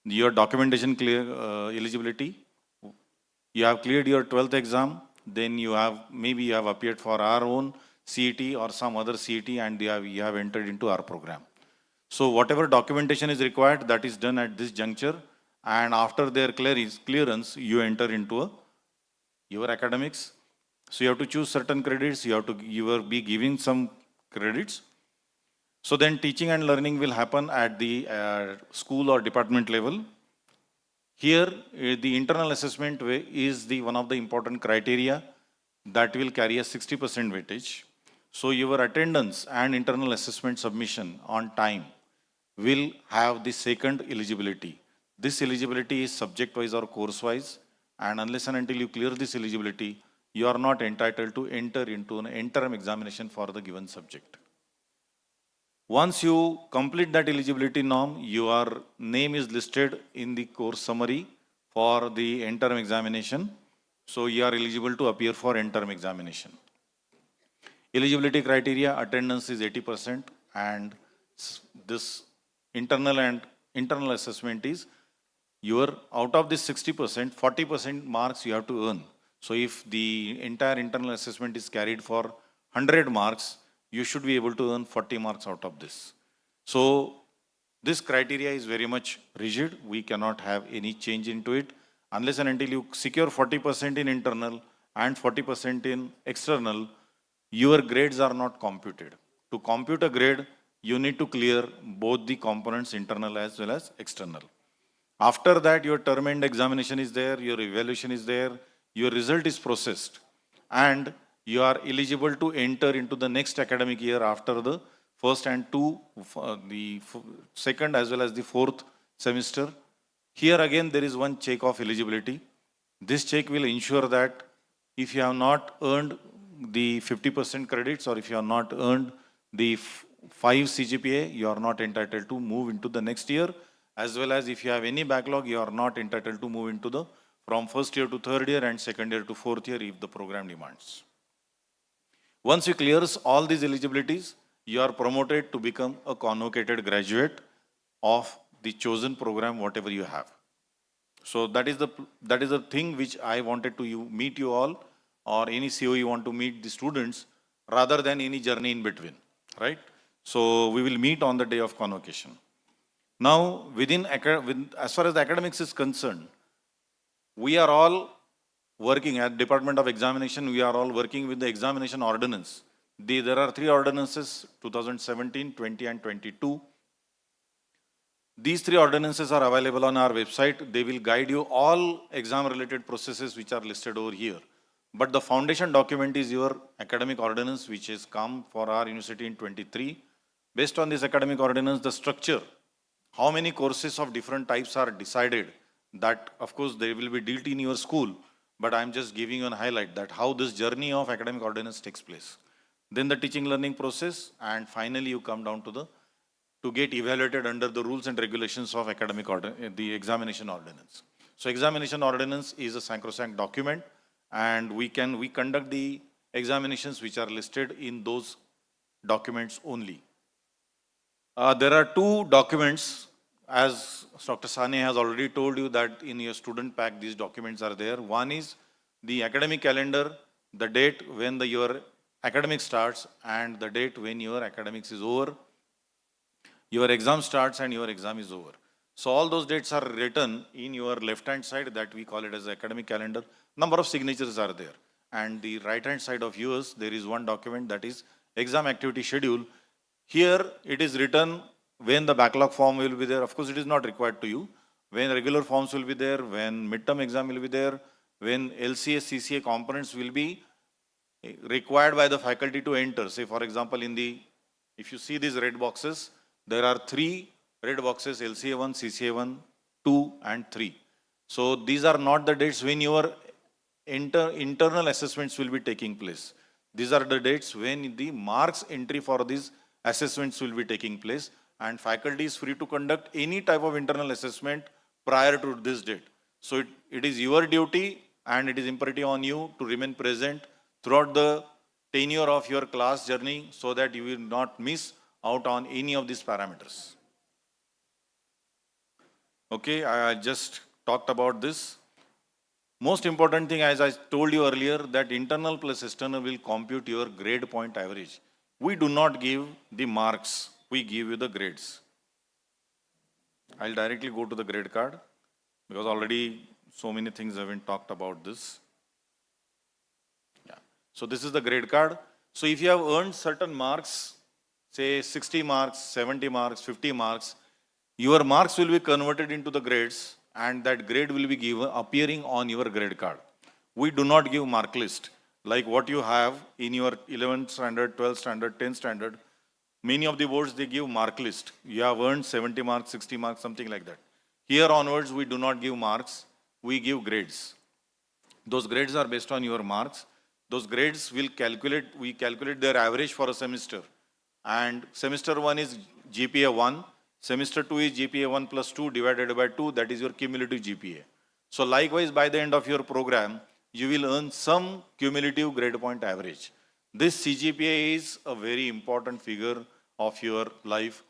Your documentation eligibility. You have cleared your 12th exam. Then you have appeared for our own CET or some other CET and you have entered into our program. So whatever documentation is required, that is done at this juncture, and after their clearance, you enter into your academics. So you have to choose certain credits, you will be giving some credits. So then teaching and learning will happen at the school or department level. Here, the internal assessment is one of the important criteria that will carry a 60% weightage. So your attendance and internal assessment submission on time will have the second eligibility. This eligibility is subject-wise or course-wise, and unless and until you clear this eligibility, you are not entitled to enter into an interim examination for the given subject. Once you complete that eligibility norm, your name is listed in the course summary for the end term examination. So you are eligible to appear for end term examination. Eligibility criteria, attendance is 80%, and this internal assessment is your, out of this 60%, 40% marks you have to earn. So if the entire internal assessment is carried for 100 marks, you should be able to earn 40 marks out of this. So this criteria is very much rigid. We cannot have any change into it unless and until you secure 40% in internal and 40% in external, your grades are not computed. To compute a grade, you need to clear both the components, internal as well as external. After that, your term end examination is there, your evaluation is there, your result is processed, and you are eligible to enter into the next academic year after the first and the second as well as the fourth semester. Here again, there is one check of eligibility. This check will ensure that if you have not earned the 50% credits, or if you have not earned the 5 CGPA, you are not entitled to move into the next year, as well as if you have any backlog, you are not entitled to move into the from first year to third year and second year to fourth year if the program demands. Once you clears all these eligibilities, you are promoted to become a convocated graduate of the chosen program, whatever you have. So that is the thing which I wanted to meet you all, or any CEO you want to meet the students, rather than any journey in between, right? So we will meet on the day of convocation. Now, as far as the academics is concerned, we are all working at Department of Examination, we are all working with the examination ordinance. There are 3 ordinances, 2017, 20 and 22. These 3 ordinances are available on our website. They will guide you all exam related processes which are listed over here. But the foundation document is your academic ordinance, which has come for our university in 23. Based on this academic ordinance, the structure, how many courses of different types are decided, that of course they will be dealt in your school, but I'm just giving you a highlight that how this journey of academic ordinance takes place. Then the teaching learning process, and finally you come down to get evaluated under the rules and regulations of the examination ordinance. So examination ordinance is a sacrosanct document, and we conduct the examinations which are listed in those documents only. There are 2 documents, as Dr. Sane has already told you, that in your student pack these documents are there. One is the academic calendar, the date when your academic starts and the date when your academics is over. Your exam starts and your exam is over. So all those dates are written in your left hand side, that we call it as academic calendar. Number of signatures are there. And the right hand side of yours, there is one document, that is exam activity schedule. Here it is written when the backlog form will be there. Of course, it is not required to you. When regular forms will be there, when midterm exam will be there, when LCA, CCA components will be required by the faculty to enter. Say, for example, if you see these red boxes, there are 3 red boxes, LCA1, CCA1, 2 and 3. So these are not the dates when your internal assessments will be taking place. These are the dates when the marks entry for these assessments will be taking place, and faculty is free to conduct any type of internal assessment prior to this date. So it is your duty and it is imperative on you to remain present throughout the tenure of your class journey so that you will not miss out on any of these parameters. Okay, I just talked about this. Most important thing, as I told you earlier, that internal plus external will compute your grade point average. We do not give the marks, we give you the grades. I'll directly go to the grade card because already so many things have been talked about this. Yeah. So this is the grade card. So if you have earned certain marks, say 60 marks, 70 marks, 50 marks, your marks will be converted into the grades, and that grade will be given appearing on your grade card. We do not give mark list like what you have in your 11th standard, 12th standard, 10th standard. Many of the boards, they give mark list. You have earned 70 marks, 60 marks, something like that. Here onwards, we do not give marks, we give grades. Those grades are based on your marks. Those grades will we calculate their average for a semester. and semester 1 is GPA 1, semester 2 is GPA 1 plus 2 divided by 2, that is your cumulative GPA. So likewise, by the end of your program, you will earn some cumulative grade point average. This CGPA is a very important figure of your life,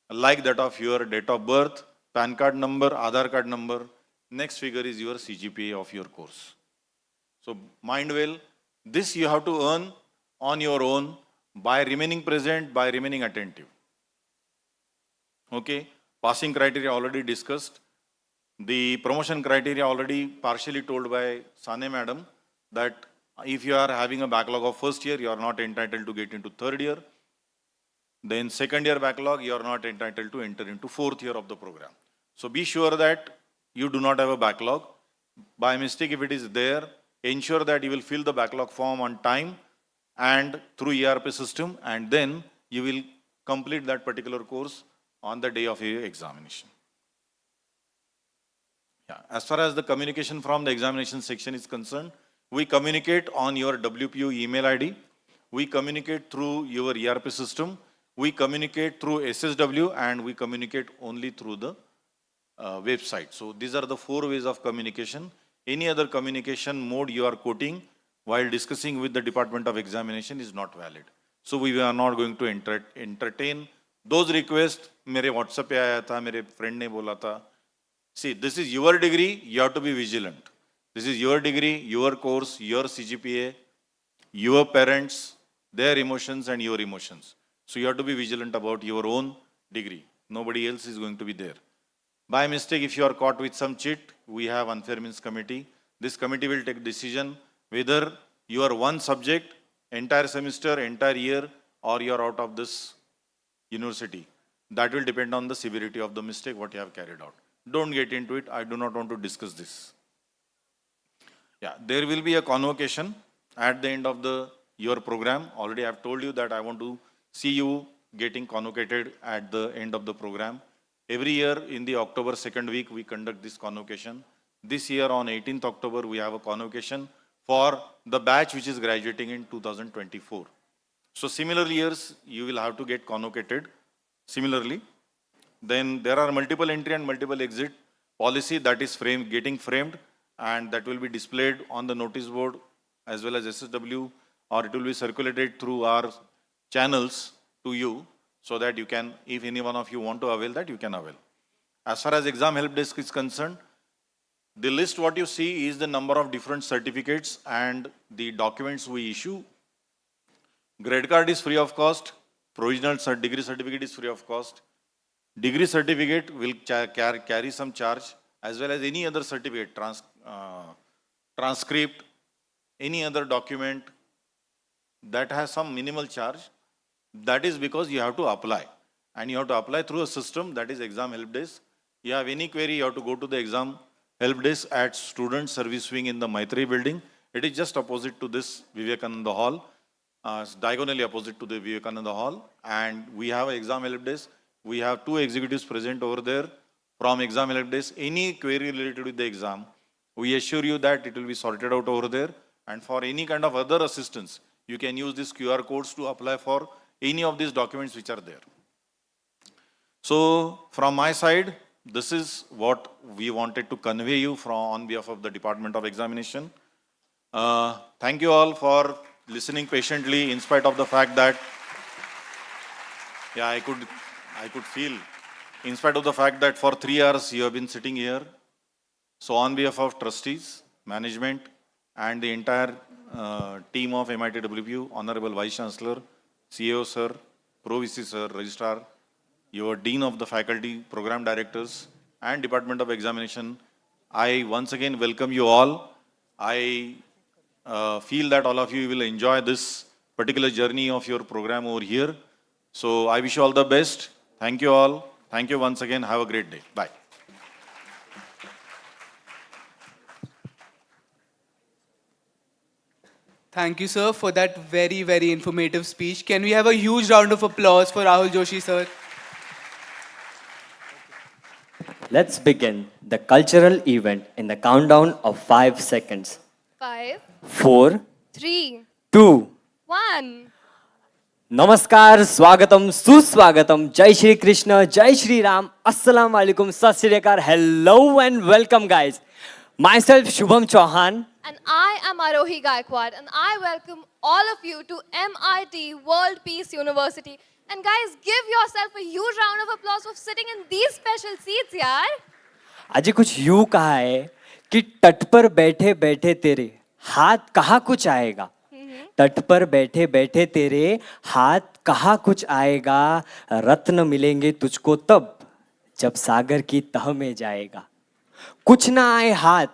like that of your date of birth, PAN card number, Aadhaar card number. Next figure is your CGPA of your course. So mind well, this you have to earn on your own by remaining present, by remaining attentive. Okay, passing criteria already discussed. The promotion criteria already partially told by Sane madam, that if you are having a backlog of first year, you are not entitled to get into third year. Then second year backlog, you are not entitled to enter into fourth year of the program. So be sure that you do not have a backlog. By mistake, if it is there, ensure that you will fill the backlog form on time and through ERP system, and then you will complete that particular course on the day of your examination. Yeah. As far as the communication from the examination section is concerned, we communicate on your WPU email ID, we communicate through your ERP system, we communicate through SSW, and we communicate only through the website. So these are the 4 ways of communication. Any other communication mode you are quoting while discussing with the Department of Examination is not valid. So we are not going to entertain those requests. मेरे WhatsApp पे आया था, मेरे friend ने बोला था. See, this is your degree, you have to be vigilant. This is your degree, your course, your CGPA, your parents, their emotions and your emotions. So you have to be vigilant about your own degree. Nobody else is going to be there. By mistake, if you are caught with some cheat, we have unfair means committee. This committee will take decision whether you are one subject, entire semester, entire year, or you are out of this university. That will depend on the severity of the mistake what you have carried out. Don't get into it. I do not want to discuss this. Yeah, there will be a convocation at the end of your program. Already I have told you that I want to see you getting convocated at the end of the program. Every year in the October 2nd week, we conduct this convocation. This year on 18th October, we have a convocation for the batch which is graduating in 2024. So similar years, you will have to get convocated similarly. Then there are multiple entry and multiple exit policy that is getting framed, and that will be displayed on the notice board as well as SSW, or it will be circulated through our channels to you, so that you can, if any one of you want to avail that, you can avail. As far as exam help desk is concerned, the list what you see is the number of different certificates and the documents we issue. Grade card is free of cost. Provisional degree certificate is free of cost. Degree certificate will carry some charge, as well as any other certificate, transcript, any other document that has some minimal charge. That is because you have to apply, and you have to apply through a system that is exam help desk. You have any query, you have to go to the exam help desk at Student Service Wing in the Maitri building. It is just opposite to this Vivekananda Hall, diagonally opposite to the Vivekananda Hall, and we have an exam help desk. We have 2 executives present over there from exam help desk. Any query related with the exam, we assure you that it will be sorted out over there, and for any kind of other assistance, you can use these QR codes to apply for any of these documents which are there. So from my side, this is what we wanted to convey you on behalf of the Department of Examination. Thank you all for listening patiently, in spite of the fact that, yeah, I could feel, in spite of the fact that for 3 hours you have been sitting here. So on behalf of trustees, management, and the entire team of MIT-WPU, Honorable Vice Chancellor, CEO sir, Pro VC sir, Registrar, your Dean of the Faculty, Program Directors, and Department of Examination, I once again welcome you all. I feel that all of you will enjoy this particular journey of your program over here. So I wish you all the best. Thank you all. Thank you once again. Have a great day. Bye. Thank you, sir, for that very, very informative speech. Can we have a huge round of applause for Rahul Joshi, sir? Let's begin the cultural event in the countdown of 5 seconds. 5, 4, 3, 2, 1. नमस्कार, स्वागतम, सुस्वागतम, जय श्री कृष्ण, जय श्री राम, अस्सलाम वालेकुम, सत श्री अकाल, hello and welcome guys. Myself Shubham Chauhan. And I am Arohi Gaikwad, and I welcome all of you to MIT World Peace University. And guys, give yourself a huge round of applause for sitting in these special seats, yaar. आज कुछ यूं कहा है कि तट पर बैठे बैठे तेरे हाथ कहाँ कुछ आएगा, तट पर बैठे बैठे तेरे हाथ कहाँ कुछ आएगा, रत्न मिलेंगे तुझको तब जब सागर की तह में जाएगा. कुछ ना आए हाथ,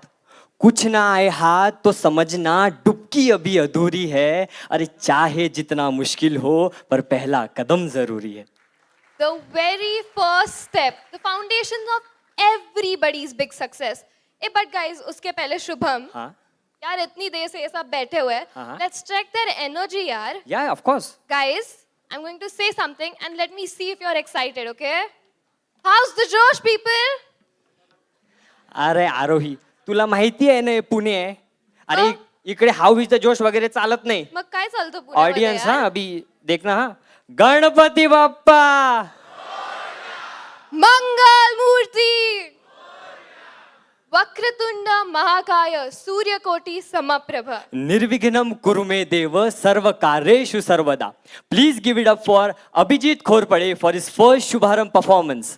कुछ ना आए हाथ तो समझना डुबकी अभी अधूरी है. अरे चाहे जितना मुश्किल हो पर पहला कदम जरूरी है. The very first step, the foundations of everybody's big success. But guys, उसके पहले शुभम, यार इतनी देर से ये सब बैठे हुए हैं. Let's check their energy, यार. Yeah, of course. Guys, I'm going to say something and let me see if you're excited, okay? How's the Josh, people? अरे आरोही, तुला माहिती आहे ना पुणे आहे. अरे इकडे हाऊ इज द जोश वगैरे चालत नाही. मग काय चालतं पुण्यामध्ये ऑडियन्स यार? हा अभी देखना हा. गणपती बाप्पा मंगल मूर्ती, वक्रतुंड महाकाय, सूर्यकोटि समप्रभ. निर्विघ्नं कुरु मे देव सर्व कार्येषु सर्वदा. Please give it up for Abhijit Khorpade for his first शुभारंभ परफॉर्मन्स.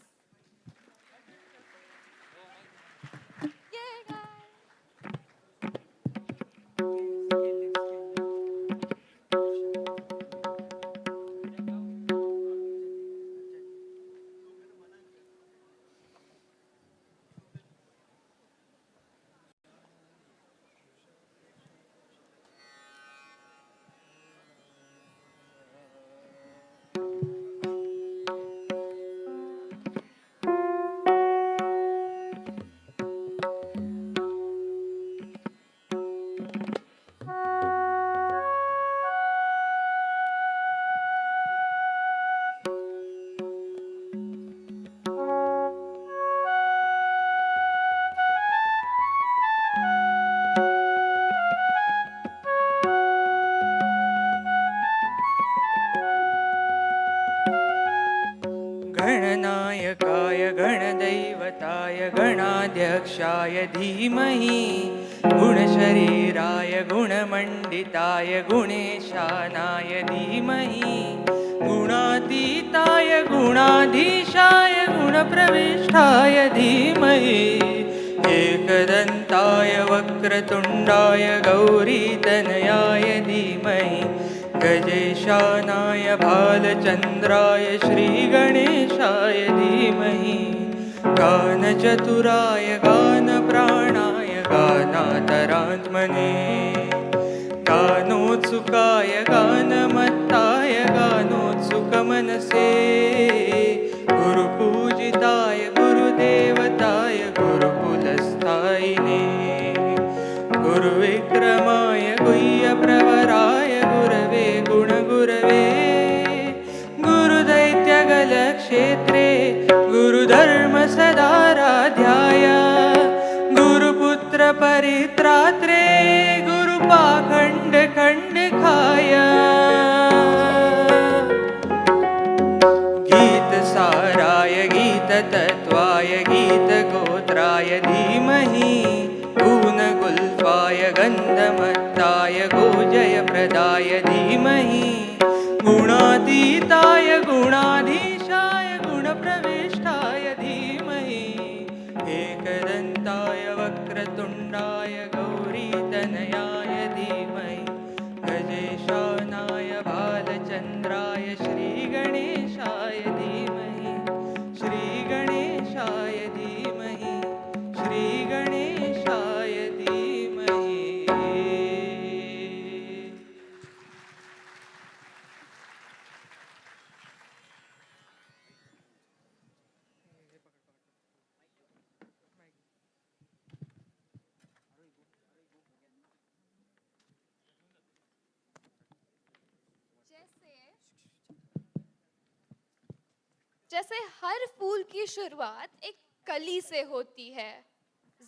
गणनायकाय गणदैवताय गणाध्यक्षाय धीमहि गुणशरीराय गुणमण्डिताय गुणेशानाय धीमहि गुणातीताय गुणाधीशाय गुणप्रविष्टाय धीमहि एकदन्ताय वक्रतुण्डाय गौरीतनयाय धीमहि गजेशानाय भालचन्द्राय श्रीगणेशाय धीमहि गानचतुराय गानप्राणाय गानातरात्मने गानोत्सुकाय गानमत्ताय गानोत्सुकमनसे गुरुपूजिताय गुरुदेवताय गुरुकुलस्थायिने गुरुविक्रमाय गुह्यप्रवराय गुरवे गुणगुरवे गुरुदैत्यगलक्षेत्रे गुरुधर्मसदाराध्याय गुरुपुत्रपरित्रात्रे गुरुपाखण्डखण्डिकाय गीतसाराय गीततत्त्वाय गीतगोत्राय धीमहि गुणगुल्फाय गन्धमत्ताय गोजयप्रदाय धीमहि गुणातीताय गुणाधीशाय गुणप्रविष्टाय धीमहि एकदन्ताय वक्रतुण्डाय गौरीतनयाय धीमहि गजेशानाय भालचन्द्राय श्रीगणेशाय धीमहि श्रीगणेशाय धीमहि श्रीगणेशाय धीमहि. जैसे हर फूल की शुरुआत एक कली से होती है,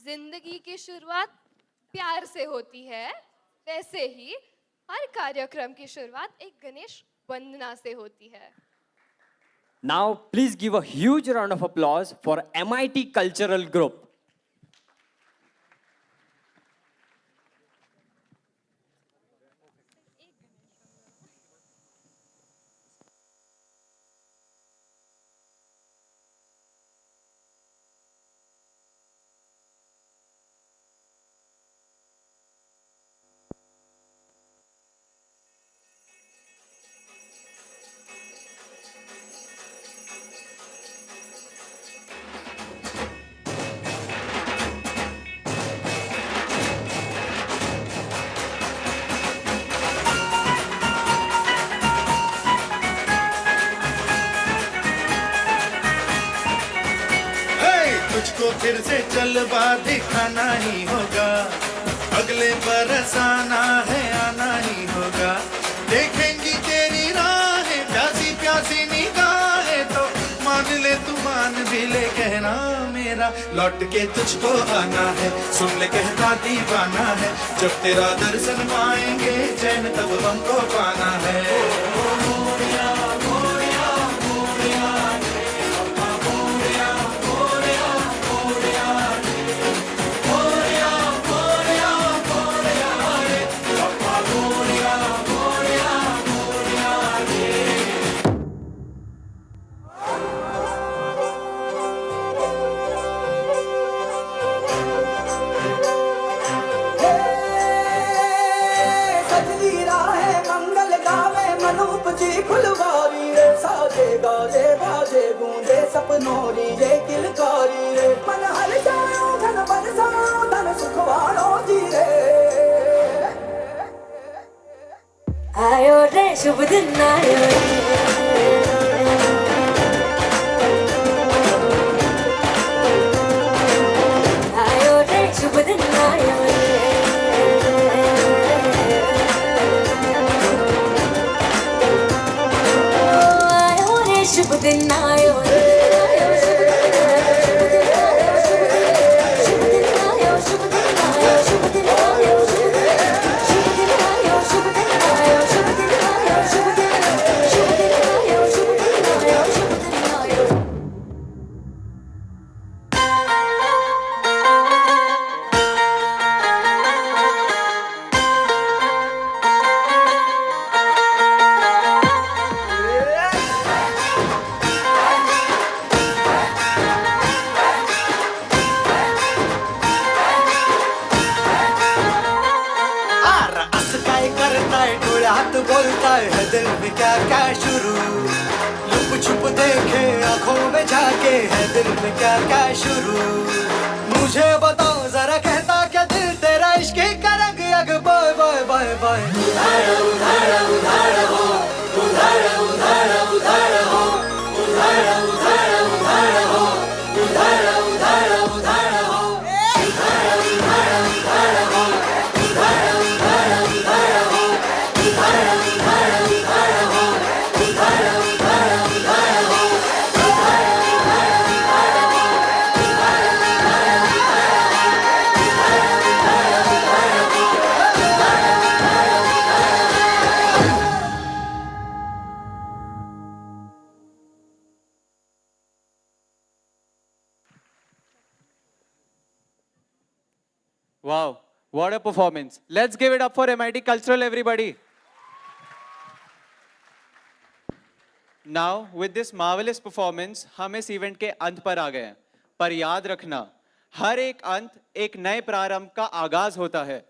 जिंदगी की शुरुआत प्यार से होती है, वैसे ही हर कार्यक्रम की शुरुआत एक गणेश वंदना से होती है। Now, please give a huge round of applause for MIT Cultural Group. तुझको फिर से जलवा दिखाना ही होगा, अगले बरस आना है आना ही होगा। देखेंगी तेरी राहें प्यासी प्यासी निगाहें तो मान ले तू मान भी ले कहना मेरा लौट के तुझको आना है। सुन ले कहता दीवाना है, जब तेरा दर्शन पाएंगे चैन तब हमको पाना है। सपनोरी रे किलकारी रे मन हर जाओ धन बरसाओ धन सुखवाड़ो जी रे। आयो रे शुभ दिन आयो आयो रे शुभ दिन आयो आयो रे शुभ दिन आयो। बोलता है दिल में क्या क्या शुरू, लुप छुप देखे आंखों में झाके है दिल में क्या क्या शुरू। मुझे बताओ जरा कहता क्या दिल तेरा इश्क का रंग अग बाय बाय बाय बाय। उधार उधार उधार हो उधार उधार उधार हो उधार उधार उधार हो उधार उधार उधार हो उधार उधार उधार हो उधार उधार उधार हो उधार उधार उधार हो उधार उधार उधार हो Wow, what a performance. Let's give it up for MIT Cultural, everybody. Now, with this marvelous performance, हम इस इवेंट के अंत पर आ गए हैं। पर याद रखना, हर एक अंत एक नए प्रारंभ का आगाज होता है।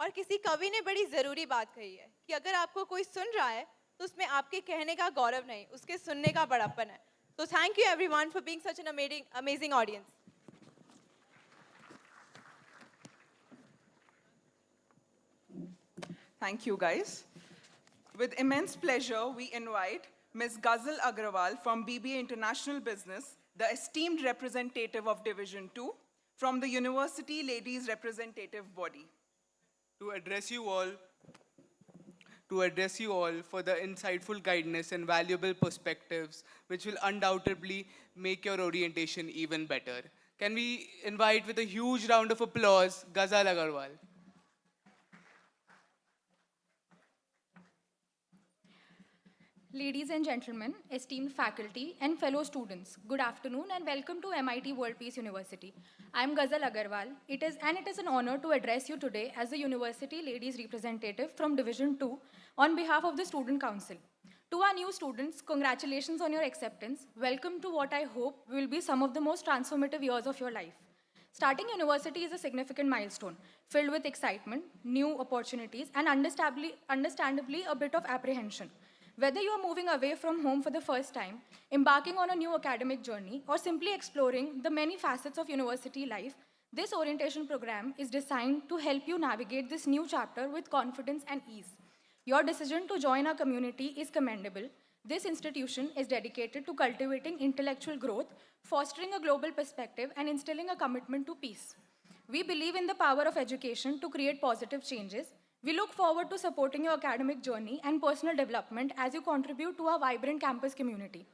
और किसी कवि ने बड़ी जरूरी बात कही है कि अगर आपको कोई सुन रहा है तो उसमें आपके कहने का गौरव नहीं, उसके सुनने का बड़प्पन है। So thank you everyone for being such an amazing audience. Thank you, guys. With immense pleasure, we invite Ms. Ghazal Agrawal from BBA International Business, the esteemed representative of Division 2, from the University Ladies Representative Body. To address you all for the insightful guidance and valuable perspectives, which will undoubtedly make your orientation even better. Can we invite with a huge round of applause, Ghazal Agrawal. Ladies and gentlemen, esteemed faculty and fellow students, good afternoon and welcome to MIT-WPU University. I am Ghazal Agarwal. It is an honor to address you today as the University Ladies Representative from Division 2 on behalf of the Student Council. To our new students, congratulations on your acceptance. Welcome to what I hope will be some of the most transformative years of your life. Starting university is a significant milestone, filled with excitement, new opportunities, and understandably a bit of apprehension. Whether you are moving away from home for the first time, embarking on a new academic journey, or simply exploring the many facets of university life, this orientation program is designed to help you navigate this new chapter with confidence and ease. Your decision to join our community is commendable. This institution is dedicated to cultivating intellectual growth, fostering a global perspective, and instilling a commitment to peace. We believe in the power of education to create positive changes. We look forward to supporting your academic journey and personal development as you contribute to our vibrant campus community.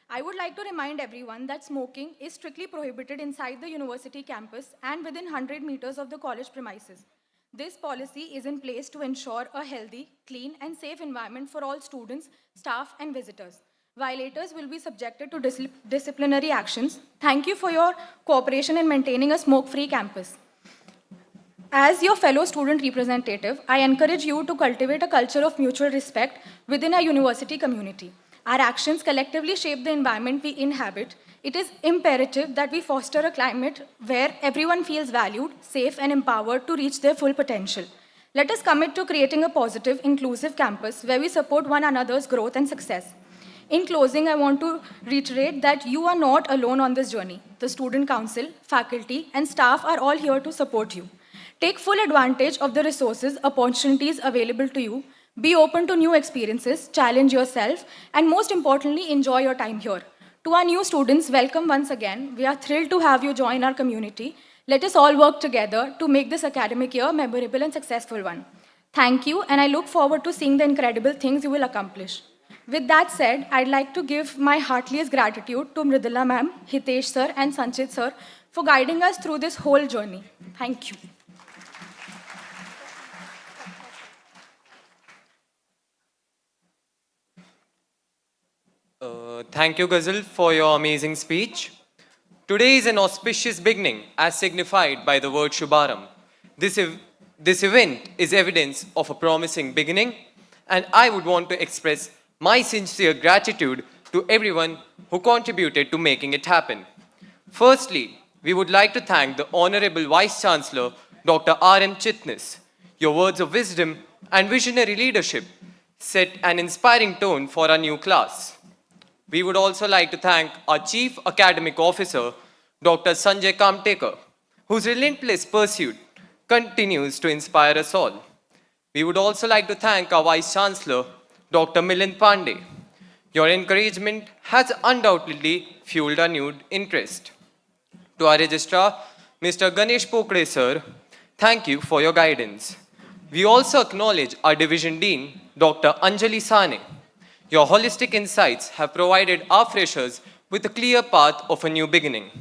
I would like to remind everyone that smoking is strictly prohibited inside the university campus and within 100 meters of the college premises. This policy is in place to ensure a healthy, clean, and safe environment for all students, staff, and visitors. Violators will be subjected to disciplinary actions. Thank you for your cooperation in maintaining a smoke-free campus. As your fellow student representative, I encourage you to cultivate a culture of mutual respect within our university community. Our actions collectively shape the environment we inhabit. It is imperative that we foster a climate where everyone feels valued, safe, and empowered to reach their full potential. Let us commit to creating a positive, inclusive campus where we support one another's growth and success. In closing, I want to reiterate that you are not alone on this journey. The Student Council, faculty, and staff are all here to support you. Take full advantage of the resources, opportunities available to you. Be open to new experiences, challenge yourself, and most importantly, enjoy your time here. To our new students, welcome once again. We are thrilled to have you join our community. Let us all work together to make this academic year a memorable and successful one. Thank you, and I look forward to seeing the incredible things you will accomplish. With that said, I'd like to give my heartiest gratitude to Mridula ma'am, Hitesh sir, and Sanchit sir for guiding us through this whole journey. Thank you. Thank you, Ghazal, for your amazing speech. Today is an auspicious beginning, as signified by the word Shubharambh. This event is evidence of a promising beginning, and I would want to express my sincere gratitude to everyone who contributed to making it happen. Firstly, we would like to thank the Honorable Vice-Chancellor, Dr. R.M. Chitnis. Your words of wisdom and visionary leadership set an inspiring tone for our new class. We would also like to thank our Chief Academic Officer, Dr. Sanjay Kamtekar, whose relentless pursuit continues to inspire us all. We would also like to thank our Vice-Chancellor, Dr. Milind Pandey. Your encouragement has undoubtedly fueled our renewed interest. To our Registrar, Mr. Ganesh Pokre sir, thank you for your guidance. We also acknowledge our Division Dean, Dr. Anjali Sane. Your holistic insights have provided our freshers with a clear path of a new beginning.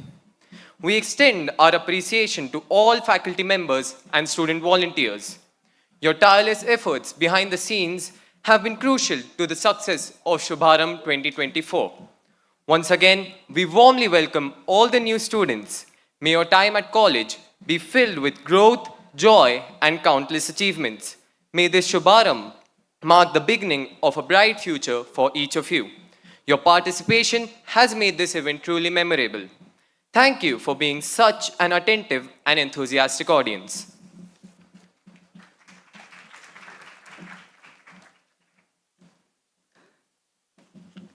We extend our appreciation to all faculty members and student volunteers. Your tireless efforts behind the scenes have been crucial to the success of Shubharambh 2024. Once again, we warmly welcome all the new students. May your time at college be filled with growth, joy, and countless achievements. May this Shubharambh mark the beginning of a bright future for each of you. Your participation has made this event truly memorable. Thank you for being such an attentive and enthusiastic audience.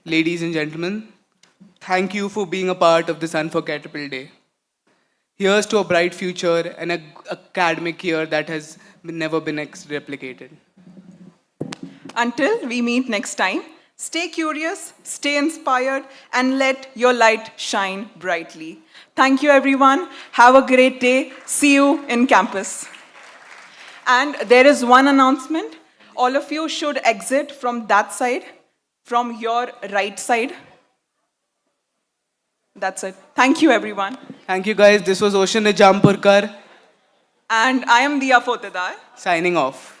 Ladies and gentlemen, thank you for being a part of this unforgettable day. Here's to a bright future and an academic year that has never been replicated. Until we meet next time, stay curious, stay inspired, and let your light shine brightly. Thank you, everyone. Have a great day. See you in campus. And there is one announcement. All of you should exit from that side, from your right side. That's it. Thank you, everyone. Thank you, guys. This was Ocean Jampurkar. And I am Diya Potedar. Signing off.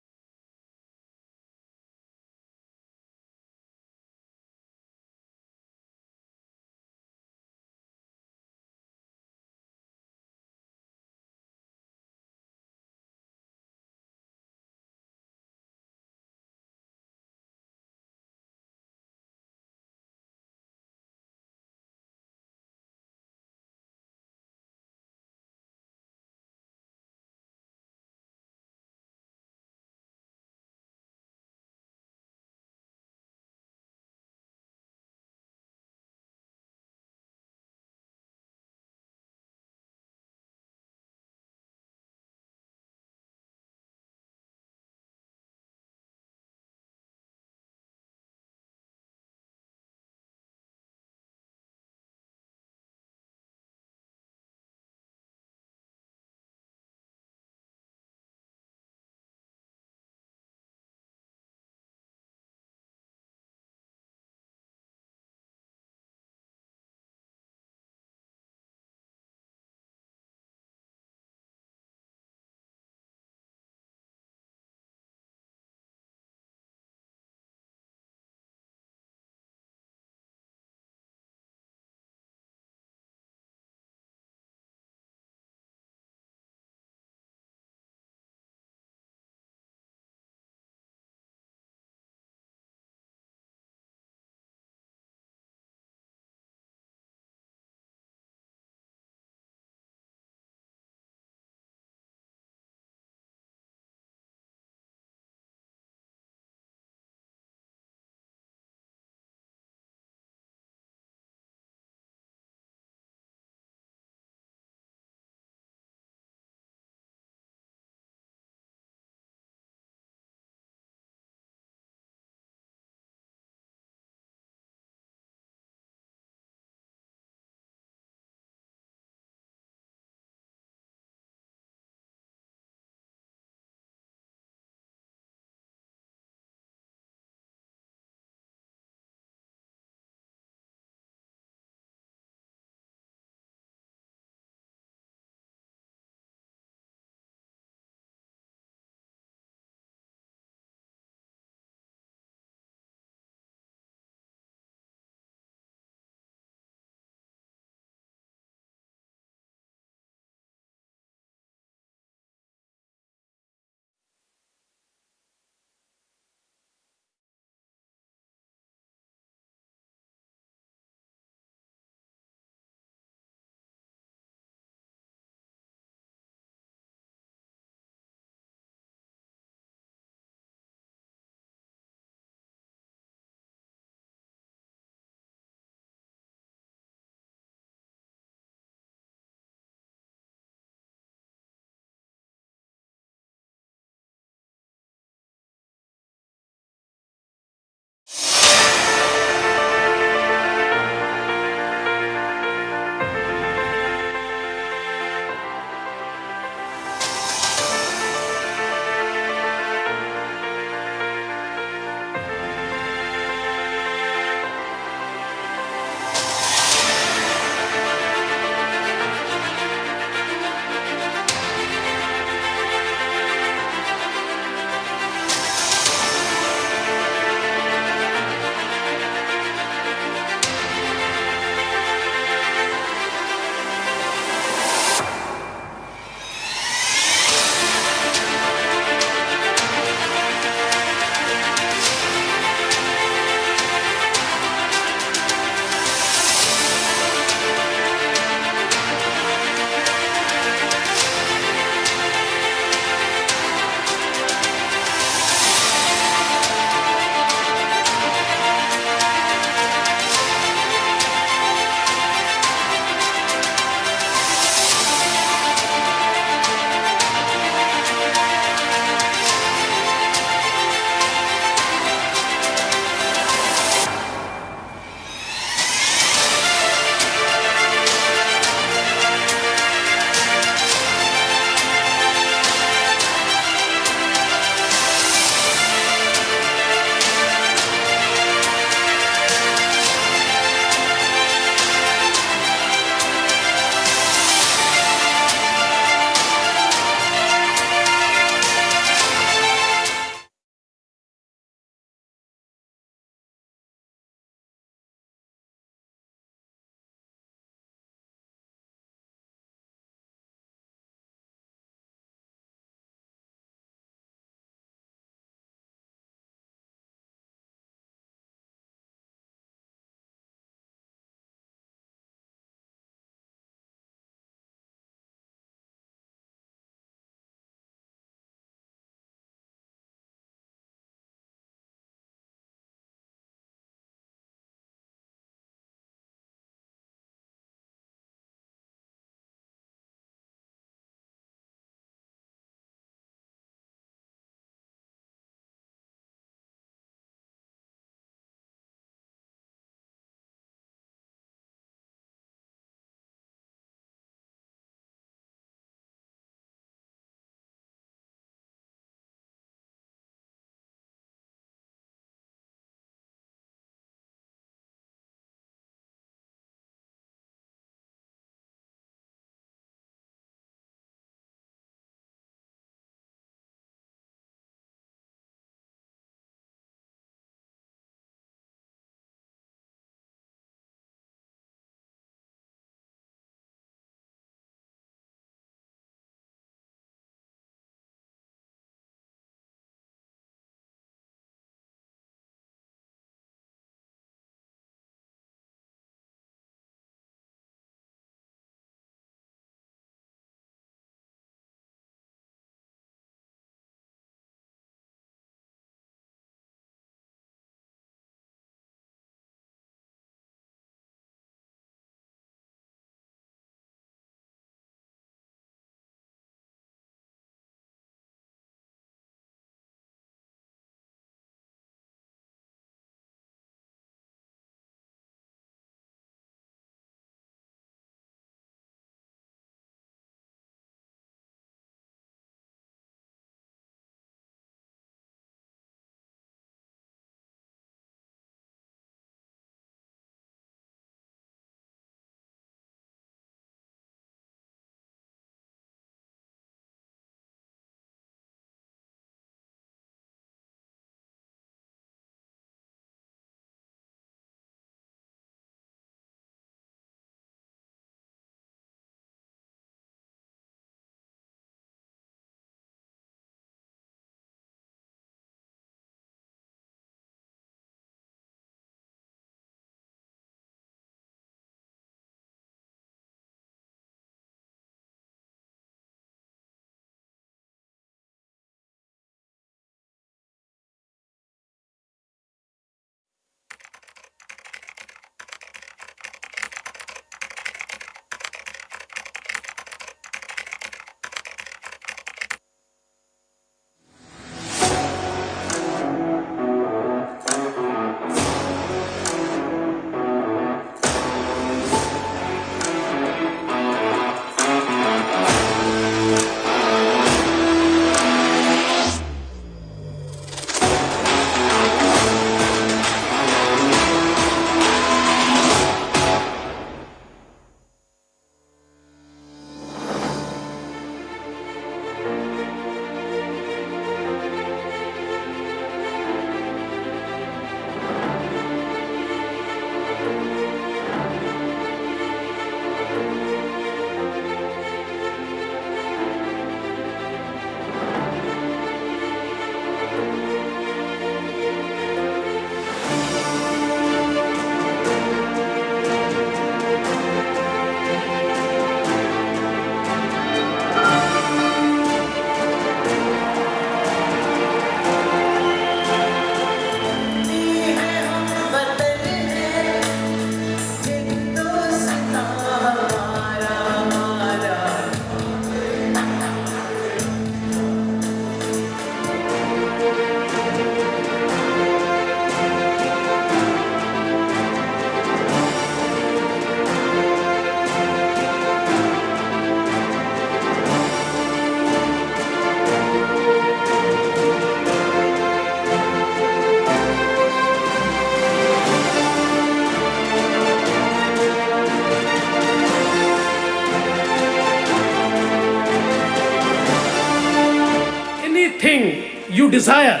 you desire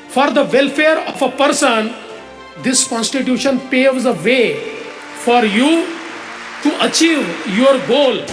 for the welfare of a person, this constitution paves a way for you to achieve your goal.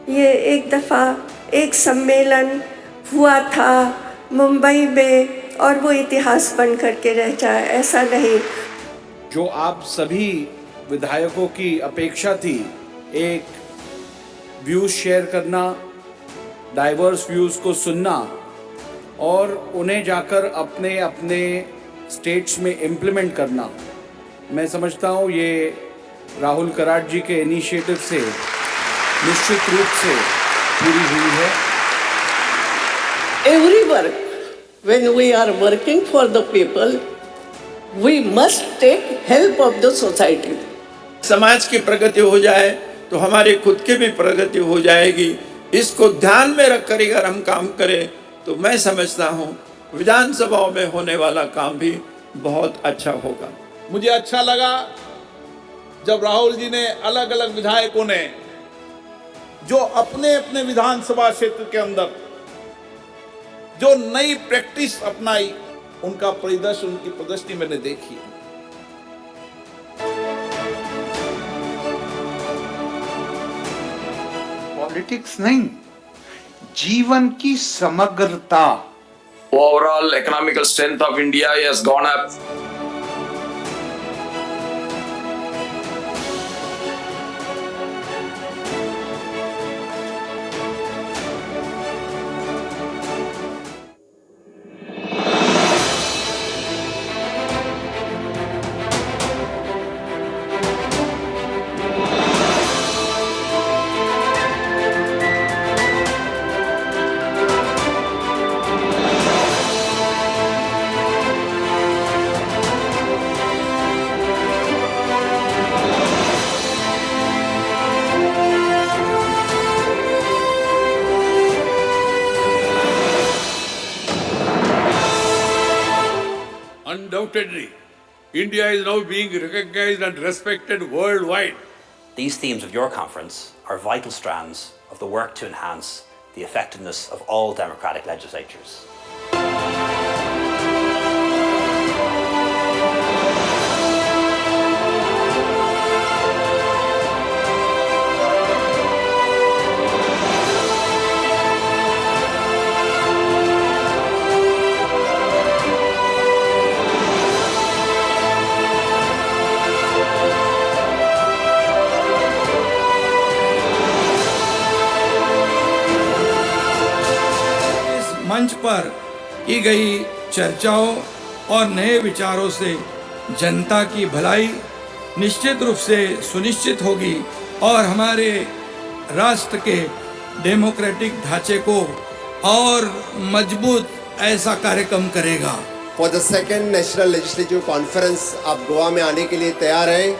ये एक दफ़ा एक सम्मेलन हुआ था मुंबई में और वो इतिहास बन करके रह जाए, ऐसा नहीं। जो आप सभी विधायकों की अपेक्षा थी, एक व्यूज़ शेयर करना, डाइवर्स व्यूज़ को सुनना और उन्हें जाकर अपने अपने स्टेट्स में इम्प्लीमेंट करना, मैं समझता हूँ ये राहुल कराड जी के इनिशिएटिव से निश्चित रूप से पूरी हुई है। Every work, when we are working for the people, we must take help of the society. समाज की प्रगति हो जाए तो हमारे खुद की भी प्रगति हो जाएगी। इसको ध्यान में रखकर अगर हम काम करें तो मैं समझता हूँ विधानसभाओं में होने वाला काम भी बहुत अच्छा होगा। मुझे अच्छा लगा जब राहुल जी ने अलग अलग विधायकों ने जो अपने अपने विधानसभा क्षेत्र के अंदर जो नई प्रैक्टिस अपनाई, उनका परिदर्शन, उनकी प्रदर्शनी मैंने देखी। पॉलिटिक्स नहीं, जीवन की समग्रता। Overall economical strength of India has gone up. Undoubtedly, India is now being recognized and respected worldwide. These themes of your conference are vital strands of the work to enhance the effectiveness of all democratic legislatures. मंच पर की गई चर्चाओं और नए विचारों से जनता की भलाई निश्चित रूप से सुनिश्चित होगी और हमारे राष्ट्र के डेमोक्रेटिक ढांचे को और मजबूत ऐसा कार्यक्रम करेगा। For the second national legislative conference आप गोवा में आने के लिए तैयार हैं?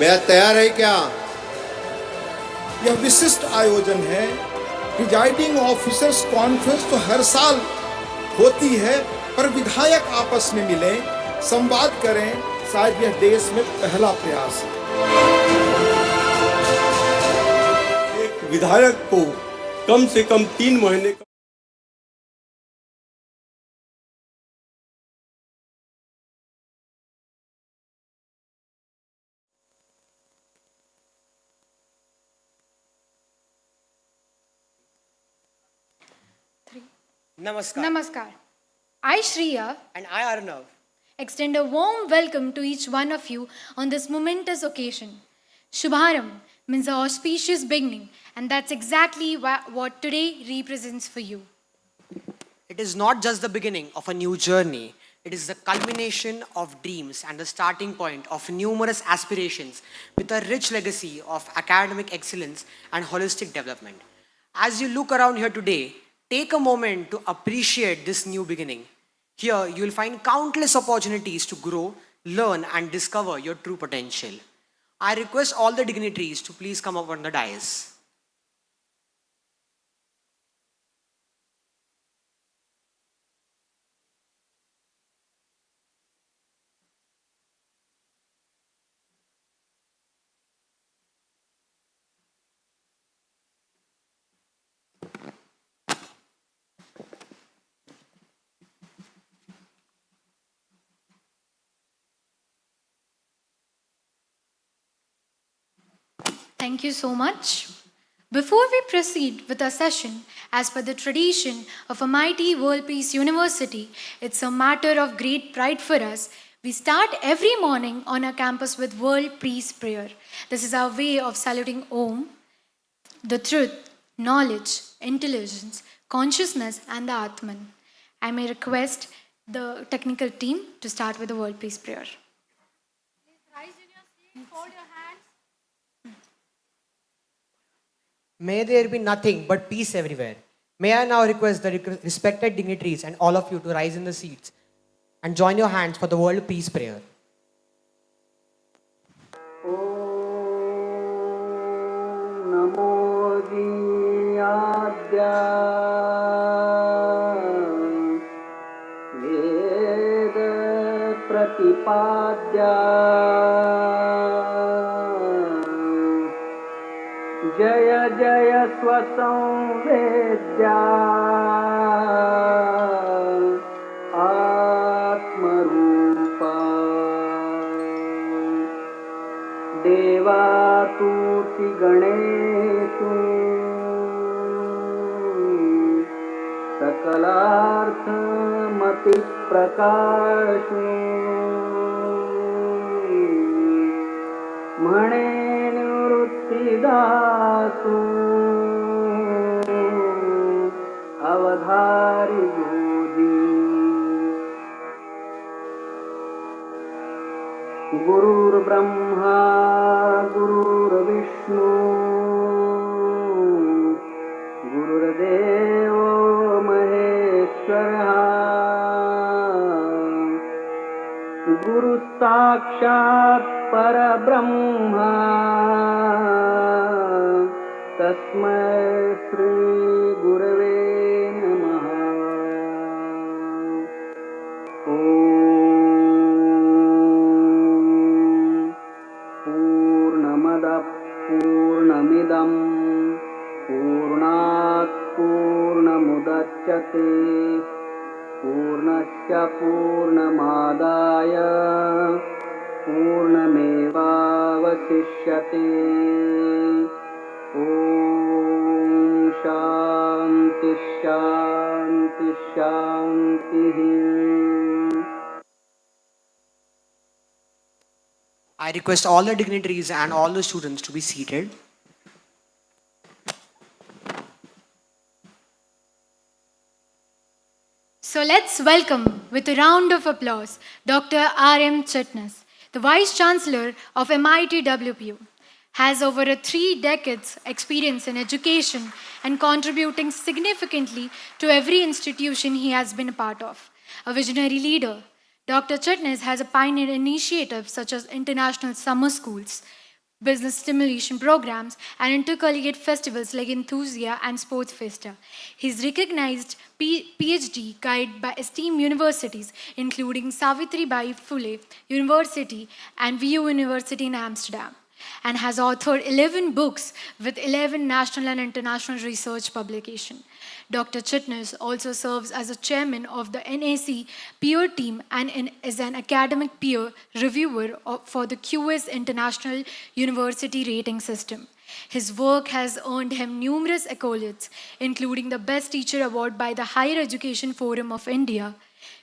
मैं तैयार है क्या? यह विशिष्ट आयोजन है। प्रिजाइडिंग ऑफिसर्स कॉन्फ्रेंस तो हर साल होती है, पर विधायक आपस में मिलें, संवाद करें, शायद यह देश में पहला प्रयास है। एक विधायक को कम से कम 3 महीने का Namaskar. Namaskar. I, Shriya, And I, Arnav, extend a warm welcome to each one of you on this momentous occasion. Shubharambh, means an auspicious beginning, and that's exactly what today represents for you. It is not just the beginning of a new journey, it is the culmination of dreams and the starting point of numerous aspirations with a rich legacy of academic excellence and holistic development. As you look around here today, take a moment to appreciate this new beginning. Here, you will find countless opportunities to grow, learn, and discover your true potential. I request all the dignitaries to please come up on the dais. Thank you so much. Before we proceed with our session, as per the tradition of MIT-WPU University, it's a matter of great pride for us. We start every morning on our campus with World Peace Prayer. This is our way of saluting Om, the truth, knowledge, intelligence, consciousness, and the Atman. I may request the technical team to start with the World Peace Prayer. Please rise in your seat, fold your hands. May there be nothing but peace everywhere. May I now request the respected dignitaries and all of you to rise in the seats and join your hands for the World Peace Prayer. Namo Adya Veda Pratipadya Jaya Jaya Swasamvedya Atmarupa Devatuti Ganeshu Sakalartha Mati Prakashu Mane Nivrittidasu Avadhari Bodhi Gurur Brahma Gurur Vishnu Gurur Deva Maheshwara Guru Sakshat Parabrahma Tasmai Shri Gurave Namaha Purnamada Purnamidam Purnat Purnamudachyate Purnasya Purnamadaya Purnamevavasishyate Om Shanti Shanti Shanti. I request all the dignitaries and all the students to be seated. So let's welcome with a round of applause Dr. R.M. Chitnis, the Vice Chancellor of MIT-WPU. Has over a 3 decades experience in education and contributing significantly to every institution he has been a part of. A visionary leader, Dr. Chitnis has pioneered initiatives such as international summer schools, business stimulation programs, and intercollegiate festivals like Enthusia and Sports Festa. He's recognized PhD guide by esteemed universities, including Savitribai Phule University and WU University in Amsterdam, and has authored 11 books with 11 national and international research publications. Dr. Chitnis also serves as a chairman of the NAC peer team and is an academic peer reviewer for the QS International University Rating System. His work has earned him numerous accolades, including the Best Teacher Award by the Higher Education Forum of India,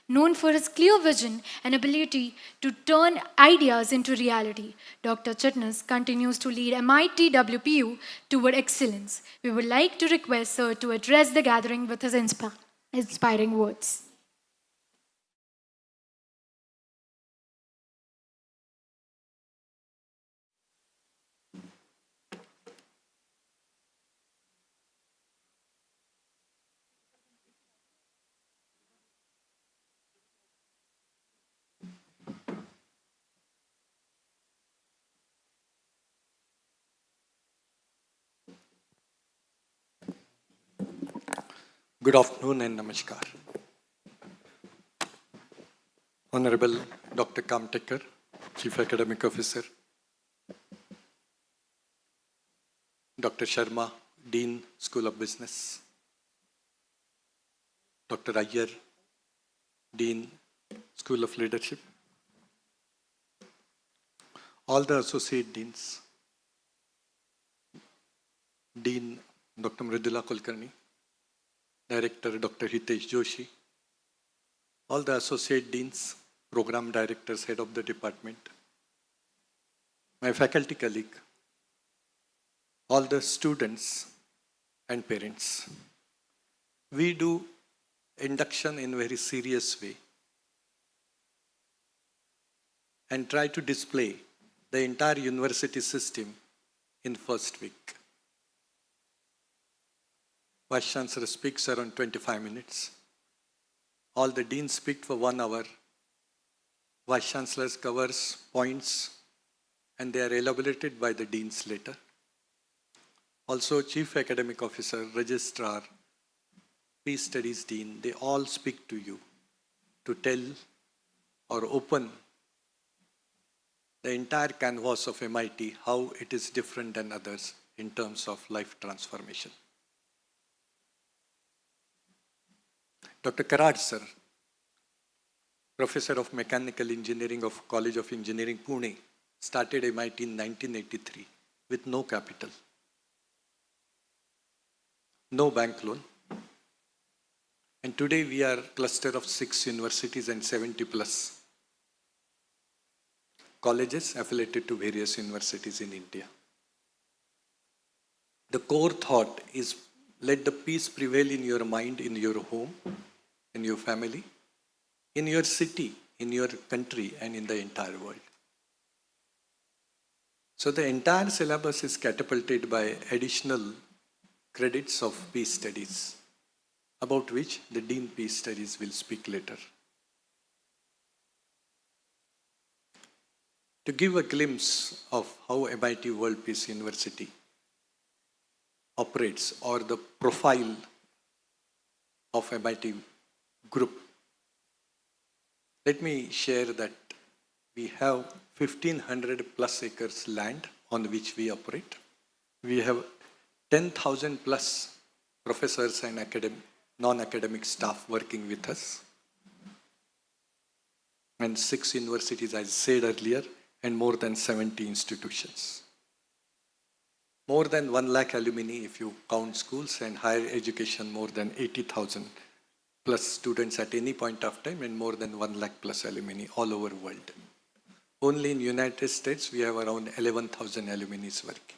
known for his clear vision and ability to turn ideas into reality. Dr. Chitnis continues to lead MIT-WPU toward excellence. We would like to request Sir to address the gathering with his inspiring words. Good afternoon and namaskar. Honorable Dr. Kamtekar, Chief Academic Officer, Dr. Sharma, Dean, School of Business, Dr. Iyer, Dean, School of Leadership, all the Associate Deans, Dean Dr. Mridula Kulkarni, Director Dr. Hitesh Joshi, all the Associate Deans, Program Directors, Head of the Department, my faculty colleague, all the students and parents. We do induction in a very serious way and try to display the entire university system in first week. Vice Chancellor speaks around 25 minutes. All the deans speak for 1 hour. Vice Chancellor covers points and they are elaborated by the deans later. Also Chief Academic Officer, Registrar, Peace Studies Dean, they all speak to you to tell or open the entire canvas of MIT, how it is different than others in terms of life transformation. Dr. Karad sir, Professor of Mechanical Engineering of College of Engineering, Pune, started MIT in 1983 with no capital, no bank loan. And today we are a cluster of 6 universities and 70 plus colleges affiliated to various universities in India. The core thought is let the peace prevail in your mind, in your home, in your family, in your city, in your country, and in the entire world. So the entire syllabus is catapulted by additional credits of peace studies, about which the Dean Peace Studies will speak later. To give a glimpse of how MIT World Peace University operates or the profile of MIT group, let me share that we have 1,500 plus acres land on which we operate. We have 10,000 plus professors and non-academic staff working with us. And 6 universities, as I said earlier, and more than 70 institutions. More than 1 lakh alumni if you count schools, and higher education more than 80,000 plus students at any point of time, and more than 1 lakh plus alumni all over the world. Only in United States we have around 11,000 alumni working.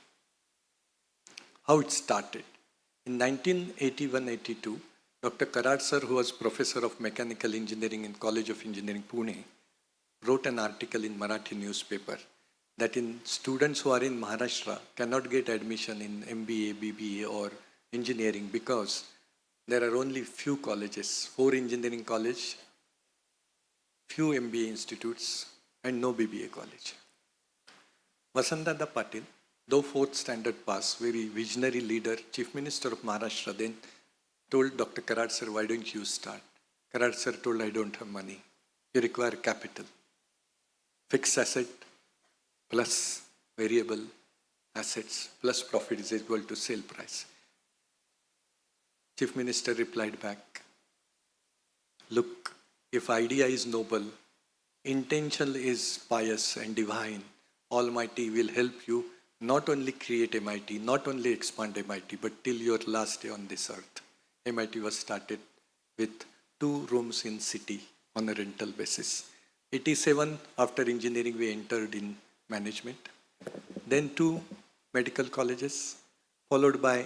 How it started? In 1981-82, Dr. Karad sir, who was Professor of Mechanical Engineering in College of Engineering, Pune, wrote an article in Marathi newspaper that in students who are in Maharashtra cannot get admission in MBA, BBA or engineering because there are only few colleges, 4 engineering college, few MBA institutes and no BBA college. Vasantdada Patil, though 4th standard pass, very visionary leader, Chief Minister of Maharashtra, then told Dr. Karad sir, why don't you start? Karad sir told, I don't have money. You require capital. Fixed asset plus variable assets plus profit is equal to sale price. Chief Minister replied back, look, if idea is noble, intention is pious and divine, Almighty will help you not only create MIT, not only expand MIT, but till your last day on this earth. MIT was started with 2 rooms in city on a rental basis. 87, after engineering, we entered in management. Then 2 medical colleges, followed by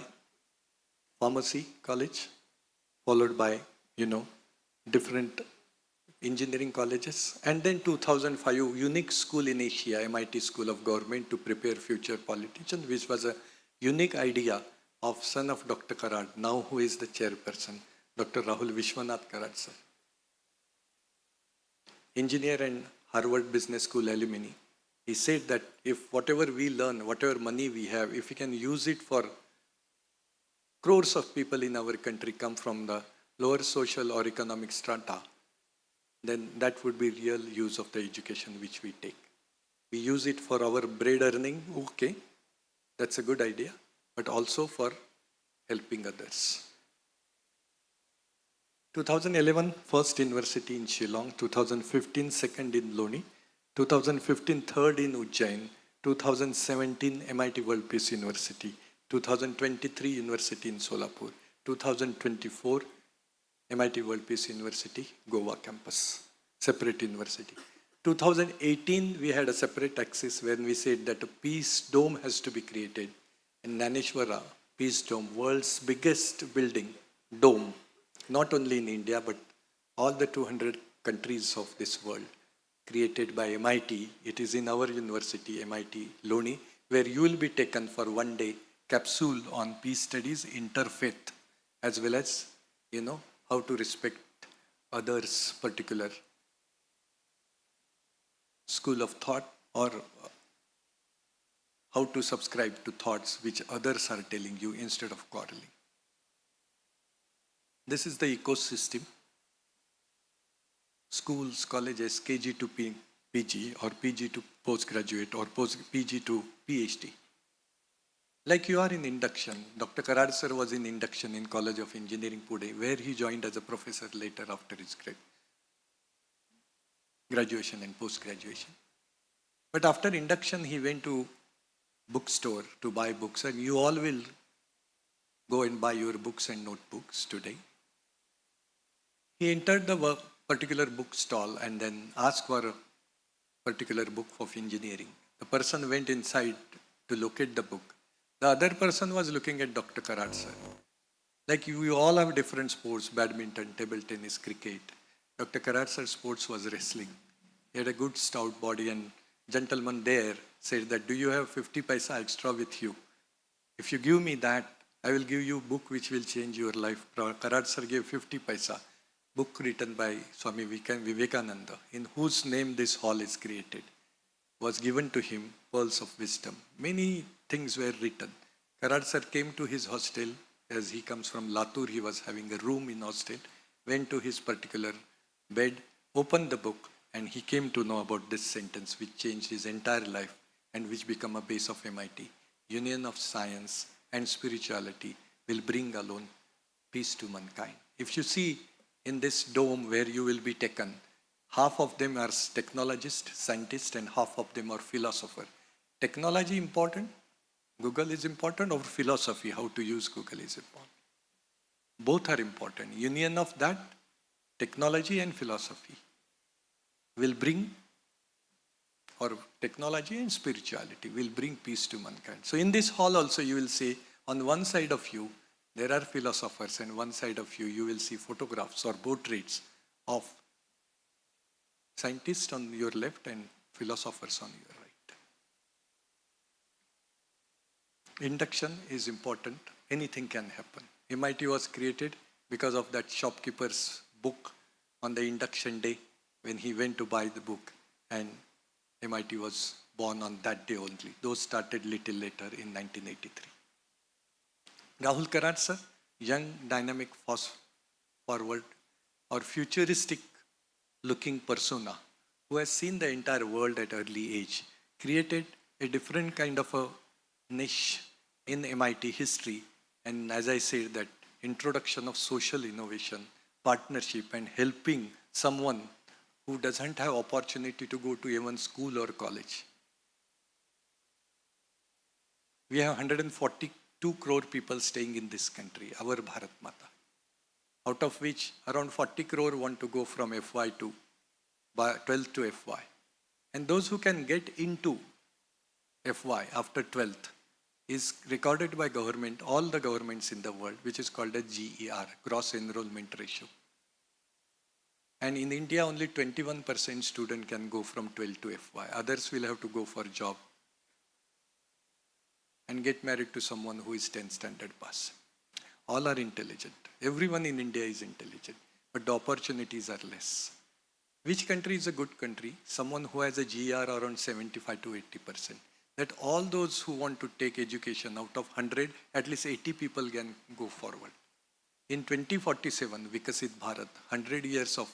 pharmacy college, followed by, different engineering colleges. And then 2005, unique school in Asia, MIT School of Government to prepare future politicians, which was a unique idea of son of Dr. Karad, now who is the chairperson, Dr. Rahul Vishwanath Karad, sir. Engineer and Harvard Business School alumni. He said that if whatever we learn, whatever money we have, if we can use it for crores of people in our country come from the lower social or economic strata, then that would be real use of the education which we take. We use it for our bread earning, okay, that's a good idea, but also for helping others. 2011, first university in Shillong, 2015, second in Loni, 2015, third in Ujjain, 2017, MIT-WPU University, 2023, University in Solapur, 2024, MIT-WPU University, Goa campus, separate university. 2018, we had a separate axis when we said that a peace dome has to be created. In Naneshwara, Peace Dome, world's biggest building, dome, not only in India, but all the 200 countries of this world, created by MIT. It is in our university, MIT Loni, where you will be taken for 1 day capsule on peace studies, interfaith, as well as, how to respect others' particular school of thought, or how to subscribe to thoughts which others are telling you instead of quarreling. This is the ecosystem. Schools, colleges, KG to PG, or PG to postgraduate, or PG to PhD. Like you are in induction. Dr. Karad sir was in induction in College of Engineering, Pune, where he joined as a professor later after his graduation and post-graduation. But after induction, he went to bookstore to buy books, and you all will go and buy your books and notebooks today. He entered the particular book stall and then asked for a particular book of engineering. The person went inside to locate the book. The other person was looking at Dr. Karad sir. Like you all have different sports, badminton, table tennis, cricket. Dr. Karad sir's sports was wrestling. He had a good stout body, and gentleman there said that, do you have 50 paisa extra with you? If you give me that, I will give you a book which will change your life. Karad sir gave 50 paisa. Book written by Swami Vivekananda, in whose name this hall is created, was given to him, Pearls of Wisdom. Many things were written. Karad sir came to his hostel, as he comes from Latur, he was having a room in hostel, went to his particular bed, opened the book, and he came to know about this sentence which changed his entire life and which became a base of MIT. Union of science and spirituality will bring alone peace to mankind. If you see in this dome where you will be taken, half of them are technologists, scientists, and half of them are philosophers. Technology important, Google is important, or philosophy, how to use Google is important. Both are important. Union of that, technology and philosophy, will bring, or technology and spirituality will bring peace to mankind. So in this hall also you will see, on one side of you, there are philosophers, and one side of you, you will see photographs or portraits of scientists on your left and philosophers on your right. Induction is important. Anything can happen. MIT was created because of that shopkeeper's book on the induction day when he went to buy the book, and MIT was born on that day only. Those started little later in 1983. Rahul Karad sir, young, dynamic, forward or futuristic looking persona who has seen the entire world at early age, created a different kind of a niche in MIT history. And as I said, that introduction of social innovation, partnership, and helping someone who doesn't have opportunity to go to even school or college. We have 142 crore people staying in this country, our Bharat Mata, out of which around 40 crore want to go from FY to by 12th to FY. And those who can get into FY after 12th is recorded by government, all the governments in the world, which is called a GER, gross enrollment ratio. And in India, only 21% student can go from 12 to FY. Others will have to go for job and get married to someone who is 10th standard pass. All are intelligent. Everyone in India is intelligent, but the opportunities are less. Which country is a good country? Someone who has a GR around 75 to 80%. That all those who want to take education out of 100, at least 80 people can go forward. In 2047, Vikasit Bharat, 100 years of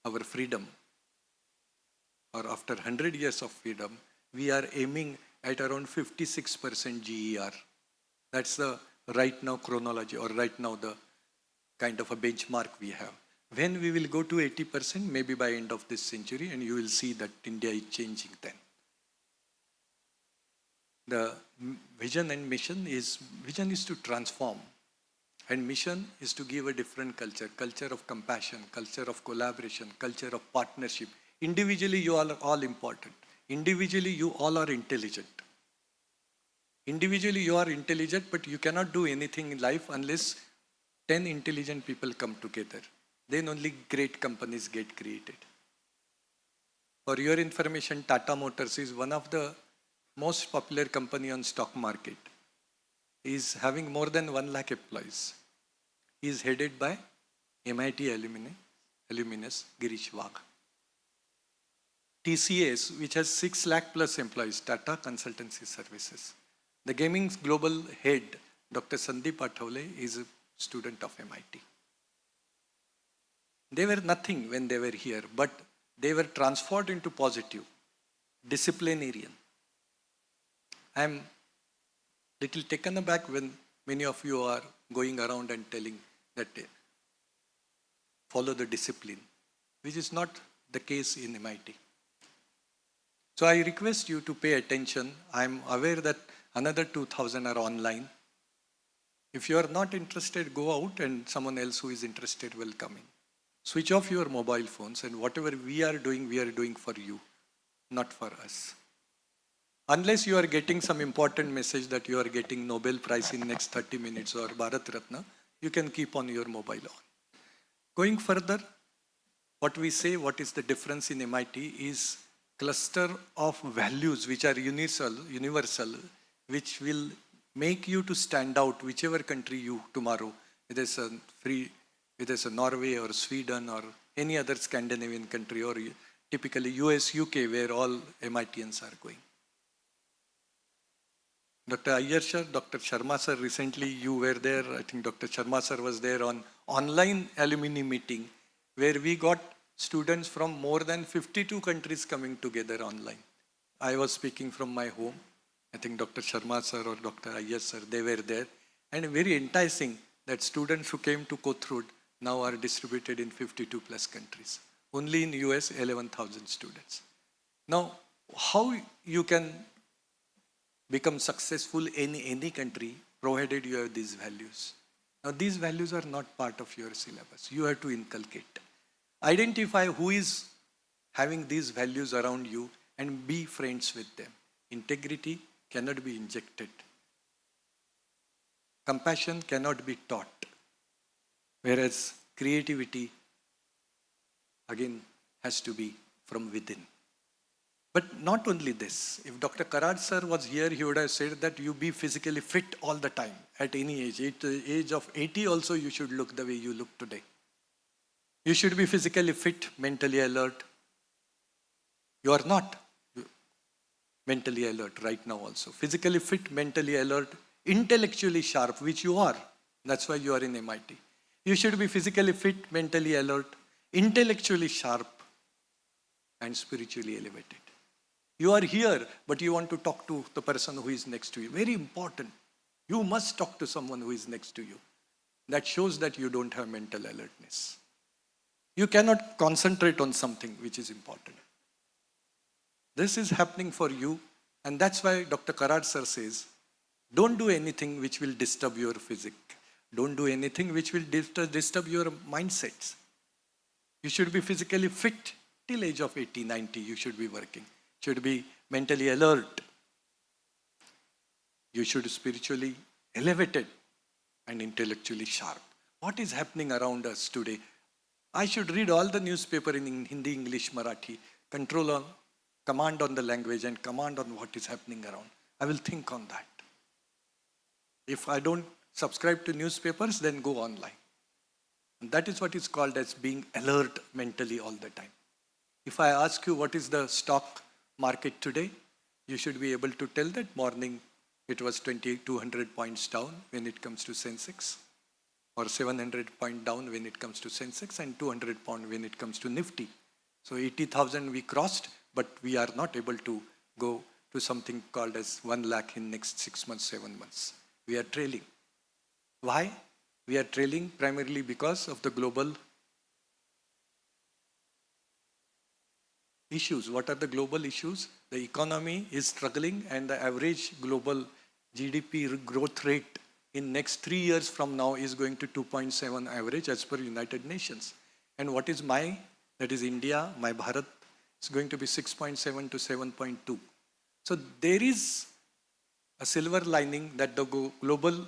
our freedom, or after 100 years of freedom, we are aiming at around 56% GER. That's the right now chronology, or right now the kind of a benchmark we have. When we will go to 80%, maybe by end of this century, and you will see that India is changing then. The vision and mission is to transform, and mission is to give a different culture of compassion, culture of collaboration, culture of partnership. Individually, you all are all important. Individually, you all are intelligent. Individually, you are intelligent, but you cannot do anything in life unless 10 intelligent people come together. Then only great companies get created. For your information, Tata Motors is one of the most popular company on stock market. He is having more than 1 lakh employees. He is headed by MIT alumnus Girish Wagh. TCS, which has 6 lakh plus employees, Tata Consultancy Services. The gaming's global head, Dr. Sandeep Athavale, is a student of MIT. They were nothing when they were here, but they were transformed into positive, disciplinarian. I am little taken aback when many of you are going around and telling that follow the discipline, which is not the case in MIT. So I request you to pay attention. I am aware that another 2,000 are online. If you are not interested, go out and someone else who is interested will come in. Switch off your mobile phones, and whatever we are doing for you, not for us. Unless you are getting some important message that you are getting Nobel Prize in next 30 minutes or Bharat Ratna, you can keep on your mobile on. Going further, what we say, what is the difference in MIT is cluster of values which are universal, which will make you to stand out whichever country you tomorrow, whether it's a Norway or Sweden or any other Scandinavian country, or typically US, UK, where all MITians are going. Dr. Iyer sir, Dr. Sharma sir, recently you were there. I think Dr. Sharma sir was there on online alumni meeting, where we got students from more than 52 countries coming together online. I was speaking from my home. I think Dr. Sharma sir or Dr. Iyer sir, they were there. And very enticing that students who came to Kothurud now are distributed in 52 plus countries. Only in US, 11,000 students. Now, how you can become successful in any country, provided you have these values. Now, these values are not part of your syllabus. You have to inculcate. Identify who is having these values around you and be friends with them. Integrity cannot be injected. Compassion cannot be taught. Whereas creativity, again, has to be from within. But not only this, if Dr. Karad sir was here, he would have said that you be physically fit all the time, at any age. At the age of 80 also, you should look the way you look today. You should be physically fit, mentally alert. You are not mentally alert right now also. Physically fit, mentally alert, intellectually sharp, which you are. That's why you are in MIT. You should be physically fit, mentally alert, intellectually sharp, and spiritually elevated. You are here, but you want to talk to the person who is next to you. Very important. You must talk to someone who is next to you. That shows that you don't have mental alertness. You cannot concentrate on something which is important. This is happening for you, and that's why Dr. Karad sir says, don't do anything which will disturb your physique. Don't do anything which will disturb your mindsets. You should be physically fit till age of 80, 90, you should be working. Should be mentally alert. You should be spiritually elevated and intellectually sharp. What is happening around us today? I should read all the newspaper in Hindi, English, Marathi, command on the language and command on what is happening around. I will think on that. If I don't subscribe to newspapers, then go online. And that is what is called as being alert mentally all the time. If I ask you what is the stock market today, you should be able to tell that morning it was 200 points down when it comes to Sensex, or 700 points down when it comes to Sensex, and 200 points when it comes to Nifty. So 80,000 we crossed, but we are not able to go to something called as 1 lakh in next 6 months, 7 months. We are trailing. Why? We are trailing primarily because of the global issues. What are the global issues? The economy is struggling, and the average global GDP growth rate in next 3 years from now is going to 2.7 average as per United Nations. And what is that is India, my Bharat, is going to be 6.7 to 7.2. So there is a silver lining that the global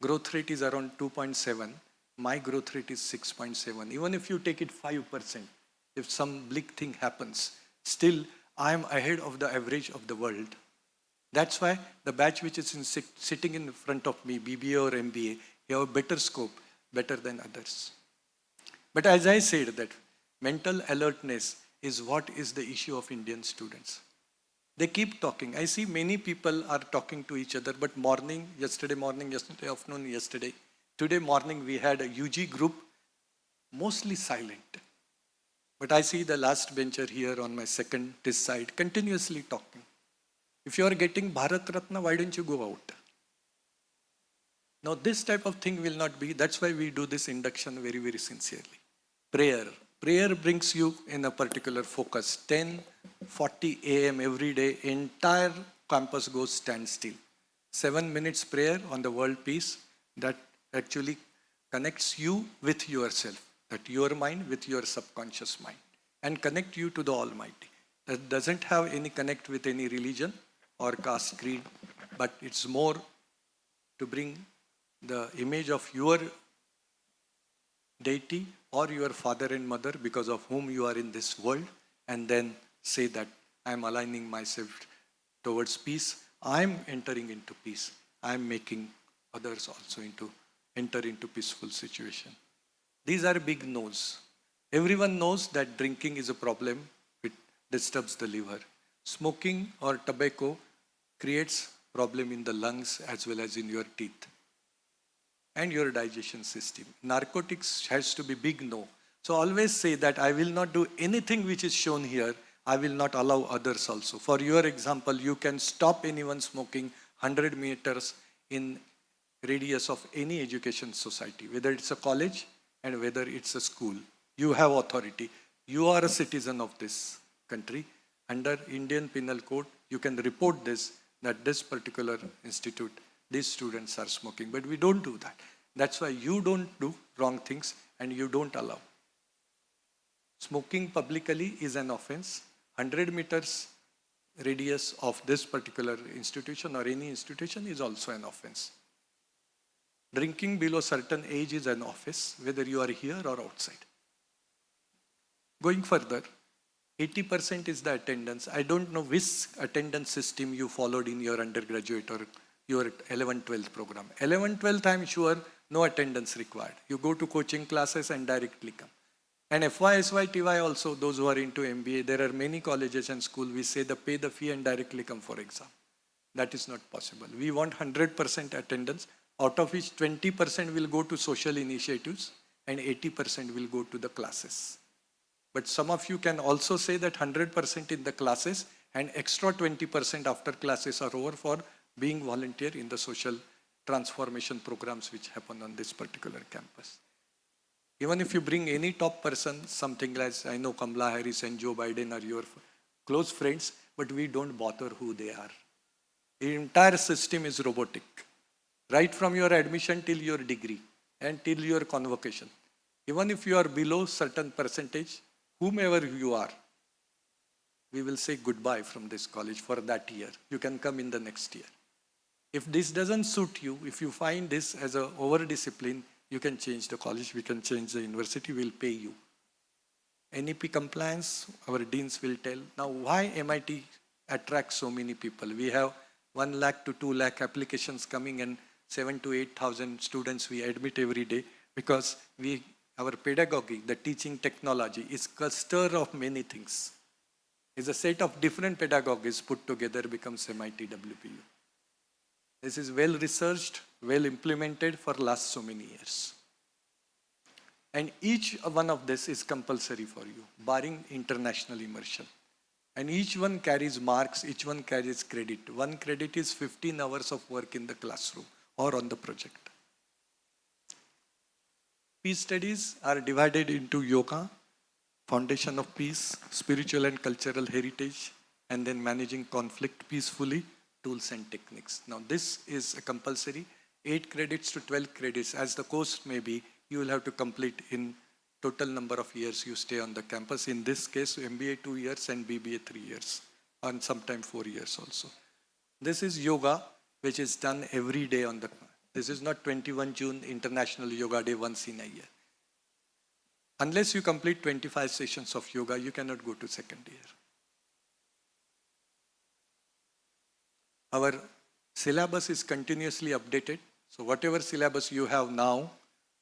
growth rate is around 2.7. My growth rate is 6.7. Even if you take it 5%, if some bleak thing happens, still I am ahead of the average of the world. That's why the batch which is sitting in front of me, BBA or MBA, you have a better scope, better than others. But as I said, that mental alertness is what is the issue of Indian students. They keep talking. I see many people are talking to each other, but yesterday afternoon, today morning we had a UG group, mostly silent. But I see the last bencher here on my this side, continuously talking. If you are getting Bharat Ratna, why don't you go out? Now this type of thing will not be, that's why we do this induction very, very sincerely. Prayer. Prayer brings you in a particular focus. 10:40 a.m. every day, entire campus goes standstill. 7 minutes prayer on the world peace that actually connects you with yourself, that your mind with your subconscious mind, and connect you to the Almighty. That doesn't have any connect with any religion or caste creed, but it's more to bring the image of your deity or your father and mother because of whom you are in this world, and then say that I am aligning myself towards peace. I am entering into peace. I am making others also enter into peaceful situation. These are big no's. Everyone knows that drinking is a problem. It disturbs the liver. Smoking or tobacco creates problem in the lungs as well as in your teeth and your digestion system. Narcotics has to be big no. So always say that I will not do anything which is shown here. I will not allow others also. For your example, you can stop anyone smoking 100 meters in radius of any education society, whether it's a college and whether it's a school. You have authority. You are a citizen of this country. Under Indian Penal Code, you can report this, that this particular institute, these students are smoking. But we don't do that. That's why you don't do wrong things and you don't allow. Smoking publicly is an offense. 100 meters radius of this particular institution or any institution is also an offense. Drinking below certain age is an offense, whether you are here or outside. Going further, 80% is the attendance. I don't know which attendance system you followed in your undergraduate or your 11th-12th program. 11th-12th, I'm sure, no attendance required. You go to coaching classes and directly come. And FY, SY, TY also, those who are into MBA, there are many colleges and schools, we say pay the fee and directly come for exam. That is not possible. We want 100% attendance, out of which 20% will go to social initiatives and 80% will go to the classes. But some of you can also say that 100% in the classes and extra 20% after classes are over for being volunteer in the social transformation programs which happen on this particular campus. Even if you bring any top person, something like, I know Kamala Harris and Joe Biden are your close friends, but we don't bother who they are. The entire system is robotic. Right from your admission till your degree and till your convocation. Even if you are below certain percentage, whomever you are, we will say goodbye from this college for that year. You can come in the next year. If this doesn't suit you, if you find this as a over-discipline, you can change the college, we can change the university, we'll pay you. NEP compliance, our deans will tell. Now, why MIT attracts so many people? We have 1 lakh to 2 lakh applications coming and 7,000 to 8,000 students we admit every day because our pedagogy, the teaching technology is cluster of many things. It's a set of different pedagogies put together becomes MIT-WPU. This is well researched, well implemented for last so many years. And each one of this is compulsory for you, barring international immersion. And each one carries marks, each one carries credit. 1 credit is 15 hours of work in the classroom or on the project. Peace studies are divided into yoga, foundation of peace, spiritual and cultural heritage, and then managing conflict peacefully, tools and techniques. Now this is a compulsory 8 credits to 12 credits as the course may be, you will have to complete in total number of years you stay on the campus. In this case, MBA 2 years and BBA 3 years, and sometimes 4 years also. This is yoga, which is done every day on the, this is not 21 June International Yoga Day once in a year. Unless you complete 25 sessions of yoga, you cannot go to second year. Our syllabus is continuously updated. So whatever syllabus you have now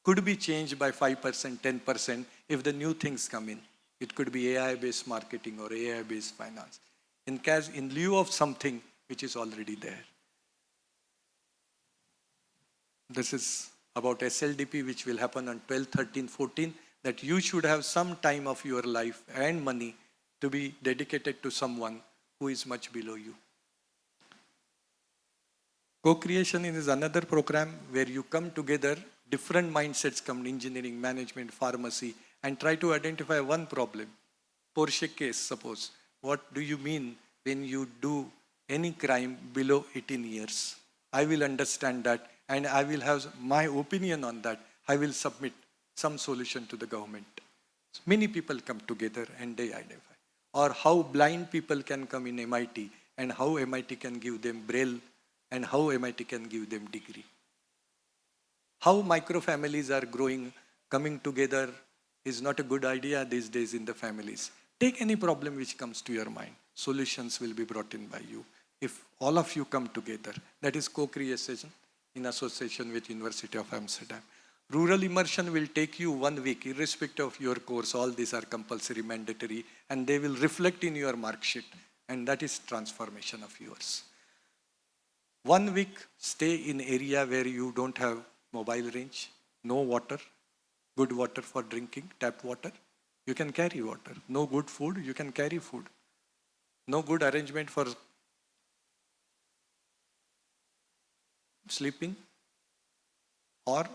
could be changed by 5%, 10% if the new things come in. It could be AI-based marketing or AI-based finance. In lieu of something which is already there. This is about SLDP, which will happen on 12, 13, 14, that you should have some time of your life and money to be dedicated to someone who is much below you. Co-creation is another program where you come together, different mindsets come, engineering, management, pharmacy, and try to identify one problem. Porsche case, suppose. What do you mean when you do any crime below 18 years? I will understand that and I will have my opinion on that. I will submit some solution to the government. So many people come together and they identify. Or how blind people can come in MIT and how MIT can give them braille and how MIT can give them degree. How micro-families are growing, coming together is not a good idea these days in the families. Take any problem which comes to your mind. Solutions will be brought in by you. If all of you come together, that is co-creation in association with University of Amsterdam. Rural immersion will take you 1 week, irrespective of your course. All these are compulsory, mandatory, and they will reflect in your mark sheet. And that is transformation of yours. 1 week, stay in area where you don't have mobile range, no water, good water for drinking, tap water. You can carry water. No good food, you can carry food. No good arrangement for sleeping or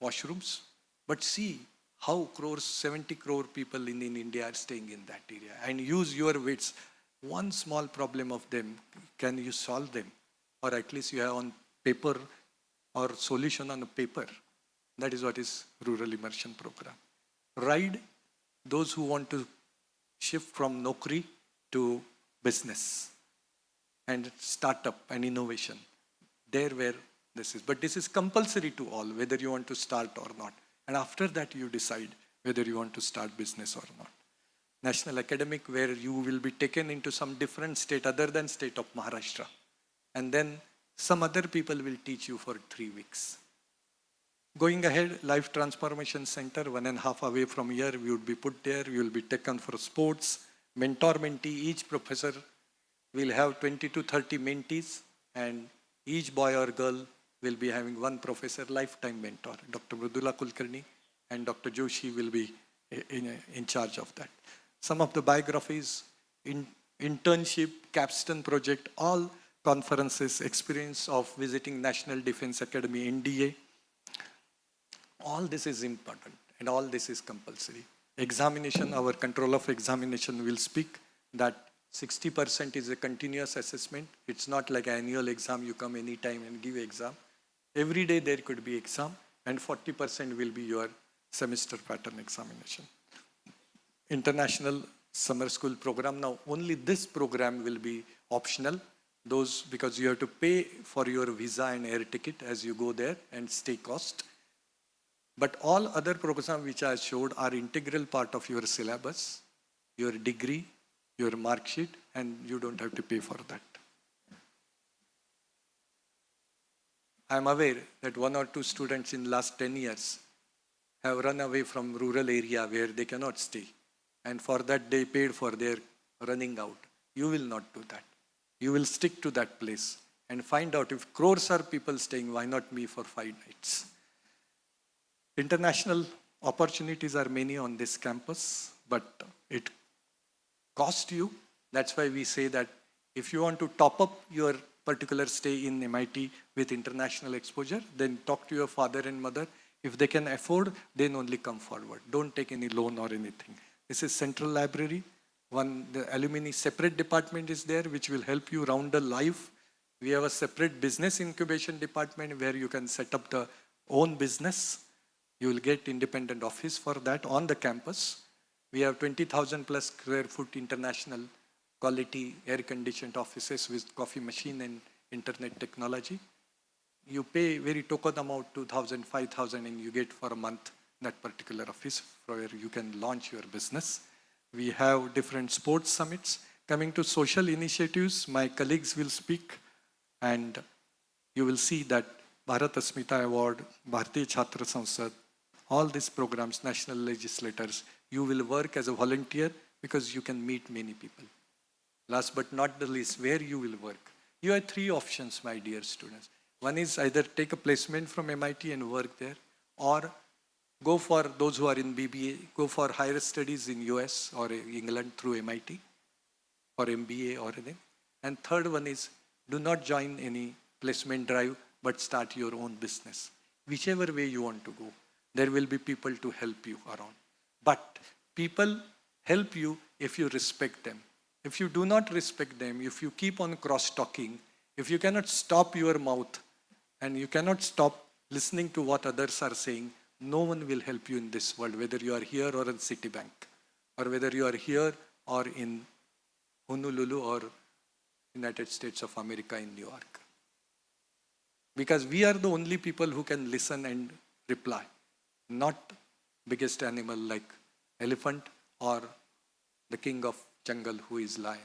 washrooms. But see how 70 crore people in India are staying in that area and use your wits. One small problem of them, can you solve them? Or at least you have on paper or solution on a paper. That is what is rural immersion program. Ride those who want to shift from Naukri to business and startup and innovation. There where this is. But this is compulsory to all, whether you want to start or not. And after that you decide whether you want to start business or not. National academic, where you will be taken into some different state other than state of Maharashtra. And then some other people will teach you for 3 weeks. Going ahead, Life Transformation Center, 1.5 away from here, we would be put there, we will be taken for sports, mentor, mentee, each professor will have 20 to 30 mentees, and each boy or girl will be having one professor, lifetime mentor. Dr. Mridula Kulkarni and Dr. Joshi will be in charge of that. Some of the biographies, internship, capstone project, all conferences, experience of visiting National Defense Academy, NDA. All this is important and all this is compulsory. Examination, our control of examination will speak that 60% is a continuous assessment. It's not like an annual exam, you come anytime and give exam. Every day there could be exam and 40% will be your semester pattern examination. International summer school program. Now, only this program will be optional. Those, because you have to pay for your visa and air ticket as you go there and stay cost. But all other programs which I showed are integral part of your syllabus, your degree, your mark sheet, and you don't have to pay for that. I am aware that 1 or 2 students in last 10 years have run away from rural area where they cannot stay. And for that they paid for their running out. You will not do that. You will stick to that place and find out if crores are people staying, why not me for 5 nights? International opportunities are many on this campus, but it costs you. That's why we say that if you want to top up your particular stay in MIT with international exposure, then talk to your father and mother. If they can afford, then only come forward. Don't take any loan or anything. This is central library. The alumni separate department is there, which will help you round the life. We have a separate business incubation department where you can set up the own business. You will get independent office for that on the campus. We have 20,000 plus square foot international quality air-conditioned offices with coffee machine and internet technology. You pay very token amount, 2,000, 5,000, and you get for a month that particular office where you can launch your business. We have different sports summits. Coming to social initiatives, my colleagues will speak, and you will see that Bharat Asmita Award, Bharatiya Chhatra Samsad, all these programs, national legislators, you will work as a volunteer because you can meet many people. Last but not the least, where you will work. You have 3 options, my dear students. One is either take a placement from MIT and work there, or go for those who are in BBA, go for higher studies in US or England through MIT, or MBA or anything. And third one is, do not join any placement drive, but start your own business. Whichever way you want to go, there will be people to help you around. But people help you if you respect them. If you do not respect them, if you keep on cross-talking, if you cannot stop your mouth and you cannot stop listening to what others are saying, no one will help you in this world, whether you are here or in Citibank, or whether you are here or in Honolulu or United States of America in New York. Because we are the only people who can listen and reply, not biggest animal like elephant or the king of jungle who is lion.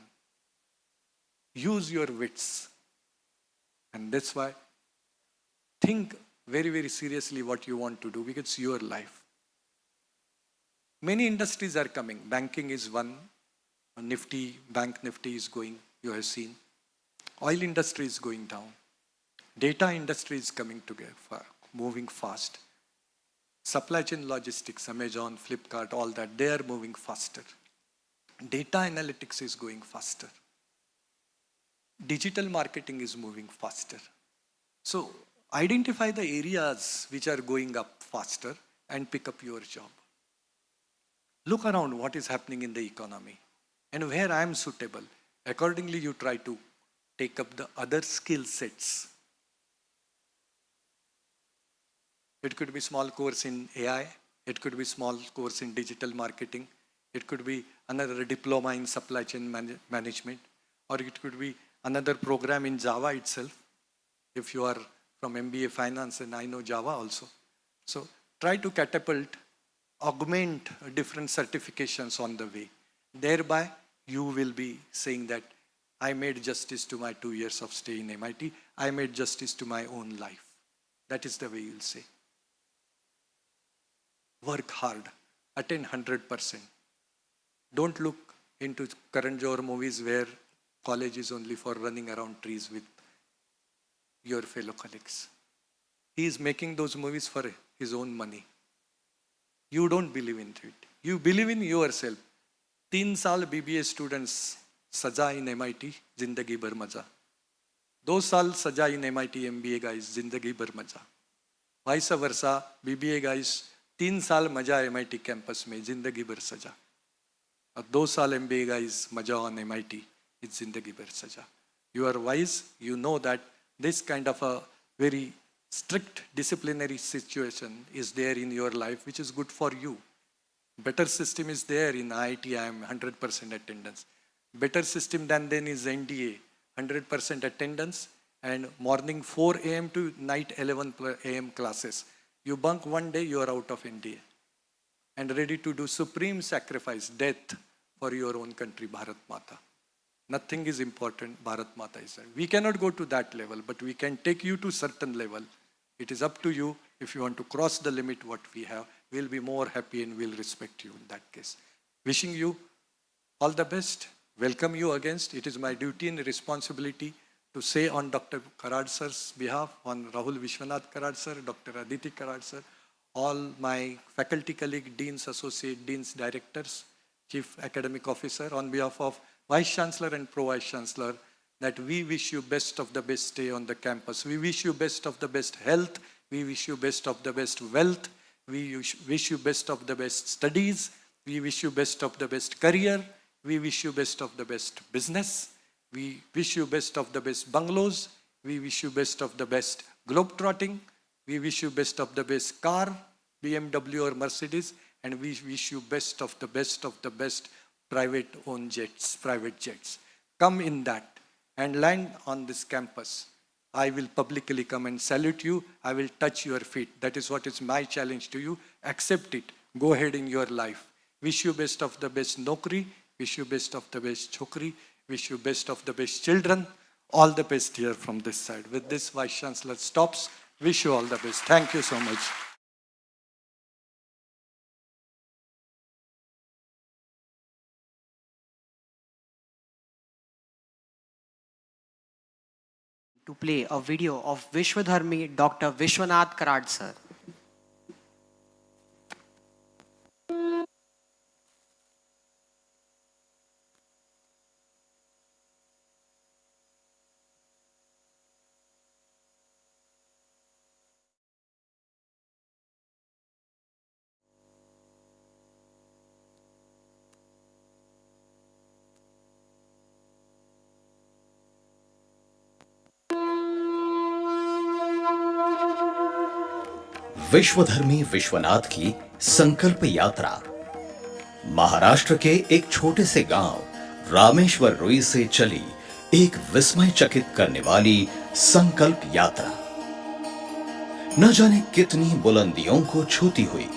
Use your wits. And that's why think very, very seriously what you want to do, because it's your life. Many industries are coming. Banking is one. Bank Nifty is going, you have seen. Oil industry is going down. Data industry is coming together, moving fast. Supply chain logistics, Amazon, Flipkart, all that, they are moving faster. Data analytics is going faster. Digital marketing is moving faster. So identify the areas which are going up faster and pick up your job. Look around what is happening in the economy and where I am suitable. Accordingly, you try to take up the other skill sets. It could be small course in AI. It could be small course in digital marketing. It could be another diploma in supply chain management. Or it could be another program in Java itself. If you are from MBA Finance, and I know Java also. So try to catapult, augment different certifications on the way. Thereby, you will be saying that I made justice to my 2 years of stay in MIT. I made justice to my own life. That is the way you'll say. Work hard. Attain 100%. Don't look into Karan Johar movies where college is only for running around trees with your fellow colleagues. He is making those movies for his own money. You don't believe into it. You believe in yourself. 3 साल BBA students सजा in MIT, जिंदगी भर मजा. 2 साल सजा in MIT MBA guys, जिंदगी भर मजा. Vice versa, BBA guys, 3 साल मजा MIT campus में, जिंदगी भर सजा. और 2 साल MBA guys मजा on MIT, it's जिंदगी भर सजा. You are wise, you know that this kind of a very strict disciplinary situation is there in your life, which is good for you. Better system is there in IIT, I am 100% attendance. Better system than then is NDA, 100% attendance, and morning 4 a.m. to night 11 a.m. classes. You bunk one day, you are out of NDA. And ready to do supreme sacrifice, death for your own country, Bharat Mata. Nothing is important, Bharat Mata is there. We cannot go to that level, but we can take you to certain level. It is up to you. If you want to cross the limit what we have, we'll be more happy and we'll respect you in that case. Wishing you all the best. Welcome you against. It is my duty and responsibility to say on Dr. Karad sir's behalf, on Rahul Vishwanath Karad sir, Dr. Aditi Karad sir, all my faculty colleague, deans, associate deans, directors, chief academic officer, on behalf of Vice Chancellor and Pro Vice Chancellor, that we wish you best of the best stay on the campus. We wish you best of the best health. We wish you best of the best wealth. We wish you best of the best studies. We wish you best of the best career. We wish you best of the best business. We wish you best of the best bungalows. We wish you best of the best globetrotting. We wish you best of the best car, BMW or Mercedes. And we wish you best of the best private owned jets, private jets. Come in that and land on this campus. I will publicly come and salute you. I will touch your feet. That is what is my challenge to you. Accept it. Go ahead in your life. Wish you best of the best nokri. Wish you best of the best chokri. Wish you best of the best children. All the best here from this side. With this, Vice Chancellor stops. Wish you all the best. Thank you so much. To play a video of Vishwadharmi Dr. Vishwanath Karad sir. विश्वधर्मी Vishwanath की संकल्प यात्रा महाराष्ट्र के एक छोटे से गांव रामेश्वर रुई से चली एक विस्मयचकित करने वाली संकल्प यात्रा न जाने कितनी बुलंदियों को छूती हुई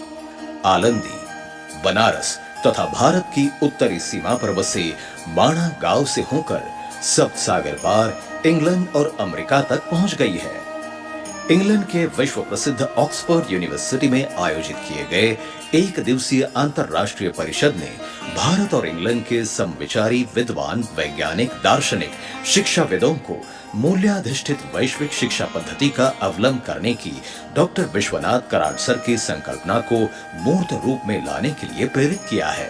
आलंदी, बनारस तथा भारत की उत्तरी सीमा पर बसे माणा गांव से होकर सप्त सागर पार इंग्लैंड और अमेरिका तक पहुंच गई है। इंग्लैंड के विश्व प्रसिद्ध ऑक्सफोर्ड यूनिवर्सिटी में आयोजित किए गए एक दिवसीय अंतर्राष्ट्रीय परिषद ने भारत और इंग्लैंड के समविचारी विद्वान, वैज्ञानिक, दार्शनिक, शिक्षाविदों को मूल्याधिष्ठित वैश्विक शिक्षा पद्धति का अवलंबन करने की डॉक्टर विश्वनाथ कराड सर की संकल्पना को मूर्त रूप में लाने के लिए प्रेरित किया है।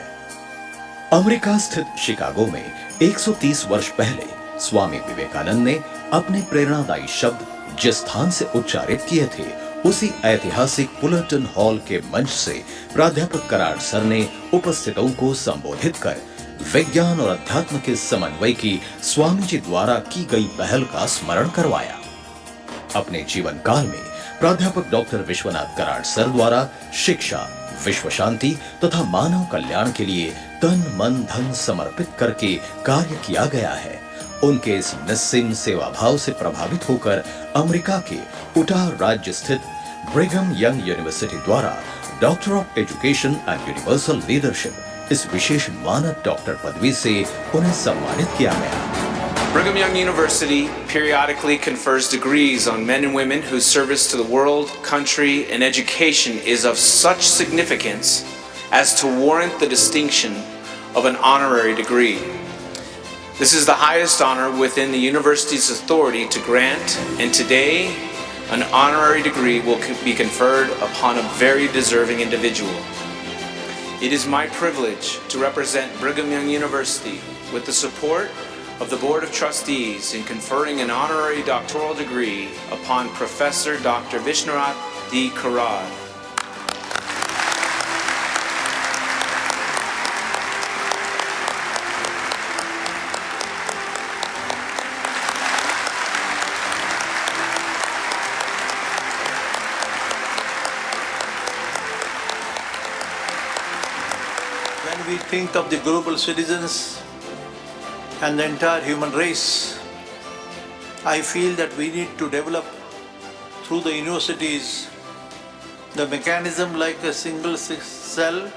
अमेरिका स्थित शिकागो में 130 वर्ष पहले स्वामी विवेकानंद ने अपने प्रेरणादायी शब्द जिस स्थान से उच्चारित किए थे उसी ऐतिहासिक फुलरटन हॉल के मंच से प्राध्यापक कराड सर ने उपस्थितों को संबोधित कर विज्ञान और अध्यात्म के समन्वय की स्वामी जी द्वारा की गई पहल का स्मरण करवाया। अपने जीवन काल में प्राध्यापक डॉक्टर विश्वनाथ कराड सर द्वारा शिक्षा, विश्व शांति तथा मानव कल्याण के लिए तन मन धन समर्पित करके कार्य किया गया है। उनके इस निस्सीम सेवा भाव से प्रभावित होकर अमेरिका के उटाह राज्य स्थित ब्रिघम यंग यूनिवर्सिटी द्वारा doctor of education and universal leadership इस विशेष मानद डॉक्टर पदवी से उन्हें सम्मानित किया गया। Brigham Young University periodically confers degrees on men and women whose service to the world, country, and education is of such significance as to warrant the distinction of an honorary degree. This is the highest honor within the university's authority to grant, and today an honorary degree will be conferred upon a very deserving individual. It is my privilege to represent Brigham Young University with the support of the Board of Trustees in conferring an honorary doctoral degree upon Professor Dr. Vishwanath D. Karad. we think of the global citizens and the entire human race, I feel that we need to develop through the universities the mechanism like a single cell,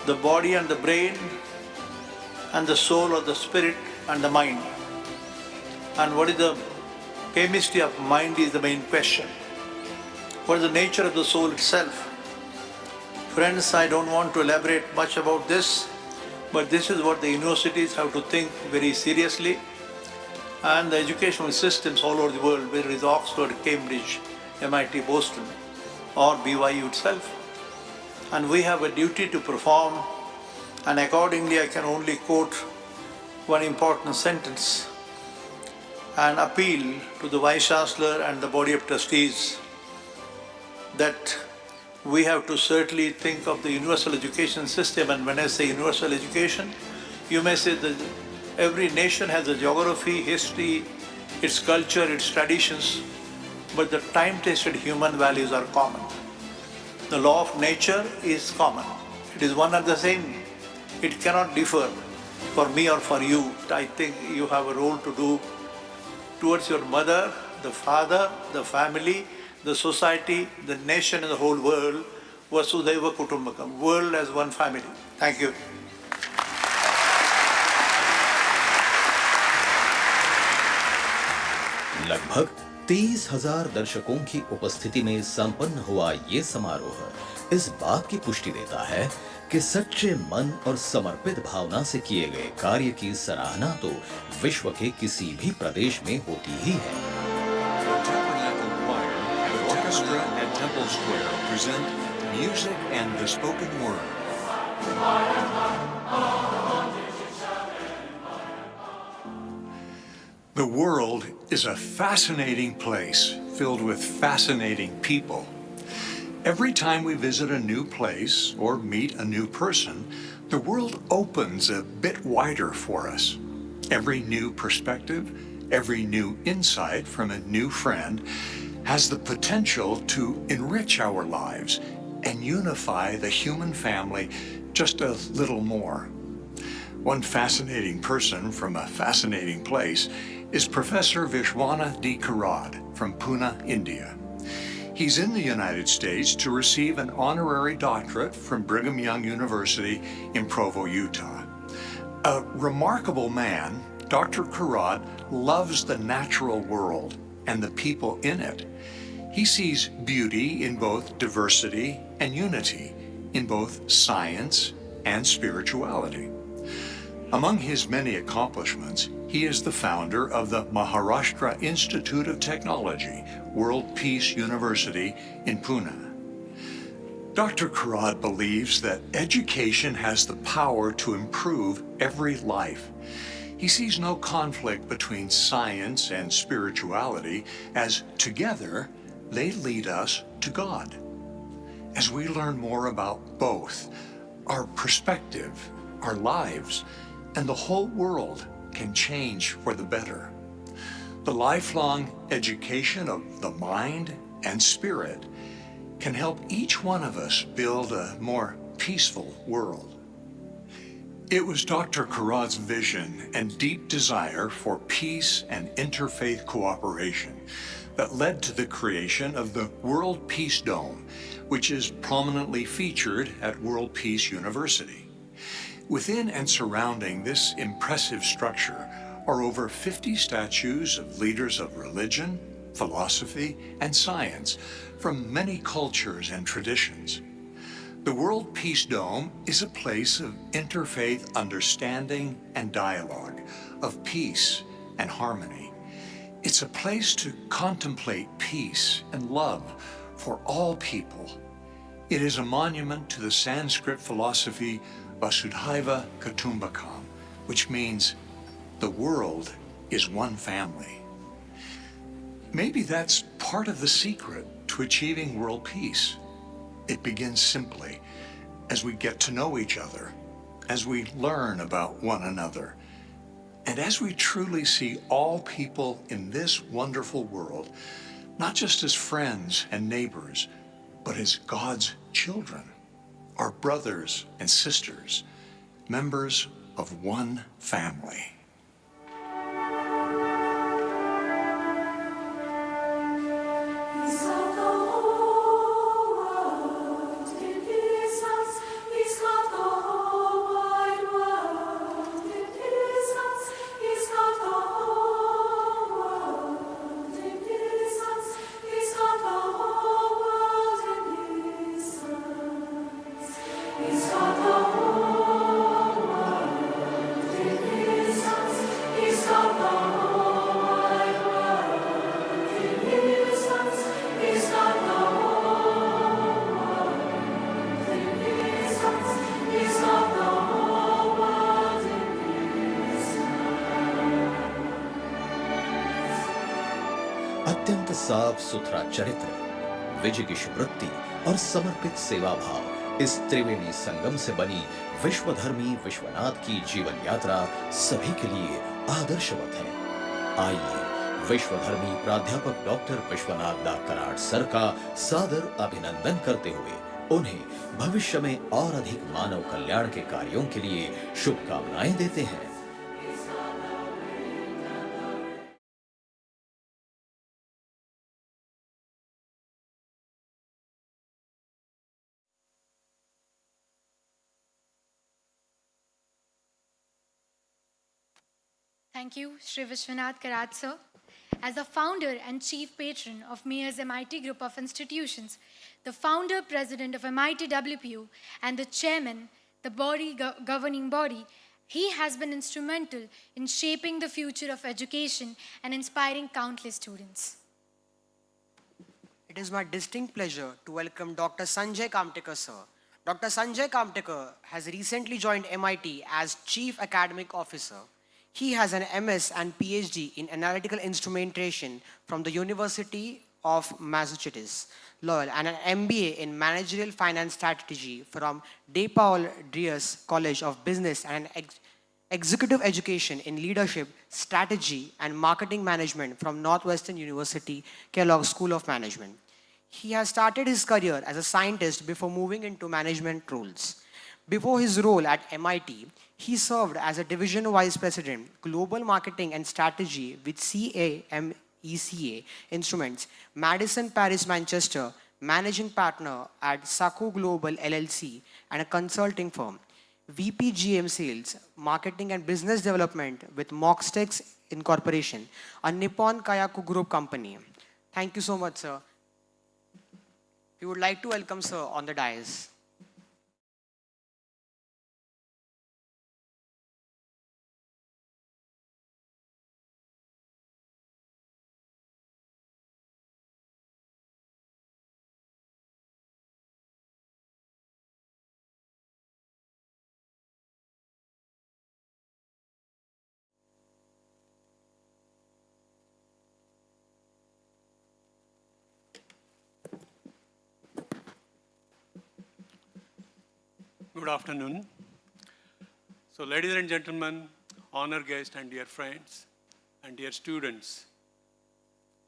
the body and the brain, and the soul or the spirit and the mind. And what is the chemistry of mind is the main question. What is the nature of the soul itself? Friends, I don't want to elaborate much about this, but this is what the universities have to think very seriously, and the educational systems all over the world, whether it is Oxford, Cambridge, MIT, Boston, or BYU itself. And we have a duty to perform, and accordingly I can only quote one important sentence and appeal to the Vice Chancellor and the body of trustees that we have to certainly think of the universal education system. And when I say universal education, you may say that every nation has a geography, history, its culture, its traditions, but the time-tested human values are common. The law of nature is common. It is one and the same. It cannot differ for me or for you. I think you have a role to do towards your mother, the father, the family, the society, the nation, and the whole world. Vasudhaiva Kutumbakam, world as one family. Thank you. लगभग 30,000 दर्शकों की उपस्थिति में संपन्न हुआ ये समारोह इस बात की पुष्टि देता है कि सच्चे मन और समर्पित भावना से किए गए कार्य की सराहना तो विश्व के किसी भी प्रदेश में होती ही है। Orchestra at Temple Square present Music and the Spoken Word. The world is a fascinating place filled with fascinating people. Every time we visit a new place or meet a new person, the world opens a bit wider for us. Every new perspective, every new insight from a new friend has the potential to enrich our lives and unify the human family just a little more. One fascinating person from a fascinating place is Professor Vishwana D. Karad from Pune, India. He's in the United States to receive an honorary doctorate from Brigham Young University in Provo, Utah. A remarkable man, Dr. Karad loves the natural world and the people in it. He sees beauty in both diversity and unity, in both science and spirituality. Among his many accomplishments, he is the founder of the Maharashtra Institute of Technology, World Peace University in Pune. Dr. Karad believes that education has the power to improve every life. He sees no conflict between science and spirituality, as together they lead us to God. As we learn more about both, our perspective, our lives, and the whole world can change for the better. The lifelong education of the mind and spirit can help each one of us build a more peaceful world. It was Dr. Karad's vision and deep desire for peace and interfaith cooperation that led to the creation of the World Peace Dome, which is prominently featured at World Peace University. Within and surrounding this impressive structure are over 50 statues of leaders of religion, philosophy, and science from many cultures and traditions. The World Peace Dome is a place of interfaith understanding and dialogue, of peace and harmony. It's a place to contemplate peace and love for all people. It is a monument to the Sanskrit philosophy Vasudhaiva Kutumbakam, which means the world is one family. Maybe that's part of the secret to achieving world peace. It begins simply as we get to know each other, as we learn about one another, and as we truly see all people in this wonderful world, not just as friends and neighbors, but as God's children. are brothers and sisters, members of one family. अत्यंत साफ सुथरा चरित्र, विजय की वृत्ति और समर्पित सेवा भाव इस त्रिवेणी संगम से बनी विश्वधर्मी विश्वनाथ की जीवन यात्रा सभी के लिए आदर्शवत है। आइए विश्वधर्मी प्राध्यापक डॉक्टर विश्वनाथ दा कराड़ सर का सादर अभिनंदन करते हुए उन्हें भविष्य में और अधिक मानव कल्याण के कार्यों के लिए शुभकामनाएं देते हैं। Thank you, Shri Vishwanath Karat sir. As the founder and chief patron of Mayor's MIT Group of Institutions, the founder president of MIT-WPU and the chairman, the governing body, he has been instrumental in shaping the future of education and inspiring countless students. It is my distinct pleasure to welcome Dr. Sanjay Kamtekar sir. Dr. Sanjay Kamtekar has recently joined MIT as Chief Academic Officer. He has an MS and PhD in Analytical Instrumentation from the University of Massachusetts, Lowell, and an MBA in Managerial Finance Strategy from DePaul Drees College of Business and Executive Education in Leadership, Strategy, and Marketing Management from Northwestern University, Kellogg School of Management. He has started his career as a scientist before moving into management roles. Before his role at MIT, he served as a Division Vice President, Global Marketing and Strategy with CAMECA Instruments, Madison Paris Manchester, Managing Partner at Saku Global LLC and a consulting firm, VP GM Sales, Marketing and Business Development with Moxtex Incorporation, a Nippon Kayaku Group company. Thank you so much, sir. We would like to welcome sir on the dais. Good afternoon. So, ladies and gentlemen, honored guests and dear friends and dear students,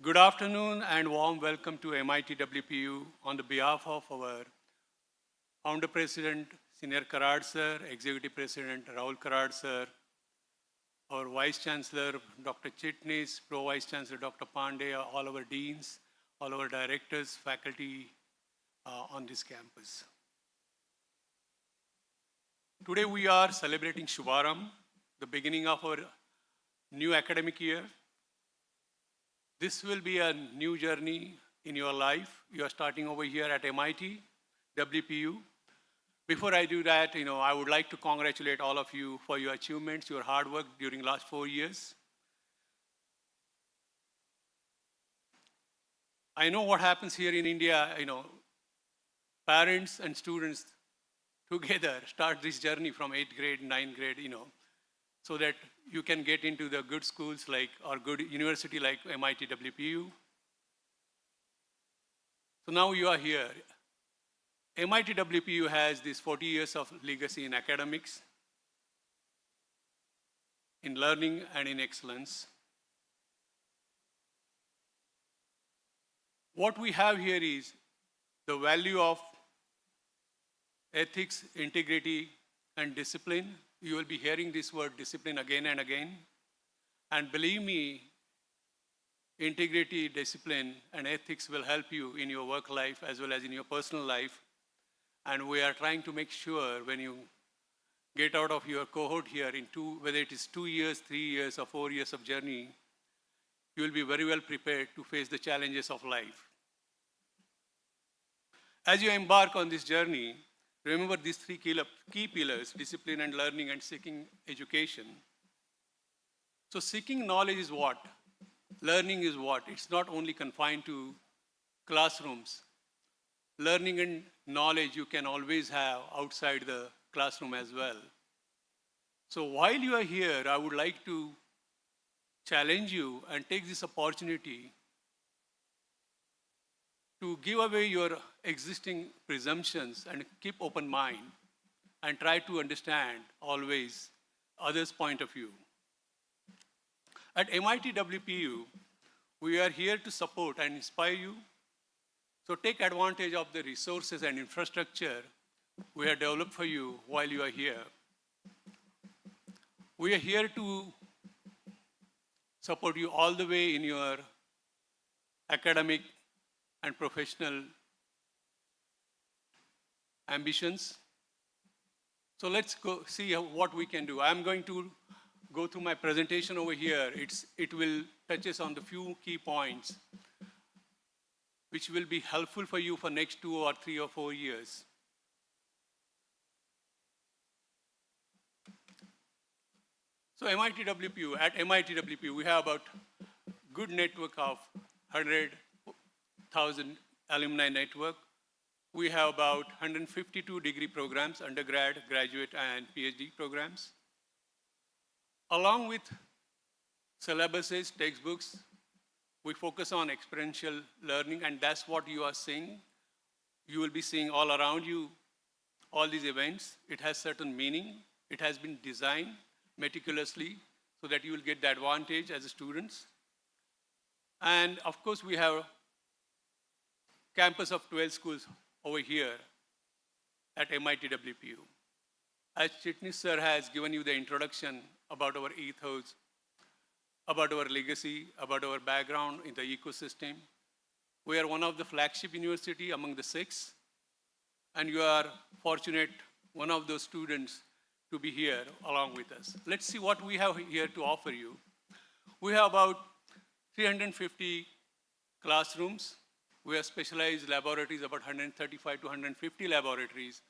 good afternoon and warm welcome to MIT-WPU on the behalf of our Founder President, Senior Karad Sir, Executive President, Rahul Karad Sir, our Vice Chancellor, Dr. Chitnis, Pro Vice Chancellor, Dr. Pandey, all our deans, all our directors, faculty on this campus. Today we are celebrating Shubharambh, the beginning of our new academic year. This will be a new journey in your life. You are starting over here at MIT, WPU. Before I do that, I would like to congratulate all of you for your achievements, your hard work during the last 4 years. I know what happens here in India, parents and students together start this journey from 8th grade, 9th grade, so that you can get into the good schools or good university like MIT-WPU. So now you are here. MIT-WPU has this 40 years of legacy in academics, in learning and in excellence. What we have here is the value of ethics, integrity, and discipline. You will be hearing this word discipline again and again. And believe me, integrity, discipline, and ethics will help you in your work life as well as in your personal life. And we are trying to make sure when you get out of your cohort here in whether it is 2 years, 3 years, or 4 years of journey, you will be very well prepared to face the challenges of life. As you embark on this journey, remember these three key pillars: discipline and learning and seeking education. So seeking knowledge is what? Learning is what? It's not only confined to classrooms. Learning and knowledge you can always have outside the classroom as well. So while you are here, I would like to challenge you and take this opportunity to give away your existing presumptions and keep open mind and try to understand always others' point of view. At MIT-WPU, we are here to support and inspire you. So take advantage of the resources and infrastructure we have developed for you while you are here. We are here to support you all the way in your academic and professional ambitions. So let's go see what we can do. I'm going to go through my presentation over here. It will touches on the few key points which will be helpful for you for next 2 or 3 or 4 years. So MIT-WPU, at MIT-WPU, we have about good network of 100,000 alumni network. We have about 152 degree programs, undergrad, graduate, and PhD programs. Along with syllabuses, textbooks, we focus on experiential learning, and that's what you are seeing. You will be seeing all around you all these events. It has certain meaning. It has been designed meticulously so that you will get the advantage as students. And of course, we have campus of 12 schools over here at MIT-WPU. As Chitnis sir has given you the introduction about our ethos, about our legacy, about our background in the ecosystem, we are one of the flagship university among the 6, and you are fortunate, one of those students, to be here along with us. Let's see what we have here to offer you. We have about 350 classrooms. We have specialized laboratories, about 135 to 150 laboratories.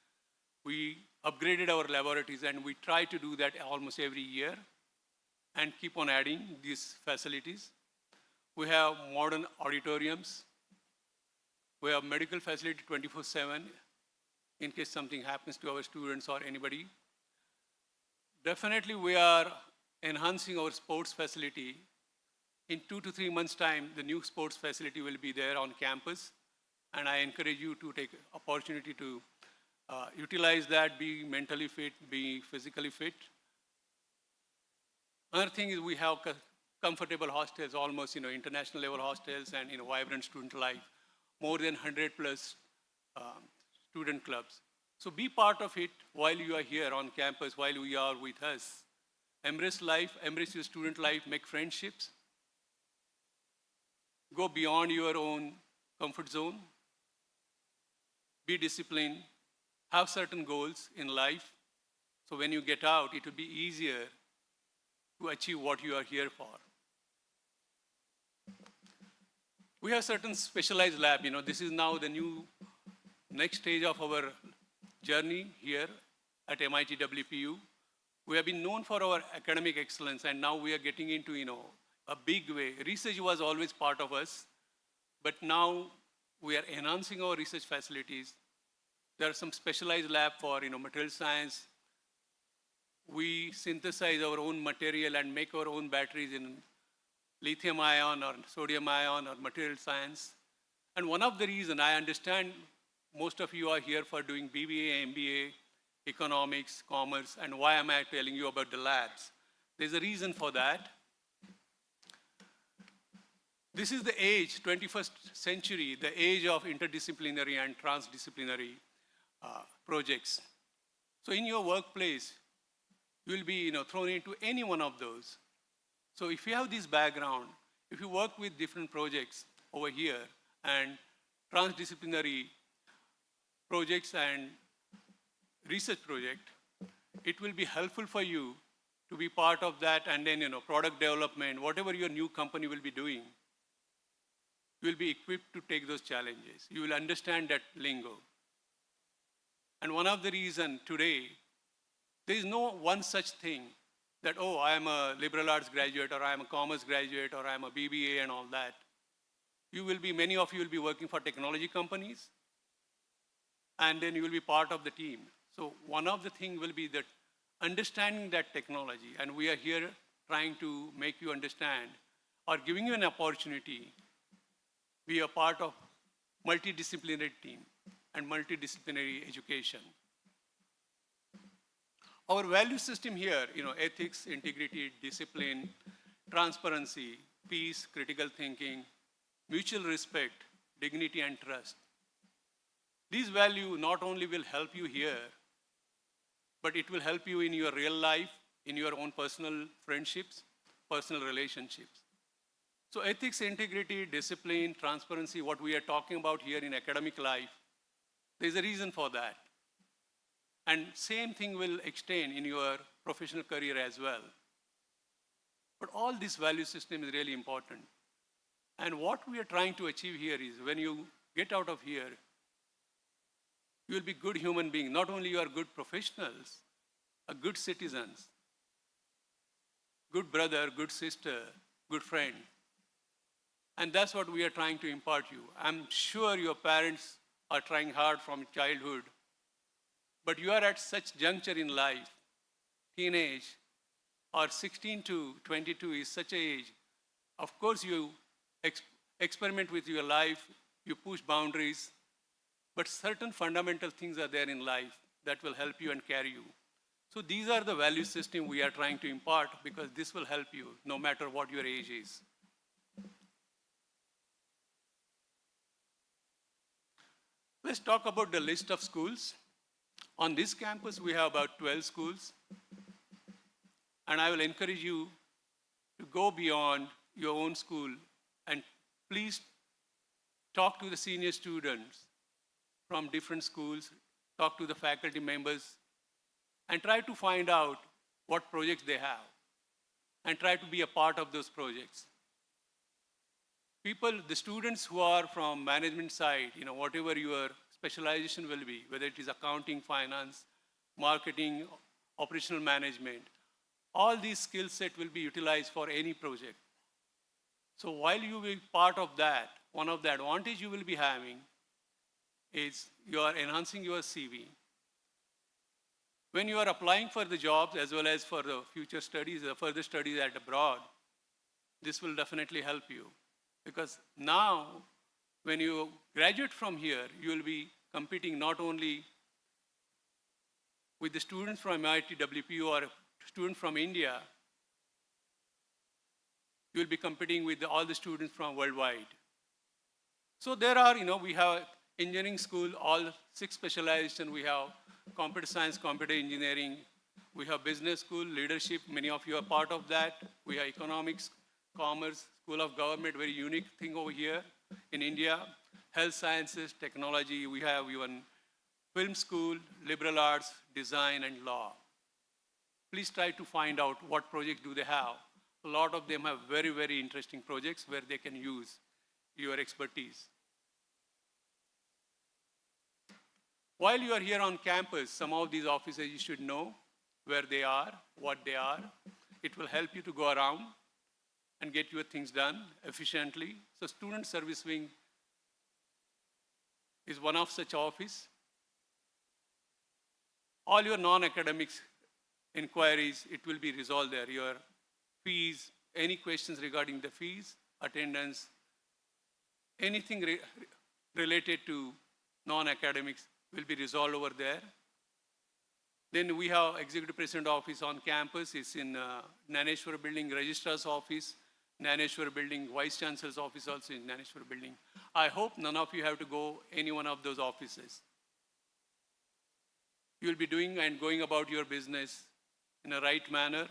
We upgraded our laboratories, and we try to do that almost every year and keep on adding these facilities. We have modern auditoriums. We have medical facility 24/7 in case something happens to our students or anybody. Definitely, we are enhancing our sports facility. In 2 to 3 months' time, the new sports facility will be there on campus, and I encourage you to take opportunity to utilize that, be mentally fit, be physically fit. Another thing is we have comfortable hostels, almost international level hostels, and vibrant student life, more than 100 plus student clubs. So be part of it while you are here on campus, while you are with us. Embrace life, embrace your student life, make friendships. Go beyond your own comfort zone. Be disciplined, have certain goals in life. So when you get out, it will be easier to achieve what you are here for. We have certain specialized lab. This is now the next stage of our journey here at MIT-WPU. We have been known for our academic excellence, and now we are getting into, a big way. Research was always part of us, but now we are enhancing our research facilities. There are some specialized lab for, material science. We synthesize our own material and make our own batteries in lithium ion or sodium ion or material science. And one of the reasons, I understand most of you are here for doing BBA, MBA, economics, commerce, and why am I telling you about the labs? There's a reason for that. This is the age, 21st century, the age of interdisciplinary and transdisciplinary. projects. So in your workplace, you will be thrown into any one of those. So if you have this background, if you work with different projects over here and transdisciplinary projects and research project, it will be helpful for you to be part of that, and then product development, whatever your new company will be doing, you will be equipped to take those challenges. You will understand that lingo. And one of the reasons today, there is no one such thing that, oh, I am a liberal arts graduate, or I am a commerce graduate, or I am a BBA and all that. Many of you will be working for technology companies, and then you will be part of the team. So one of the things will be that understanding that technology, and we are here trying to make you understand or giving you an opportunity. We are part of multidisciplinary team and multidisciplinary education. Our value system here, ethics, integrity, discipline, transparency, peace, critical thinking, mutual respect, dignity, and trust. These values not only will help you here, but it will help you in your real life, in your own personal friendships, personal relationships. So ethics, integrity, discipline, transparency, what we are talking about here in academic life, there's a reason for that. And same thing will extend in your professional career as well. But all this value system is really important. And what we are trying to achieve here is when you get out of here, you will be good human beings. Not only you are good professionals, good citizens, good brother, good sister, good friend. And that's what we are trying to impart you. I'm sure your parents are trying hard from childhood, but you are at such juncture in life, teenage, or 16 to 22 is such an age. Of course, you experiment with your life, you push boundaries, but certain fundamental things are there in life that will help you and carry you. So these are the value system we are trying to impart, because this will help you no matter what your age is. Let's talk about the list of schools. On this campus, we have about 12 schools. And I will encourage you to go beyond your own school and please talk to the senior students from different schools, talk to the faculty members, and try to find out what projects they have, and try to be a part of those projects. The students who are from management side, whatever your specialization will be, whether it is accounting, finance, marketing, operational management, all these skill set will be utilized for any project. So while you will be part of that, one of the advantage you will be having is you are enhancing your CV. When you are applying for the jobs as well as for the future studies, further studies at abroad, this will definitely help you. Because now, when you graduate from here, you will be competing not only with the students from MIT-WPU or students from India, you will be competing with all the students from worldwide. So there are, we have engineering school, all 6 specializations. We have computer science, computer engineering. We have business school, leadership. Many of you are part of that. We have economics, commerce, school of government, very unique thing over here in India. Health sciences, technology. We have even film school, liberal arts, design, and law. Please try to find out what projects do they have. A lot of them have very, very interesting projects where they can use your expertise. While you are here on campus, some of these offices you should know where they are, what they are. It will help you to go around and get your things done efficiently. So student service wing is one of such office. All your non-academics inquiries, it will be resolved there. Your fees, any questions regarding the fees, attendance, anything related to non-academics will be resolved over there. Then we have Executive President office on campus. It's in Gnaneshwar building, Registrar's office, Gnaneshwar building, Vice Chancellor's office also in Gnaneshwar building. I hope none of you have to go any one of those offices. You will be doing and going about your business in a right manner,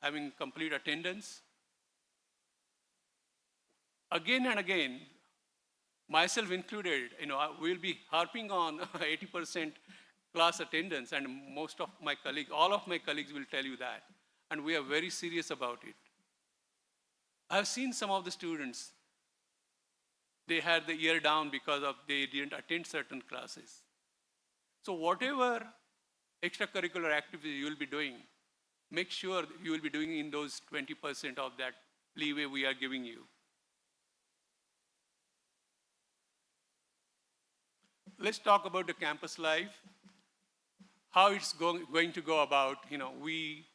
having complete attendance. Again and again, myself included, we'll be harping on 80% class attendance, and most of my colleagues, all of my colleagues will tell you that. And we are very serious about it. I've seen some of the students, they had the ear down because they didn't attend certain classes. So whatever extracurricular activities you will be doing, make sure you will be doing in those 20% of that leeway we are giving you. Let's talk about the campus life, how it's going to go about. We,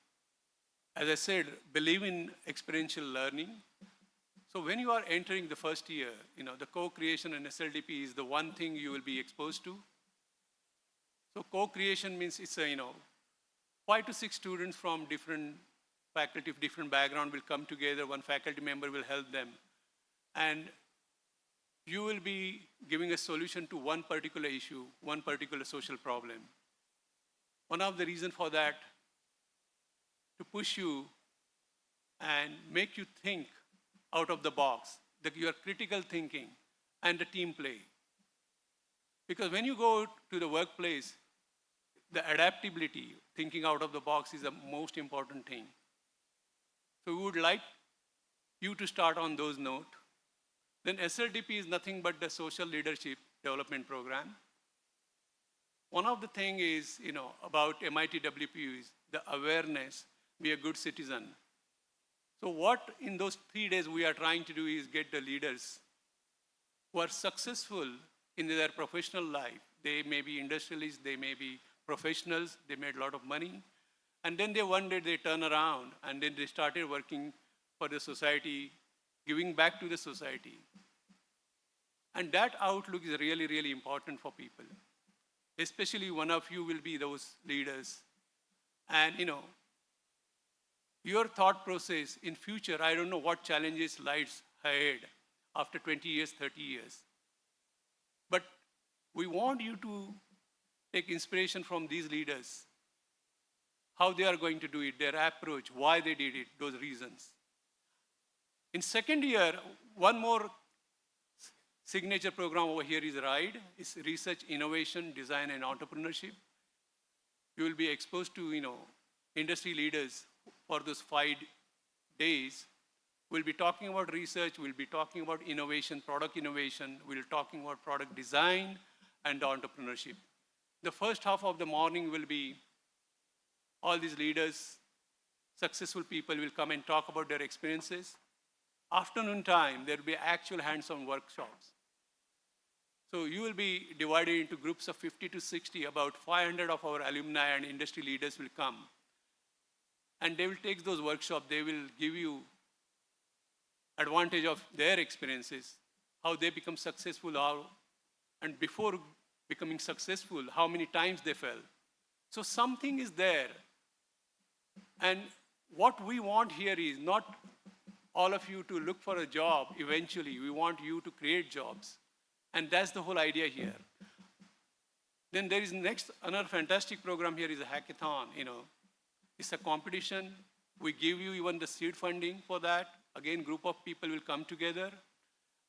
as I said, believe in experiential learning. So when you are entering the first year, the co-creation and SLDP is the one thing you will be exposed to. So co-creation means it's 5 to 6 students from different faculty, different background will come together, one faculty member will help them. And you will be giving a solution to one particular issue, one particular social problem. One of the reasons for that, to push you and make you think out of the box, your critical thinking and the team play. Because when you go to the workplace, the adaptability, thinking out of the box is the most important thing. So we would like you to start on those notes. Then SLDP is nothing but the Social Leadership Development Program. One of the things is, about MIT-WPU is the awareness, be a good citizen. So what in those 3 days we are trying to do is get the leaders who are successful in their professional life. They may be industrialists, they may be professionals, they made a lot of money. And then one day they turn around and then they started working for the society, giving back to the society. And that outlook is really, really important for people. Especially one of you will be those leaders. And your thought process in future, I don't know what challenges lies ahead after 20 years, 30 years. But we want you to take inspiration from these leaders, how they are going to do it, their approach, why they did it, those reasons. In second year, one more signature program over here is RIDE. It's Research, Innovation, Design, and Entrepreneurship. You will be exposed to, industry leaders for those 5 days. We'll be talking about research, we'll be talking about innovation, product innovation, we'll be talking about product design and entrepreneurship. The first half of the morning will be all these leaders, successful people will come and talk about their experiences. Afternoon time, there will be actual hands-on workshops. So you will be divided into groups of 50 to 60, about 500 of our alumni and industry leaders will come. And they will take those workshops, they will give you advantage of their experiences, how they become successful, and before becoming successful, how many times they fell. So something is there. And what we want here is not all of you to look for a job eventually. We want you to create jobs. And that's the whole idea here. Then there is another fantastic program here is a hackathon. It's a competition. We give you even the seed funding for that. Again, group of people will come together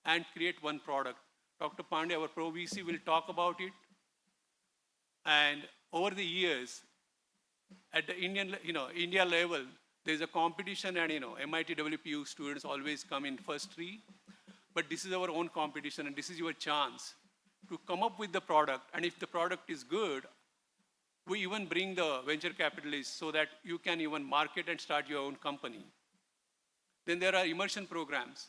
and create one product. Dr. Pandey, our Pro VC, will talk about it. And over the years, at the India level, there's a competition, and MIT-WPU students always come in first 3. But this is our own competition, and this is your chance to come up with the product. And if the product is good, we even bring the venture capitalists so that you can even market and start your own company. Then there are immersion programs.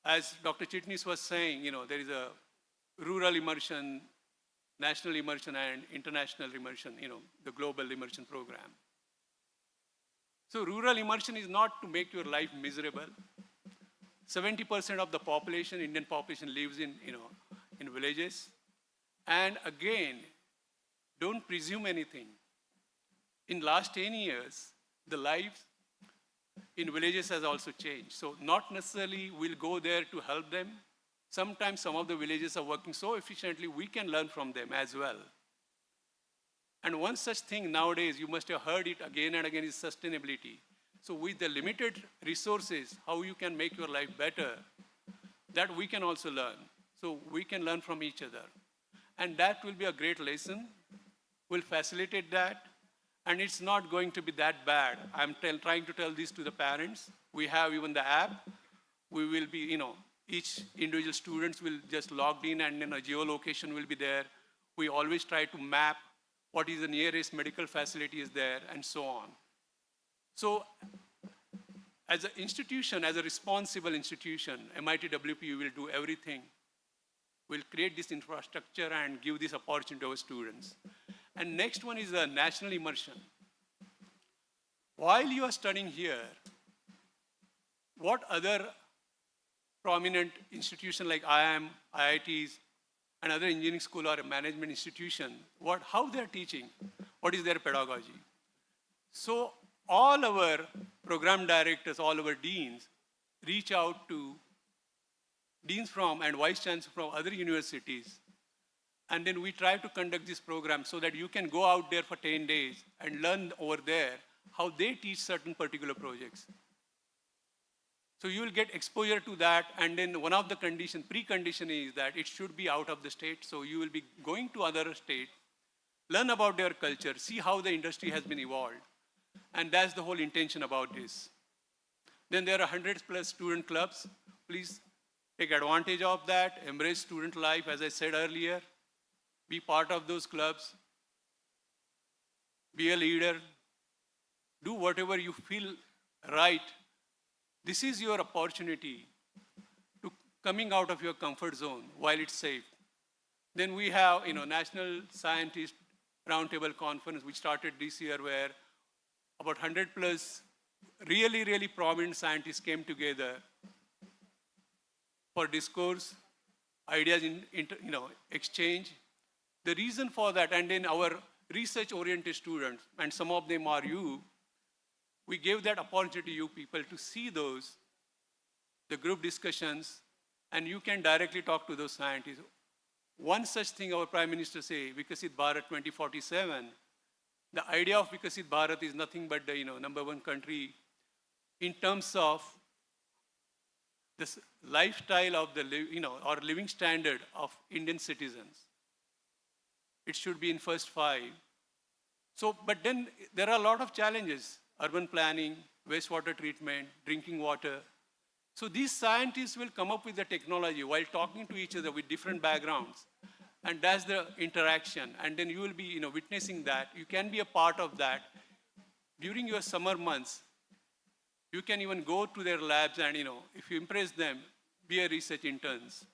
As Dr. Chitnis was saying, there is a rural immersion, national immersion, and international immersion, the global immersion program. So rural immersion is not to make your life miserable. 70% of the population, Indian population, lives in villages. And again, don't presume anything. In last 10 years, the life in villages has also changed. So not necessarily we'll go there to help them. Sometimes some of the villages are working so efficiently, we can learn from them as well. And one such thing nowadays, you must have heard it again and again, is sustainability. So with the limited resources, how you can make your life better, that we can also learn. So we can learn from each other. And that will be a great lesson. We'll facilitate that. And it's not going to be that bad. I'm trying to tell this to the parents. We have even the app. We will be, each individual students will just log in and then a geolocation will be there. We always try to map what is the nearest medical facility is there and so on. So as an institution, as a responsible institution, MIT-WPU will do everything. We'll create this infrastructure and give this opportunity to our students. And next one is the national immersion. While you are studying here, what other prominent institutions like IIM, IITs, and other engineering school or management institution, how they're teaching, what is their pedagogy? So all our program directors, all our deans, reach out to deans from and vice chancellors from other universities. And then we try to conduct this program so that you can go out there for 10 days and learn over there how they teach certain particular projects. So you will get exposure to that, and then one of the precondition is that it should be out of the state. So you will be going to other states, learn about their culture, see how the industry has been evolved. And that's the whole intention about this. Then there are 100+ student clubs. Please take advantage of that, embrace student life, as I said earlier. Be part of those clubs. Be a leader. Do whatever you feel right. This is your opportunity to coming out of your comfort zone while it's safe. Then we have, National Scientist Roundtable Conference, which started this year, where about 100+ really, really prominent scientists came together for discourse, ideas in exchange. The reason for that, and then our research-oriented students, and some of them are you, we gave that opportunity to you people to see the group discussions, and you can directly talk to those scientists. One such thing our Prime Minister say, Vikasit Bharat 2047, the idea of Vikasit Bharat is nothing but the #1 country in terms of this lifestyle of the or living standard of Indian citizens. It should be in first 5. So, but then there are a lot of challenges: urban planning, wastewater treatment, drinking water. So these scientists will come up with the technology while talking to each other with different backgrounds. And that's the interaction. And then you will be witnessing that. You can be a part of that. During your summer months, you can even go to their labs and, if you impress them, be a research interns.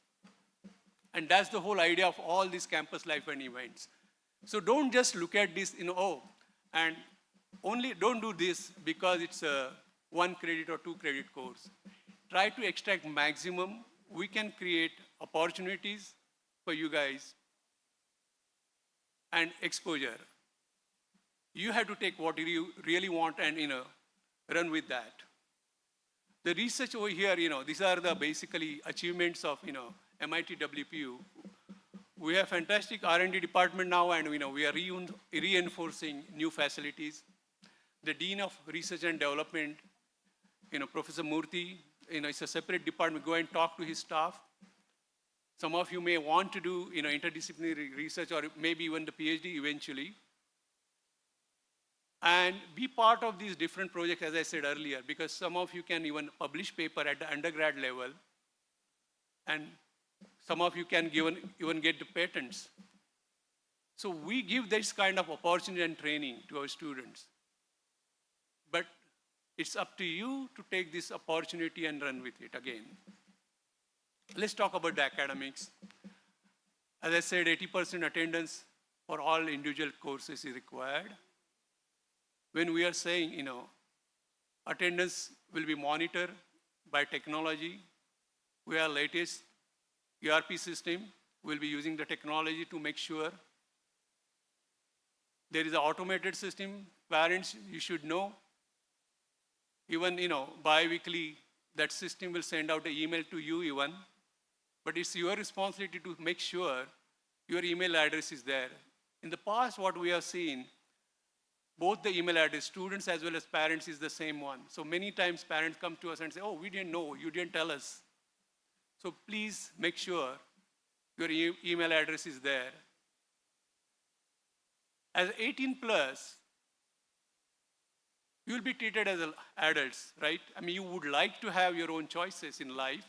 And that's the whole idea of all these campus life and events. So don't just look at this, and only don't do this because it's a 1 credit or 2 credit course. Try to extract maximum. We can create opportunities for you guys and exposure. You have to take what you really want and run with that. The research over here, these are the basically achievements of MIT-WPU. We have fantastic R&D department now, and we are reinforcing new facilities. The Dean of Research and Development, Professor Murthy, it's a separate department. Go and talk to his staff. Some of you may want to do interdisciplinary research or maybe even the PhD eventually. And be part of these different projects, as I said earlier, because some of you can even publish paper at the undergrad level, and some of you can even get the patents. So we give this kind of opportunity and training to our students. But it's up to you to take this opportunity and run with it again. Let's talk about the academics. As I said, 80% attendance for all individual courses is required. When we are saying, attendance will be monitored by technology, we have latest ERP system. We'll be using the technology to make sure there is an automated system. Parents, you should know. Even, bi-weekly, that system will send out an email to you even. But it's your responsibility to make sure your email address is there. In the past, what we have seen, both the email address, students as well as parents, is the same one. So many times parents come to us and say, oh, we didn't know, you didn't tell us. So please make sure your email address is there. As 18 plus, you will be treated as adults, right? I mean, you would like to have your own choices in life,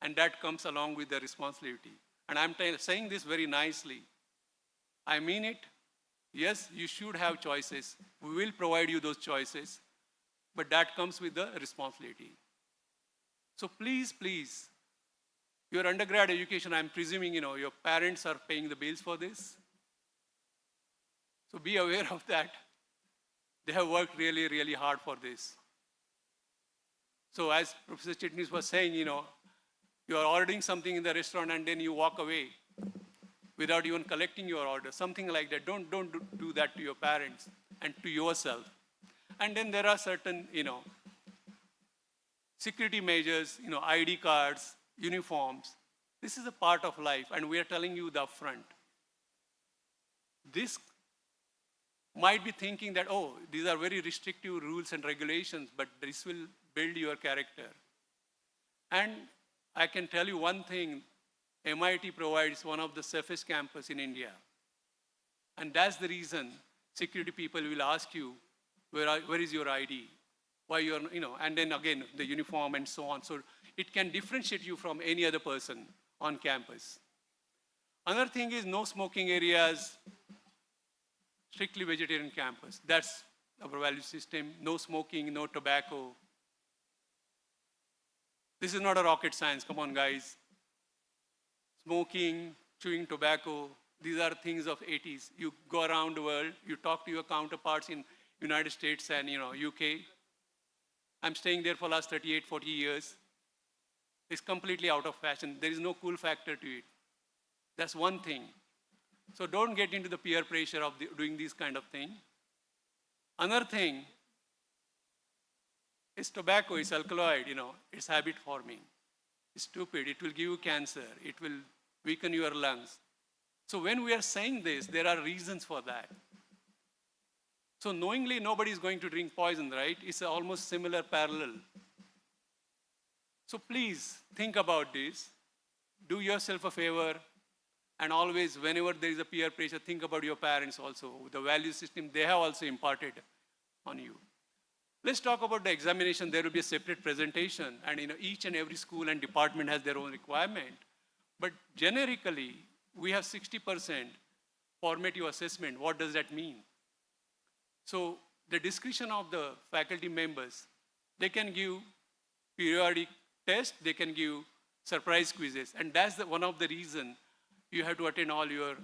and that comes along with the responsibility. And I'm saying this very nicely. I mean it. Yes, you should have choices. We will provide you those choices, but that comes with the responsibility. So please, please, your undergrad education, I'm presuming, your parents are paying the bills for this. So be aware of that. They have worked really, really hard for this. So as Professor Chitnis was saying, you are ordering something in the restaurant and then you walk away without even collecting your order, something like that. Don't do that to your parents and to yourself. And then there are certain, security measures, ID cards, uniforms. This is a part of life, and we are telling you the upfront. This might be thinking that, oh, these are very restrictive rules and regulations, but this will build your character. And I can tell you one thing, MIT provides one of the safest campus in India. And that's the reason security people will ask you, where is your ID? Why you're, and then again, the uniform and so on. So it can differentiate you from any other person on campus. Another thing is no smoking areas, strictly vegetarian campus. That's our value system. No smoking, no tobacco. This is not a rocket science. Come on, guys. Smoking, chewing tobacco, these are things of 80s. You go around the world, you talk to your counterparts in United States and UK. I'm staying there for the last 38, 40 years. It's completely out of fashion. There is no cool factor to it. That's one thing. So don't get into the peer pressure of doing this kind of thing. Another thing is tobacco, it's alkaloid, it's habit forming. It's stupid, it will give you cancer, it will weaken your lungs. So when we are saying this, there are reasons for that. So knowingly, nobody is going to drink poison, right? It's almost similar parallel. So please think about this. Do yourself a favor. And always, whenever there is a peer pressure, think about your parents also. The value system they have also imparted on you. Let's talk about the examination. There will be a separate presentation. And each and every school and department has their own requirement. But generically, we have 60% formative assessment. What does that mean? So the discretion of the faculty members, they can give periodic tests, they can give surprise quizzes. And that's one of the reasons you have to attend all your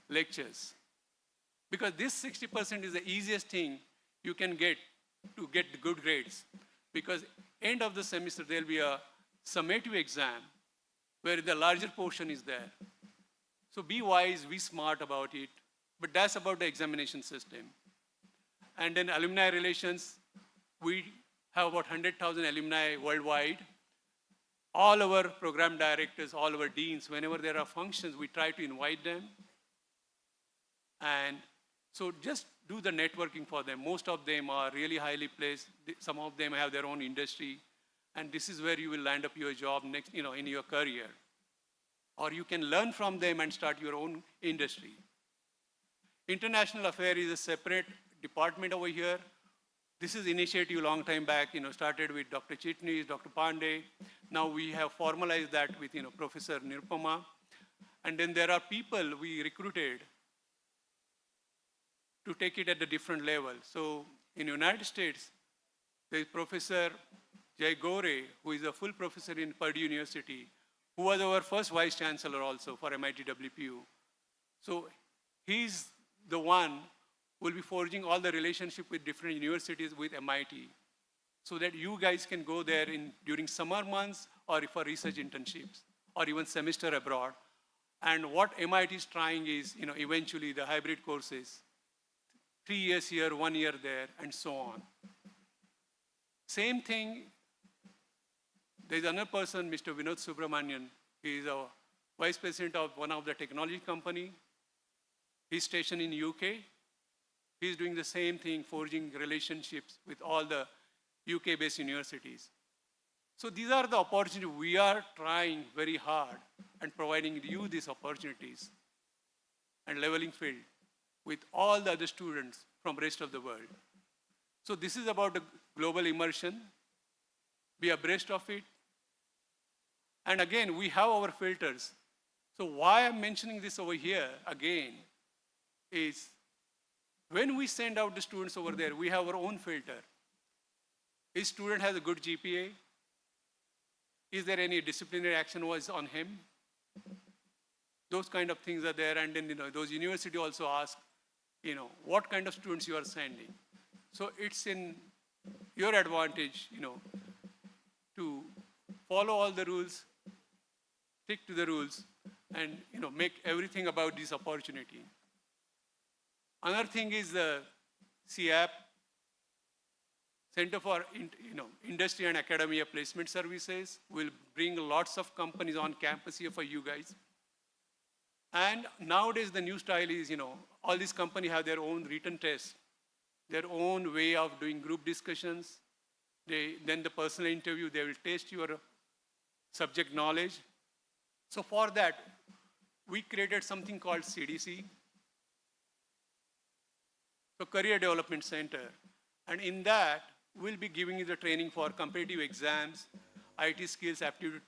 lectures. Because this 60% is the easiest thing you can get to get good grades. Because end of the semester, there will be a summative exam where the larger portion is there. So be wise, be smart about it. But that's about the examination system. And then alumni relations, we have about 100,000 alumni worldwide. All our program directors, all our deans, whenever there are functions, we try to invite them. And so just do the networking for them. Most of them are really highly placed. Some of them have their own industry. And this is where you will land up your job next, in your career. Or you can learn from them and start your own industry. International affairs is a separate department over here. This is initiative long time back, started with Dr. Chitnis, Dr. Pandey. Now we have formalized that with, Professor Nirupama. And then there are people we recruited to take it at a different level. So in the United States, there is Professor Jay Gore, who is a full professor in Purdue University, who was our first vice chancellor also for MIT-WPU. So he's the one who will be forging all the relationship with different universities with MIT, so that you guys can go there during summer months or for research internships or even semester abroad. And what MIT is trying is, eventually the hybrid courses, 3 years here, 1 year there, and so on. Same thing, there's another person, Mr. Vinod Subramanian. He is a vice president of one of the technology company. He's stationed in UK. He's doing the same thing, forging relationships with all the UK-based universities. So these are the opportunities. We are trying very hard and providing you these opportunities and leveling field with all the other students from rest of the world. So this is about the global immersion. Be abreast of it. And again, we have our filters. So why I'm mentioning this over here again is when we send out the students over there, we have our own filter. His student has a good GPA. Is there any disciplinary action was on him? Those kind of things are there. And then, those university also ask, what kind of students you are sending. So it's in your advantage, to follow all the rules, stick to the rules, and, make everything about this opportunity. Another thing is the CAP, Center for Industry and Academia Placement Services, will bring lots of companies on campus here for you guys. And nowadays the new style is, all these companies have their own written tests, their own way of doing group discussions. Then the personal interview, they will test your subject knowledge. So for that, we created something called CDC, so Career Development Center. And in that, we'll be giving you the training for competitive exams, IT skills, aptitude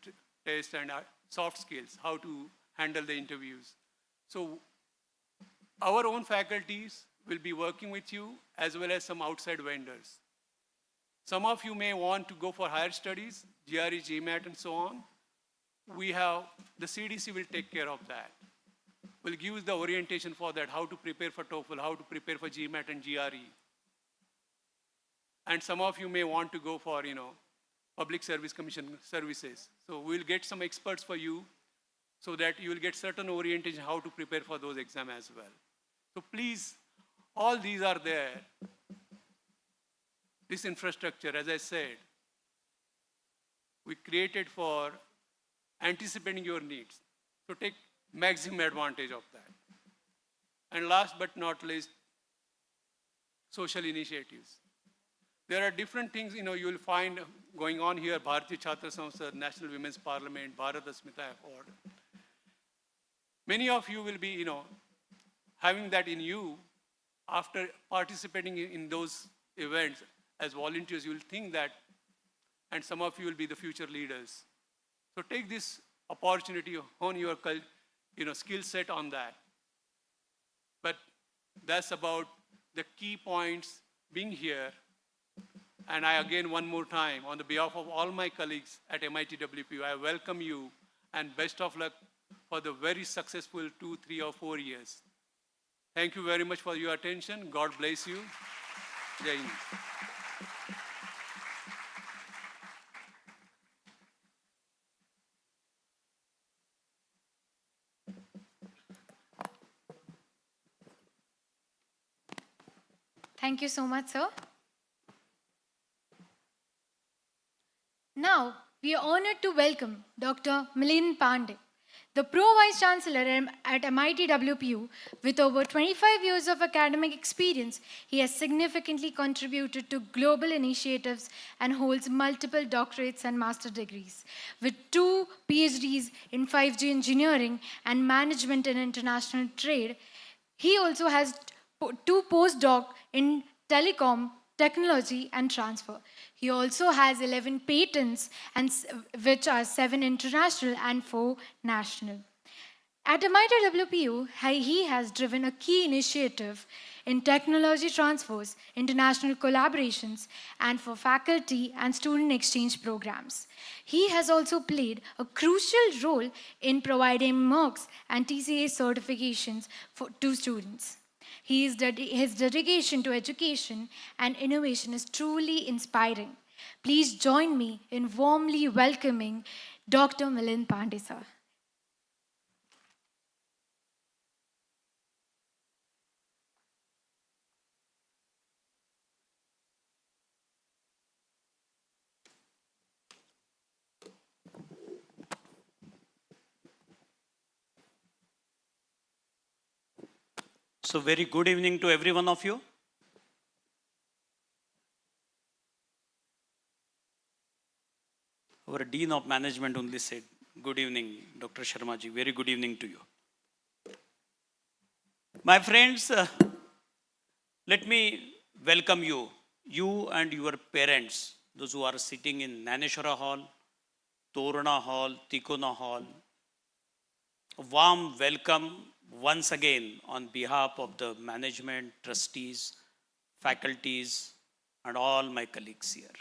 test, and soft skills, how to handle the interviews. So our own faculties will be working with you as well as some outside vendors. Some of you may want to go for higher studies, GRE, GMAT, and so on. The CDC will take care of that. We'll give you the orientation for that, how to prepare for TOEFL, how to prepare for GMAT and GRE. And some of you may want to go for, Public Service Commission services. So we'll get some experts for you so that you will get certain orientation how to prepare for those exams as well. So please, all these are there. This infrastructure, as I said, we created for anticipating your needs. So take maximum advantage of that. And last but not least, social initiatives. There are different things, you will find going on here, Bharatiya Chhatra Samsad, National Women's Parliament, Bharat Asmita Award. Many of you will be, having that in you. After participating in those events as volunteers, you will think that, and some of you will be the future leaders. So take this opportunity, hone your skill set on that. But that's about the key points being here. And I again, one more time, on the behalf of all my colleagues at MIT-WPU, I welcome you and best of luck for the very successful 2, 3, or 4 years. Thank you very much for your attention. God bless you. Jai Hind. Thank you so much, sir. Now, we are honored to welcome Dr. Milind Pandey, the Pro-Vice Chancellor at MIT-WPU. With over 25 years of academic experience, he has significantly contributed to global initiatives and holds multiple doctorates and master degrees. With 2 PhDs in 5G engineering and management and international trade, he also has 2 postdocs in telecom, technology, and transfer. He also has 11 patents, which are 7 international and 4 national. At MIT-WPU, he has driven a key initiative in technology transfers, international collaborations, and for faculty and student exchange programs. He has also played a crucial role in providing MOOCs and TCA certifications to students. His dedication to education and innovation is truly inspiring. Please join me in warmly welcoming Dr. Milind Pandey, sir. So very good evening to every one of you. Our Dean of Management only said, good evening, Dr. Sharma ji, very good evening to you. My friends, let me welcome you, you and your parents, those who are sitting in Naneshwara Hall, Torana Hall, Tikona Hall. A warm welcome once again on behalf of the management, trustees, faculties, and all my colleagues here.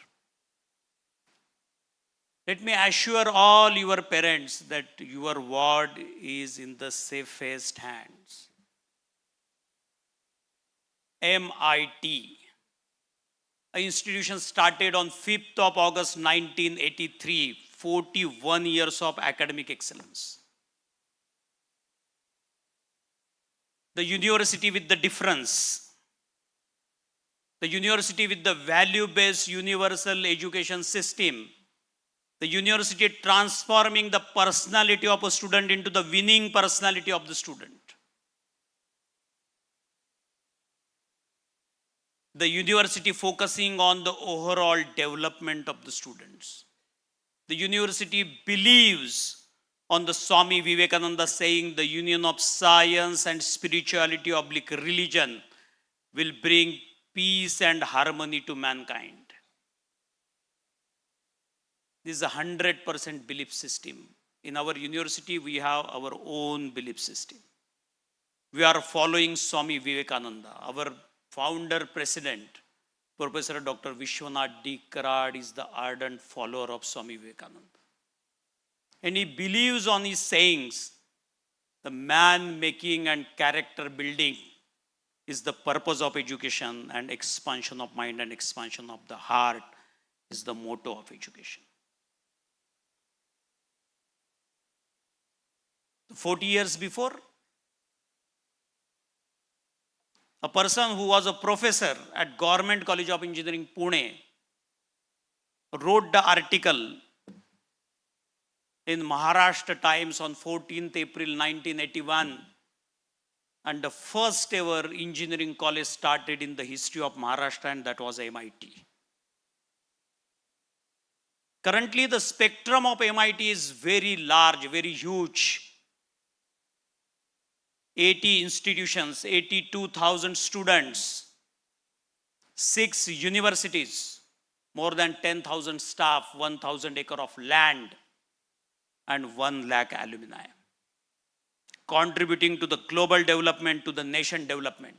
Let me assure all your parents that your ward is in the safest hands. MIT, an institution started on 5th of August 1983, 41 years of academic excellence. The university with the difference, the university with the value-based universal education system, the university transforming the personality of a student into the winning personality of the student. The university focusing on the overall development of the students. The university believes on the Swami Vivekananda saying the union of science and spirituality oblique religion will bring peace and harmony to mankind. This is a 100% belief system. In our university, we have our own belief system. We are following Swami Vivekananda. Our founder president, Professor Dr. Vishwanath D. Karad is the ardent follower of Swami Vivekananda. And he believes on his sayings, the man making and character building is the purpose of education, and expansion of mind and expansion of the heart is the motto of education. 40 years before, a person who was a professor at Government College of Engineering, Pune, wrote the article in Maharashtra Times on 14th April 1981, and the first ever engineering college started in the history of Maharashtra, and that was MIT. Currently, the spectrum of MIT is very large, very huge. 80 institutions, 82,000 students, 6 universities, more than 10,000 staff, 1,000 acre of land, and 1 lakh alumni, contributing to the global development, to the nation development.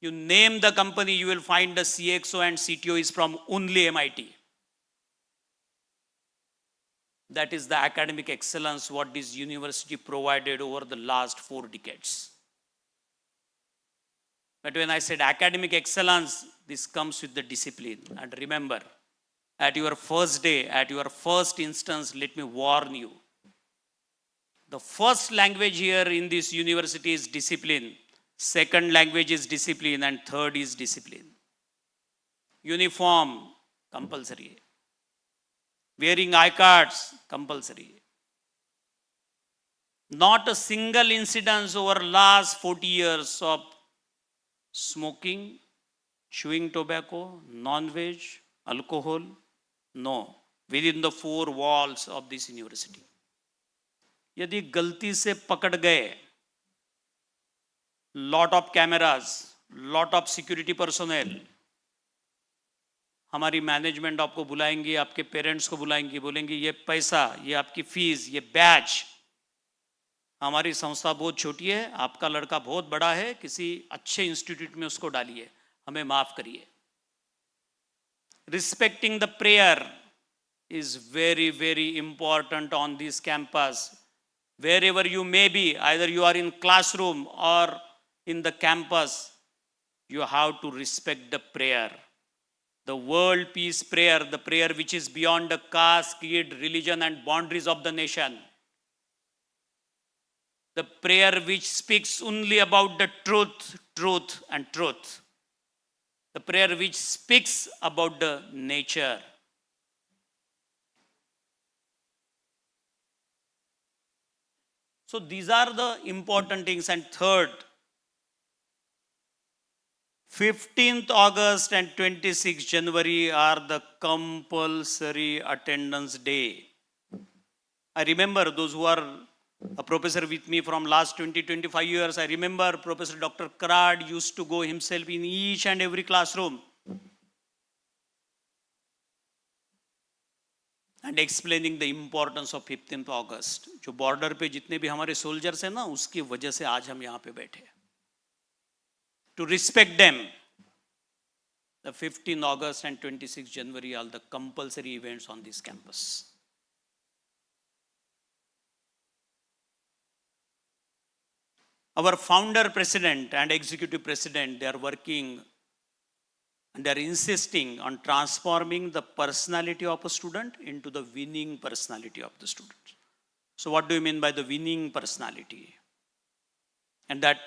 You name the company, you will find the CXO and CTO is from only MIT. That is the academic excellence what this university provided over the last 4 decades. But when I said academic excellence, this comes with the discipline. And remember, at your first day, at your first instance, let me warn you. The first language here in this university is discipline. Second language is discipline, and third is discipline. Uniform, compulsory. Wearing I-cards, compulsory. Not a single incident over last 40 years of smoking, chewing tobacco, non-veg, alcohol, no, within the 4 walls of this university. यदि गलती से पकड़ गए, lot of cameras, lot of security personnel, हमारी management आपको बुलाएंगी, आपके parents को बुलाएंगी, बोलेंगी ये पैसा, ये आपकी फीस, ये बैच, हमारी संस्था बहुत छोटी है, आपका लड़का बहुत बड़ा है, किसी अच्छे इंस्टीट्यूट में उसको डालिए, हमें माफ करिए. Respecting the prayer is very, very important on this campus. Wherever you may be, either you are in classroom or in the campus, you have to respect the prayer. The world peace prayer, the prayer which is beyond the caste, creed, religion and boundaries of the nation. The prayer which speaks only about the truth, truth and truth. The prayer which speaks about the nature. So these are the important things. And third, 15th August and 26th January are the compulsory attendance day. I remember those who are a professor with me from last 20-25 years. I remember Professor Dr. Krad used to go himself in each and every classroom and explaining the importance of 15th August. जो border पे जितने भी हमारे soldiers हैं ना, उसकी वजह से आज हम यहाँ पे बैठे. To respect them, the 15th August and 26th January are the compulsory events on this campus. Our founder president and executive president, they are working and they are insisting on transforming the personality of a student into the winning personality of the student. So what do you mean by the winning personality? And that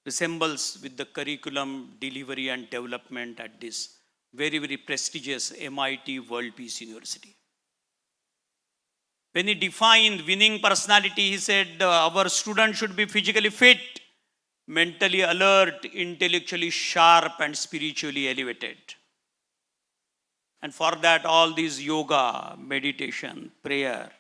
resembles with the curriculum delivery and development at this very, very prestigious MIT-WPU University. When he defined winning personality, he said our students should be physically fit, mentally alert, intellectually sharp, and spiritually elevated. And for that, all these yoga, meditation, prayer,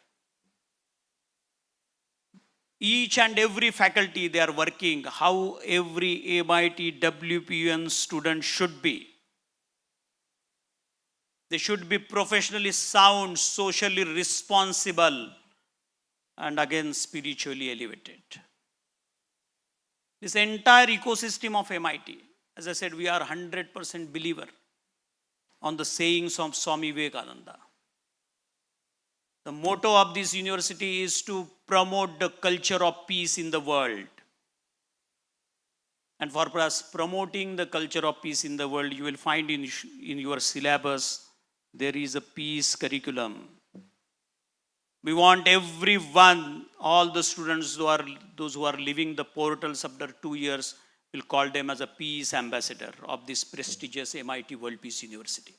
each and every faculty, they are working how every MIT-WPU student should be. They should be professionally sound, socially responsible, and again spiritually elevated. This entire ecosystem of MIT, as I said, we are 100% believer on the sayings of Swami Vivekananda. The motto of this university is to promote the culture of peace in the world. And for us, promoting the culture of peace in the world, you will find in your syllabus, there is a peace curriculum. We want everyone, all the students those who are leaving the portals after 2 years, we'll call them as a peace ambassador of this prestigious MIT-WPU University.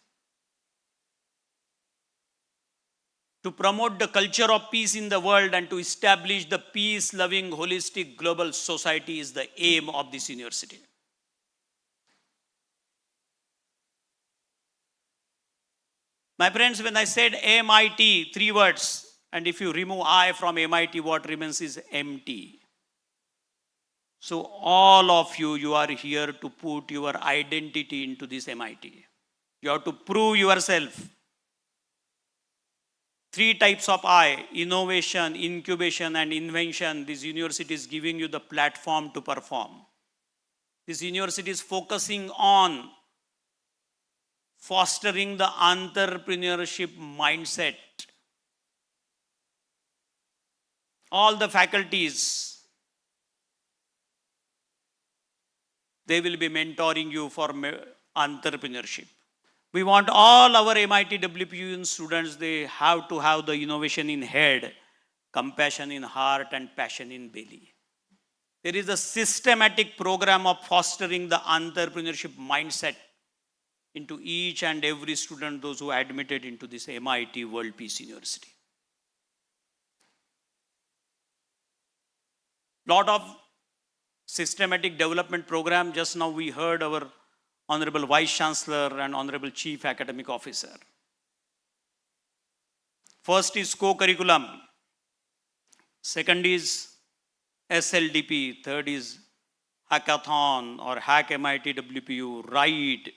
To promote the culture of peace in the world and to establish the peace-loving, holistic global society is the aim of this university. My friends, when I said MIT, 3 words, and if you remove I from MIT, what remains is empty. So all of you, you are here to put your identity into this MIT. You have to prove yourself. 3 types of I, innovation, incubation, and invention. This university is giving you the platform to perform. This university is focusing on fostering the entrepreneurship mindset. All the faculties, they will be mentoring you for entrepreneurship. We want all our MIT-WPU students, they have to have the innovation in head, compassion in heart, and passion in belly. There is a systematic program of fostering the entrepreneurship mindset into each and every student, those who are admitted into this MIT-WPU University. Lot of systematic development program. Just now we heard our Honorable Vice Chancellor and Honorable Chief Academic Officer. First is co-curriculum. Second is SLDP. Third is hackathon or hack MIT-WPU, ride.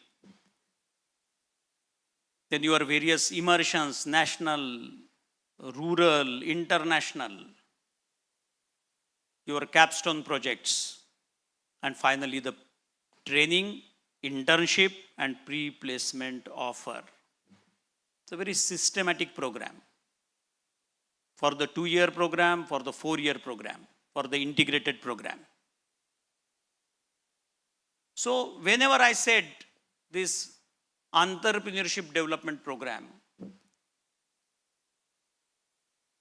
Then your various immersions, national, rural, international, your capstone projects, and finally the training, internship, and pre-placement offer. It's a very systematic program. For the 2-year program, for the 4-year program, for the integrated program. So whenever I said this entrepreneurship development program,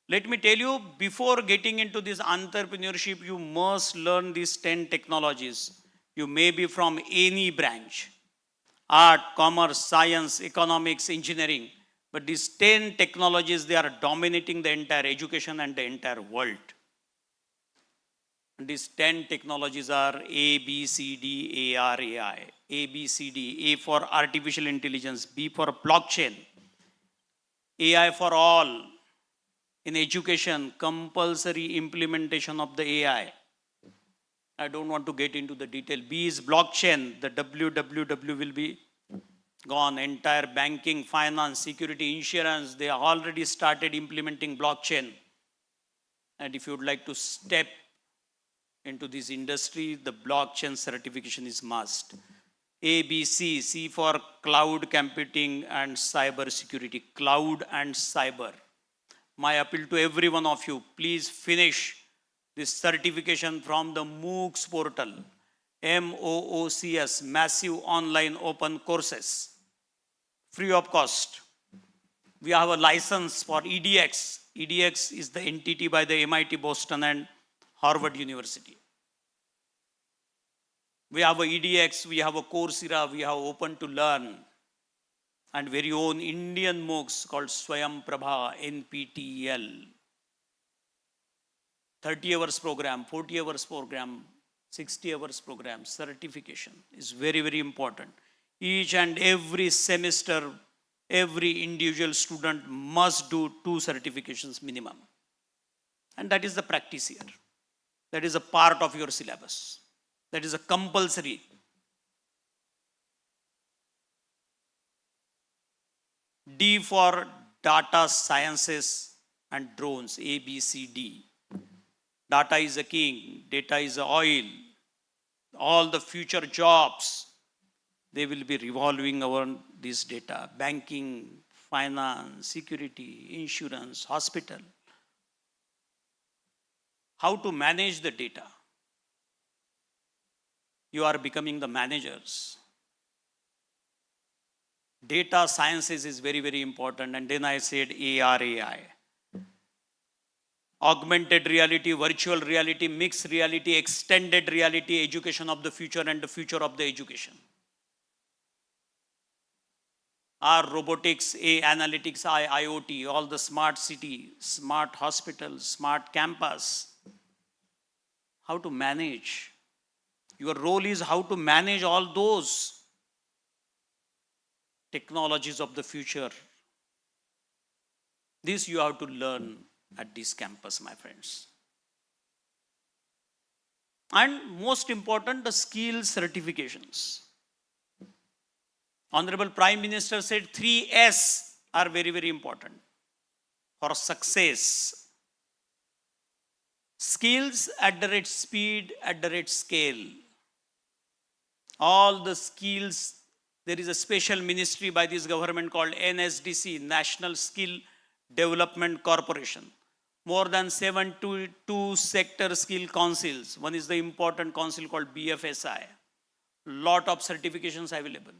let me tell you, before getting into this entrepreneurship, you must learn these 10 technologies. You may be from any branch, art, commerce, science, economics, engineering, but these 10 technologies, they are dominating the entire education and the entire world. And these 10 technologies are A, B, C, D, A, R, AI. A, B, C, D. A for artificial intelligence. B for blockchain. AI for all. In education, compulsory implementation of the AI. I don't want to get into the detail. B is blockchain. The WWW will be gone. Entire banking, finance, security, insurance, they already started implementing blockchain. And if you would like to step into this industry, the blockchain certification is must. A, B, C. C for cloud computing and cyber security. Cloud and cyber. My appeal to every one of you, please finish this certification from the MOOCs portal. MOOCs, Massive Online Open Courses. Free of cost. We have a license for EDX. EDX is the entity by the MIT Boston and Harvard University. We have a EDX, we have a Coursera, we have Open to Learn, and very own Indian MOOCs called Swayam Prabha, NPTEL. 30 hours program, 40 hours program, 60 hours program, certification is very, very important. Each and every semester, every individual student must do 2 certifications minimum. And that is the practice here. That is a part of your syllabus. That is a compulsory. D for data sciences and drones, A, B, C, D. Data is a king, data is a oil. All the future jobs, they will be revolving around this data. Banking, finance, security, insurance, hospital. How to manage the data. You are becoming the managers. Data sciences is very, very important. And then I said AR, AI. Augmented reality, virtual reality, mixed reality, extended reality, education of the future and the future of the education. R, robotics, A, analytics, I, IoT, all the smart city, smart hospital, smart campus. How to manage. Your role is how to manage all those technologies of the future. This you have to learn at this campus, my friends. And most important, the skill certifications. Honorable Prime Minister said 3 S are very, very important for success. Skills at the right speed, at the right scale. All the skills, there is a special ministry by this government called NSDC, National Skill Development Corporation. More than 72 sector skill councils. One is the important council called BFSI. Lot of certifications available.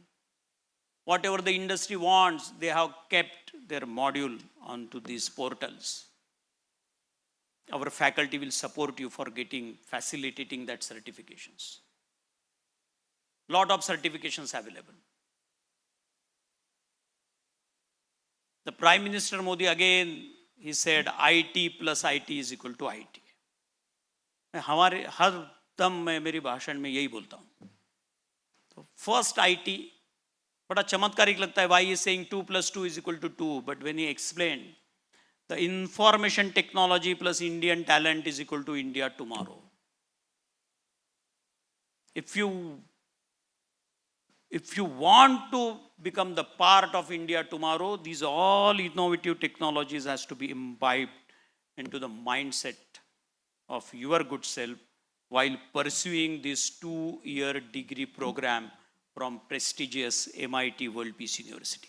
Whatever the industry wants, they have kept their module onto these portals. Our faculty will support you for facilitating that certifications. Lot of certifications available. The Prime Minister Modi again, he said IT plus IT is equal to IT. हमारे हर दम मैं मेरी भाषण में यही बोलता हूँ. तो first IT, बड़ा चमत्कारिक लगता है. Why he is saying 2 plus 2 is equal to 2? But when he explained, the information technology plus Indian talent is equal to India tomorrow. If you want to become the part of India tomorrow, these all innovative technologies has to be imbibed into the mindset of your good self while pursuing this 2-year degree program from prestigious MIT-WPU University.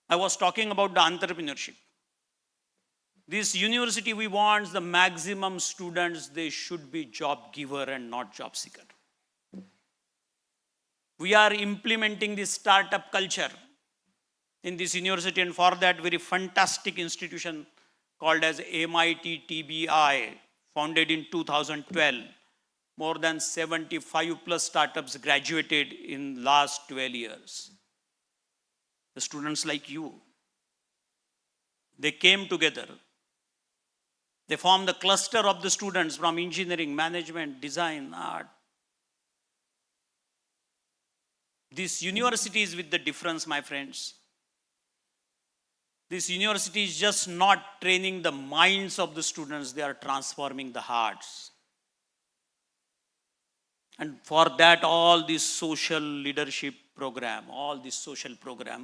I was talking about the entrepreneurship. This university, we want the maximum students, they should be job giver and not job seeker. We are implementing this startup culture in this university, and for that very fantastic institution called as MIT-TBI, founded in 2012. More than 75 plus startups graduated in last 12 years. The students like you, they came together. They form the cluster of the students from engineering, management, design, art. These universities with the difference, my friends. This university is just not training the minds of the students, they are transforming the hearts. And for that, all this social leadership program,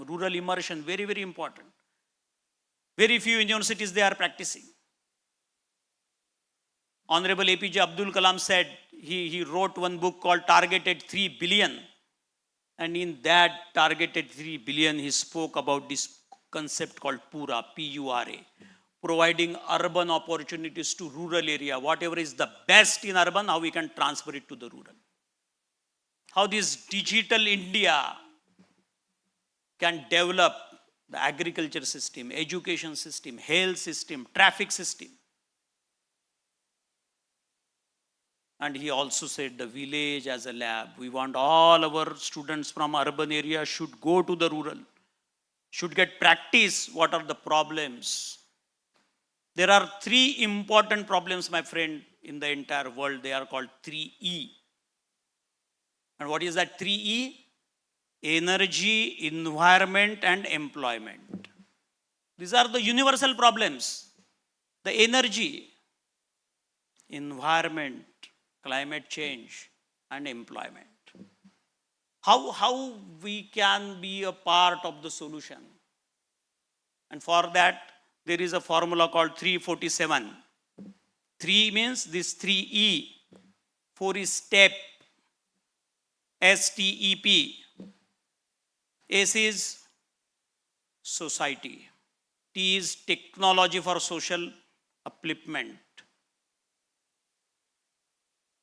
rural immersion, very, very important. Very few universities they are practicing. Honorable APJ Abdul Kalam said, he wrote one book called Targeted 3 Billion. And in that Targeted 3 Billion, he spoke about this concept called PURA, P-U-R-A, providing urban opportunities to rural area. Whatever is the best in urban, how we can transfer it to the rural. How this digital India can develop the agriculture system, education system, health system, traffic system. And he also said the village as a lab. We want all our students from urban area should go to the rural, should get practice what are the problems. There are 3 important problems, my friend, in the entire world. They are called 3E. And what is that 3E? Energy, environment, and employment. These are the universal problems. The energy, environment, climate change, and employment. How we can be a part of the solution? And for that, there is a formula called 347. 3 means this 3E. 4 is step. S-T-E-P. S is society. T is technology for social upliftment.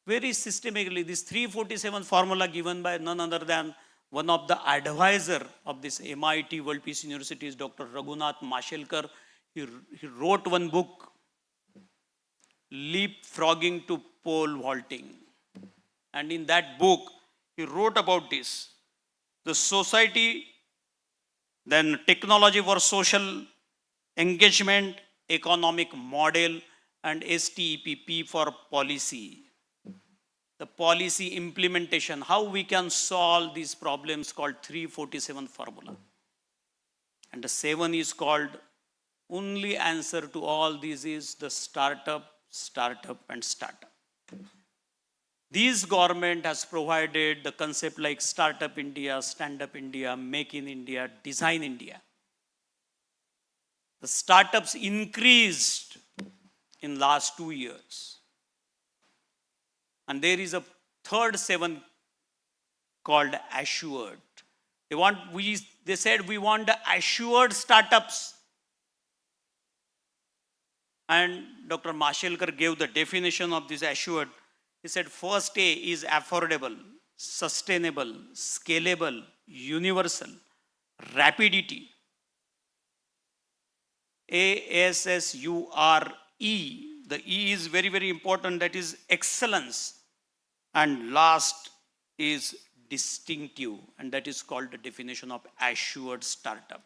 Very systematically, this 347 formula given by none other than one of the advisor of this MIT-WPU University is Dr. Raghunath Mashelkar. He wrote one book, Leapfrogging to Pole Vaulting. And in that book, he wrote about this. The society, then technology for social engagement, economic model, and STEPP for policy. The policy implementation, how we can solve these problems called 347 formula. And the 7 is called, only answer to all these is the startup, and startup. This government has provided the concept like Startup India, Stand Up India, Make in India, Design India. The startups increased in last 2 years. And there is a third 7 called assured. They said we want the assured startups. And Dr. Mashelkar gave the definition of this assured. He said first A is affordable, sustainable, scalable, universal, rapidity. A-S-S-U-R-E. The E is very, very important. That is excellence. And last is distinctive. And that is called the definition of assured startup.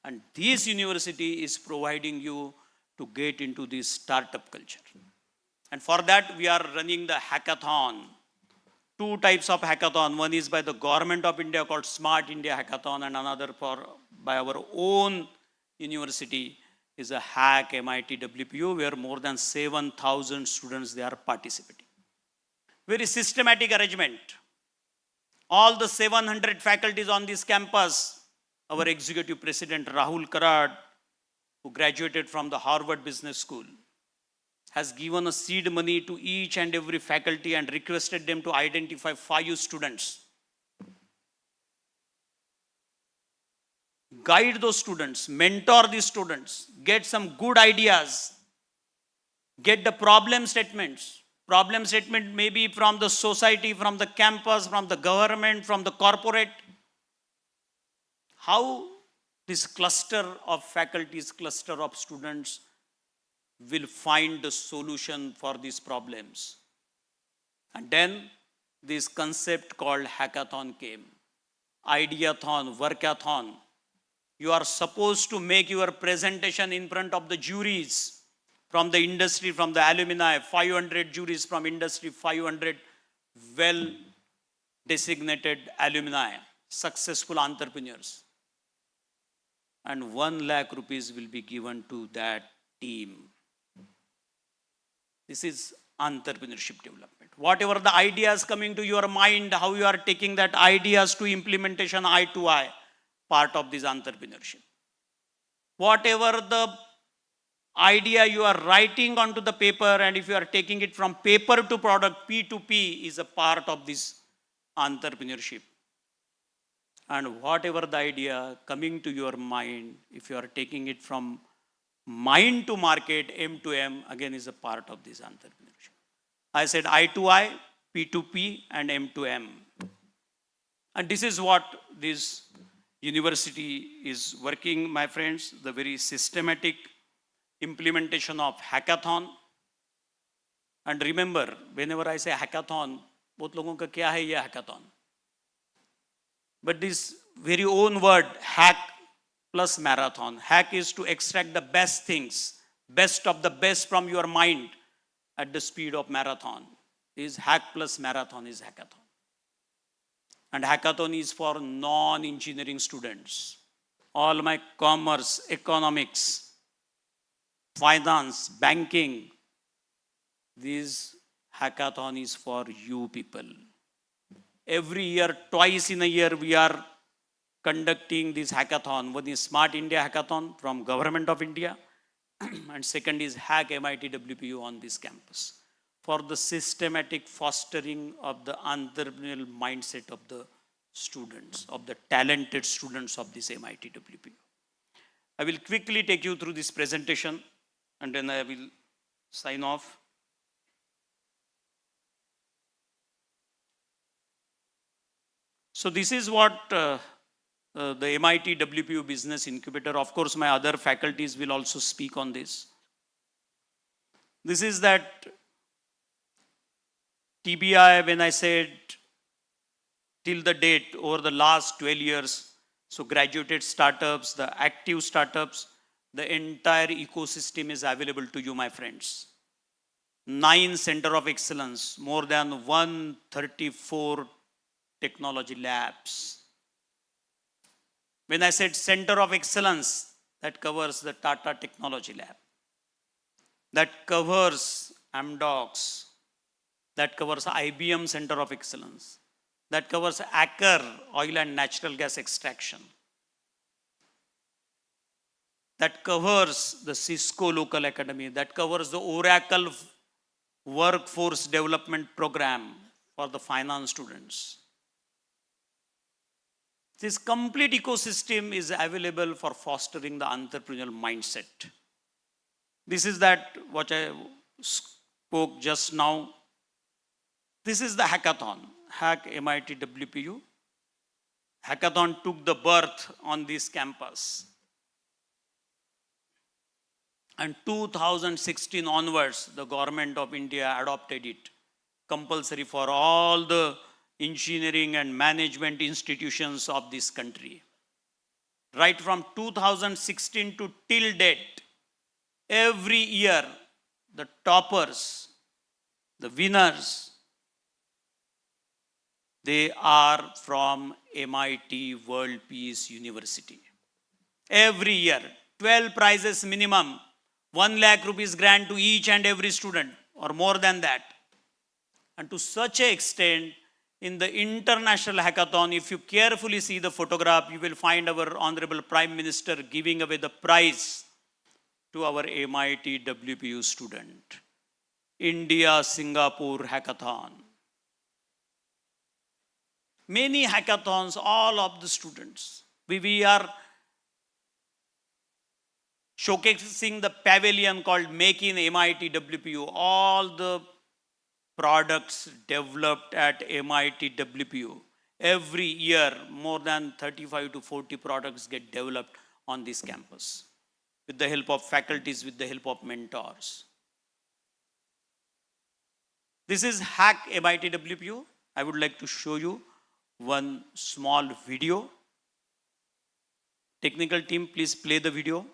And this university is providing you to get into this startup culture. And for that, we are running the hackathon. 2 types of hackathon. One is by the government of India called Smart India Hackathon, and another by our own university is a hack MIT-WPU, where more than 7,000 students they are participating. Very systematic arrangement. All the 700 faculties on this campus, our executive president Rahul Karad, who graduated from the Harvard Business School, has given a seed money to each and every faculty and requested them to identify 5 students. Guide those students, mentor these students, get some good ideas, get the problem statements. Problem statement may be from the society, from the campus, from the government, from the corporate. How this cluster of faculties, cluster of students will find the solution for these problems. And then this concept called hackathon came. Ideathon, workathon. You are supposed to make your presentation in front of the juries. from the industry, from the alumni, 500 juries from industry, 500 well designated alumni, successful entrepreneurs. And 1 lakh rupees will be given to that team. This is entrepreneurship development. Whatever the ideas coming to your mind, how you are taking that ideas to implementation eye to eye, part of this entrepreneurship. Whatever the idea you are writing onto the paper, and if you are taking it from paper to product, P2P is a part of this entrepreneurship. And whatever the idea coming to your mind, if you are taking it from mind to market, M to M, again is a part of this entrepreneurship. I said I to I, P2P, and M to M. And this is what this university is working, my friends, the very systematic implementation of hackathon. And remember, whenever I say hackathon, बहुत लोगों का क्या है ये hackathon? But this very own word, hack plus marathon. Hack is to extract the best things, best of the best from your mind at the speed of marathon. Is hack plus marathon is hackathon. And hackathon is for non-engineering students. All my commerce, economics, finance, banking, this hackathon is for you people. Every year, twice in a year, we are conducting this hackathon. One is Smart India Hackathon from Government of India, and second is Hack MIT-WPU on this campus for the systematic fostering of the entrepreneurial mindset of the students, of the talented students of this MIT-WPU. I will quickly take you through this presentation and then I will sign off. So this is what the MIT-WPU Business Incubator, of course my other faculties will also speak on this. This is that TBI, when I said till the date over the last 12 years, so graduated startups, the active startups, the entire ecosystem is available to you, my friends. 9 Center of Excellence, more than 134 technology labs. When I said Center of Excellence, that covers the Tata Technology Lab. That covers Amdocs. That covers IBM Center of Excellence. That covers Aker, oil and natural gas extraction. That covers the Cisco Local Academy. That covers the Oracle Workforce Development Program for the finance students. This complete ecosystem is available for fostering the entrepreneurial mindset. This is that what I spoke just now. This is the hackathon, Hack MIT-WPU. Hackathon took the birth on this campus. And 2016 onwards, the government of India adopted it, compulsory for all the engineering and management institutions of this country. Right from 2016 to till date, every year, the toppers, the winners, they are from MIT-WPU University. Every year, 12 prizes minimum, 1 lakh rupees grant to each and every student, or more than that. And to such an extent, in the international hackathon, if you carefully see the photograph, you will find our Honorable Prime Minister giving away the prize to our MIT-WPU student. India-Singapore hackathon. Many hackathons, all of the students. We are showcasing the pavilion called Make in MIT-WPU. All the products developed at MIT-WPU. Every year, more than 35 to 40 products get developed on this campus with the help of faculties, with the help of mentors. This is Hack MIT-WPU. I would like to show you one small video. Technical team, please play the video.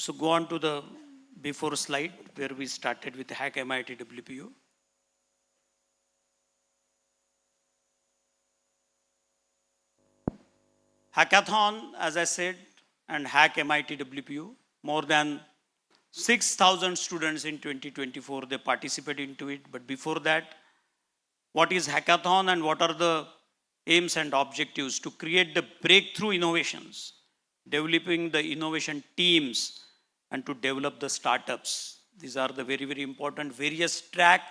So go on to the before slide where we started with Hack MIT-WPU. Hackathon, as I said, and Hack MIT-WPU, more than 6,000 students in 2024, they participated into it. But before that, what is hackathon and what are the aims and objectives? To create the breakthrough innovations, developing the innovation teams, and to develop the startups. These are the very, very important various track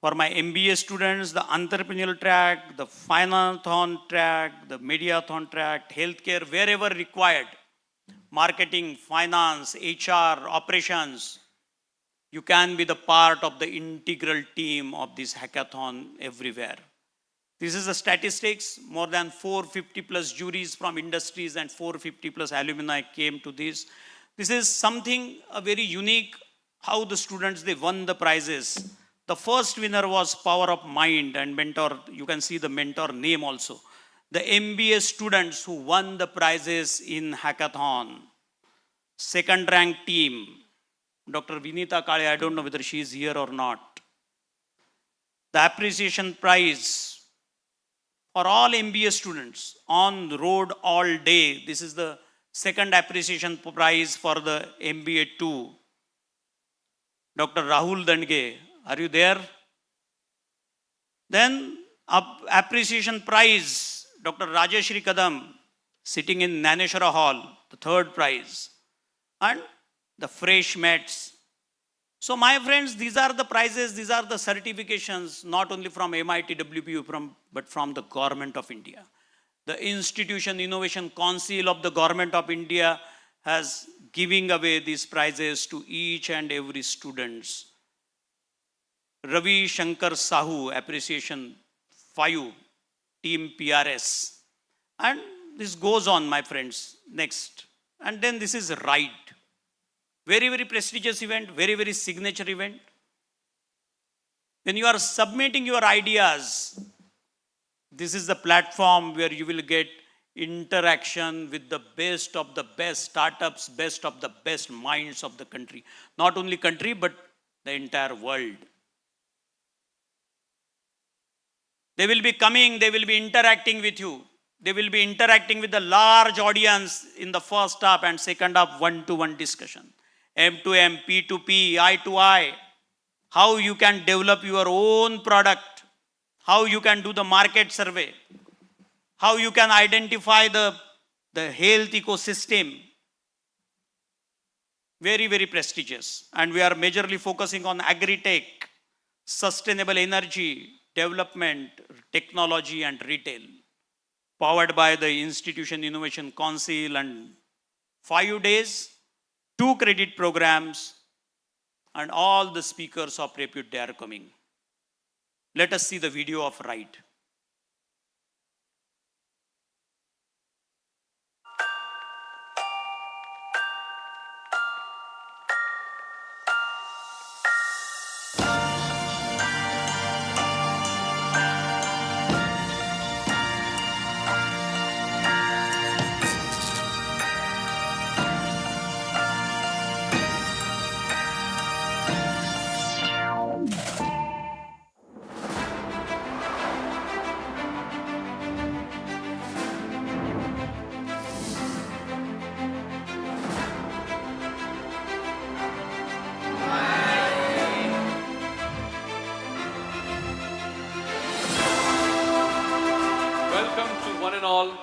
for my MBA students, the entrepreneurial track, the finance-thon track, the media-thon track, healthcare, wherever required, marketing, finance, HR, operations, you can be the part of the integral team of this hackathon everywhere. This is the statistics. More than 450 plus juries from industries and 450 plus alumni came to this. This is something very unique, how the students, they won the prizes. The first winner was Power of Mind and mentor. You can see the mentor name also. The MBA students who won the prizes in hackathon. Second ranked team, Dr. Vinita Kale, I don't know whether she is here or not. The appreciation prize for all MBA students on the road all day. This is the second appreciation prize for the MBA 2. Dr. Rahul Dandge, are you there? Then appreciation prize, Dr. Rajeshri Kadam, sitting in Naneshwara Hall, the third prize. And the fresh mats. So my friends, these are the prizes, these are the certifications, not only from MIT-WPU, but from the Government of India. The Institution Innovation Council of the Government of India has giving away these prizes to each and every students. Ravi Shankar Sahu, Appreciation 5, Team PRS. And this goes on, my friends. Next. And then this is RIDE. Very, very prestigious event, very, very signature event. When you are submitting your ideas, this is the platform where you will get interaction with the best of the best startups, best of the best minds of the country. Not only country, but the entire world. They will be coming, they will be interacting with you. They will be interacting with the large audience in the first half and second half one-to-one discussion. M to M, P to P, I to I. How you can develop your own product. How you can do the market survey. How you can identify the health ecosystem. Very, very prestigious. And we are majorly focusing on agri-tech, sustainable energy, development, technology and retail. Powered by the Institution Innovation Council and 5 days, 2 credit programs, and all the speakers of repute, they are coming. Let us see the video of RIDE.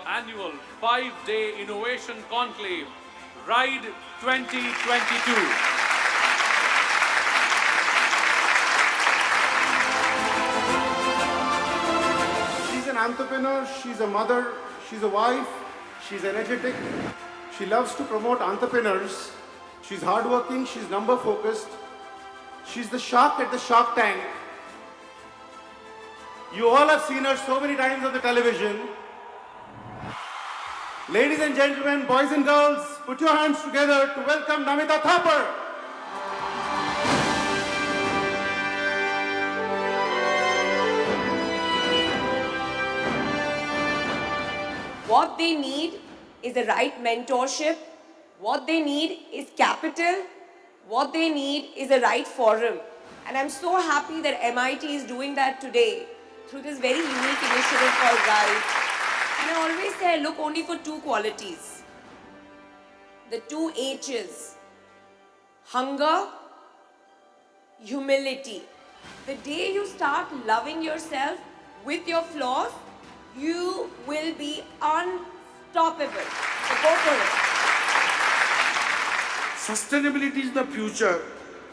Annual 5-day Innovation Conclave, RIDE 2022. She's an entrepreneur, she's a mother, she's a wife, she's energetic. She loves to promote entrepreneurs. She's hardworking, she's number focused. She's the shark at the Shark Tank. You all have seen her so many times on the television. Ladies and gentlemen, boys and girls, put your hands together to welcome Namita Thapar. What they need is the right mentorship. What they need is capital. vital, what they need is the right forum. And I'm so happy that MIT is doing that today through this very unique initiative called RISE. And I always say I look only for two qualities. The two H's. Hunger, humility. The day you start loving yourself with your flaws, you will be unstoppable. So go for it. Sustainability is the future.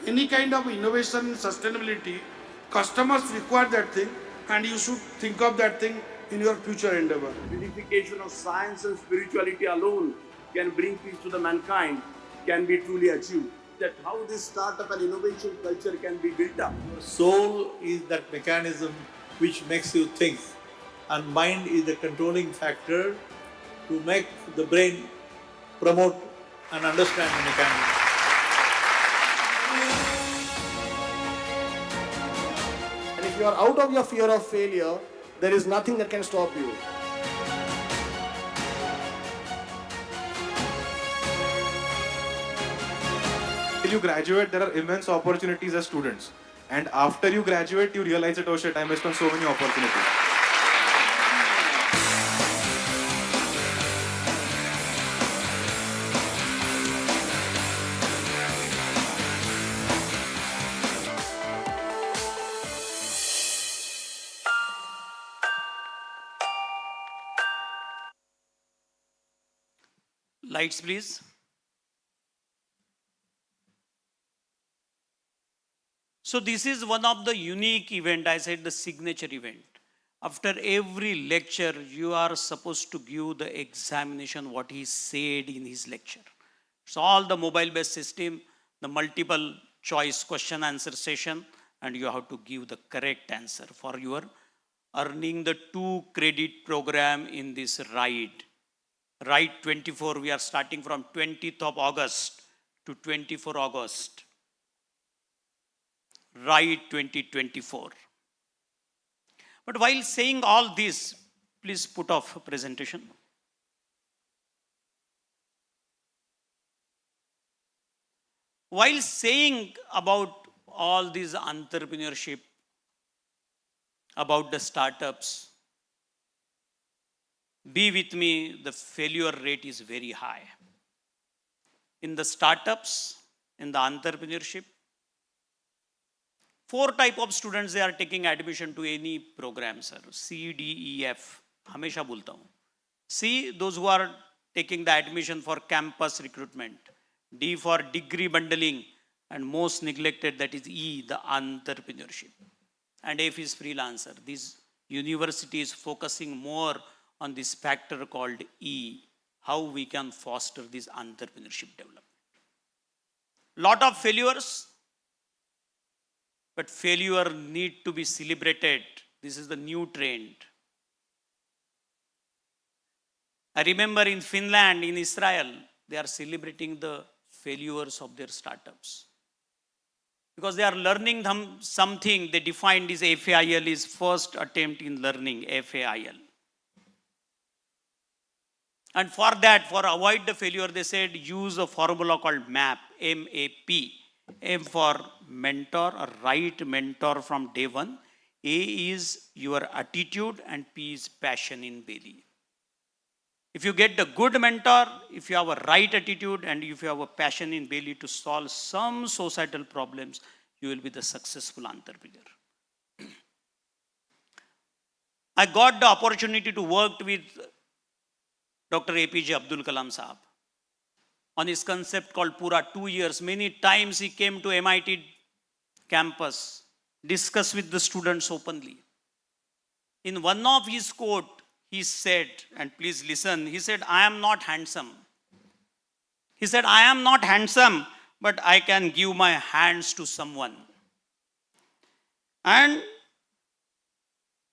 Any kind of innovation in sustainability, customers require that thing, and you should think of that thing in your future endeavor. Unification of science and spirituality alone can bring peace to the mankind, can be truly achieved. That how this startup and innovation culture can be built up. Soul is that mechanism which makes you think, and mind is the controlling factor to make the brain promote and understand the mechanism. And if you are out of your fear of failure, there is nothing that can stop you. Till you graduate, there are immense opportunities as students. And after you graduate, you realize that, oh shit, I missed on so many opportunities. Lights, please. So this is one of the unique event, I said the signature event. After every lecture, you are supposed to give the examination what he said in his lecture. So all the mobile-based system, the multiple choice question answer session, and you have to give the correct answer for your earning the 2 credit program in this ride. Ride 24, we are starting from 20th of August to 24 August. Ride 2024. But while saying all this, please put off presentation. While saying about all this entrepreneurship, about the startups, be with me, the failure rate is very high. In the startups, in the entrepreneurship, 4 type of students they are taking admission to any program, sir. C, D, E, F. हमेशा बोलता हूँ. C, those who are taking the admission for campus recruitment. D for degree bundling, and most neglected, that is E, the entrepreneurship. And F is freelancer. This university is focusing more on this factor called E, how we can foster this entrepreneurship development. Lot of failures, but failure need to be celebrated. This is the new trend. I remember in Finland, in Israel, they are celebrating the failures of their startups. Because they are learning something, they defined this FAIL is first attempt in learning, FAIL. And for that, for avoid the failure, they said use a formula called MAP, M-A-P. M for mentor, or right mentor from day one. A is your attitude, and P is passion in belly. If you get the good mentor, if you have a right attitude, and if you have a passion in belly to solve some societal problems, you will be the successful entrepreneur. I got the opportunity to work with Dr. APJ Abdul Kalam Sahab on his concept called Pura 2 years. Many times he came to MIT campus, discuss with the students openly. In one of his quote, he said, and please listen, he said, I am not handsome. He said, I am not handsome, but I can give my hands to someone. And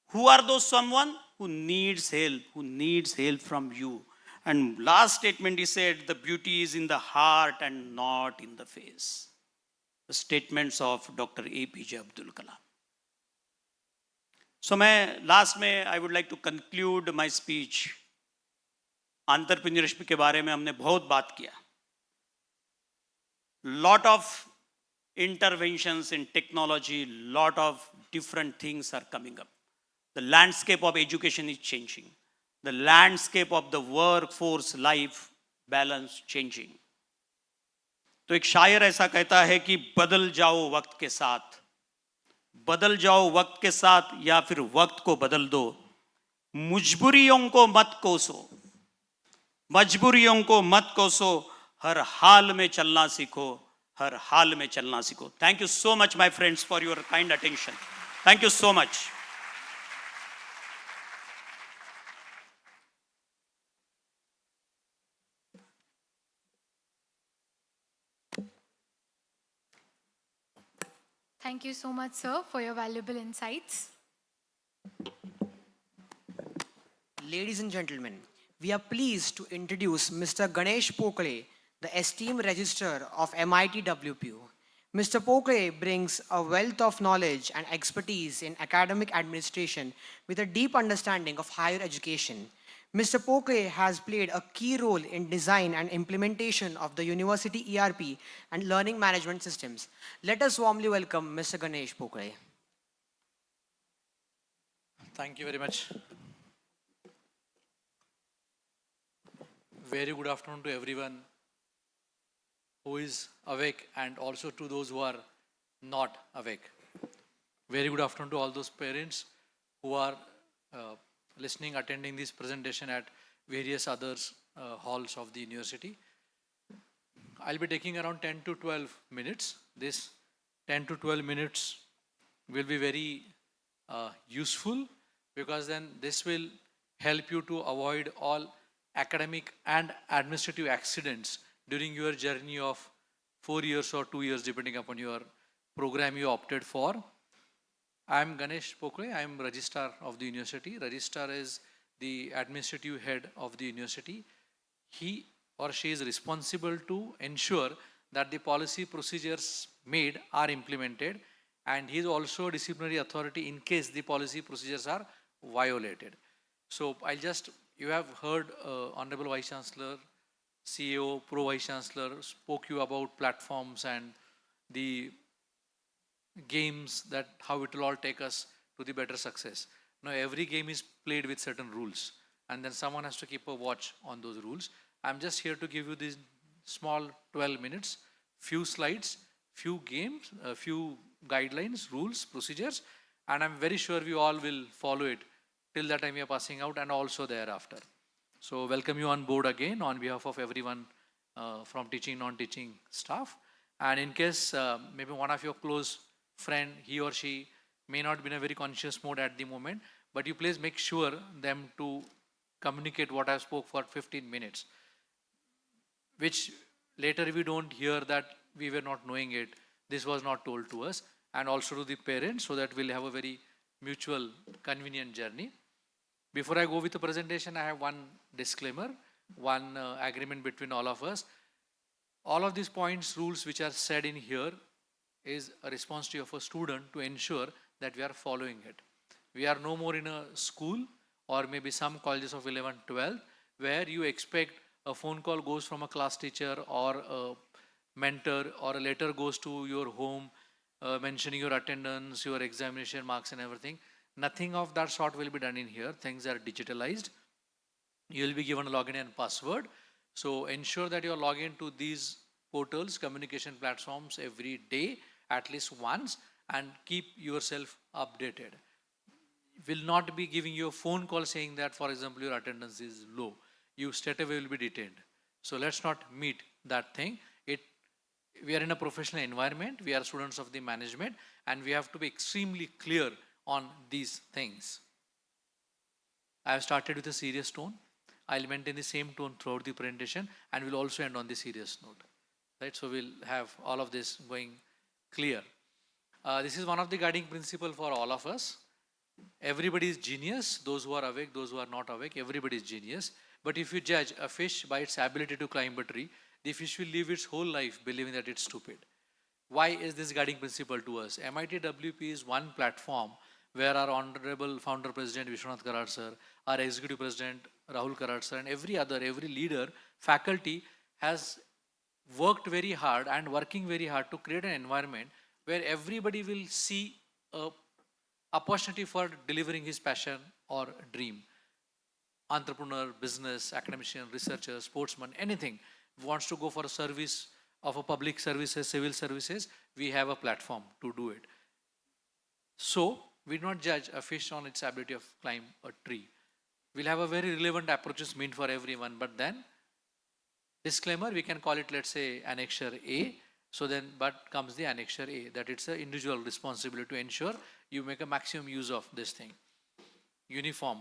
who are those someone? Who needs help from you. And last statement he said, the beauty is in the heart and not in the face. The statements of Dr. APJ Abdul Kalam. So last में I would like to conclude my speech. Entrepreneurship के बारे में हमने बहुत बात किया. lot of interventions in technology, lot of different things are coming up. The landscape of education is changing. The landscape of the workforce life balance changing. तो एक शायर ऐसा कहता है कि बदल जाओ वक्त के साथ, बदल जाओ वक्त के साथ या फिर वक्त को बदल दो, मजबूरियों को मत कोसो, मजबूरियों को मत कोसो, हर हाल में चलना सीखो, हर हाल में चलना सीखो. Thank you so much, my friends, for your kind attention. Thank you so much. Thank you so much, sir, for your valuable insights. Ladies and gentlemen, we are pleased to introduce Mr. Ganesh Pokhare, the esteemed Registrar of MIT-WPU. Mr. Pokhare brings a wealth of knowledge and expertise in academic administration with a deep understanding of higher education. Mr. Pokhare has played a key role in design and implementation of the university ERP and learning management systems. Let us warmly welcome Mr. Ganesh Pokhare. Thank you very much. Very good afternoon to everyone who is awake and also to those who are not awake. Very good afternoon to all those parents who are listening, attending this presentation at various other halls of the university. I'll be taking around 10 to 12 minutes. This 10 to 12 minutes will be very useful because then this will help you to avoid all academic and administrative accidents during your journey of 4 years or 2 years depending upon your program you opted for. I am Ganesh Pokhare. I am Registrar of the university. Registrar is the administrative head of the university. He or she is responsible to ensure that the policy procedures made are implemented, and he is also a disciplinary authority in case the policy procedures are violated. So you have heard Honorable Vice Chancellor, CEO, Pro Vice Chancellor spoke you about platforms and the games, that how it will all take us to the better success. Now every game is played with certain rules and then someone has to keep a watch on those rules. I'm just here to give you these small 12 minutes, few slides, few games, a few guidelines, rules, procedures, and I'm very sure we all will follow it till the time we are passing out and also thereafter. So welcome you on board again on behalf of everyone from teaching, non-teaching staff. And in case maybe one of your close friend, he or she may not be in a very conscious mode at the moment, but you please make sure them to communicate what I spoke for 15 minutes, which later we don't hear that we were not knowing it, this was not told to us, and also to the parents, so that we'll have a very mutual convenient journey. Before I go with the presentation, I have one disclaimer, one agreement between all of us. All of these points, rules which are said in here is a responsibility of a student to ensure that we are following it. We are no more in a school or maybe some colleges of 11, 12, where you expect a phone call goes from a class teacher or a mentor, or a letter goes to your home mentioning your attendance, your examination marks and everything. Nothing of that sort will be done in here. Things are digitalized. You will be given a login and password. So ensure that you log in to these portals, communication platforms every day, at least once, and keep yourself updated. Will not be giving you a phone call saying that, for example, your attendance is low. You straight away will be detained. So let's not meet that thing. We are in a professional environment. We are students of the management, and we have to be extremely clear on these things. I have started with a serious tone. I'll maintain the same tone throughout the presentation, and we'll also end on the serious note. Right? So we'll have all of this going clear. This is one of the guiding principles for all of us. Everybody is genius. Those who are awake, those who are not awake, everybody is genius. But if you judge a fish by its ability to climb a tree, the fish will live its whole life believing that it's stupid. Why is this guiding principle to us? MIT-WPU is one platform where our Honorable Founder President Vishwanath Karad sir, our Executive President Rahul Karad sir, and every leader, faculty has worked very hard and working very hard to create an environment where everybody will see a opportunity for delivering his passion or dream. Entrepreneur, business, academician, researcher, sportsman, anything wants to go for a service of a public services, civil services, we have a platform to do it. So we do not judge a fish on its ability of climb a tree. We'll have a very relevant approaches meant for everyone, but then disclaimer, we can call it, let's say, Annexure A. So then, but comes the Annexure A, that it's an individual responsibility to ensure you make a maximum use of this thing. Uniform.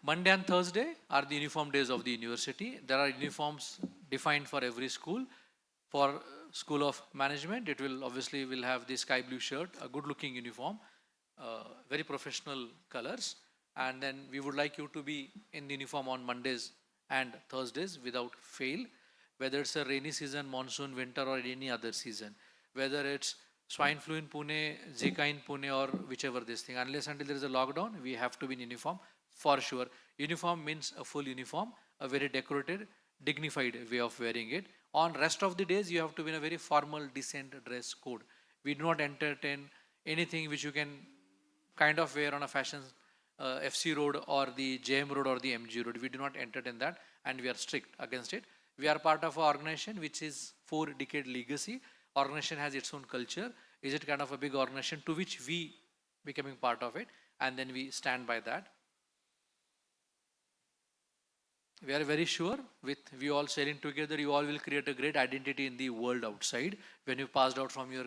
Monday and Thursday are the uniform days of the university. There are uniforms defined for every school. For School of Management, it will obviously will have the sky blue shirt, a good looking uniform, very professional colors. And then we would like you to be in the uniform on Mondays and Thursdays without fail, whether it's a rainy season, monsoon, winter, or any other season, whether it's swine flu in Pune, Zika in Pune, or whichever this thing. Unless until there is a lockdown, we have to be in uniform for sure. Uniform means a full uniform, a very decorated, dignified way of wearing it. On rest of the days, you have to be in a very formal, decent dress code. We do not entertain anything which you can kind of wear on a fashion FC road or the JM road or the MG road. We do not entertain that, and we are strict against it. We are part of an organization which is 4-decade legacy. Organization has its own culture. Is it kind of a big organization to which we becoming part of it, and then we stand by that. We are very sure with we all sharing together, you all will create a great identity in the world outside when you passed out from your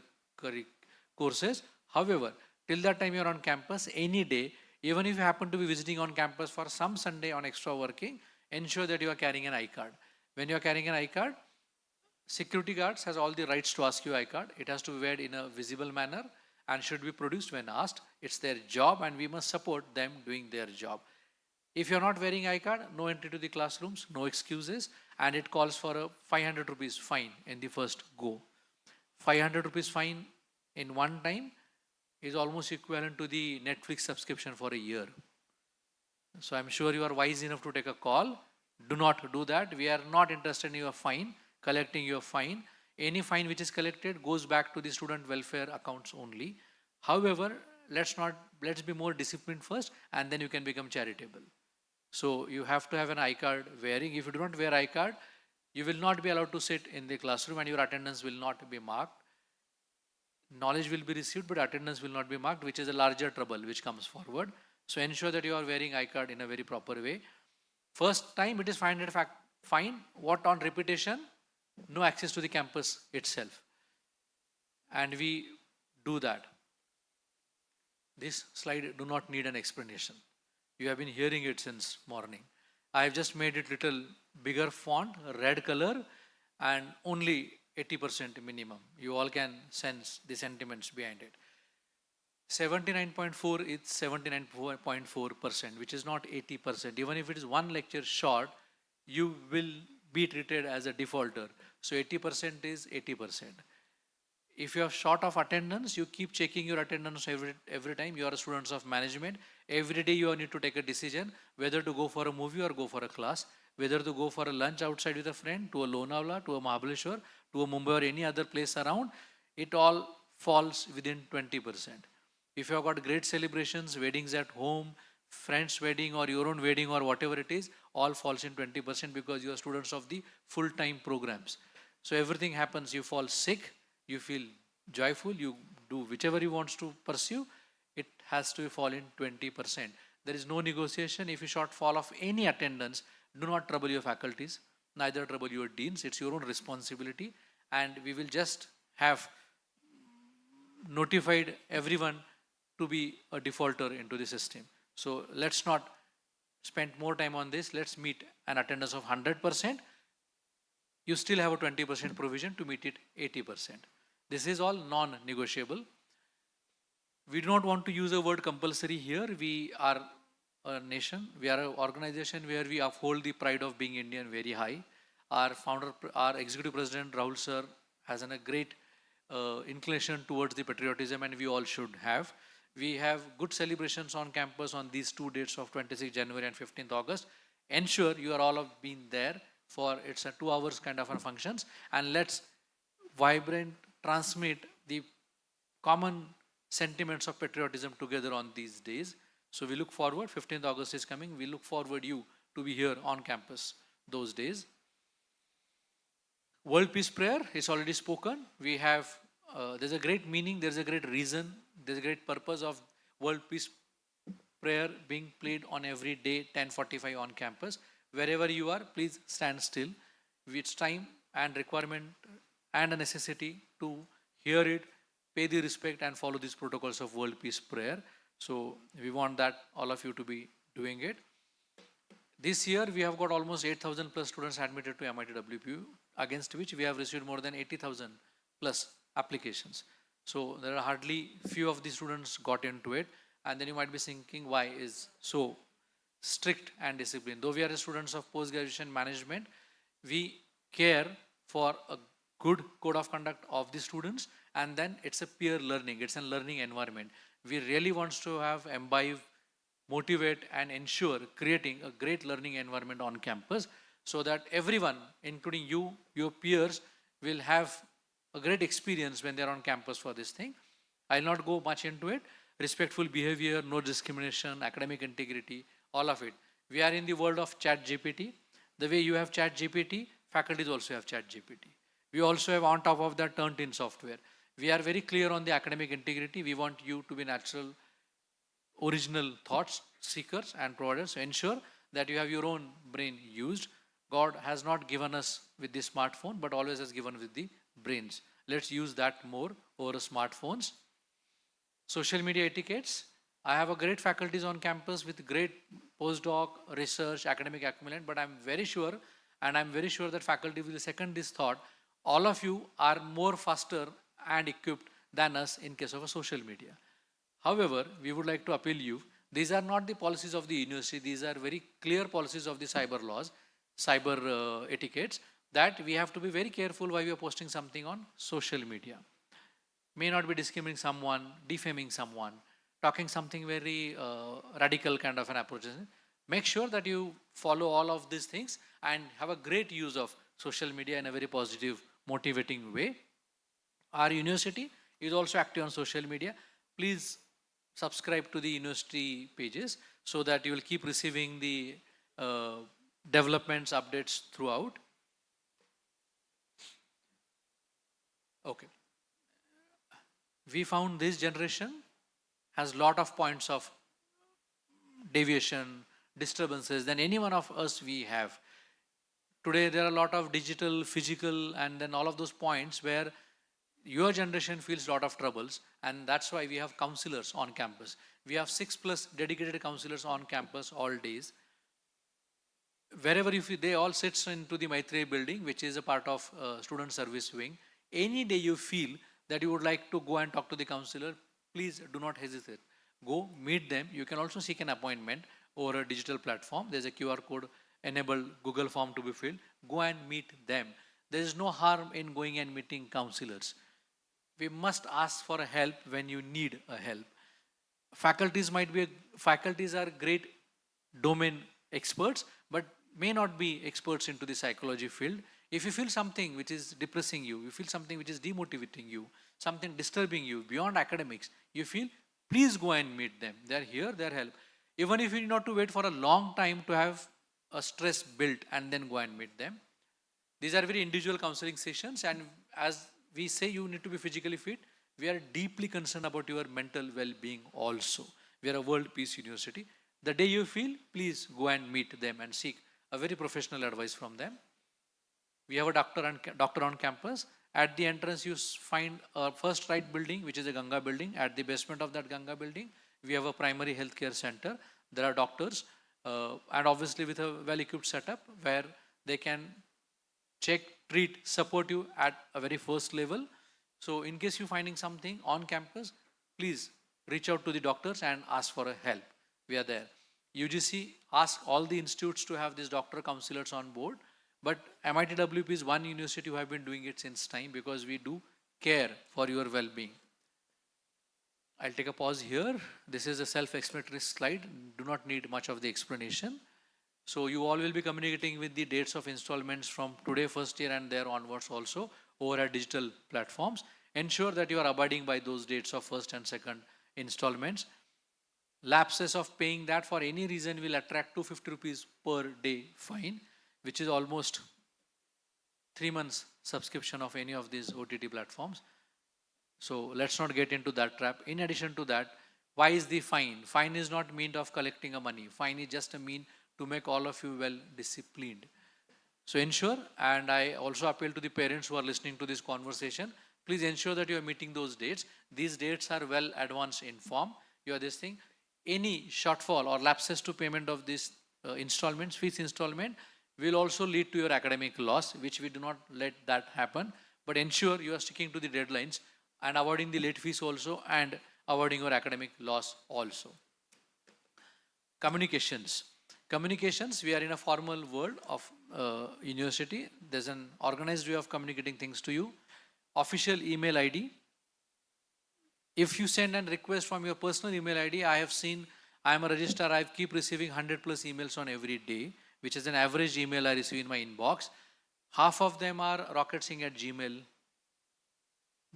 courses. However, till that time you are on campus, any day, even if you happen to be visiting on campus for some Sunday on extra working, ensure that you are carrying an I-card. When you are carrying an I-card, security guards has all the rights to ask you I-card. It has to be wear in a visible manner and should be produced when asked. It's their job and we must support them doing their job. If you're not wearing I-card, no entry to the classrooms, no excuses, and it calls for a 500 rupees fine in the first go. 500 rupees fine in one time is almost equivalent to the Netflix subscription for a year. So I'm sure you are wise enough to take a call. Do not do that. We are not interested in your fine, collecting your fine. Any fine which is collected goes back to the student welfare accounts only. However, let's be more disciplined first, and then you can become charitable. So you have to have an I-card wearing. If you do not wear I-card, you will not be allowed to sit in the classroom and your attendance will not be marked. Knowledge will be received, but attendance will not be marked, which is a larger trouble which comes forward. So ensure that you are wearing I-card in a very proper way. First time it is 500 fine. What on repetition? No access to the campus itself. And we do that. This slide do not need an explanation. You have been hearing it since morning. I have just made it little bigger font, red color, and only 80% minimum. You all can sense the sentiments behind it. 79.4 is 79.4%, which is not 80%. Even if it is one lecture short, you will be treated as a defaulter. So 80% is 80%. If you are short of attendance, you keep checking your attendance every time. You are students of management. Every day you need to take a decision whether to go for a movie or go for a class, whether to go for a lunch outside with a friend, to a Lonavala, to a Mahabaleshwar, to a Mumbai or any other place around. It all falls within 20%. If you have got great celebrations, weddings at home, friend's wedding or your own wedding or whatever it is, all falls in 20% because you are students of the full-time programs. So everything happens, you fall sick, you feel joyful, you do whichever you want to pursue, it has to fall in 20%. There is no negotiation. If you shortfall of any attendance, do not trouble your faculties, neither trouble your deans. It's your own responsibility, and we will just have notified everyone to be a defaulter into the system. So let's not spend more time on this. Let's meet an attendance of 100%. You still have a 20% provision to meet it 80%. This is all non-negotiable. We do not want to use the word compulsory here. We are a nation. We are an organization where we uphold the pride of being Indian very high. Our founder, our executive president, Rahul sir, has a great inclination towards the patriotism, and we all should have. We have good celebrations on campus on these two dates of 26 January and 15th August. Ensure you are all have been there for its 2 hours kind of functions, and let's vibrant transmit the common sentiments of patriotism together on these days. So we look forward, 15th August is coming, we look forward you to be here on campus those days. World Peace Prayer is already spoken. We have, there's a great meaning, there's a great reason, there's a great purpose of World Peace Prayer being played on every day, 10:45 on campus. Wherever you are, please stand still. It's time and requirement and a necessity to hear it, pay the respect and follow these protocols of World Peace Prayer. So we want that all of you to be doing it. This year we have got almost 8,000 plus students admitted to MIT-WPU, against which we have received more than 80,000 plus applications. So there are hardly few of the students got into it, and then you might be thinking why is so strict and disciplined. Though we are students of post-graduation management, we care for a good code of conduct of the students, and then it's a peer learning, it's a learning environment. We really want to have imbibe, motivate and ensure creating a great learning environment on campus so that everyone, including you, your peers, will have a great experience when they're on campus for this thing. I'll not go much into it. Respectful behavior, no discrimination, academic integrity, all of it. We are in the world of ChatGPT. The way you have ChatGPT, faculties also have ChatGPT. We also have on top of that Turnitin software. We are very clear on the academic integrity. We want you to be natural, original thoughts, seekers and providers. So ensure that you have your own brain used. God has not given us with the smartphone, but always has given with the brains. Let's use that more over smartphones. Social media etiquettes. I have a great faculties on campus with great postdoc, research, academic acumen, but I'm very sure, and I'm very sure that faculty will second this thought, all of you are more faster and equipped than us in case of a social media. However, we would like to appeal you, these are not the policies of the university, these are very clear policies of the cyber laws, cyber etiquettes, that we have to be very careful while we are posting something on social media. May not be discriminating someone, defaming someone, talking something very radical kind of an approach. Make sure that you follow all of these things and have a great use of social media in a very positive, motivating way. Our university is also active on social media. Please subscribe to the university pages so that you will keep receiving the developments, updates throughout. Okay. We found this generation has lot of points of deviation, disturbances than any one of us we have. Today there are a lot of digital, physical, and then all of those points where your generation feels a lot of troubles, and that's why we have counselors on campus. We have 6+ dedicated counselors on campus all days. Wherever they all sit into the MITRE building, which is a part of student service wing. Any day you feel that you would like to go and talk to the counselor, please do not hesitate. Go meet them. You can also seek an appointment over a digital platform. There's a QR code enabled Google form to be filled. Go and meet them. There is no harm in going and meeting counselors. We must ask for a help when you need a help. Faculties are great domain experts, but may not be experts into the psychology field. If you feel something which is depressing you, you feel something which is demotivating you, something disturbing you beyond academics, you feel, please go and meet them. They're here, they're help. Even if you need not to wait for a long time to have a stress built and then go and meet them. These are very individual counseling sessions, and as we say you need to be physically fit, we are deeply concerned about your mental well-being also. We are a world peace university. The day you feel, please go and meet them and seek a very professional advice from them. We have a doctor on campus. At the entrance, you find a first right building, which is a Ganga building. At the basement of that Ganga building, we have a primary healthcare center. There are doctors, and obviously with a well-equipped setup where they can check, treat, support you at a very first level. So in case you're finding something on campus, please reach out to the doctors and ask for a help. We are there. UGC asks all the institutes to have these doctor counselors on board. But MIT-WPU is one university who have been doing it since time because we do care for your well-being. I'll take a pause here. This is a self-explanatory slide. Do not need much of the explanation. So you all will be communicating with the dates of installments from today first year and there onwards also over our digital platforms. Ensure that you are abiding by those dates of first and second installments. Lapses of paying that for any reason will attract 250 rupees per day fine, which is almost 3 months subscription of any of these OTT platforms. So let's not get into that trap. In addition to that, why is the fine? Fine is not mean of collecting a money. Fine is just a mean to make all of you well disciplined. So ensure, and I also appeal to the parents who are listening to this conversation, please ensure that you are meeting those dates. These dates are well advanced in form. You are this thing. Any shortfall or lapses to payment of these installments, fees installment, will also lead to your academic loss, which we do not let that happen. But ensure you are sticking to the deadlines and avoiding the late fees also and avoiding your academic loss also. Communications. Communications, we are in a formal world of university. There's an organized way of communicating things to you. Official email ID. If you send a request from your personal email ID, I have seen, I am a registrar, I keep receiving 100+ emails on every day, which is an average email I receive in my inbox. Half of them are rocketsing@gmail,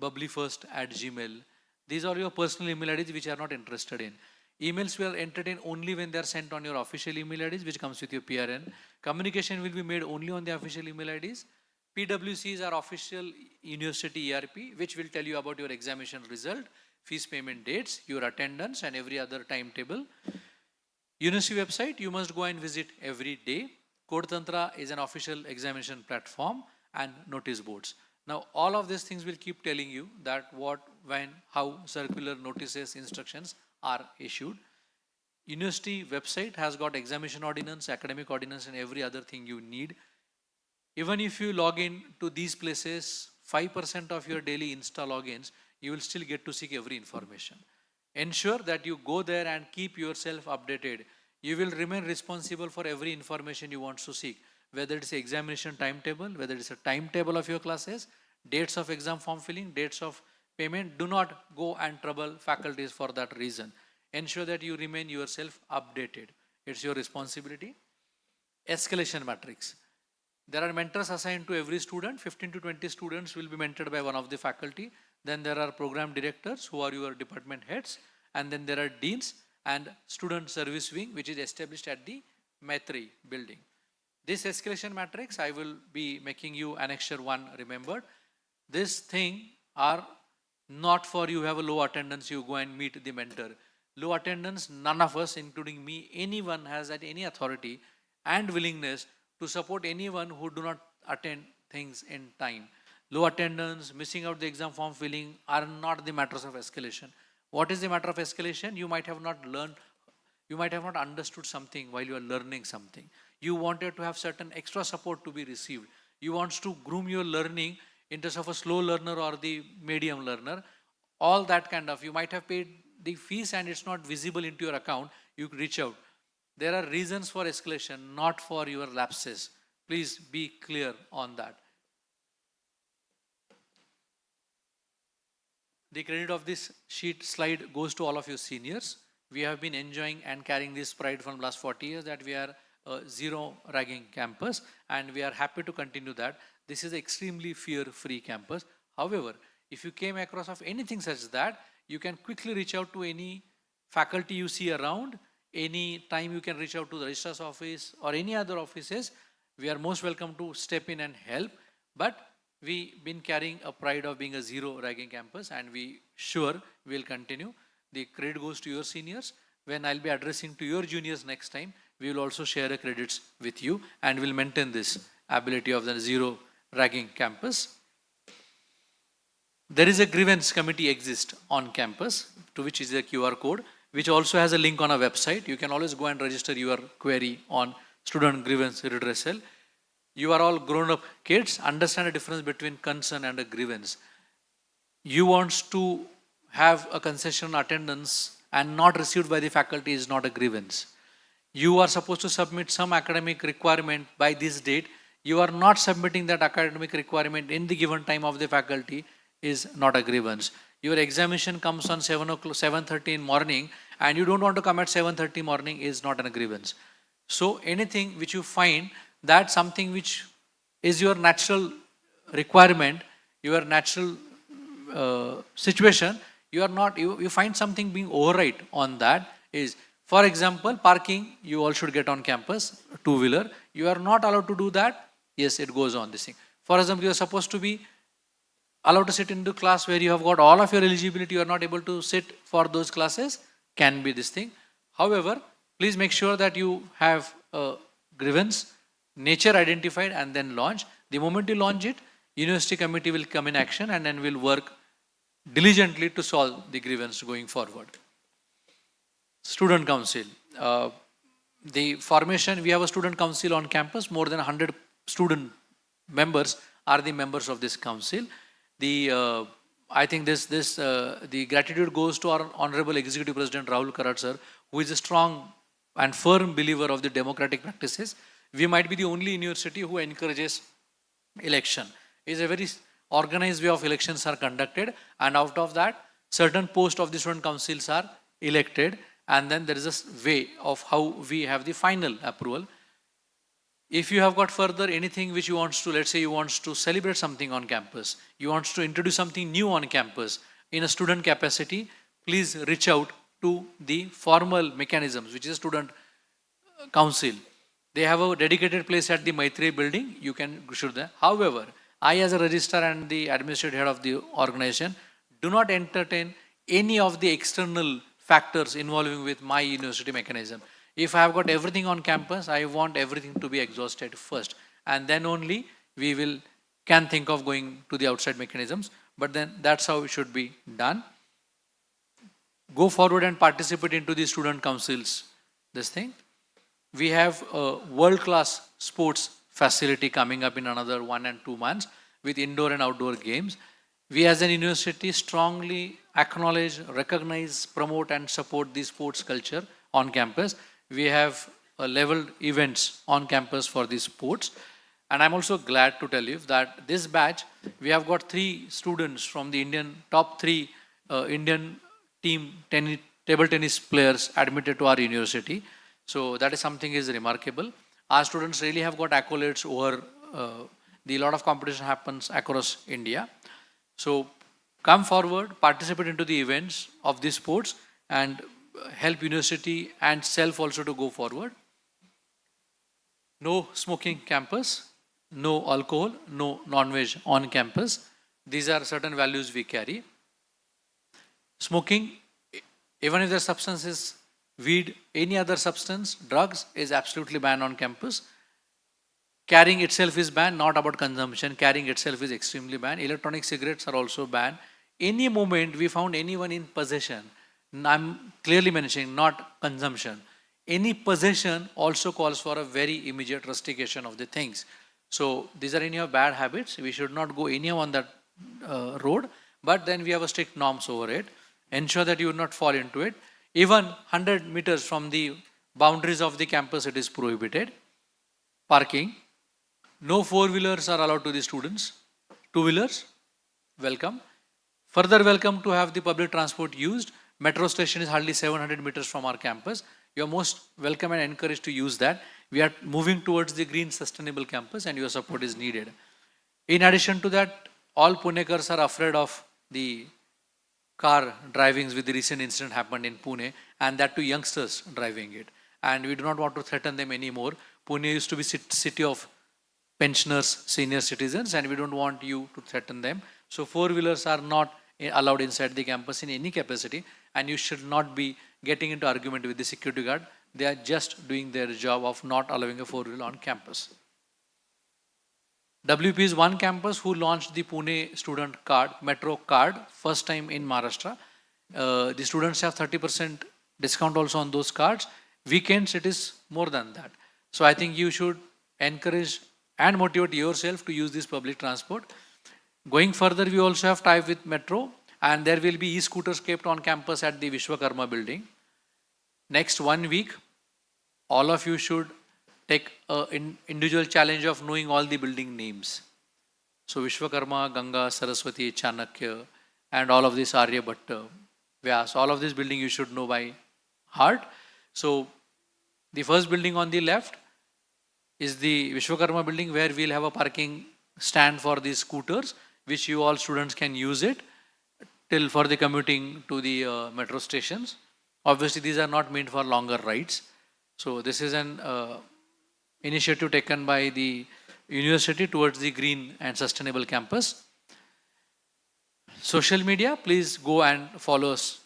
bubblyfirst@gmail. These are your personal email IDs which I are not interested in. Emails will entertain only when they are sent on your official email IDs, which comes with your PRN. Communication will be made only on the official email IDs. PWCs are official university ERP, which will tell you about your examination result, fees payment dates, your attendance, and every other timetable. University website, you must go and visit every day. Code Tantra is an official examination platform, and notice boards. Now, all of these things will keep telling you that what, when, how circular notices, instructions are issued. University website has got examination ordinance, academic ordinance, and every other thing you need. Even if you log in to these places, 5% of your daily Insta logins, you will still get to seek every information. Ensure that you go there and keep yourself updated. You will remain responsible for every information you want to seek, whether it's an examination timetable, whether it's a timetable of your classes, dates of exam form filling, dates of payment. Do not go and trouble faculties for that reason. Ensure that you remain yourself updated. It's your responsibility. Escalation matrix. There are mentors assigned to every student. 15 to 20 students will be mentored by one of the faculty. Then there are program directors who are your department heads. And then there are deans and student service wing, which is established at the Maitri building. This escalation matrix, I will be making you annexure 1 remembered. This thing are not for you have a low attendance, you go and meet the mentor. Low attendance, none of us, including me, anyone has at any authority and willingness to support anyone who do not attend things in time. Low attendance, missing out the exam form filling are not the matters of escalation. What is the matter of escalation? You might have not learned, you might have not understood something while you are learning something. You wanted to have certain extra support to be received. You want to groom your learning in terms of a slow learner or the medium learner. All that kind of, you might have paid the fees and it's not visible into your account. You could reach out. There are reasons for escalation, not for your lapses. Please be clear on that. The credit of this slide goes to all of you seniors. We have been enjoying and carrying this pride from last 40 years that we are a zero ragging campus, and we are happy to continue that. This is an extremely fear-free campus. However, if you came across of anything such as that, you can quickly reach out to any faculty you see around. Any time you can reach out to the registrar's office or any other offices. We are most welcome to step in and help. But we've been carrying a pride of being a zero ragging campus, and we sure will continue. The credit goes to your seniors. When I'll be addressing to your juniors next time, we will also share the credits with you and will maintain this ability of the zero ragging campus. There is a grievance committee exists on campus, to which is a QR code, which also has a link on our website. You can always go and register your query on student grievance redressal. You are all grown-up kids, understand the difference between concern and a grievance. You want to have a concession attendance and not received by the faculty is not a grievance. You are supposed to submit some academic requirement by this date. You are not submitting that academic requirement in the given time of the faculty is not a grievance. Your examination comes on 7:30 in morning and you don't want to come at 7:30 morning is not a grievance. So anything which you find that something which is your natural requirement, your natural situation, you find something being override on that is, for example, parking, you all should get on campus, two-wheeler. You are not allowed to do that. Yes, it goes on this thing. For example, you are supposed to be allowed to sit into class where you have got all of your eligibility, you are not able to sit for those classes, can be this thing. However, please make sure that you have a grievance, nature identified and then launch. The moment you launch it, university committee will come in action and then will work diligently to solve the grievance going forward. Student council. The formation, we have a student council on campus. More than 100 student members are the members of this council. I think the gratitude goes to our Honorable Executive President Rahul Karad sir, who is a strong and firm believer of the democratic practices. We might be the only university who encourages election. It's a very organized way of elections are conducted, and out of that, certain posts of the student councils are elected, and then there is a way of how we have the final approval. If you have got further anything which you want to, let's say you want to celebrate something on campus, you want to introduce something new on campus in a student capacity, please reach out to the formal mechanisms, which is a student council. They have a dedicated place at the MITWPU building. You can shoot there. However, I as a registrar and the administrative head of the organization do not entertain any of the external factors involving with my university mechanism. If I have got everything on campus, I want everything to be exhausted first, and then only we can think of going to the outside mechanisms. But then that's how it should be done. Go forward and participate into the student councils. This thing. We have a world-class sports facility coming up in another 1 and 2 months with indoor and outdoor games. We as an university strongly acknowledge, recognize, promote and support the sports culture on campus. We have leveled events on campus for the sports. And I'm also glad to tell you that this batch, we have got 3 students from the top 3 Indian team table tennis players admitted to our university. So that is something is remarkable. Our students really have got accolades over the lot of competition happens across India. So come forward, participate into the events of these sports and help university and self also to go forward. No smoking campus, no alcohol, no non-veg on campus. These are certain values we carry. Smoking, even if the substance is weed, any other substance, drugs is absolutely banned on campus. Carrying itself is banned, not about consumption. Carrying itself is extremely banned. Electronic cigarettes are also banned. Any moment we found anyone in possession, I'm clearly mentioning not consumption. Any possession also calls for a very immediate rustication of the things. So these are any of bad habits. We should not go anyhow on that road, but then we have a strict norms over it. Ensure that you will not fall into it. Even 100 meters from the boundaries of the campus, it is prohibited. Parking. No four-wheelers are allowed to the students. Two-wheelers, welcome. Further welcome to have the public transport used. Metro station is hardly 700 meters from our campus. You are most welcome and encouraged to use that. We are moving towards the green sustainable campus and your support is needed. In addition to that, all Punekars are afraid of the car drivings with the recent incident happened in Pune, and that to youngsters driving it. And we do not want to threaten them anymore. Pune used to be city of pensioners, senior citizens, and we don't want you to threaten them. So four-wheelers are not allowed inside the campus in any capacity, and you should not be getting into argument with the security guard. They are just doing their job of not allowing a four-wheeler on campus. WP is one campus who launched the Pune student card, Metro card, first time in Maharashtra. The students have 30% discount also on those cards. Weekends, it is more than that. So I think you should encourage and motivate yourself to use this public transport. Going further, we also have tie with Metro, and there will be e-scooters kept on campus at the Vishwakarma building. Next 1 week, all of you should take an individual challenge of knowing all the building names. So Vishwakarma, Ganga, Saraswati, Chanakya, and all of this Aryabhatta, Vyas, all of this building you should know by heart. So The first building on the left is the Vishwakarma building, where we'll have a parking stand for these scooters, which you all students can use it till for the commuting to the metro stations. Obviously, these are not meant for longer rides. So this is an initiative taken by the university towards the green and sustainable campus. Social media, please go and follow us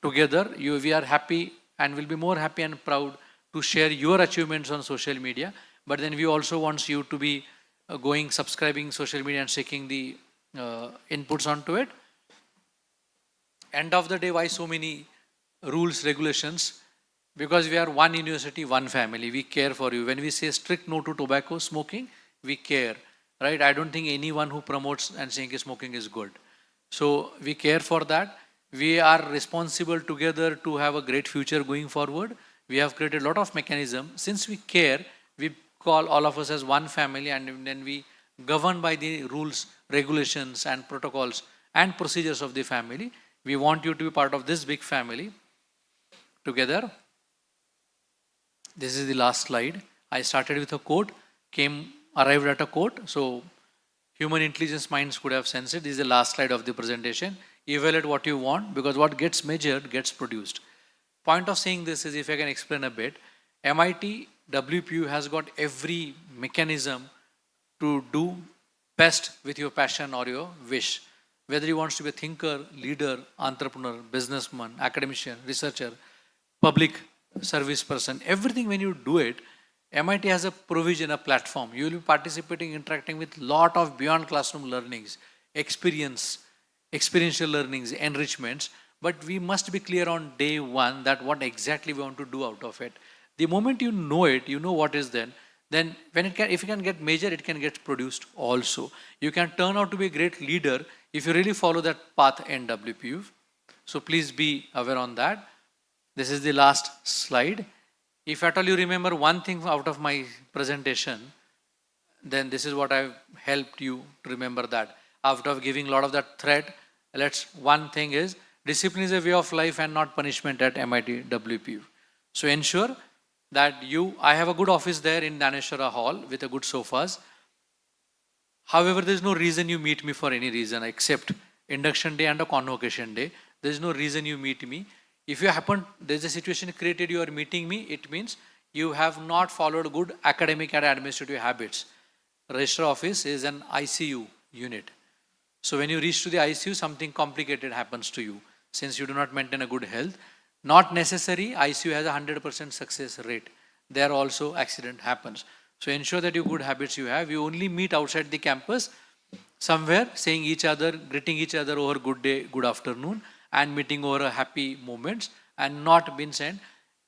together. We are happy and will be more happy and proud to share your achievements on social media. But then we also want you to be subscribing social media and checking the inputs onto it. End of the day, why so many rules, regulations? Because we are one university, one family. We care for you. When we say strict no to tobacco smoking, we care, right? I don't think anyone who promotes and saying smoking is good. So we care for that. We are responsible together to have a great future going forward. We have created a lot of mechanism. Since we care, we call all of us as one family, and then we govern by the rules, regulations and protocols and procedures of the family. We want you to be part of this big family together. This is the last slide. I started with a quote, arrived at a quote. So human intelligence minds could have sensed it. This is the last slide of the presentation. Evaluate what you want, because what gets measured gets produced. Point of saying this is, if I can explain a bit, MIT-WPU has got every mechanism to do best with your passion or your wish. Whether you want to be a thinker, leader, entrepreneur, businessman, academician, researcher, public service person, everything when you do it, MIT has a provision, a platform. You will be participating, interacting with lot of beyond classroom learnings, experiential learnings, enrichments. But we must be clear on day one that what exactly we want to do out of it. The moment you know it, you know what is then when if it can get measured, it can get produced also. You can turn out to be a great leader if you really follow that path in WPU. So please be aware on that. This is the last slide. If at all you remember one thing out of my presentation, then this is what I've helped you to remember that. After giving a lot of that thread, one thing is, discipline is a way of life and not punishment at MIT-WPU. So ensure that I have a good office there in Daneshwara Hall with a good sofas. However, there is no reason you meet me for any reason except induction day and a convocation day. There is no reason you meet me. If there's a situation created, you are meeting me, it means you have not followed good academic and administrative habits. Registrar office is an ICU unit. So when you reach to the ICU, something complicated happens to you. Since you do not maintain a good health, not necessary, ICU has a 100% success rate. There also accident happens. So ensure that your good habits you have. You only meet outside the campus, somewhere saying each other, greeting each other over good day, good afternoon, and meeting over a happy moments, and not been sent.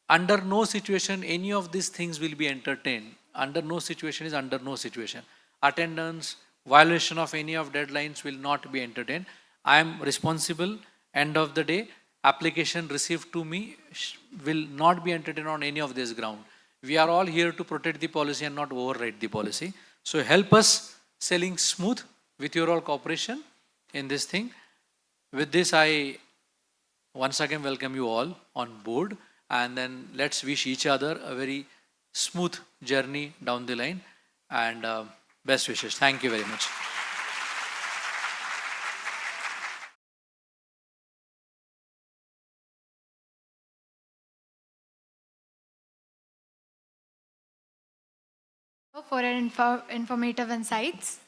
Under no situation, any of these things will be entertained. Under no situation is under no situation. Attendance, violation of any of deadlines will not be entertained. I am responsible. End of the day, application received to me will not be entertained on any of this ground. We are all here to protect the policy and not override the policy. So help us selling smooth with your all cooperation in this thing. With this, I once again welcome you all on board, and then let's wish each other a very smooth journey down the line, and best wishes. Thank you very much. For our informative insights.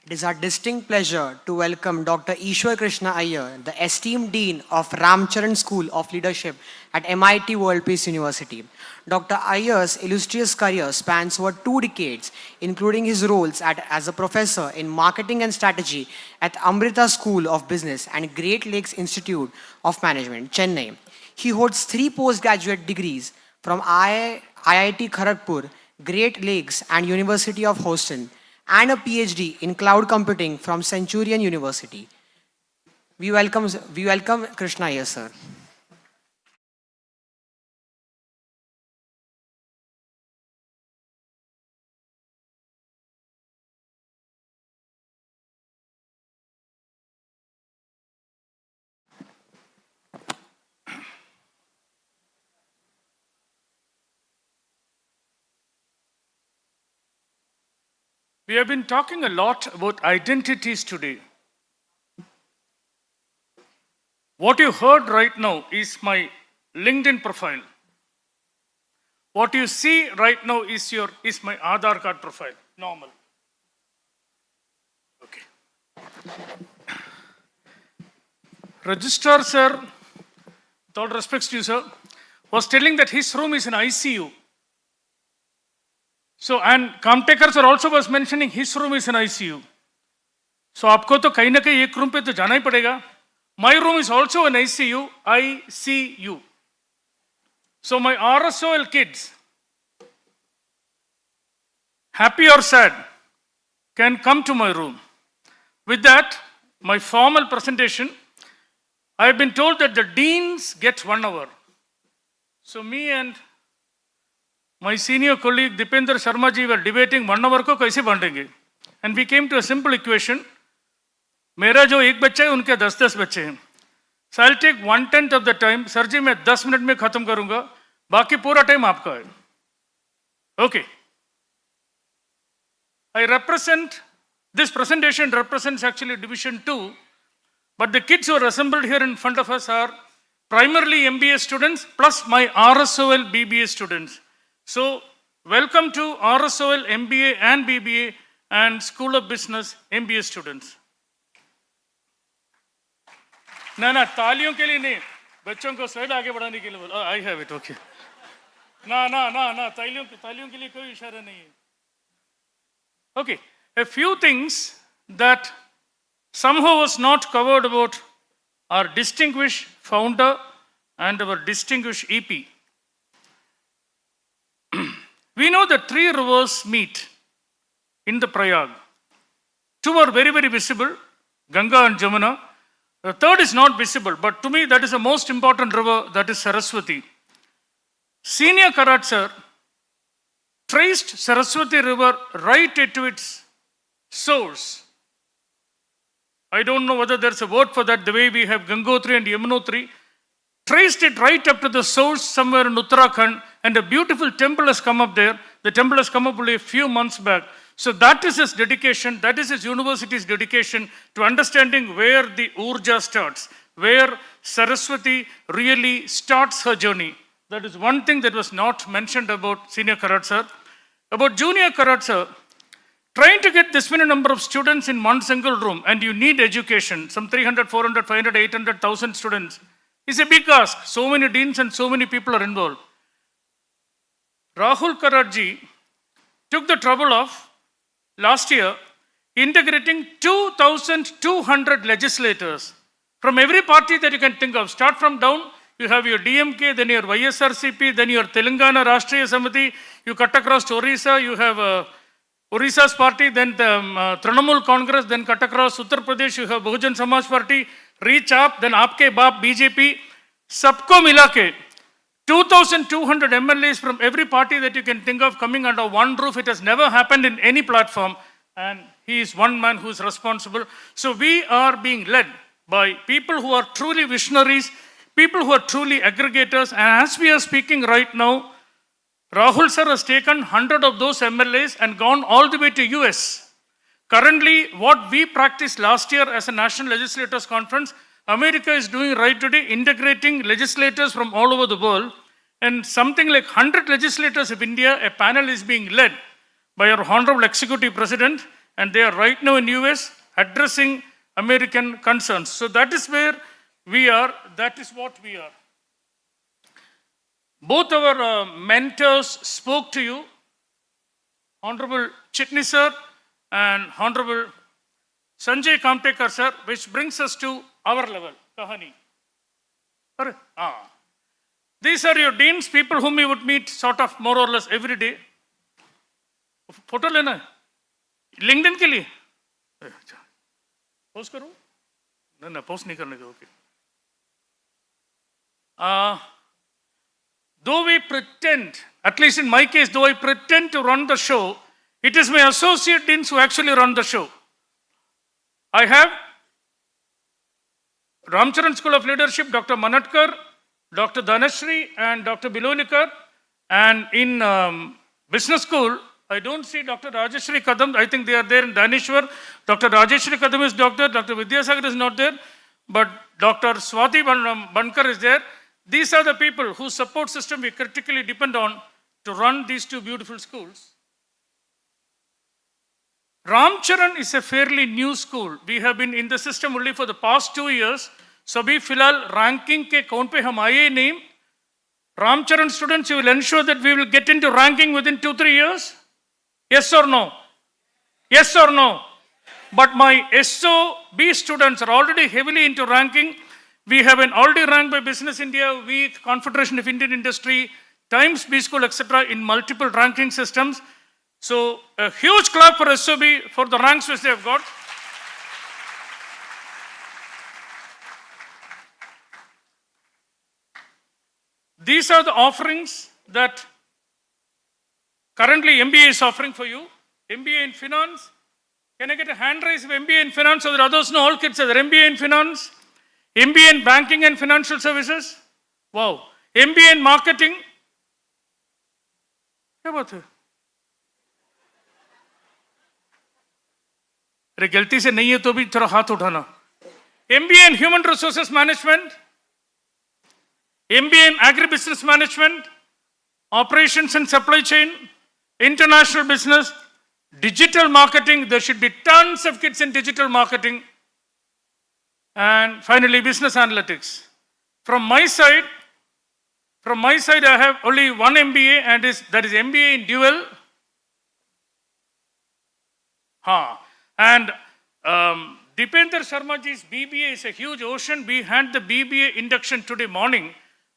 It is our distinct pleasure to welcome Dr. Ishwar Krishna Iyer, the esteemed Dean of Ramcharan School of Leadership at MIT World Peace University. Dr. Iyer's illustrious career spans over 2 decades, including his roles as a professor in marketing and strategy at Amrita School of Business and Great Lakes Institute of Management, Chennai. He holds 3 postgraduate degrees from IIT Kharagpur, Great Lakes and University of Houston, and a PhD in cloud computing from Centurion University. We welcome Krishna Iyer, sir. We have been talking a lot about identities today. What you heard right now is my LinkedIn profile. What you see right now is my Aadhaar card profile, normal. Okay. Registrar sir, with all respects to you sir, was telling that his room is an ICU. So, and Kamtekar sir also was mentioning his room is an ICU. So, आपको तो कहीं ना कहीं एक room पे तो जाना ही पड़ेगा. My room is also an ICU, ICU. So, my RSOL kids, happy or sad, can come to my room. With that, my formal presentation, I have been told that the deans get 1 hour. So, me and my senior colleague Dipendra Sharma ji were debating 1 hour को कैसे बांटेंगे. And we came to a simple equation. मेरा जो एक बच्चा है उनके 10-10 बच्चे हैं. So I'll take 1/10 of the time. Sir जी मैं 10 मिनट में खत्म करूंगा. बाकी पूरा टाइम आपका है. Okay. This presentation represents actually Division 2. But the kids who are assembled here in front of us are primarily MBA students plus my RSOL BBA students. So, welcome to RSOL MBA and BBA and School of Business MBA students. ना तालियों के लिए नहीं, बच्चों को slide आगे बढ़ाने के लिए बोला. I have it, okay. ना तालियों के लिए कोई इशारा नहीं है. Okay, a few things that somehow was not covered about our distinguished founder and our distinguished EP. We know that 3 rivers meet in the Prayag. 2 are very, very visible, Ganga and Jamuna. The 3rd is not visible, but to me that is the most important river, that is Saraswati. Senior Karat sir traced Saraswati river right to its source. I don't know whether there's a word for that, the way we have Gangotri and Yamunotri. Traced it right up to the source somewhere in Uttarakhand, and a beautiful temple has come up there. The temple has come up only a few months back. So that is his dedication, that is his university's dedication to understanding where the Urja starts, where Saraswati really starts her journey. That is one thing that was not mentioned about Senior Karat sir. About Junior Karat sir, trying to get this many number of students in one single room, and you need education, some 300, 400, 500, 800,000 students, is a big ask. So many deans and so many people are involved. Rahul Karatji took the trouble of, last year, integrating 2,200 legislators from every party that you can think of. Start from down, you have your DMK, then your YSRCP, then your Telangana Rashtriya Samiti, you cut across to Orissa, you have Orissa's party, then the Trinamool Congress, then cut across Uttar Pradesh, you have Bahujan Samaj Party, reach up, then Aapke Baap BJP, sabko mila ke 2,200 MLAs from every party that you can think of coming under one roof. It has never happened in any platform, and he is one man who is responsible. So we are being led by people who are truly visionaries, people who are truly aggregators, and as we are speaking right now, Rahul sir has taken 100 of those MLAs and gone all the way to US. Currently, what we practiced last year as a National Legislators Conference, America is doing right today, integrating legislators from all over the world. And something like 100 legislators of India, a panel is being led by our Honorable Executive President, and they are right now in US addressing American concerns. So that is where we are, that is what we are. Both our mentors spoke to you, Honorable Chitni sir and Honorable Sanjay Kamtekar sir, which brings us to our level, Kahani. These are your deans, people whom you would meet sort of more or less every day. Photo lena LinkedIn के लिए post करूँ? ना post नहीं करने का, okay. Though we pretend, at least in my case, though I pretend to run the show, it is my associate deans who actually run the show. I have Ramcharan School of Leadership, Dr. Manatkar, Dr. Dhanashri, and Dr. Bilolikar. And in business school, I don't see Dr. Rajeshri Kadam. I think they are there in Danishwar. Dr. Rajeshri Kadam is doctor. Dr. Vidyasagar is not there. But Dr. Swati Bankar is there. These are the people whose support system we critically depend on to run these two beautiful schools. Ramcharan is a fairly new school. We have been in the system only for the past 2 years. So we filal ranking ke count pe hum aaye nahi. Ramcharan students, you will ensure that we will get into ranking within 2-3 years? Yes or no? Yes or no? But my SOB students are already heavily into ranking. We have been already ranked by Business India, Week, Confederation of Indian Industry, Times, B School, etc. in multiple ranking systems. So a huge clap for SOB for the ranks which they have got. These are the offerings that currently MBA is offering for you. MBA in Finance. Can I get a hand raise of MBA in Finance so that others know all kids are there? MBA in Finance. MBA in Banking and Financial Services. Wow. MBA in Marketing. क्या बात है? अरे गलती से नहीं है तो भी थोड़ा हाथ उठाना. MBA in Human Resources Management. MBA in Agribusiness Management, Operations and Supply Chain, International Business, Digital Marketing. There should be tons of kids in Digital Marketing. And finally, Business Analytics. From my side, I have only one MBA, and that is MBA in Dual. And Dipender Sharmaji's BBA is a huge ocean. We had the BBA induction today morning.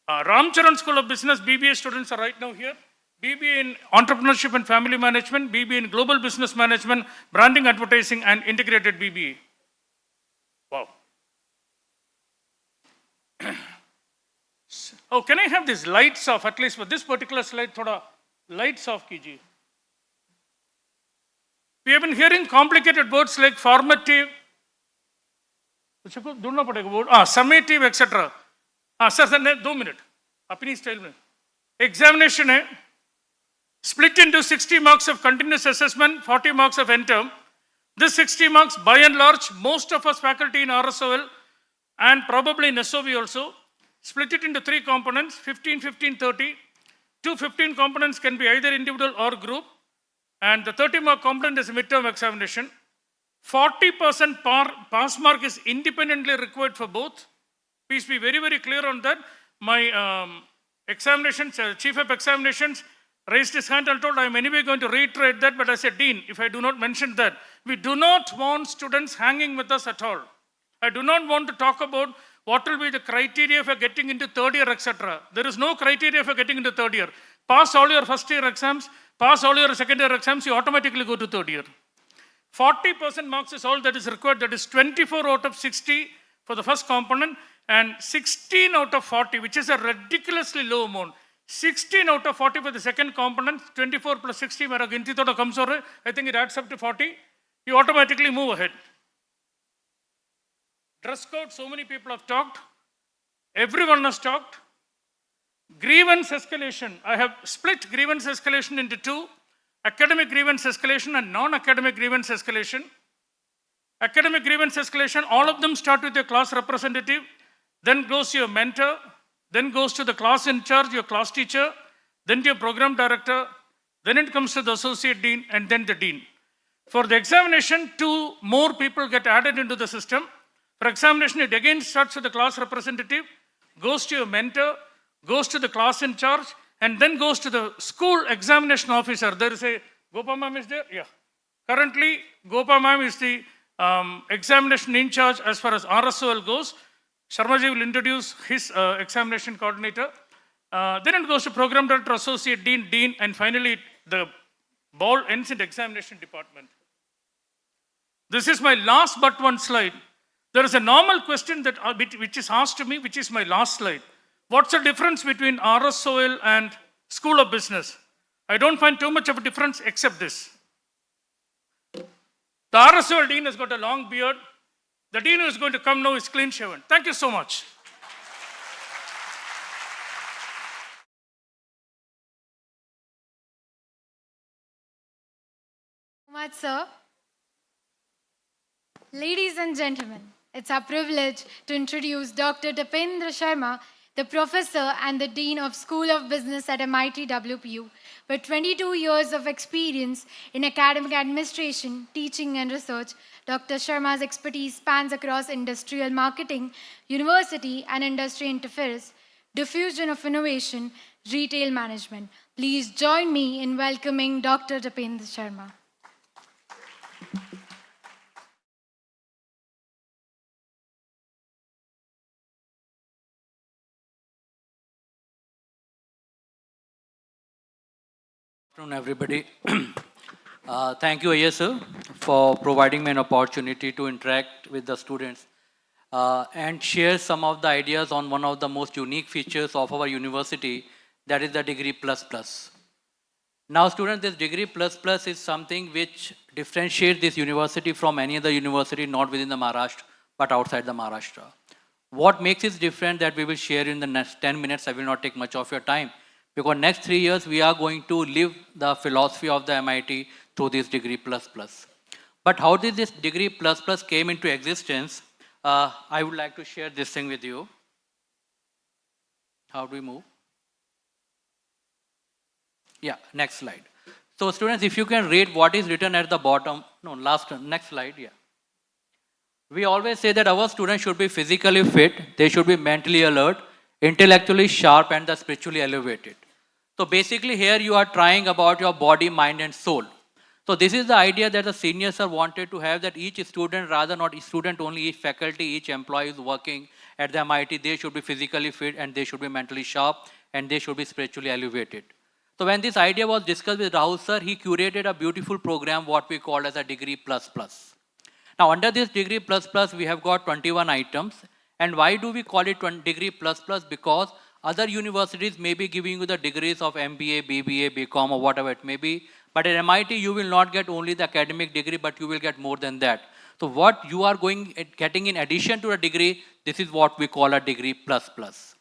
Ramcharan School of Business BBA students are right now here. BBA in Entrepreneurship and Family Management, BBA in Global Business Management, Branding, Advertising, and Integrated BBA. Wow. Oh, can I have these lights off, at least for this particular slide, thoda lights off kiji. We have been hearing complicated words like formative, summative, etc. Sir, 2 minutes. Apni style mein. Examination hai, split into 60 marks of continuous assessment, 40 marks of end term. This 60 marks, by and large, most of us faculty in RSOL and probably in SOB also, split it into 3 components, 15, 15, 30. 2 15 components can be either individual or group. And the 30-mark component is a midterm examination. 40% pass mark is independently required for both. Please be very, very clear on that. My examinations, Chief of Examinations raised his hand and told, I am anyway going to reiterate that, but I said, Dean, if I do not mention that, we do not want students hanging with us at all. I do not want to talk about what will be the criteria for getting into third year, etc. There is no criteria for getting into third year. Pass all your first year exams, pass all your second year exams, you automatically go to third year. 40% marks is all that is required. That is 24 out of 60 for the first component and 16 out of 40, which is a ridiculously low amount. 16 out of 40 for the second component, 24 plus 60, I think it adds up to 40. You automatically move ahead. Dress code, so many people have talked. Everyone has talked. Grievance escalation. I have split grievance escalation into 2. Academic grievance escalation and non-academic grievance escalation. Academic grievance escalation, all of them start with your class representative, then goes to your mentor, then goes to the class in charge, your class teacher, then to your program director, then it comes to the associate dean, and then the dean. For the examination, 2 more people get added into the system. For examination, it again starts with the class representative, goes to your mentor, goes to the class in charge, and then goes to the school examination officer. There is a, Gopa ma'am is there? Yeah. Currently, Gopa ma'am is the examination in charge as far as RSOL goes. Sharmaji will introduce his examination coordinator. Then it goes to program director, associate dean, dean, and finally the ball ends in the examination department. This is my last but one slide. There is a normal question that which is asked to me, which is my last slide. What's the difference between RSOL and School of Business? I don't find too much of a difference except this. The RSOL dean has got a long beard. The dean who is going to come now is clean shaven. Thank you so much. much, sir. Ladies and gentlemen, it's our privilege to introduce Dr. Tapendra Sharma, the professor and the dean of School of Business at MIT-WPU, with 22 years of experience in academic administration, teaching and research. Dr. Sharma's expertise spans across industrial marketing, university and industry interface, diffusion of innovation, retail management. Please join me in welcoming Dr. Tapendra Sharma. Good afternoon, everybody. Thank you, AS, sir, for providing me an opportunity to interact with the students and share some of the ideas on one of the most unique features of our university, that is the Degree Plus Plus. Now, students, this Degree Plus Plus is something which differentiates this university from any other university, not within the Maharashtra, but outside the Maharashtra. What makes it different that we will share in the next 10 minutes. I will not take much of your time. Because next 3 years, we are going to live the philosophy of the MIT through this Degree Plus Plus. But how did this Degree Plus Plus came into existence? I would like to share this thing with you. How do we move? Yeah, next slide. So students, if you can read what is written at the bottom. No, next slide, yeah. We always say that our students should be physically fit, they should be mentally alert, intellectually sharp and spiritually elevated. So basically here you are trying about your body, mind and soul. So this is the idea that the seniors are wanted to have, that each student, rather not each student only, each faculty, each employee is working at the MIT, they should be physically fit and they should be mentally sharp and they should be spiritually elevated. So when this idea was discussed with Rahul sir, he curated a beautiful program what we call as a Degree Plus Plus. Now under this Degree Plus Plus we have got 21 items. And why do we call it Degree Plus Plus? Because other universities may be giving you the degrees of MBA, BBA, BCom or whatever it may be. But at MIT, you will not get only the academic degree, but you will get more than that. So what you are getting in addition to a degree, this is what we call a Degree Plus Plus.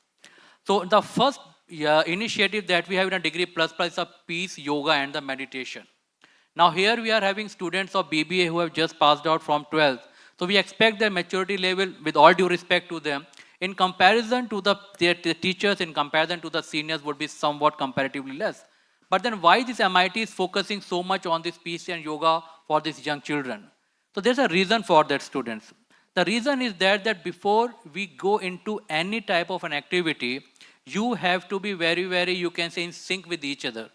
So the first initiative that we have in a Degree Plus Plus is a peace, yoga and the meditation. Now here we are having students of BBA who have just passed out from 12th. So we expect their maturity level, with all due respect to them, in comparison to their teachers, in comparison to the seniors, would be somewhat comparatively less. But then why this MIT is focusing so much on this peace and yoga for these young children? So there's a reason for that, students. The reason is that before we go into any type of an activity, you have to be very, very, you can say, in sync with each other.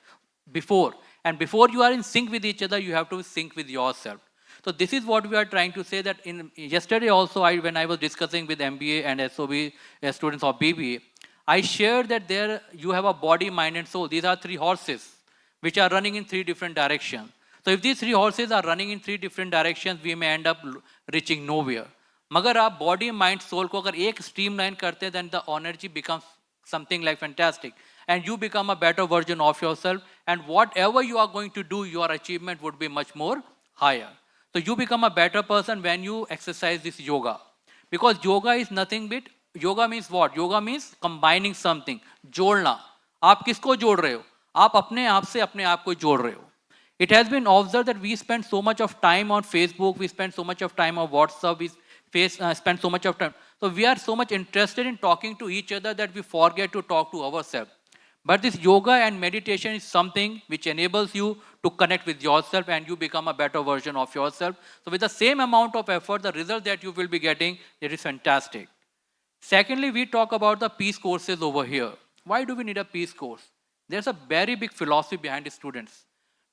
And before you are in sync with each other, you have to sync with yourself. So this is what we are trying to say, that yesterday also when I was discussing with MBA and SOB students of BBA, I shared that there you have a body, mind and soul. These are 3 horses which are running in 3 different directions. So if these 3 horses are running in 3 different directions, we may end up reaching nowhere. Magar aap body, mind, soul ko agar ek streamline karte, then the energy becomes something like fantastic. And you become a better version of yourself. And whatever you are going to do, your achievement would be much more higher. So you become a better person when you exercise this yoga. Because yoga is nothing but, yoga means what? Yoga means combining something. जोड़ना. आप किसको जोड़ रहे हो? आप अपने आप से अपने आप को जोड़ रहे हो. It has been observed that we spend so much of time on Facebook, we spend so much of time on WhatsApp, we spend so much of time. So we are so much interested in talking to each other that we forget to talk to ourselves. But this yoga and meditation is something which enables you to connect with yourself and you become a better version of yourself. So with the same amount of effort, the result that you will be getting, it is fantastic. Secondly, we talk about the peace courses over here. Why do we need a peace course? There's a very big philosophy behind the students.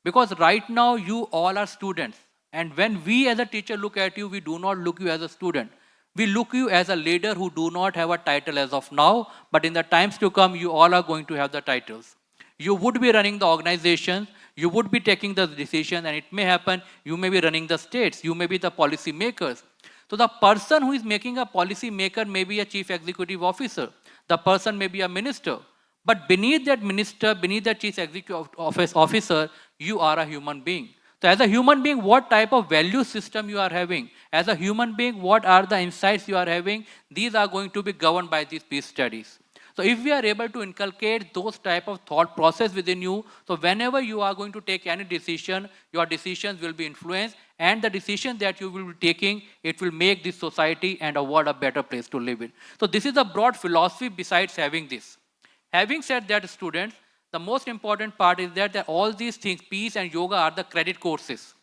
Because right now, you all are students. And when we as a teacher look at you, we do not look you as a student. We look you as a leader who do not have a title as of now, but in the times to come, you all are going to have the titles. You would be running the organization, you would be taking the decision, and it may happen, you may be running the states, you may be the policy makers. So the person who is making a policy maker may be a chief executive officer. The person may be a minister. But beneath that minister, beneath that chief executive officer, you are a human being. So as a human being, what type of value system you are having? As a human being, what are the insights you are having? These are going to be governed by these peace studies. So So if we are able to inculcate those type of thought process within you, so whenever you are going to take any decision, your decisions will be influenced, and the decision that you will be taking, it will make this society and a world a better place to live in. So this is a broad philosophy besides having this. Having said that, students, the most important part is that all these things, peace and yoga, are the credit courses.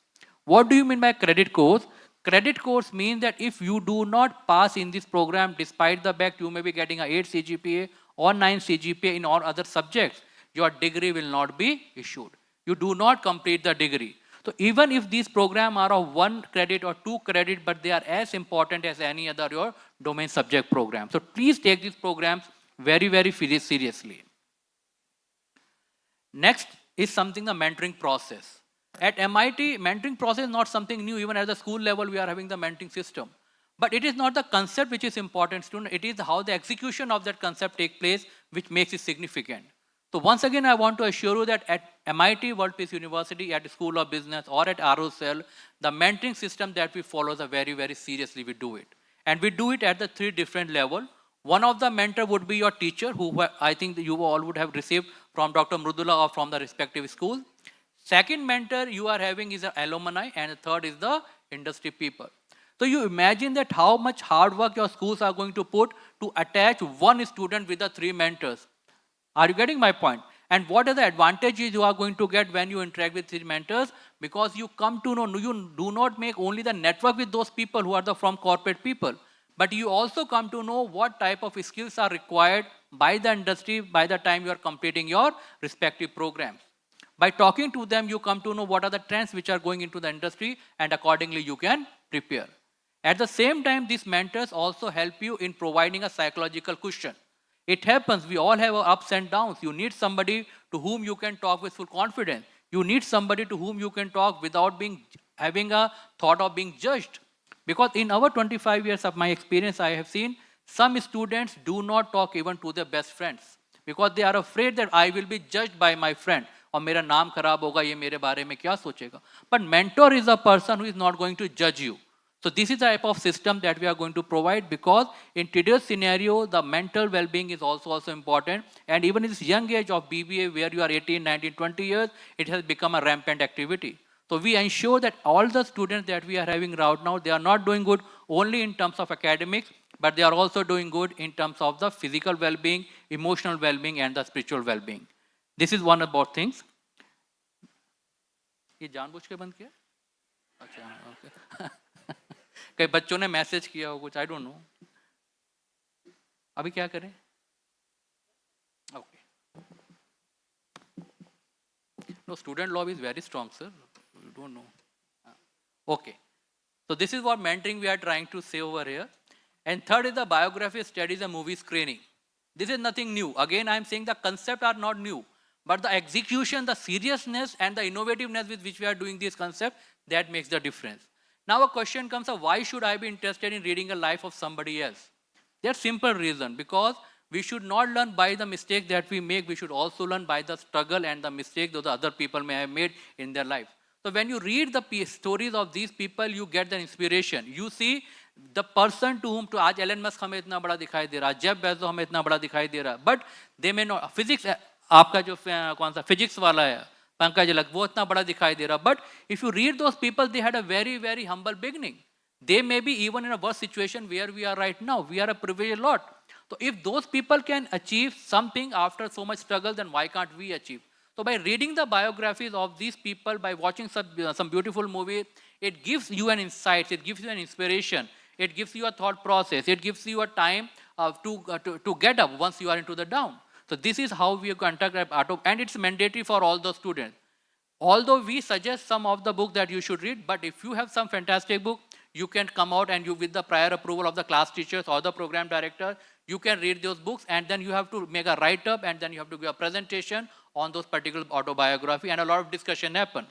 What do you mean by credit course? Credit course means that if you do not pass in this program, despite the fact you may be getting an 8 CGPA or 9 CGPA in all other subjects, your degree will not be issued. You do not complete the degree. So even if these programs are of 1 credit or 2 credit, but they are as important as any other your domain subject program. So please take these programs very, very seriously. Next is something the mentoring process. At MIT, mentoring process is not something new. Even at the school level, we are having the mentoring system. But it is not the concept which is important, student. It is how the execution of that concept takes place which makes it significant. So once again, I want to assure you that at MIT-WPU University, at the School of Business, or at ROCL, the mentoring system that we follow is very, very seriously. We do it. And we do it at the 3 different levels. One of the mentor would be your teacher, who I think you all would have received from Dr. Mrudula or from the respective school. Second mentor you are having is an alumni, and the third is the industry people. So you imagine that how much hard work your schools are going to put to attach 1 student with the 3 mentors. Are you getting my point? And what are the advantages you are going to get when you interact with 3 mentors? Because you come to know, you do not make only the network with those people who are from corporate people, but you also come to know what type of skills are required by the industry by the time you are completing your respective programs. By talking to them, you come to know what are the trends which are going into the industry, and accordingly you can prepare. At the same time, these mentors also help you in providing a psychological cushion. It happens, we all have ups and downs. You need somebody to whom you can talk with full confidence. You need somebody to whom you can talk without having a thought of being judged. Because in our 25 years of my experience, I have seen some students do not talk even to their best friends because they are afraid that I will be judged by my friend. और मेरा नाम खराब होगा, ये मेरे बारे में क्या सोचेगा. But mentor is a person who is not going to judge you. So this is the type of system that we are going to provide, because in today's scenario, the mental well-being is also important. And even in this young age of BBA, where you are 18, 19, 20 years, it has become a rampant activity. So we ensure that all the students that we are having right now, they are not doing good only in terms of academics, but they are also doing good in terms of the physical well-being, emotional well-being, and the spiritual well-being. This is one about things. ये जानबूझ के बंद किया? अच्छा, okay. कई बच्चों ने message किया हो कुछ, I don't know. अभी क्या करें? Okay. No, student lobby is very strong, sir. You don't know. Okay. So this is what mentoring we are trying to say over here. And third is the biography studies and movie screening. This is nothing new. Again, I am saying the concepts are not new. But the execution, the seriousness, and the innovativeness with which we are doing this concept, that makes the difference. Now a question comes of why should I be interested in reading a life of somebody else? There's simple reason, because we should not learn by the mistake that we make. We should also learn by the struggle and the mistake that the other people may have made in their life. So when you read the stories of these people, you get the inspiration. You see the person to whom to आज Elon Musk हमें इतना बड़ा दिखाई दे रहा, Jeff Bezos हमें इतना बड़ा दिखाई दे रहा, but they may not physics. आपका जो कौन सा फिजिक्स वाला है पंकज अलग, वो इतना बड़ा दिखाई दे रहा, but if you read those people, they had a very very humble beginning. They may be even in a worse situation where we are right now. We are a privileged lot. So if those people can achieve something after so much struggle, then why can't we achieve? So by reading the biographies of these people, by watching some beautiful movie, it gives you an insight, it gives you an inspiration, it gives you a thought process, it gives you a time to get up once you are into the down. So this is how we conduct auto, and it's mandatory for all the students. Although we suggest some of the book that you should read, but if you have some fantastic book, you can come out and you, with the prior approval of the class teachers or the program director, you can read those books, and then you have to make a write-up, and then you have to give a presentation on those particular autobiography, and a lot of discussion happen.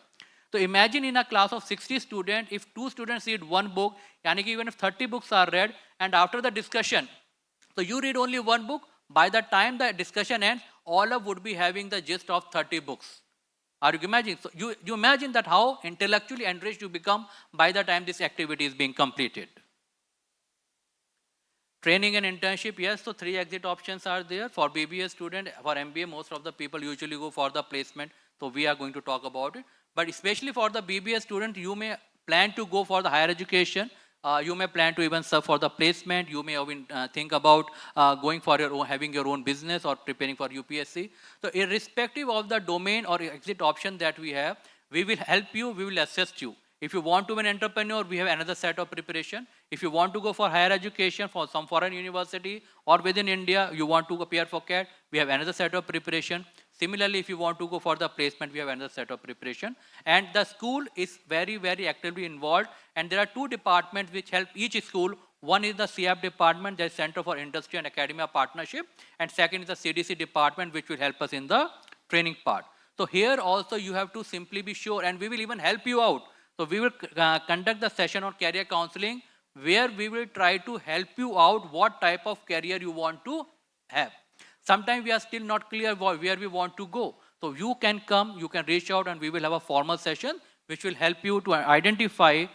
So imagine in a class of 60 students, if 2 students read one book, yani ki even if 30 books are read, and after the discussion, so you read only one book, by the time the discussion ends, all of would be having the gist of 30 books. Are you imagining? So you imagine that how intellectually enriched you become by the time this activity is being completed. Training and internship, yes, so 3 exit options are there. For BBA student, for MBA, most of the people usually go for the placement, so we are going to talk about it. But especially for the BBA student, you may plan to go for the higher education, you may plan to even serve for the placement, you may even think about going for your own, having your own business or preparing for UPSC. So irrespective of the domain or exit option that we have, we will help you, we will assist you. If you want to be an entrepreneur, we have another set of preparation. If you want to go for higher education for some foreign university or within India, you want to appear for CAT, we have another set of preparation. Similarly, if you want to go for the placement, we have another set of preparation. And the school is very, very actively involved. And there are 2 departments which help each school. One is the CAP department, the Center for Industry and Academia Partnership. And second is the CDC department, which will help us in the training part. So here also you have to simply be sure, and we will even help you out. So we will conduct the session on career counseling, where we will try to help you out what type of career you want to have. Sometimes we are still not clear where we want to go. So you can come, you can reach out, and we will have a formal session which will help you to identify,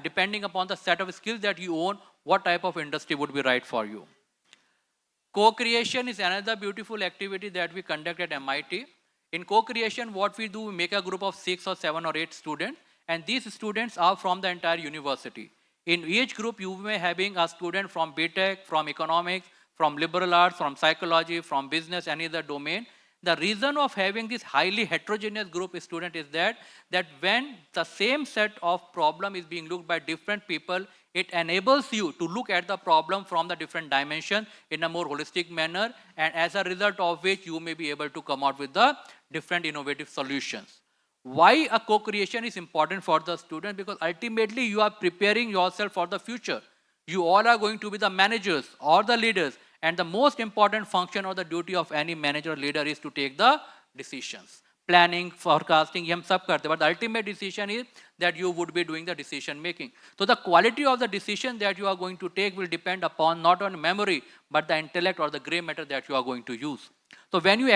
depending upon the set of skills that you own, what type of industry would be right for you. Co-creation is another beautiful activity that we conduct at MIT. In co-creation, what we do, we make a group of 6 or 7 or 8 students, and these students are from the entire university. In each group, you may having a student from BTech, from economics, from liberal arts, from psychology, from business, any other domain. The reason of having this highly heterogeneous group of student is that when the same set of problem is being looked by different people, it enables you to look at the problem from the different dimension in a more holistic manner, and as a result of which you may be able to come out with the different innovative solutions. Why a co-creation is important for the student? Because ultimately you are preparing yourself for the future. You all are going to be the managers or the leaders, and the most important function or the duty of any manager or leader is to take the decisions. Planning, forecasting, हम सब करते हैं, but the ultimate decision is that you would be doing the decision making. So the quality of the decision that you are going to take will depend upon not on memory, but the intellect or the gray matter that you are going to use. So when you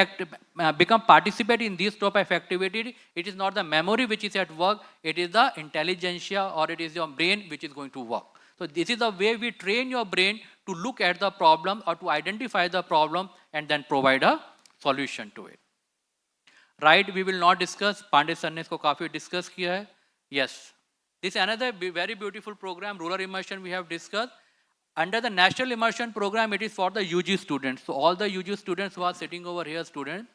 participate in this type of activity, it is not the memory which is at work, it is the intelligentsia or it is your brain which is going to work. So this is the way we train your brain to look at the problem or to identify the problem and then provide a solution to it. Right, we will not discuss, Pandey sir ने इसको काफी discuss किया है. Yes, this is another very beautiful program, rural immersion we have discussed. Under the National Immersion Program, it is for the UG students. So all the UG students who are sitting over here, students,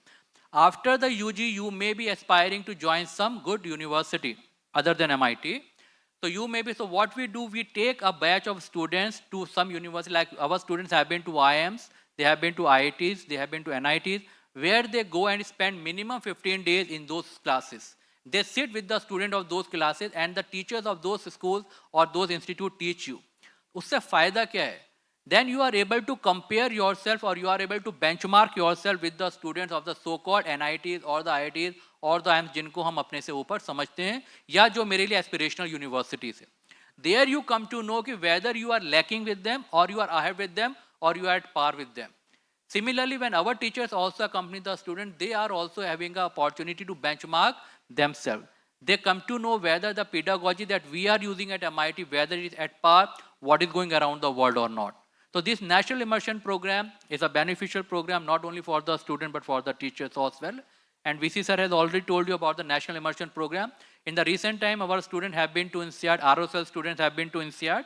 after the UG, you may be aspiring to join some good university other than MIT. So you may be, so what we do, we take a batch of students to some university, like our students have been to IIMs, they have been to IITs, they have been to NITs, where they go and spend minimum 15 days in those classes. They sit with the student of those classes and the teachers of those schools or those institutes teach you. उससे फायदा क्या है? Then you are able to compare yourself or you are able to benchmark yourself with the students of the so-called NITs or the IITs or the IIMs जिनको हम अपने से ऊपर समझते हैं या जो मेरे लिए aspirational universities है. There you come to know कि whether you are lacking with them or you are ahead with them or you are at par with them. Similarly, when our teachers also accompany the student, they are also having an opportunity to benchmark themselves. They come to know whether the pedagogy that we are using at MIT, whether it is at par, what is going around the world or not. So this National Immersion Program is a beneficial program not only for the student but for the teachers as well. And VC sir has already told you about the National Immersion Program. In the recent time, our students have been to INSEAD, ROCL students have been to INSEAD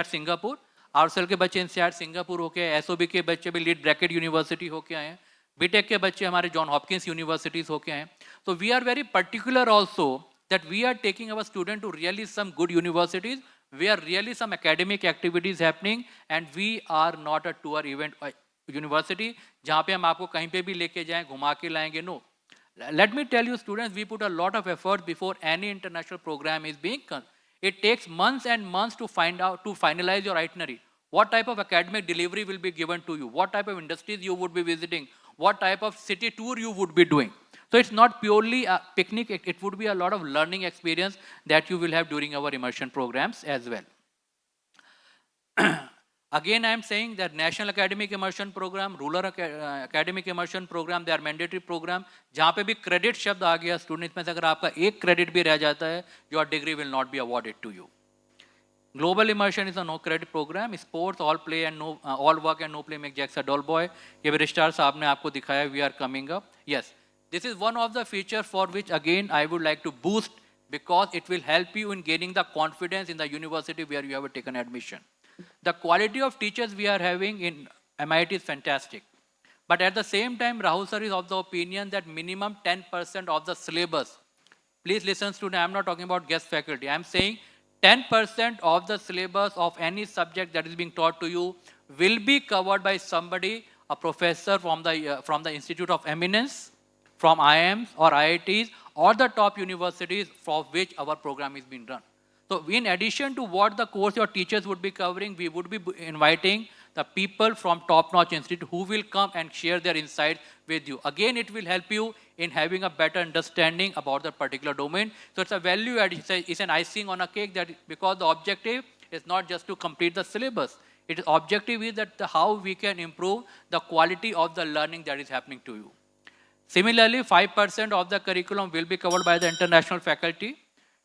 Singapore. ROCL के बच्चे INSEAD Singapore होके, SOB के बच्चे भी lead bracket university होके आए हैं, BTech के बच्चे हमारे जॉन हॉपकिंस यूनिवर्सिटीज होके आए हैं. So we are very particular also that we are taking our students to really some good universities where really some academic activities happening, and we are not a tour event university जहाँ पे हम आपको कहीं पे भी लेके जाएं घुमा के लाएंगे. No. Let me tell you students, we put a lot of effort before any international program is being done. It takes months and months to find out, to finalize your itinerary. What type of academic delivery will be given to you? What type of industries you would be visiting? What type of city tour you would be doing? So it's not purely a picnic, it would be a lot of learning experience that you will have during our immersion programs as well. Again, I am saying that National Academic Immersion Program, Rural Academic Immersion Program, they are mandatory program. जहाँ पे भी credit शब्द आ गया student में से अगर आपका एक credit भी रह जाता है, your degree will not be awarded to you. Global immersion is a no credit program. Sports, all play and no, all work and no play make Jacks a dull boy. ये Registrar साहब ने आपको दिखाया. We are coming up. Yes, this is one of the features for which again I would like to boost, because it will help you in gaining the confidence in the university where you have taken admission. The quality of teachers we are having in MIT is fantastic. But at the same time, Rahul sir is of the opinion that minimum 10% of the syllabus, please listen student, I am not talking about guest faculty, I am saying 10% of the syllabus of any subject that is being taught to you will be covered by somebody, a professor from the Institute of Eminence, from IIMs or IITs or the top universities for which our program is being run. So in addition to what the course your teachers would be covering, we would be inviting the people from top-notch institute who will come and share their insights with you. Again, it will help you in having a better understanding about the particular domain. So it's a value add, it's an icing on a cake, that because the objective is not just to complete the syllabus. Its objective is that how we can improve the quality of the learning that is happening to you. Similarly, 5% of the curriculum will be covered by the international faculty.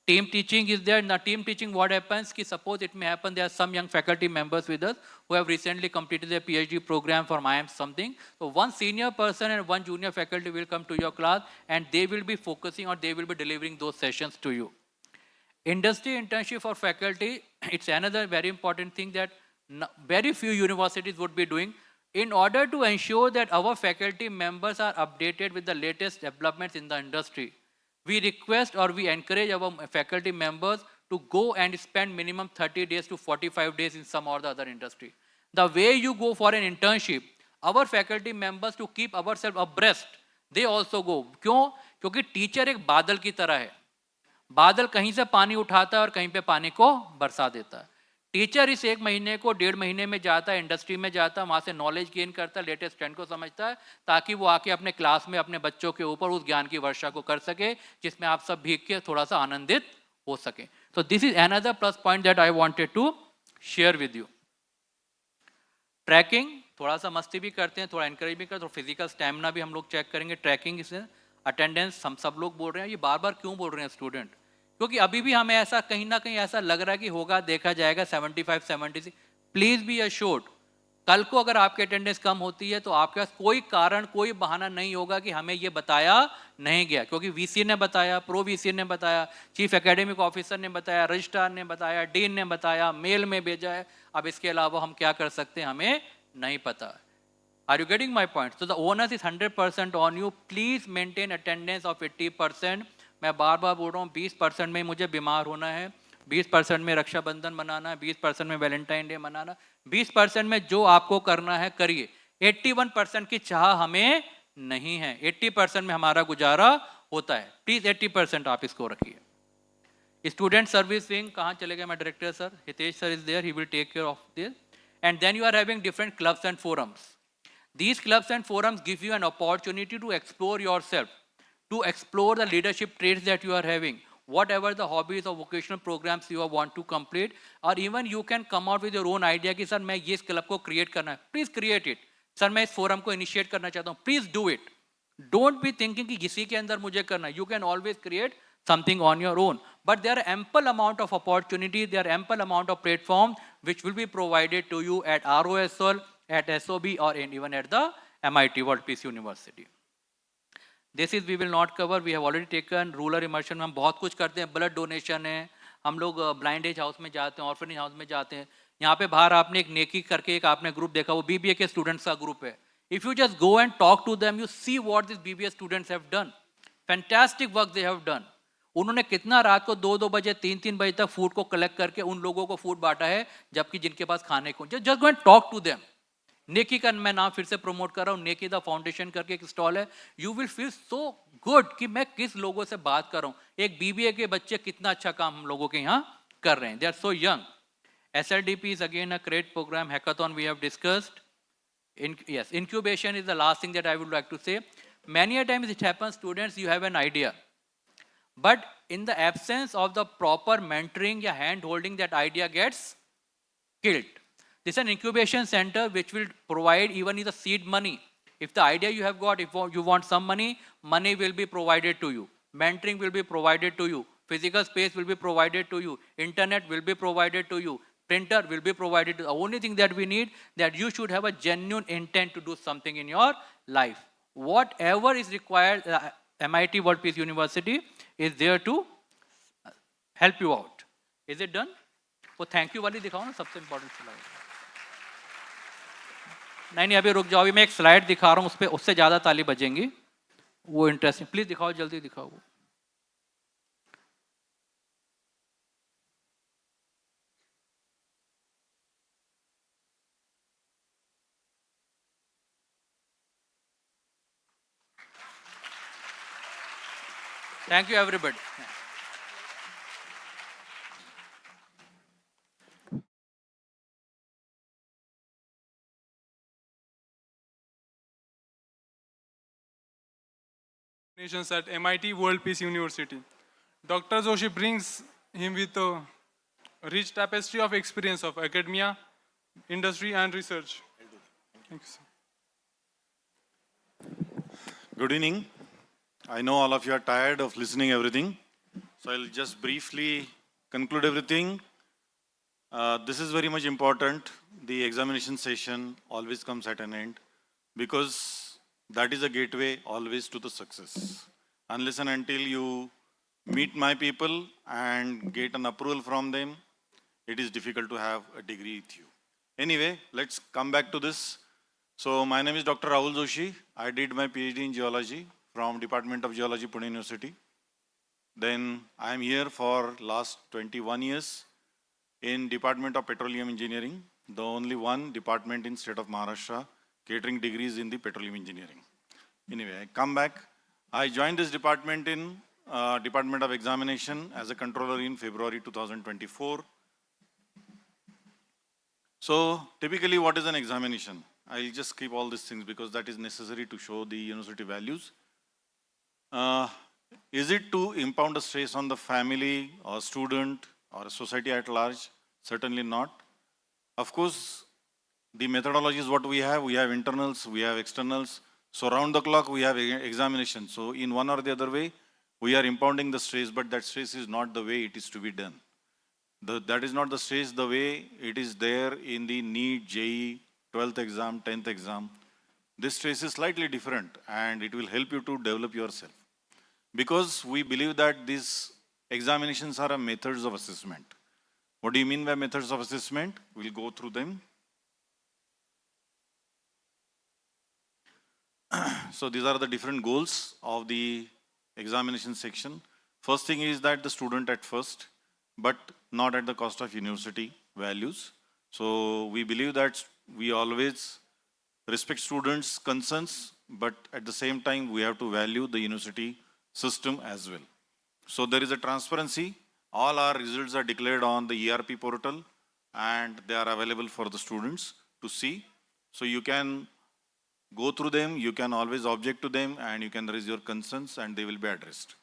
Team teaching is there. In the team teaching, what happens, ki suppose it may happen, there are some young faculty members with us who have recently completed their PhD program from IIM something. So one senior person and one junior faculty will come to your class and they will be focusing or they will be delivering those sessions to you. Industry internship for faculty, it's another very important thing that very few universities would be doing. In order to ensure that our faculty members are updated with the latest developments in the industry, we request or we encourage our faculty members to go and spend minimum 30 days to 45 days in some or the other industry. The way you go for an internship, our faculty members, to keep ourselves abreast, they also go. क्यों? क्योंकि teacher एक बादल की तरह है. बादल कहीं से पानी उठाता है और कहीं पे पानी को बरसा देता है. टीचर इस 1 महीने को 1.5 महीने में जाता है, इंडस्ट्री में जाता है, वहाँ से नॉलेज गेन करता है, लेटेस्ट ट्रेंड को समझता है, ताकि वो आके अपने क्लास में अपने बच्चों के ऊपर उस ज्ञान की वर्षा को कर सके, जिसमें आप सब भीग के थोड़ा सा आनंदित हो सके. So this is another plus point that I wanted to share with you. Trekking, थोड़ा सा मस्ती भी करते हैं, थोड़ा इंकरेज भी करते हैं, फिजिकल स्टैमिना भी हम लोग चेक करेंगे. ट्रैकिंग इसमें अटेंडेंस हम सब लोग बोल रहे हैं, ये बार बार क्यों बोल रहे हैं स्टूडेंट? क्योंकि अभी भी हमें ऐसा कहीं ना कहीं ऐसा लग रहा है कि होगा, देखा जाएगा 75, 76. प्लीज बी अश्योर्ड, कल को अगर आपकी अटेंडेंस कम होती है तो आपके पास कोई कारण, कोई बहाना नहीं होगा कि हमें ये बताया नहीं गया. क्योंकि वीसी ने बताया, प्रो वीसी ने बताया, चीफ एकेडमिक ऑफिसर ने बताया, रजिस्ट्रार ने बताया, डीन ने बताया, मेल में भेजा है. अब इसके अलावा हम क्या कर सकते हैं, हमें नहीं पता. Are you getting my point? So the onus is 100% on you. Please maintain attendance of 80%. मैं बार बार बोल रहा हूँ, 20% में मुझे बीमार होना है, 20% में रक्षाबंधन मनाना है, 20% में वैलेंटाइन डे मनाना, 20% में जो आपको करना है करिए. 81% की चाह हमें नहीं है. 80% में हमारा गुजारा होता है. प्लीज 80% आप इसको रखिए. स्टूडेंट सर्विस विंग कहाँ चले गए? मैं director sir Hitesh sir is there, he will take care of this. And then you are having different clubs and forums. These clubs and forums give you an opportunity to explore yourself, to explore the leadership traits that you are having, whatever the hobbies or vocational programs you want to complete, or even you can come out with your own idea कि sir मैं ये इस club को create करना है. Please create it. Sir मैं इस forum को इनिशिएट करना चाहता हूँ. Please do it. Don't be thinking कि किसी के अंदर मुझे करना है. You can always create something on your own. But there are ample amount of opportunities, there are ample amount of platforms which will be provided to you at ROSL, at SOB, or even at the MIT-WPU University. This is we will not cover. We have already taken rural immersion में हम बहुत कुछ करते हैं. Blood donation है, हम लोग blind as house में जाते हैं, ऑर्फनेज हाउस में जाते हैं. यहाँ पे बाहर आपने एक नेकी करके एक आपने ग्रुप देखा, वो BBA के स्टूडेंट्स का ग्रुप है. If you just go and talk to them, you see what these BBA students have done. Fantastic work they have done. उन्होंने कितना रात को 2-2 बजे 3-3 बजे तक फूड को कलेक्ट करके उन लोगों को फूड बांटा है, जबकि जिनके पास खाने को. Just go and talk to them. नेकी का मैं नाम फिर से प्रमोट कर रहा हूँ. नेकी द फाउंडेशन करके एक स्टॉल है. You will feel so good कि मैं किस लोगों से बात कर रहा हूँ. एक BBA के बच्चे कितना अच्छा काम हम लोगों के यहाँ कर रहे हैं. They are so young. SLDP is again a great program. Hackathon we have discussed. Yes, incubation is the last thing that I would like to say. Many a times it happens, students, you have an idea, but in the absence of the proper mentoring or hand holding, that idea gets killed. This is an incubation center which will provide even the seed money. If the idea you have got, if you want some money, money will be provided to you. Mentoring will be provided to you. Physical space will be provided to you. Internet will be provided to you. Printer will be provided. The only thing that we need, that you should have a genuine intent to do something in your life. Whatever is required, MIT-WPU University is there to help you out. Is it done? वो thank you वाली दिखाओ ना, सबसे important slide. नहीं अभी रुक जाओ, अभी मैं एक स्लाइड दिखा रहा हूँ, उस पर उससे ज़्यादा ताली बजेंगी, वो इंटरेस्टिंग. प्लीज दिखाओ, जल्दी दिखाओ वो. Thank you everybody. At MIT-WPU University. Dr. Joshi brings him with a rich tapestry of experience of academia, industry and research. Thank you, sir. Good evening. I know all of you are tired of listening everything, so I'll just briefly conclude everything. This is very much important. The examination session always comes at an end because that is a gateway always to the success. Unless and until you meet my people and get an approval from them, it is difficult to have a degree with you. Anyway, let's come back to this. So my name is Dr. Rahul Joshi. I did my PhD in geology from Department of Geology, Pune University. Then I am here for last 21 years in Department of Petroleum Engineering, the only one department in state of Maharashtra catering degrees in the petroleum engineering. Anyway, I come back. I joined this department in Department of Examination as a controller in February 2024. So typically what is an examination? I'll just skip all these things because that is necessary to show the university values. Is it to impound a stress on the family or student or society at large? Certainly not. Of course, the methodology is what we have. We have internals, we have externals. So round the clock, we have examination. So in one or the other way, we are impounding the stress, but that stress is not the way it is to be done. That is not the stress the way it is there in the NEET, JEE, 12th exam, 10th exam. This stress is slightly different and it will help you to develop yourself. Because we believe that these examinations are methods of assessment. What do you mean by methods of assessment? We'll go through them. So these are the different goals of the examination section. First thing is that the student at first, but not at the cost of university values. So we believe that we always respect students' concerns, but at the same time we have to value the university system as well. So there is a transparency. All our results are declared on the ERP portal and they are available for the students to see. So you can go through them, you can always object to them and you can raise your concerns and they will be addressed.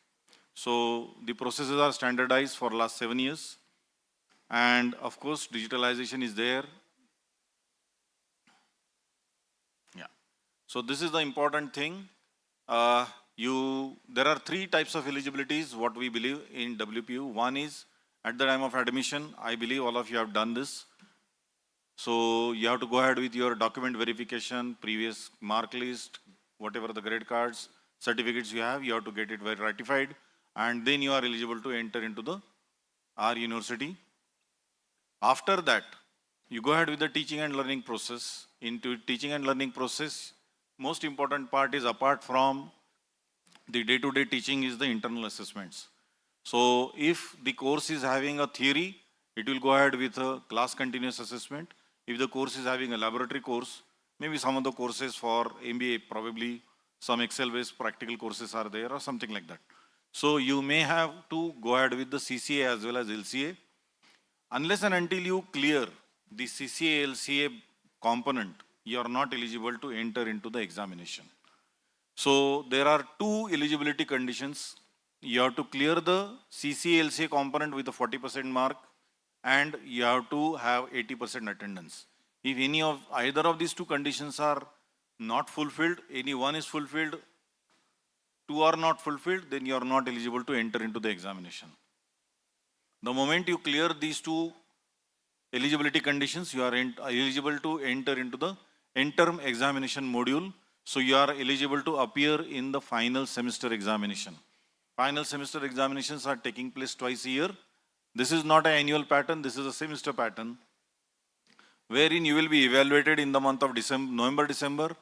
So the processes are standardized for last 7 years. And of course, digitalization is there. Yeah. So this is the important thing. There are 3 types of eligibilities, what we believe in WPU. One is at the time of admission. I believe all of you have done this. So you have to go ahead with your document verification, previous mark list, whatever the grade cards, certificates you have to get it ratified. And then you are eligible to enter into our university. After that, you go ahead with the teaching and learning process. Into teaching and learning process, most important part is apart from the day-to-day teaching is the internal assessments. So if the course is having a theory, it will go ahead with a class continuous assessment. If the course is having a laboratory course, maybe some of the courses for MBA, probably some Excel-based practical courses are there or something like that. So you may have to go ahead with the CCA as well as LCA. Unless and until you clear the CCA, LCA component, you are not eligible to enter into the examination. So there are 2 eligibility conditions. You have to clear the CCA, LCA component with a 40% mark and you have to have 80% attendance. If either of these 2 conditions are not fulfilled, any one is fulfilled, 2 are not fulfilled, then you are not eligible to enter into the examination. The moment you clear these two eligibility conditions, you are eligible to enter into the end-term examination module. So you are eligible to appear in the final semester examination. Final semester examinations are taking place twice a year. This is not an annual pattern, this is a semester pattern, wherein you will be evaluated in the month of November, December,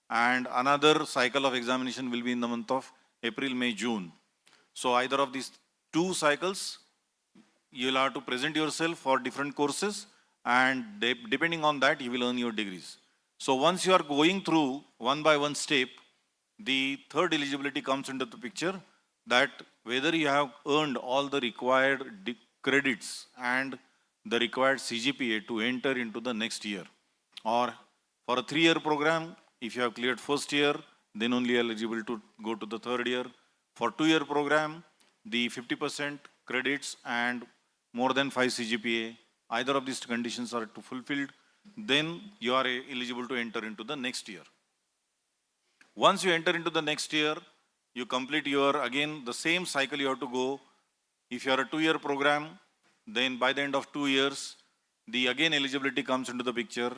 and another cycle of examination will be in the month of April, May, June. So either of these two cycles, you will have to present yourself for different courses, and depending on that, you will earn your degrees. So once you are going through one by one step, the third eligibility comes into the picture, that whether you have earned all the required credits and the required CGPA to enter into the next year. Or for a 3-year program, if you have cleared first year, then only eligible to go to the third year. For 2-year program, the 50% credits and more than 5 CGPA, either of these conditions are fulfilled, then you are eligible to enter into the next year. Once you enter into the next year, you complete your, again, the same cycle you have to go. If you are a 2-year program, then by the end of 2 years, the again eligibility comes into the picture,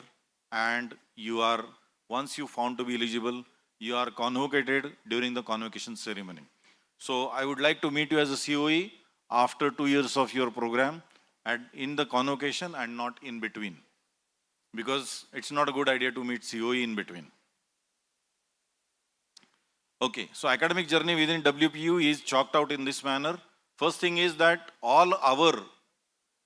and you are, once you found to be eligible, you are convocated during the convocation ceremony. So I would like to meet you as a COE after 2 years of your program and in the convocation and not in between, because it's not a good idea to meet COE in between. Okay, so academic journey within WPU is chalked out in this manner. First thing is that all our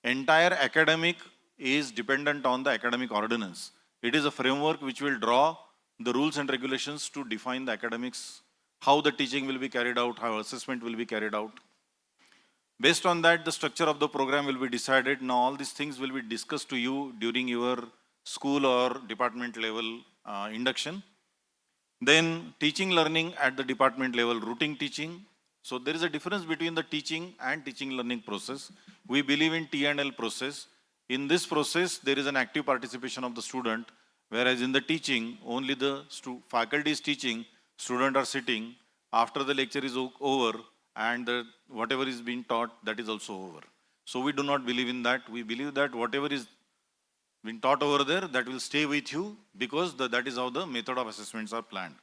entire academic is dependent on the academic ordinance. It is a framework which will draw the rules and regulations to define the academics, how the teaching will be carried out, how assessment will be carried out. Based on that, the structure of the program will be decided. Now all these things will be discussed to you during your school or department level induction. Then teaching learning at the department level, routine teaching. So there is a difference between the teaching and teaching learning process. We believe in T&L process. In this process, there is an active participation of the student, whereas in the teaching, only the faculty is teaching, students are sitting. After the lecture is over, and whatever is being taught, that is also over. So we do not believe in that. We believe that whatever is being taught over there, that will stay with you, because that is how the method of assessments are planned.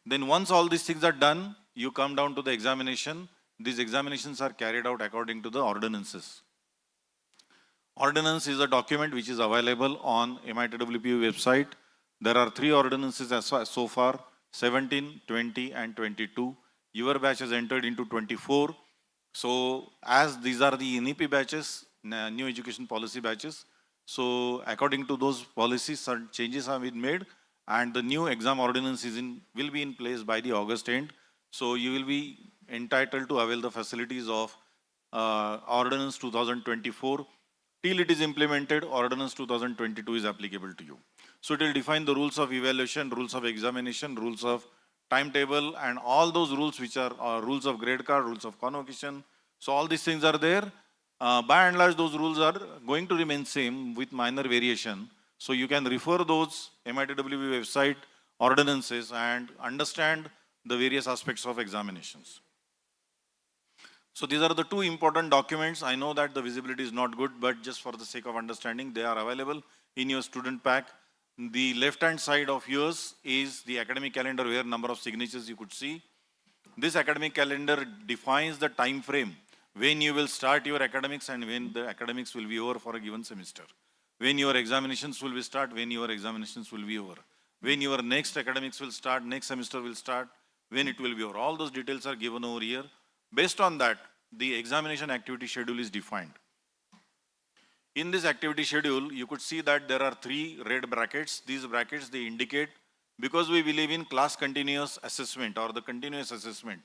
Then once all these things are done, you come down to the examination. These examinations are carried out according to the ordinances. Ordinance is a document which is available on MIT-WPU website. There are 3 ordinances so far, 17, 20 and 22. Your batch has entered into 24. So as these are the NEP batches, new education policy batches, so according to those policies, some changes have been made, and the new exam ordinance will be in place by the August end. So you will be entitled to avail the facilities of Ordinance 2024. Till it is implemented, Ordinance 2022 is applicable to you. So it will define the rules of evaluation, rules of examination, rules of timetable, and all those rules which are rules of grade card, rules of convocation. So all these things are there. By and large, those rules are going to remain same with minor variation. So you can refer those MIT-WPU website ordinances and understand the various aspects of examinations. So these are the 2 important documents. I know that the visibility is not good, but just for the sake of understanding, they are available in your student pack. The left-hand side of yours is the academic calendar, where number of signatures you could see. This academic calendar defines the time frame when you will start your academics and when the academics will be over for a given semester. When your examinations will be start, when your examinations will be over. When your next academics will start, next semester will start, when it will be over. All those details are given over here. Based on that, the examination activity schedule is defined. In this activity schedule, you could see that there are 3 red brackets. These brackets, they indicate, because we believe in class continuous assessment or the continuous assessment,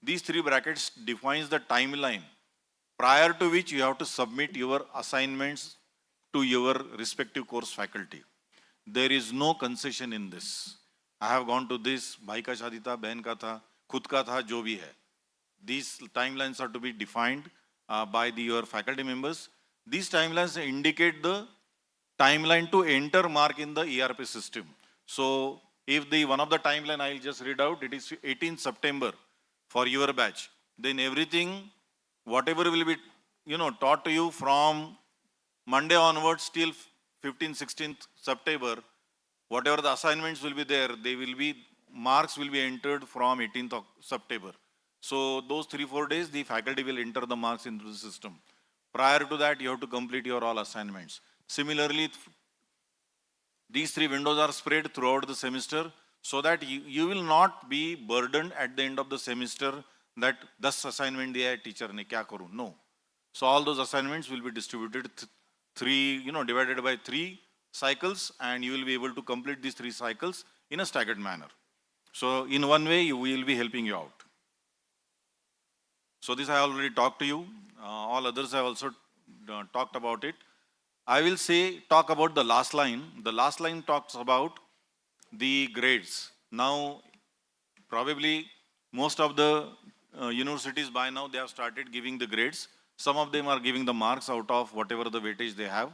these 3 brackets defines the timeline prior to which you have to submit your assignments to your respective course faculty. There is no concession in this. I have gone to this, bhai ka shadi tha, behan ka tha, khud ka tha, jo bhi hai. These timelines are to be defined by your faculty members. These timelines indicate the timeline to enter mark in the ERP system. So if one of the timeline I'll just read out, it is 18 September for your batch. Then everything, whatever will be taught to you from Monday onwards till 15th, 16th September, whatever the assignments will be there, marks will be entered from 18th of September. So those 3-4 days, the faculty will enter the marks into the system. Prior to that, you have to complete your all assignments. Similarly, these 3 windows are spread throughout the semester so that you will not be burdened at the end of the semester that this assignment diya hai teacher ne kya karu. No. So all those assignments will be distributed divided by 3 cycles, and you will be able to complete these 3 cycles in a staggered manner. So in one way, we will be helping you out. So this I already talked to you. All others have also talked about it. I will talk about the last line. The last line talks about the grades. Now, probably most of the universities by now, they have started giving the grades. Some of them are giving the marks out of whatever the weightage they have.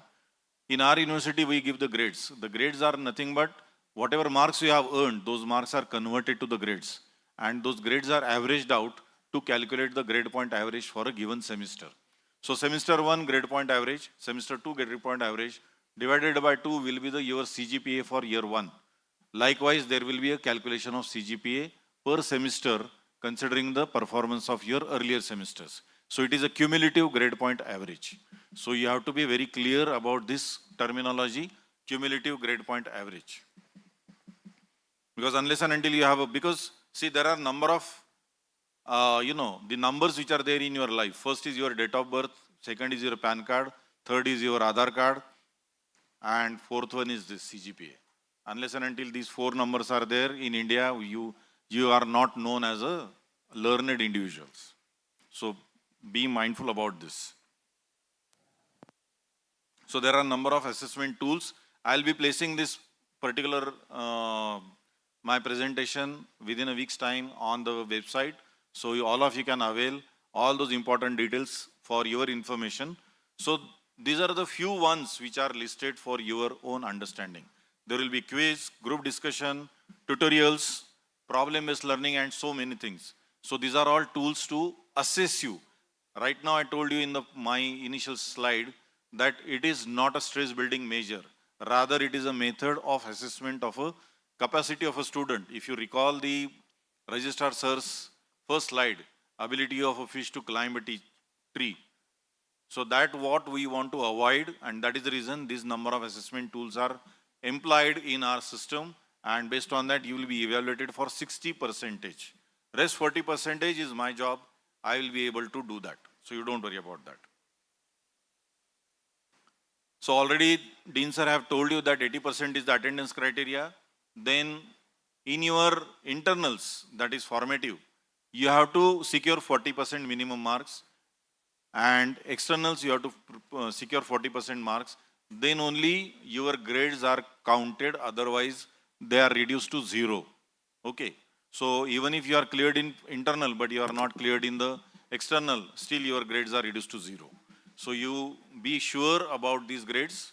In our university, we give the grades. The grades are nothing but whatever marks you have earned, those marks are converted to the grades. And those grades are averaged out to calculate the grade point average for a given semester. So semester 1 grade point average, semester 2 grade point average divided by 2 will be your CGPA for year 1. Likewise, there will be a calculation of CGPA per semester considering the performance of your earlier semesters. So it is a cumulative grade point average. So you have to be very clear about this terminology, cumulative grade point average. Because unless and until you have because see, there are number of the numbers which are there in your life. First is your date of birth, second is your PAN card, third is your Aadhaar card, and fourth one is this CGPA. Unless and until these 4 numbers are there in India, you are not known as a learned individuals. So be mindful about this. So there are a number of assessment tools. I'll be placing this particular my presentation within a week's time on the website. So all of you can avail all those important details for your information. So these are the few ones which are listed for your own understanding. There will be quiz, group discussion, tutorials, problem-based learning, and so many things. So these are all tools to assess you. Right now I told you in my initial slide that it is not a stress-building measure. Rather, it is a method of assessment of a capacity of a student. If you recall the Registrar sir's first slide, ability of a fish to climb a tree. So that what we want to avoid, and that is the reason these number of assessment tools are employed in our system, and based on that you will be evaluated for 60%. Rest 40% is my job. I will be able to do that. So you don't worry about that. So already Dean sir have told you that 80% is the attendance criteria. Then in your internals, that is formative, you have to secure 40% minimum marks, and externals you have to secure 40% marks. Then only your grades are counted, otherwise they are reduced to 0. Okay. So even if you are cleared in internal but you are not cleared in the external, still your grades are reduced to 0. So you be sure about these grades.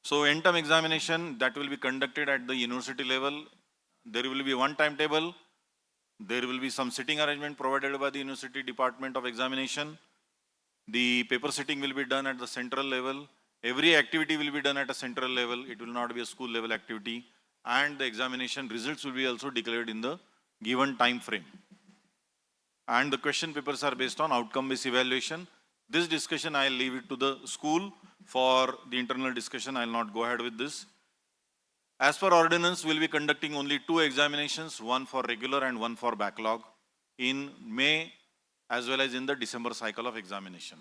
So end-term examination that will be conducted at the university level. There will be one timetable. There will be some sitting arrangement provided by the University Department of Examination. The paper sitting will be done at the central level. Every activity will be done at a central level. It will not be a school level activity. And the examination results will be also declared in the given time frame. And the question papers are based on outcome-based evaluation. This discussion I will leave it to the school for the internal discussion. I will not go ahead with this. As per ordinance, we will be conducting only 2 examinations, one for regular and one for backlog in May as well as in the December cycle of examination.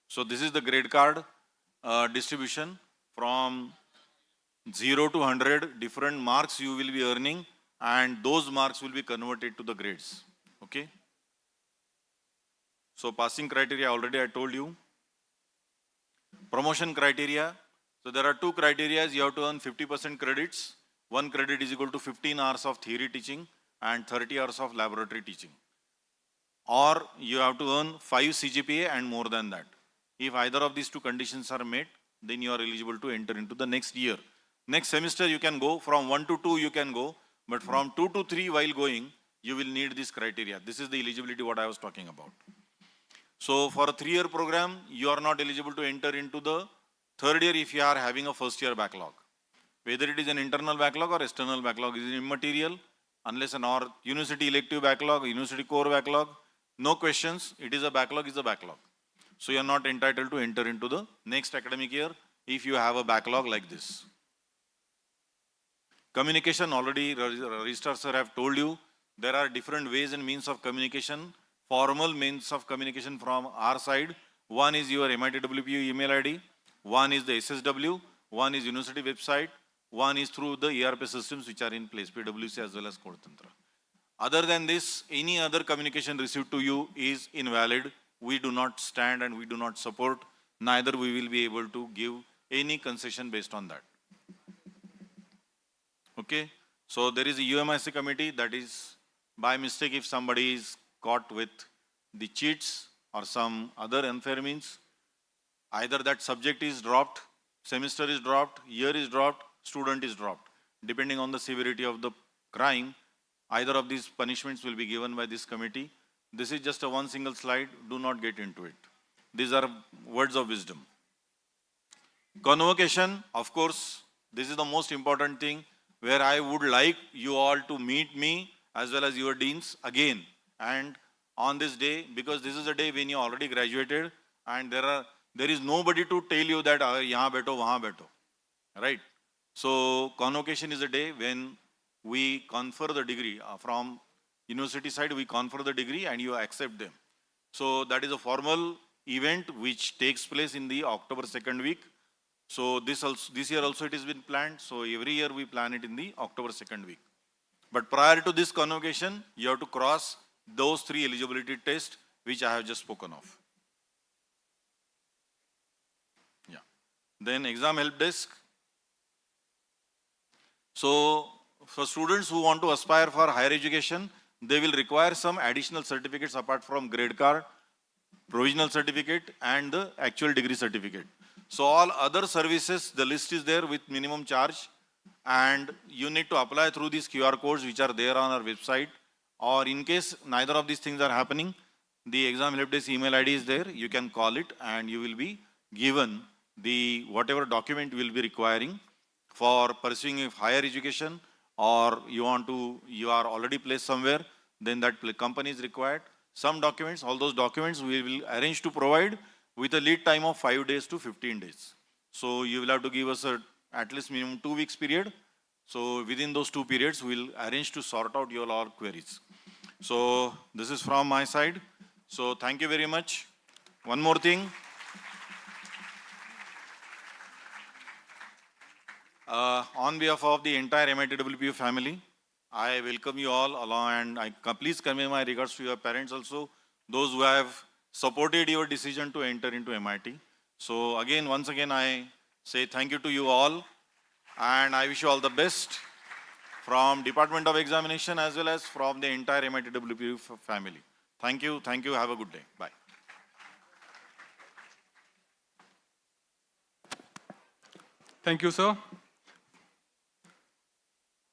So this is the grade card distribution from 0 to 100, different marks you will be earning, and those marks will be converted to the grades. Okay. So passing criteria already I told you. Promotion criteria. So there are 2 criteria. You have to earn 50% credits. 1 credit is equal to 15 hours of theory teaching and 30 hours of laboratory teaching. Or you have to earn 5 CGPA and more than that. If either of these 2 conditions are met, then you are eligible to enter into the next year. Next semester you can go, from 1 to 2 you can go, but from 2 to 3 while going, you will need this criteria. This is the eligibility what I was talking about. So for a 3-year program, you are not eligible to enter into the 3rd year if you are having a 1st year backlog. Whether it is an internal backlog or external backlog is immaterial, unless an or university elective backlog, university core backlog, no questions, it is a backlog, is a backlog. So you are not entitled to enter into the next academic year if you have a backlog like this. Communication, already Registrar sir have told you, there are different ways and means of communication. Formal means of communication from our side. One is your MIT-WPU email ID, one is the SSW, one is university website, one is through the ERP systems which are in place, PwC as well as Codetantra. Other than this, any other communication received to you is invalid. We do not stand and we do not support, neither we will be able to give any concession based on that. Okay, so there is a UMIC committee, that is by mistake if somebody is caught with the cheats or some other unfair means, either that subject is dropped, semester is dropped, year is dropped, student is dropped. Depending on the severity of the crime, either of these punishments will be given by this committee. This is just a one single slide, do not get into it. These are words of wisdom. Convocation, of course, this is the most important thing where I would like you all to meet me as well as your deans again and on this day, because this is a day when you already graduated and there is nobody to tell you that yahan beto, wahan beto, right? So convocation is a day when we confer the degree from university side, we confer the degree and you accept them. So that is a formal event which takes place in the October 2nd week. So this year also it has been planned. So every year we plan it in the October 2nd week. But prior to this convocation, you have to cross those 3 eligibility tests which I have just spoken of. Yeah. Then exam help desk. So for students who want to aspire for higher education, they will require some additional certificates apart from grade card, provisional certificate and the actual degree certificate. So all other services, the list is there with minimum charge and you need to apply through these QR codes which are there on our website, or in case neither of these things are happening, the exam help desk email ID is there, you can call it and you will be given the whatever document you will be requiring for pursuing a higher education, or you are already placed somewhere, then that company is required. Some documents, all those documents we will arrange to provide with a lead time of 5 days to 15 days. So you will have to give us at least minimum 2 weeks period. So within those 2 periods, we will arrange to sort out your all queries. So this is from my side. So thank you very much. One more thing. On behalf of the entire MIT-WPU family, I welcome you all along and please convey my regards to your parents also, those who have supported your decision to enter into MIT. So again, once again, I say thank you to you all and I wish you all the best from Department of Examination as well as from the entire MIT-WPU family. Thank you, have a good day. Bye. Thank you, sir.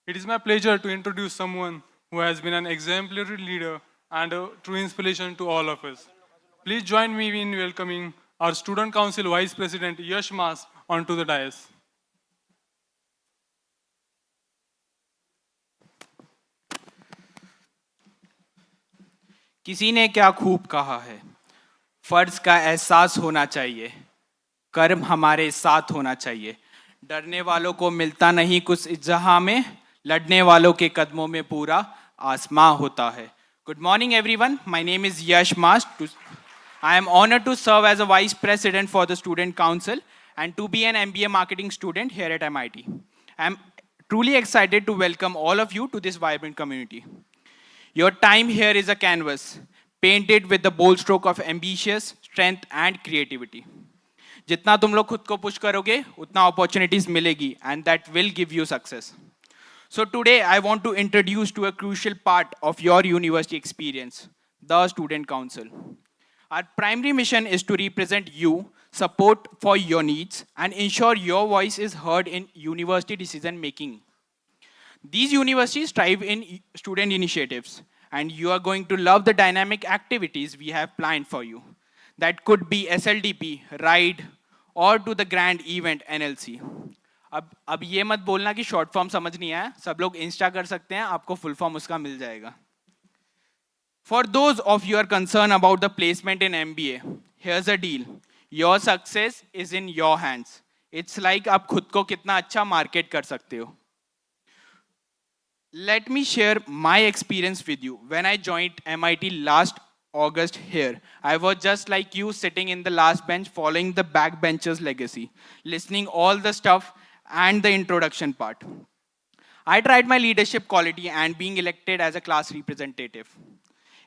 It is my pleasure to introduce someone who has been an exemplary leader and a true inspiration to all of us. Please join me in welcoming our Student Council Vice President Yash Mas onto the dais. किसी ने क्या खूब कहा है, फर्ज का एहसास होना चाहिए, कर्म हमारे साथ होना चाहिए, डरने वालों को मिलता नहीं कुछ इस जहां में, लड़ने वालों के कदमों में पूरा आसमां होता है. Good morning everyone, my name is Yash Mas. I am honored to serve as a Vice President for the Student Council and to be an MBA Marketing student here at MIT. I am truly excited to welcome all of you to this vibrant community. Your time here is a canvas, painted with the bold stroke of ambitious, strength and creativity. जितना तुम लोग खुद को push करोगे, उतना opportunities मिलेगी and that will give you success. So today I want to introduce to a crucial part of your university experience, the Student Council. Our primary mission is to represent you, support for your needs, and ensure your voice is heard in university decision making. These universities thrive in student initiatives, and you are going to love the dynamic activities we have planned for you. That could be SLDP, ride, or to the grand event NLC. अब ये मत बोलना कि short form समझ नहीं आया, सब लोग इंस्टा कर सकते हैं, आपको फुल फॉर्म उसका मिल जाएगा. For those of you are concerned about the placement in MBA, here's a deal. Your success is in your hands. It's like आप खुद को कितना अच्छा मार्केट कर सकते हो. Let me share my experience with you. When I joined MIT last August here, I was just like you, sitting in the last bench, following the backbenchers' legacy, listening all the stuff and the introduction part. I tried my leadership quality and being elected as a class representative.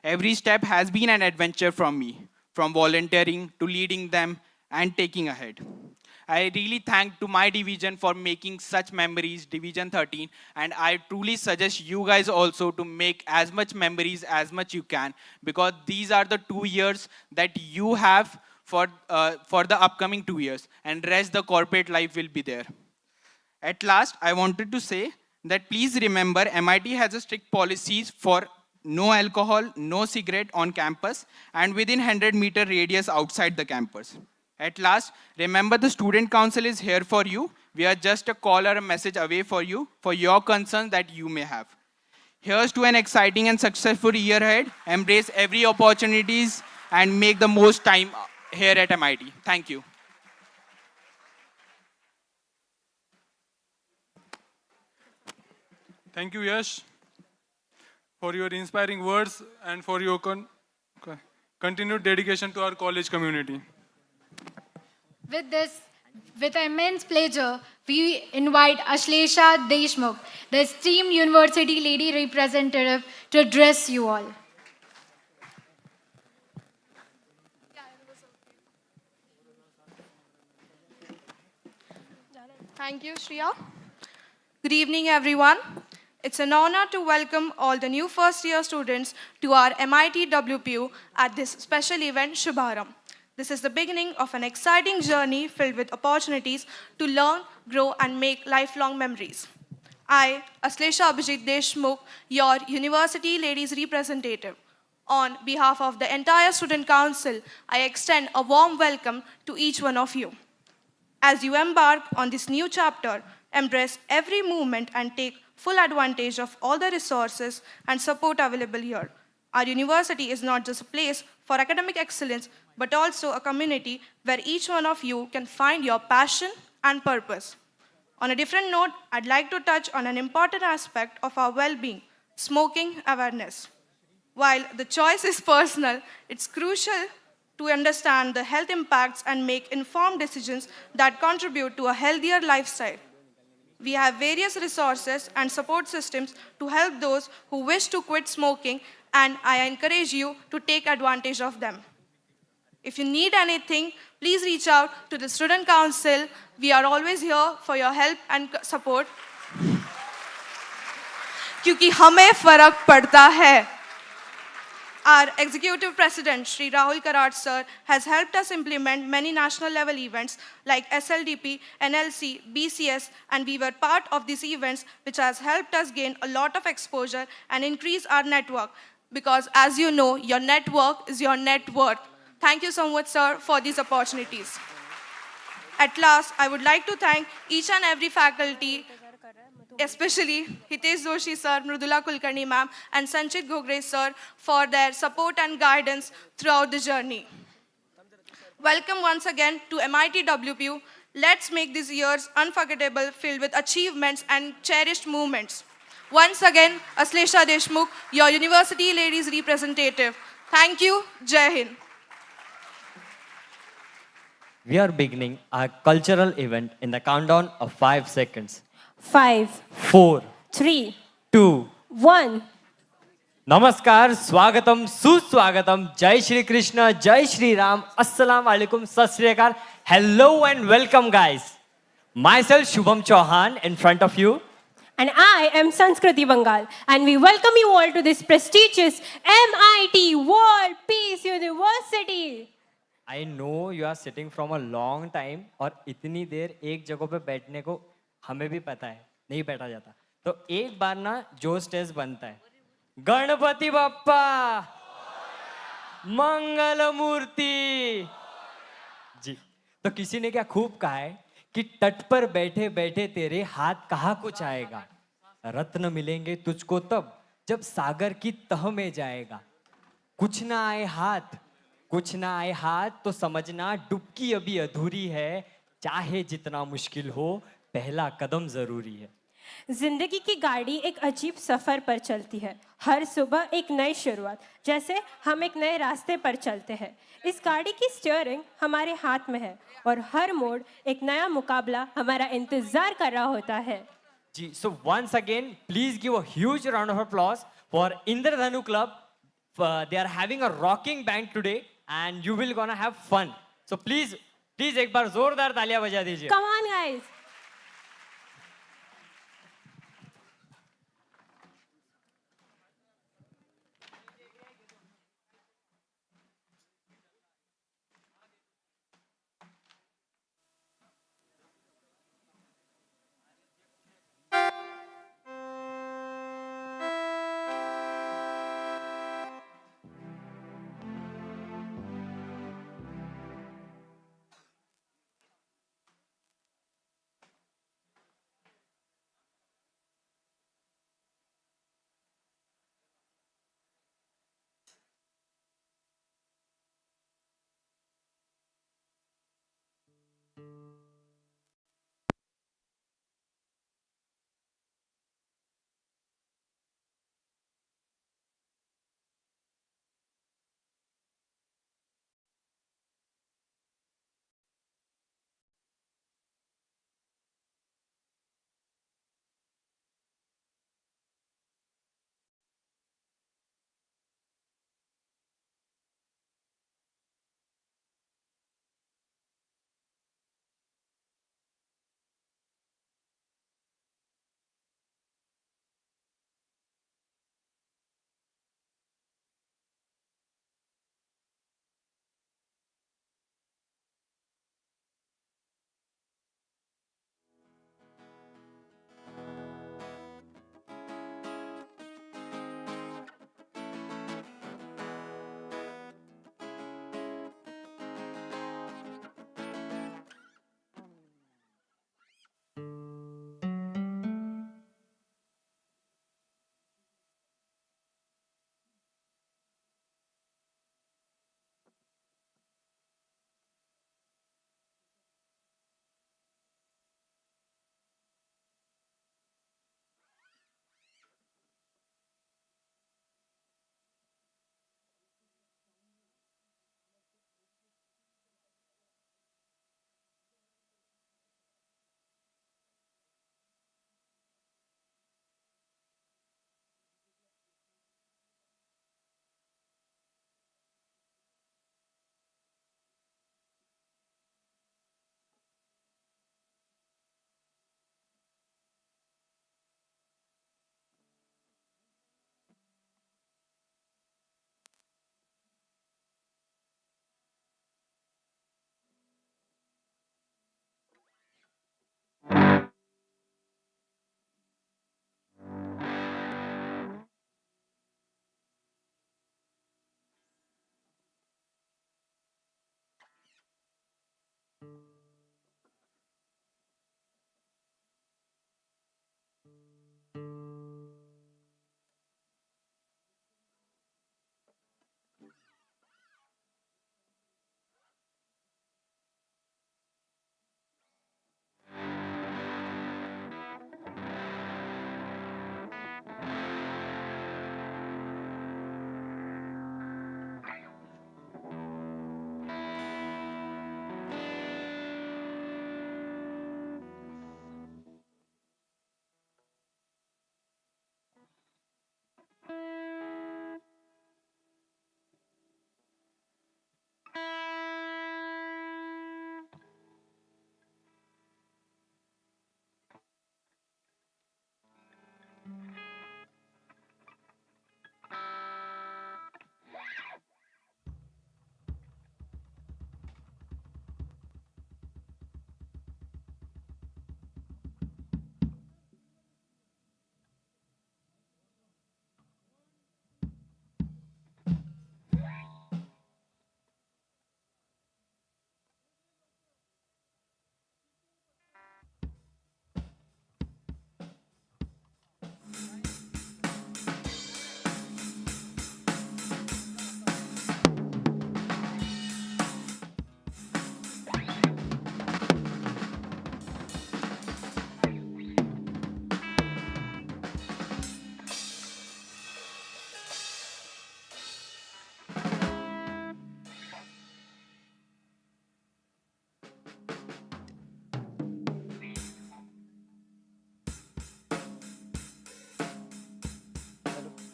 Every step has been an adventure from me, from volunteering to leading them and taking ahead. I really thank to my division for making such memories, Division 13, and I truly suggest you guys also to make as much memories as much you can, because these are the 2 years that you have for the upcoming 2 years, and rest the corporate life will be there. At last, I wanted to say that please remember MIT has a strict policies for no alcohol, no cigarette on campus, and within 100-meter radius outside the campus. At last, remember the student council is here for you. We are just a call or a message away for you, for your concerns that you may have. Here's to an exciting and successful year ahead. Embrace every opportunities and make the most time here at MIT. Thank you. Thank you, Yash, for your inspiring words and for your continued dedication to our college community. With immense pleasure, we invite Ashlesha Deshmukh, the esteemed university lady representative, to address you all. Thank you, Shreya. Good evening, everyone. It's an honor to welcome all the new first-year students to our MIT-WPU at this special event, Shubharambh. This is the beginning of an exciting journey filled with opportunities to learn, grow, and make lifelong memories. I, Ashlesha B.Gdeshmukh, your University Ladies Representative, on behalf of the entire Student Council, I extend a warm welcome to each one of you. As you embark on this new chapter, embrace every moment and take full advantage of all the resources and support available here. Our university is not just a place for academic excellence, but also a community where each one of you can find your passion and purpose. On a different note, I'd like to touch on an important aspect of our well-being, smoking awareness. While the choice is personal, it's crucial to understand the health impacts and make informed decisions that contribute to a healthier lifestyle. We have various resources and support systems to help those who wish to quit smoking, and I encourage you to take advantage of them. If you need anything, please reach out to the Student Council. We are always here for your help and support. क्योंकि हमें फर्क पड़ता है. Our Executive President, Shri Rahul Karat sir, has helped us implement many national level events like SLDP, NLC, BCS, and we were part of these events, which has helped us gain a lot of exposure and increase our network. Because as you know, your network is your net worth. Thank you so much, sir, for these opportunities. At last, I would like to thank each and every faculty, especially Hitesh Joshi sir, Mridula Kulkarni ma'am, and Sanchit Ghogre sir for their support and guidance throughout the journey. Welcome once again to MIT-WPU. Let's make these years unforgettable, filled with achievements and cherished moments. Once again, Ashlesha Deshmukh, your University Ladies Representative. Thank you. Jai Hind. We are beginning our cultural event in the countdown of 5 seconds. 5, 4, 3, 2, 1. नमस्कार, स्वागतम, सुस्वागतम, जय श्री कृष्ण, जय श्री राम, अस्सलाम वालेकुम, सत श्री अकाल. Hello and welcome, guys. Myself Shubham Chauhan in front of you. And I am Sanskriti Bangal, and we welcome you all to this prestigious MIT World Peace University. I know you are sitting from a long time और इतनी देर एक जगह पे बैठने को हमें भी पता है नहीं बैठा जाता. तो एक बार ना जो स्टेज बनता है गणपति बाप्पा, मंगल मूर्ति। जी, तो किसी ने क्या खूब कहा है कि तट पर बैठे बैठे तेरे हाथ कहाँ कुछ आएगा, रत्न मिलेंगे तुझको तब जब सागर की तह में जाएगा। कुछ ना आए हाथ, कुछ ना आए हाथ तो समझना डुबकी अभी अधूरी है, चाहे जितना मुश्किल हो पहला कदम जरूरी है। जिंदगी की गाड़ी एक अजीब सफर पर चलती है, हर सुबह एक नई शुरुआत, जैसे हम एक नए रास्ते पर चलते हैं। इस गाड़ी की स्टीयरिंग हमारे हाथ में है और हर मोड़ एक नया मुकाबला हमारा इंतजार कर रहा होता है। जी, so once again please give a huge round of applause for Indradhanu Club. They are having a rocking band today and you will gonna have fun. So please एक बार जोरदार तालियां बजा दीजिए। Come on guys.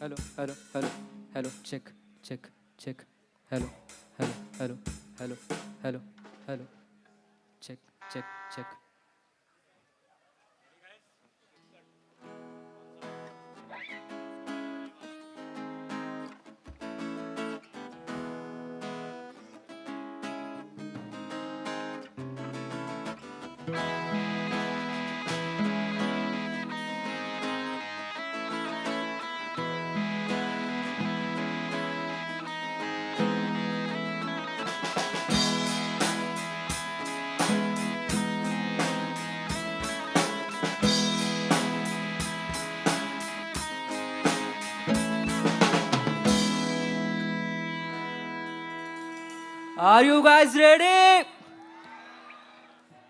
hello, hello, hello, hello, check, check, check, hello, hello, hello, hello, hello, hello, check, check, check. Are you guys ready?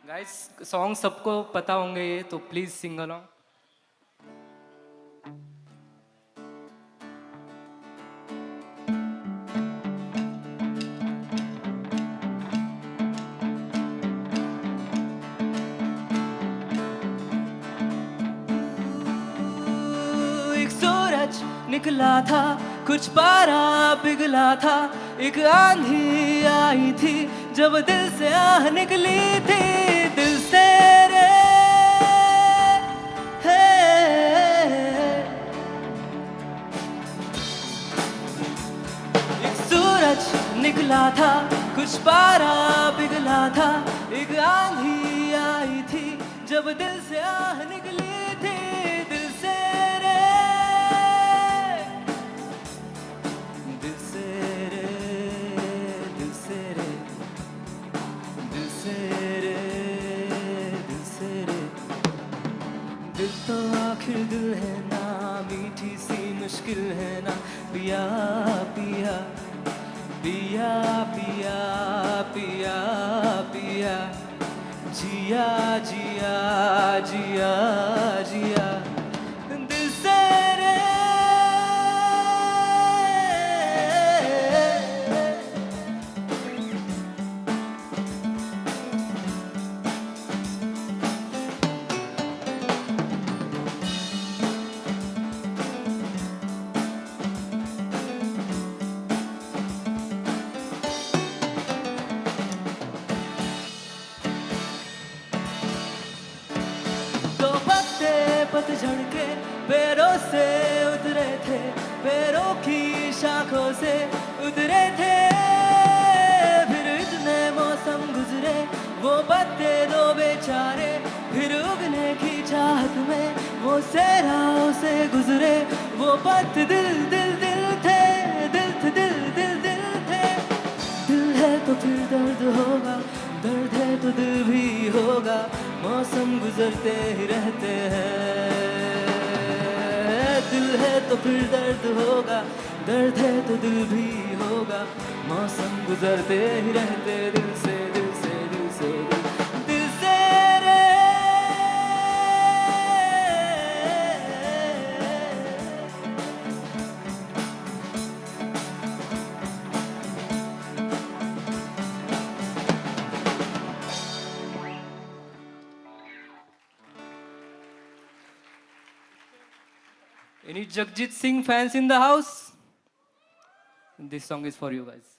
Guys, song सबको पता होंगे ये, तो please sing along. एक सूरज निकला था, कुछ पारा पिघला था, एक आंधी आई थी जब दिल से आह निकली थी, दिल से रे एक सूरज निकला था, कुछ पारा पिघला था, एक आंधी आई थी जब दिल से आह निकली थी, दिल से रे दिल से रे दिल से रे दिल से रे दिल से रे दिल तो आखिर दिल है ना, मीठी सी मुश्किल है ना, पिया पिया पिया पिया पिया पिया जिया जिया जिया जिया दिल से रे पतझड़ के पैरों से उतरे थे, पैरों की शाखों से उतरे थे, फिर इतने मौसम गुजरे, वो पत्ते दो बेचारे, फिर उगने की चाहत में वो सहराओं से गुजरे, वो पत्ते दिल दिल दिल थे, दिल थे दिल दिल दिल थे, दिल है तो फिर दर्द होगा, दर्द है तो दिल भी होगा, मौसम गुजरते ही रहते हैं, दिल है तो फिर दर्द होगा, दर्द है तो दिल भी होगा, मौसम गुजरते ही रहते, दिल से दिल से दिल से दिल से रे Any Jagjit Singh fans in the house? This song is for you guys.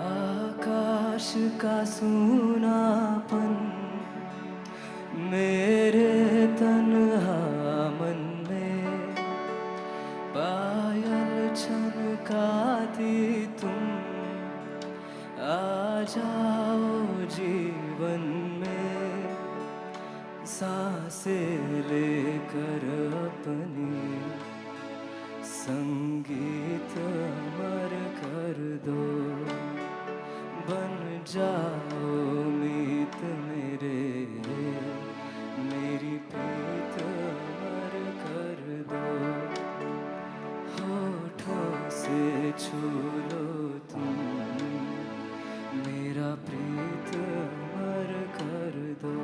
आकाश का सूनापन मेरे तन्हा मन में, पायल छनकाती तुम आ जाओ जीवन में, सांसें लेकर अपनी संगीत अमर कर दो, बन जाओ मीत मेरे, मेरी प्रीत अमर कर दो, होठों से छू लो तुम, मेरा प्रीत अमर कर दो।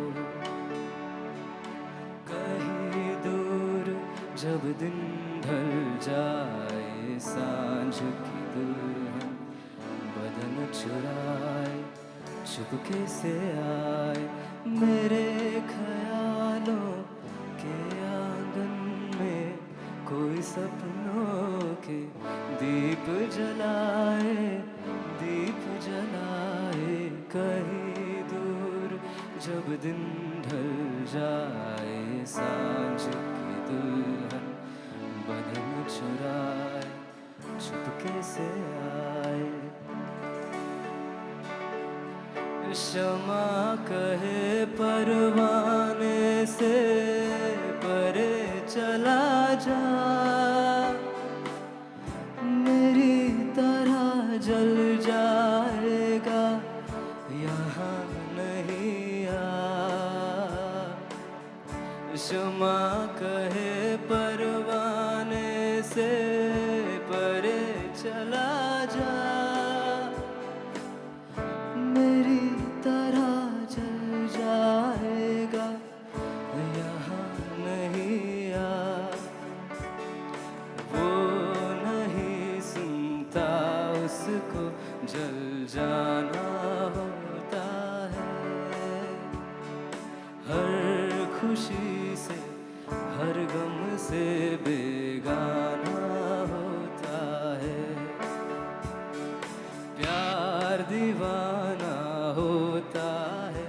दिन ढल जाए सांझ की दुल्हन बदन चुराए चुपके से आए मेरे ख्यालों के आंगन में कोई सपनों के दीप जलाए कहीं दूर जब दिन ढल जाए सांझ की दुल्हन बदन चुराए चुपके से आए शमा कहे परवाने से परे चला जा मेरी तरह जल जाएगा यहाँ नहीं आ शमा कहे परवाने से परे चला जा मेरी तरह जल जाएगा यहाँ नहीं आ वो नहीं सुनता उसको जल जाना होता है हर खुशी से हर गम से बेगाना होता है प्यार दीवाना होता है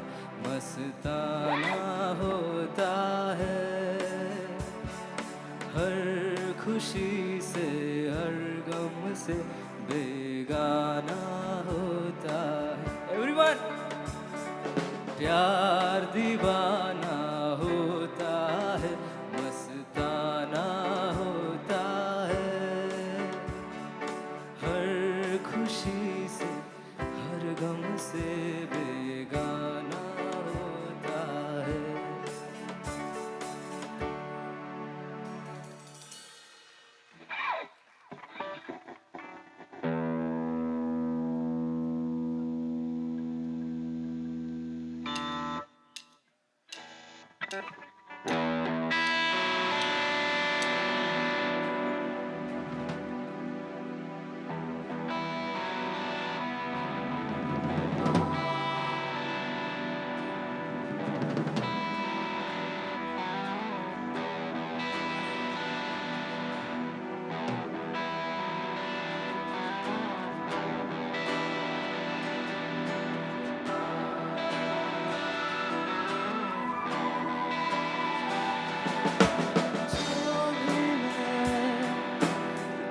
मस्ताना होता है हर खुशी से हर गम से बेगाना होता है एवरीवन प्यार दीवाना होता है मस्ताना होता है हर खुशी से हर गम से बेगाना होता है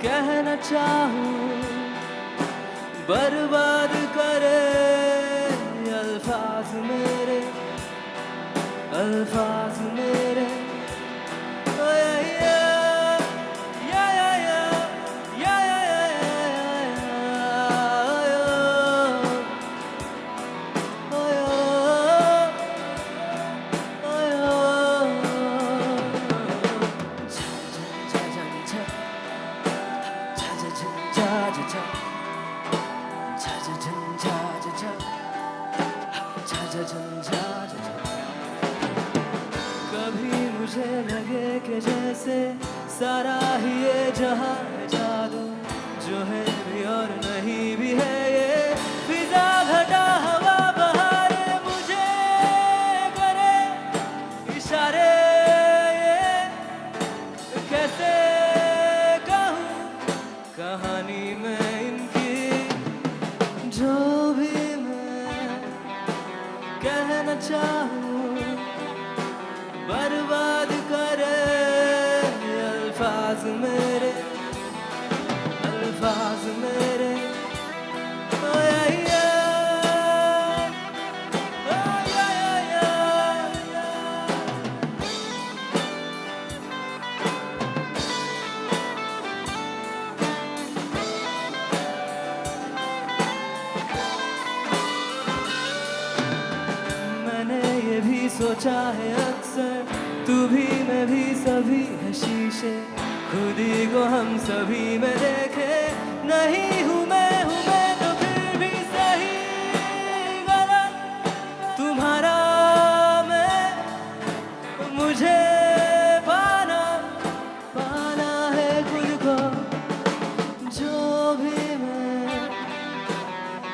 कहना चाहूँ बर्बाद करे अल्फाज मेरे ओ या कभी मुझे लगे कि जैसे सारा ही ये जहां है जादू जो है भी और नहीं भी है ये फिजा घटा हवा बहारे मुझे करे इशारे ये कैसे कहूँ कहानी में इनकी जो भी मैं कहना चाहूँ बर्बाद करे अल्फाज मेरे ओ या मैंने ये भी सोचा है अक्सर तू भी मैं भी सभी है शीशे खुद ही को हम सभी में देखे नहीं हूँ मैं तो फिर भी सही गलत तुम्हारा मैं मुझे पाना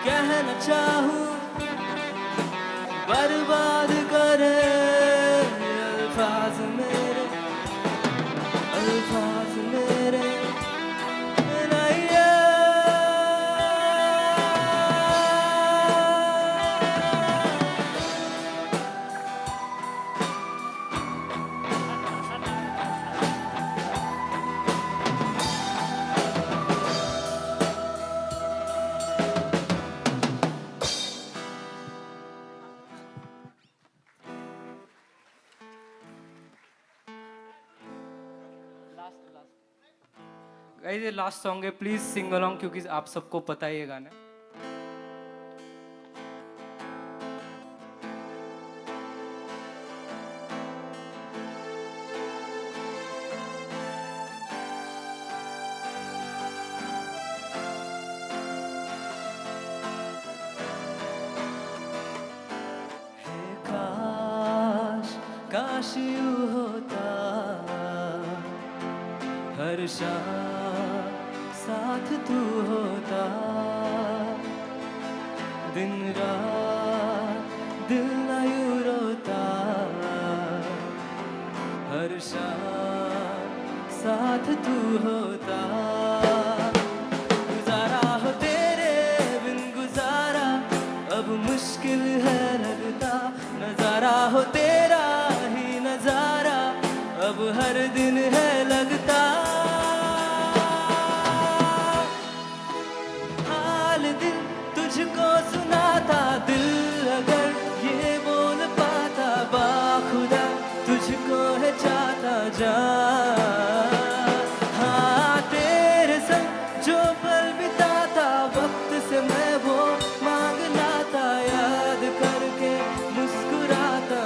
कहना चाहूं बर्बाद करे अल्फाज मेरे गाइस ये लास्ट सॉन्ग है, प्लीज सिंग अलोंग क्योंकि आप सबको पता है ये गाना। काश यूं होता हर शाम साथ तू होता, दिन रात दिल न यूं रोता, हर शाम साथ तू होता। गुजारा हो तेरे बिन गुजारा अब मुश्किल है लगता, नजारा हो तेरा ही नजारा अब हर दिन है लगता। हाल दिल तुझको सुनाता, दिल अगर ये बोल पाता, बाखुदा तुझको है चाहता जा। हाँ तेरे संग जो पल बिताता, वक्त से मैं वो मांग लाता, याद करके मुस्कुराता।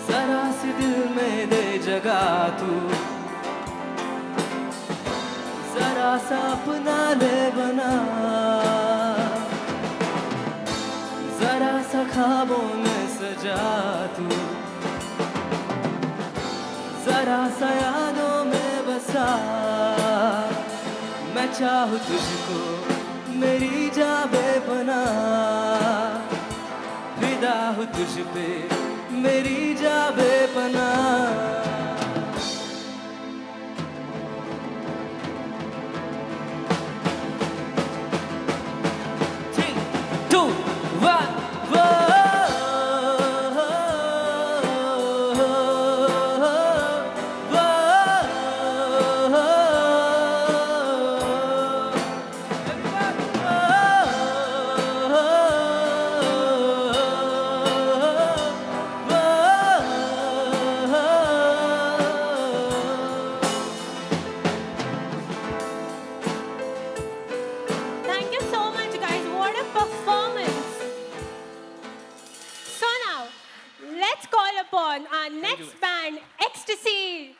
जरा सी दिल में दे जगह तू, जरा सा अपना ले बना, जरा सा ख्वाबों में सजा तू, जरा सा यादों में बसा। मैं चाहूँ तुझको मेरी जाबे बना, फिदा हूँ तुझ पे मेरी जाबे बना। 3, 2, 1 Thank you so much, guys. What a performance. So now, let's call upon our next band, Ecstasy.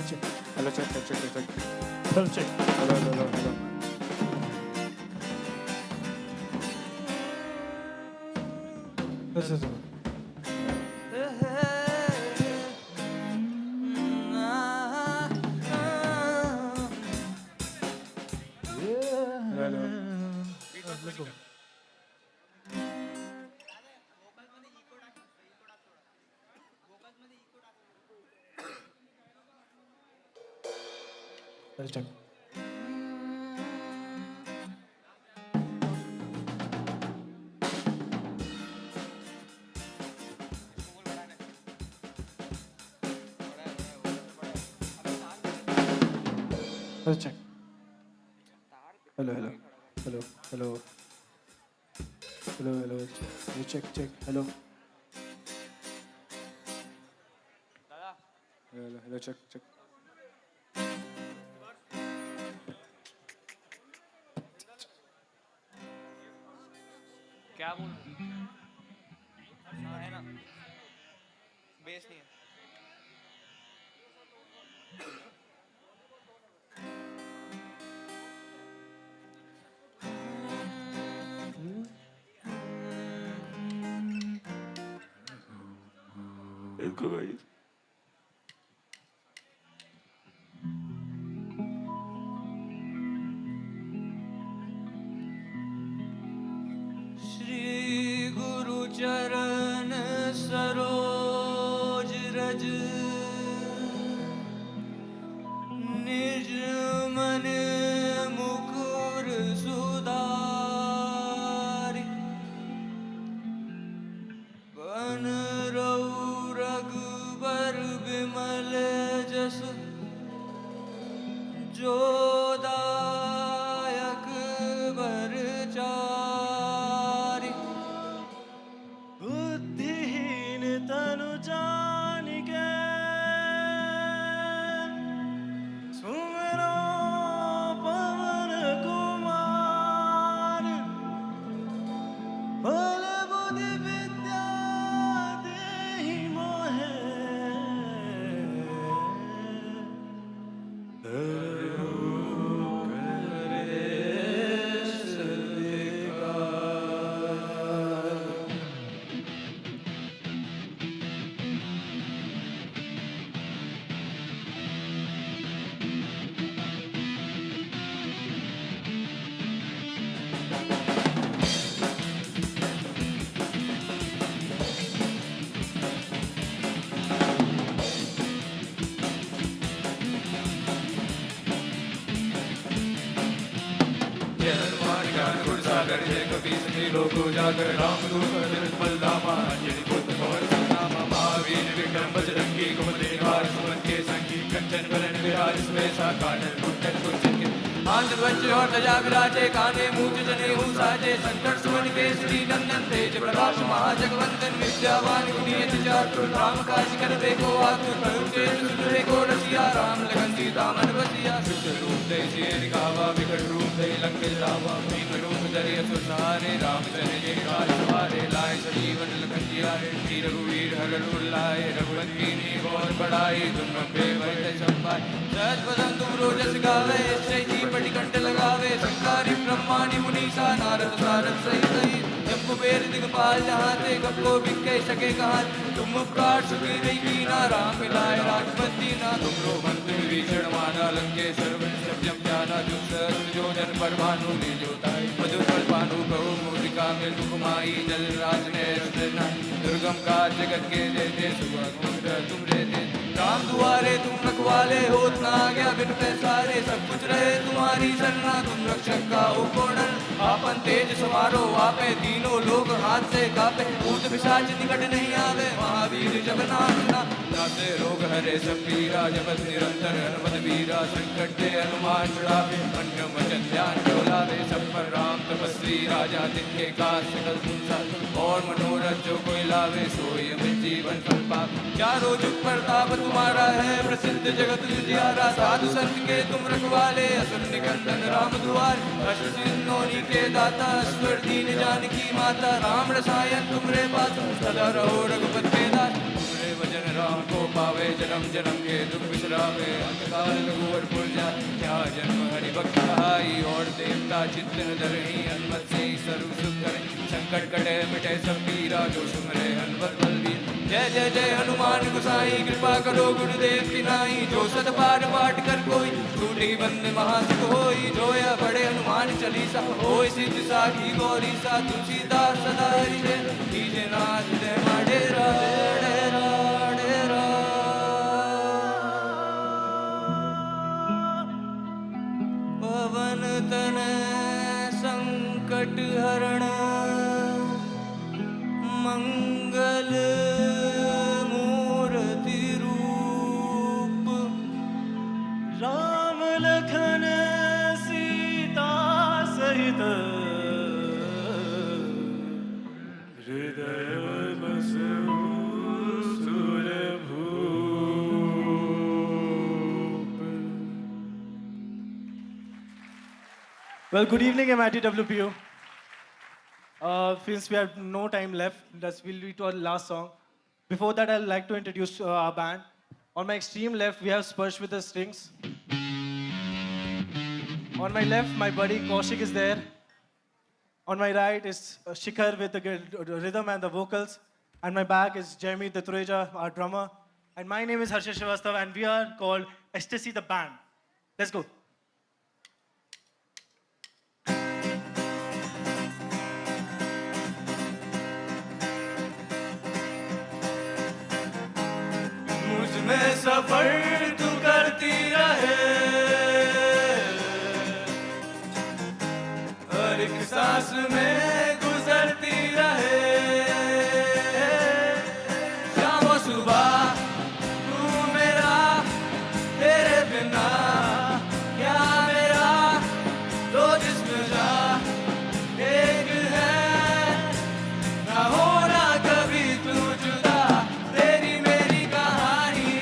check. Hello, check. Hello, check. Hello. Listen. Hello. Let's go. Let's check. Let's check. Hello. Check. Hello. Hello. Check. क्या बोल है ना base नहीं है Let's go, guys. Shri गुरु चरण सरोज रज निज मन मुकुर सुधारि बन रऊ रघुबर विमल जस जो दायक बर चारि बुद्धिहीन तनु जानिके सुमिरो पवन कुमार बल बुद्धि विद्या देहि मोहे जाकर राम बलदामा महावीर विक्रम बजरंगी कुमति निवार सुमन के संगी कंचन बरन विराज सुबेसा कानन कुंडल कुंचन के आंध वज्र और ध्वजा विराजे काने मूंज जनेऊ साजे संकट सुमन के श्री नंदन तेज प्रकाश महाजगवंदन विद्यावान गुणी अति चातुर राम काज कर देखो आतुर करुण के सुंदर को रसिया राम लगन सीता मन बसिया शुद्ध रूप दे सिए दिखावा विकट रूप दे लंक जलावा भीम रूप धरि असुर सहारे रामचंद्र के काज सवारे लाए संजीवन लखन जियारे श्री रघुवीर हर लाए रघुवंश की और बढ़ाई तुम पे बैठे संभाई सहज बदन तुम रोजस गावे जय जी पटि कंठ लगावे संकारी ब्रह्माणी मुनीसा नारद सारद सही जब कुबेर दिगपाल जहाँ ते कपलो बिके सके कहा तुम उपकार सुखी नहीं कीना राम मिलाए राजपति ना तुम रो मंत्र विभीषण माना लंकेश्वर सत्यम जाना जुग सहस्त्र जो जन पर भानु जोताई मधुर पर भानु कहो मूलिका में दुखमाई जल राज ने दुर्गम का जगत के देते सुबह तुम रहते राम दुआरे तुम रखवाले होत ना गया बिन पैसारे सब कुछ रहे तुम्हारी शरणा तुम रक्षक का उपकोणन आपन तेज समारो आपे तीनों लोग हाथ से कापे भूत पिशाच निकट नहीं आवे महावीर जब नाम सुना नासे रोग हरे सब पीरा जपत निरंतर हनुमत वीरा संकट ते हनुमान छुड़ावे अन्य वचन ध्यान डोलावे सब पर राम तपस्वी राजा तिनके काज सकल तुमसा और मनोरथ जो कोई लावे सोई अमित जीवन फल पावे चारों जुग प्रताप तुम्हारा है प्रसिद्ध जगत जियारा साधु संत के तुम रखवाले असुर निकंदन राम दुआर अष्ट सिद्धि के दाता ईश्वर दीन जानकी माता राम रसायन तुमरे पास सदा रहो रघुपति के दास तुमरे वचन राम को पावे पावे, जन्म जन्म के दुख बिसरावे, अंधकार रघुवर पुर जाय, क्या जन्म हरि भक्त कहाई, और देवता चित्तन धरणी, हनुमत से सर्व सुख करे, संकट कटे मिटे सब पीरा, जो सुमरे हनुमत बलवीर। जय जय जय हनुमान गोसाई, कृपा करो गुरुदेव की नाई, जो सत पाठ पाठ कर कोई, छूटी बंद महासुख होई, जो या पढ़े हनुमान चालीसा, होय सिद्ध साखी गौरी सा, तुलसीदास सदा हरिजन, कीजे नाथ जय माडेरा डेरा डेरा। पवन तन संकट हरण, मंगल मूर्ति रूप, राम लखन सीता सहित, हृदय बसहु सुरभूप। Well, good evening, MIT-WPU. Since we have no time left, that will be to our last song. Before that, I'd like to introduce our band. On my extreme left, we have Sparsh with the strings. On my left, my buddy Kaushik is there. On my right is Shikhar with the rhythm and the vocals. And my back is Jamie Ditreja, our drummer. And my name is Harsha Srivastav, and we are called Ecstasy the Band. Let's go. में सफर तू करती रहे, हर एक सांस में गुजरती रहे, शाम और सुबह तू मेरा, तेरे बिना क्या मेरा, दो जिस्म जा एक है, ना होना कभी तू जुदा, तेरी मेरी कहानी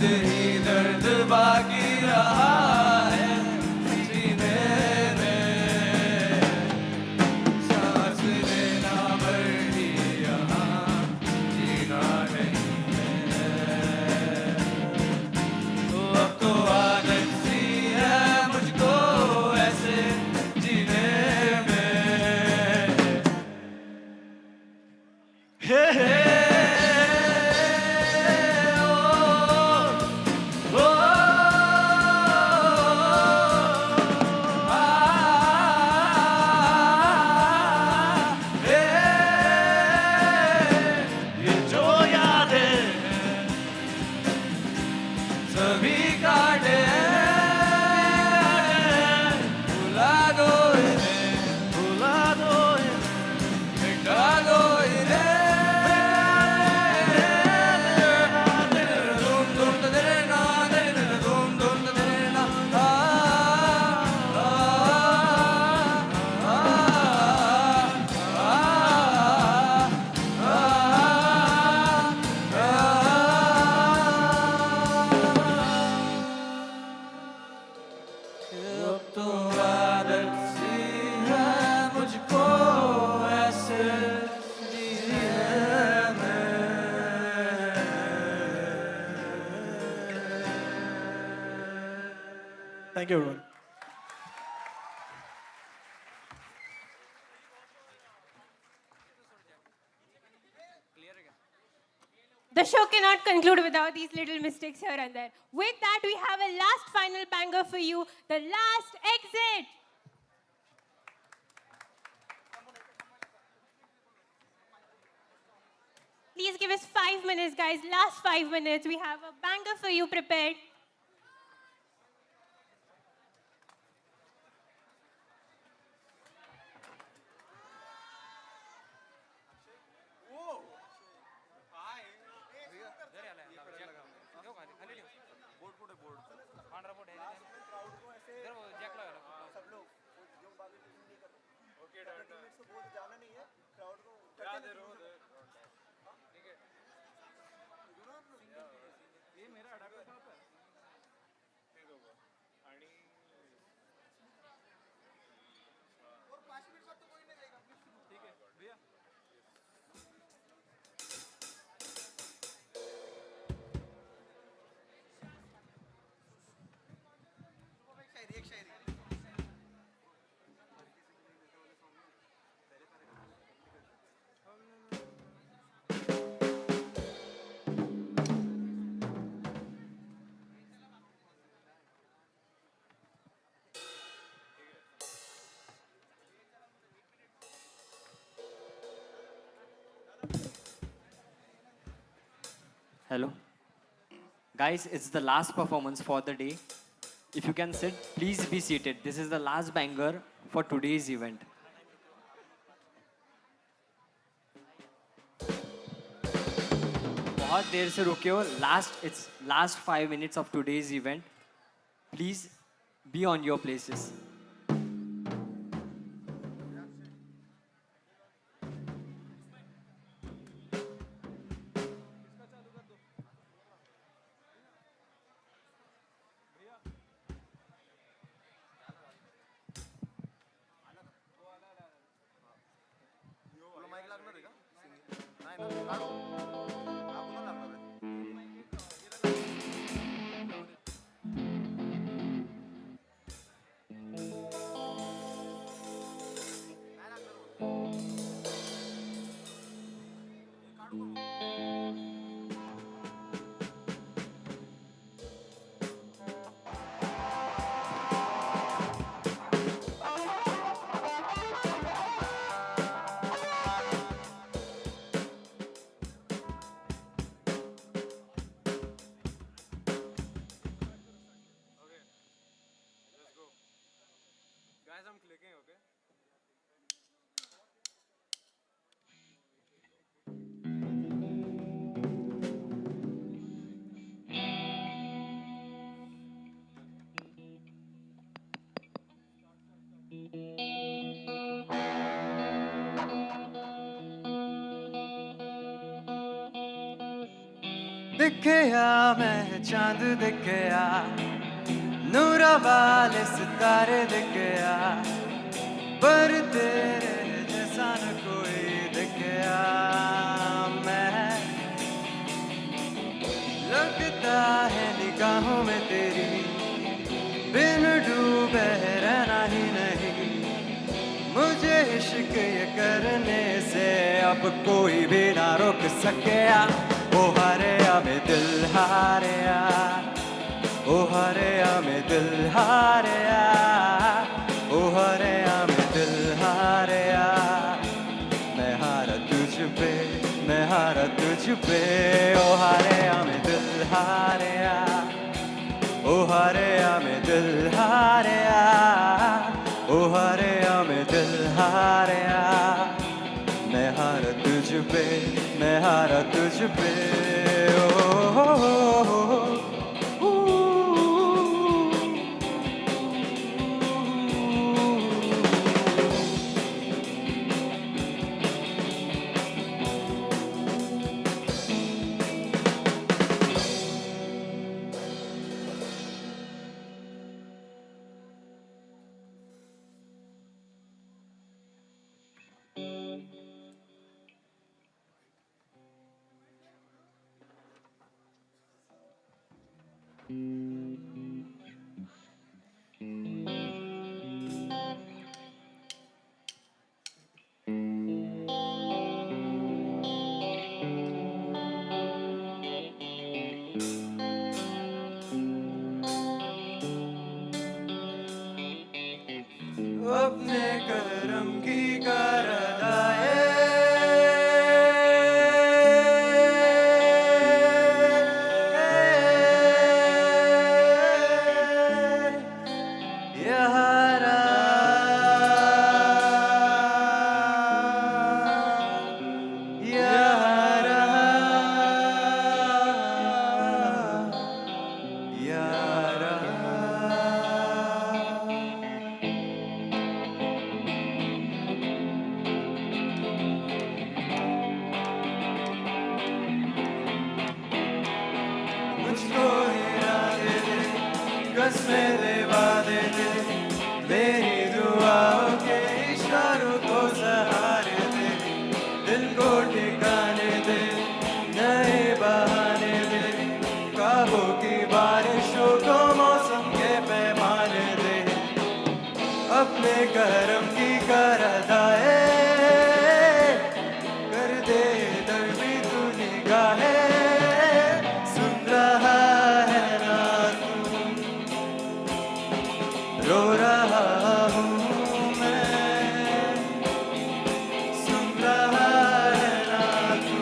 दर्द ही दर्द बाकी रहा है सीने में, सांस लेना भर ही यहाँ जीना नहीं है। तो अब तो आदत सी है मुझको ऐसे जीने में। हे हे सभी काटे भुला दो इन्हें, भुला दो इन्हें, मिटा दो इन्हें। धूम धूम तेरे ना, धूम धूम तेरे ना, अब तो आदत सी है मुझको ऐसे जीने में। Thank you, everyone. The show cannot conclude without these little mistakes here and there. With that, we have a last final banger for you, the last exit. Please give us 5 minutes, guys. Last 5 minutes. We have a banger for you prepared. Hello. Guys, it's the last performance for the day. If you can sit, please be seated. This is the last banger for today's event. बहुत देर से रुके हो. It's last 5 minutes of today's event. Please be on your places. Guys, I'm clicking, okay? दिखया मैं चांद दिखया नूरा वाले सितारे दिखया पर तेरे जैसा न कोई दिखया मैं लगता है निगाहों में तेरी बिन डूबे रहना ही नहीं मुझे इश्क ये करने से अब कोई भी ना रोक सकेया ओ हरे में दिल हारिया ओ हरे में दिल हारिया ओ हरे में दिल हारिया मैं हारा तुझ पे मैं हारा तुझ पे ओ हरे में दिल हारिया ओ हरे में दिल हारिया ओ हरे में दिल हारिया मैं हारा तुझ पे मैं हारा तुझ पे अपने करम की कर अदाए यारा यारा यारा मुझको हिला दे दे कसमें लेवा दे दे मेरी दुआओं के इशारों को सहारे दे दिल को ठिकाने दे नए बहाने दे ख्वाबों की बारिशों को मौसम के पैमाने दे अपने करम की कर अदाए कर दे दर्द भी तू निगाहे सुन रहा है ना तू रो रहा हूँ मैं सुन रहा है ना तू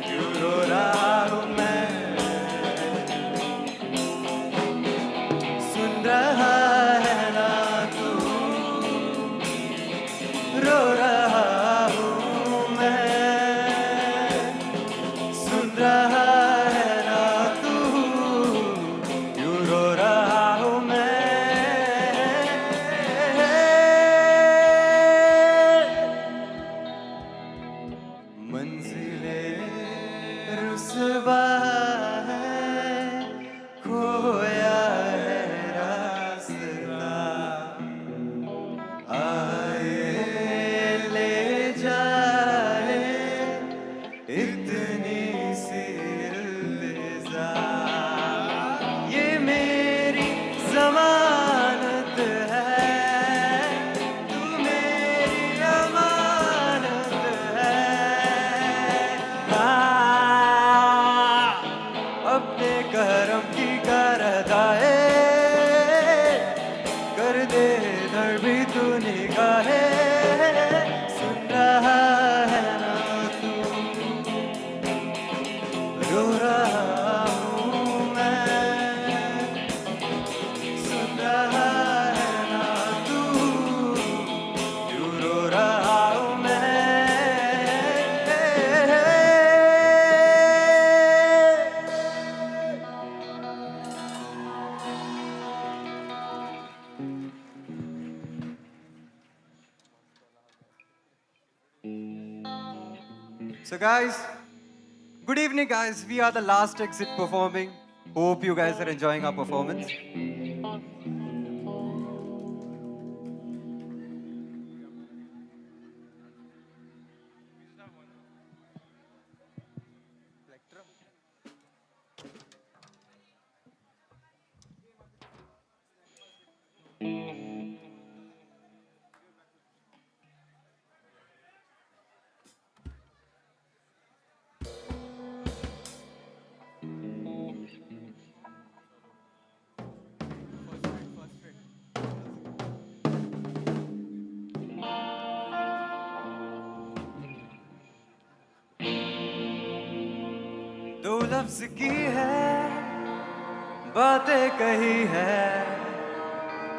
क्यों रो रहा हूँ मैं सुन रहा है ना तू रो रहा हूँ मैं सुन रहा है ना तू क्यों रो रहा हूँ मैं मंजिलें रुसवा है खोया है रास्ता आए ले जाए इतनी सी इल्तिजा ये मेरी जमानत है तू मेरी अमानत है अपने करम की कर अदाए कर दे दर भी तू निगाहे सुन रहा है ना तू रो रहा हूँ मैं सुन रहा है ना तू क्यों रो रहा हूँ मैं So guys, Good evening, guys. We are the last exit performing. Hope you guys are enjoying our performance. दो लफ्ज की है बातें कही है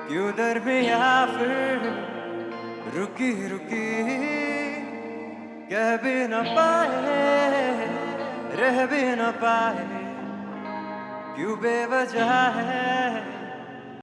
क्यों दरमिया फिर रुकी रुकी कह भी न पाए रह भी न पाए क्यों बेवजह है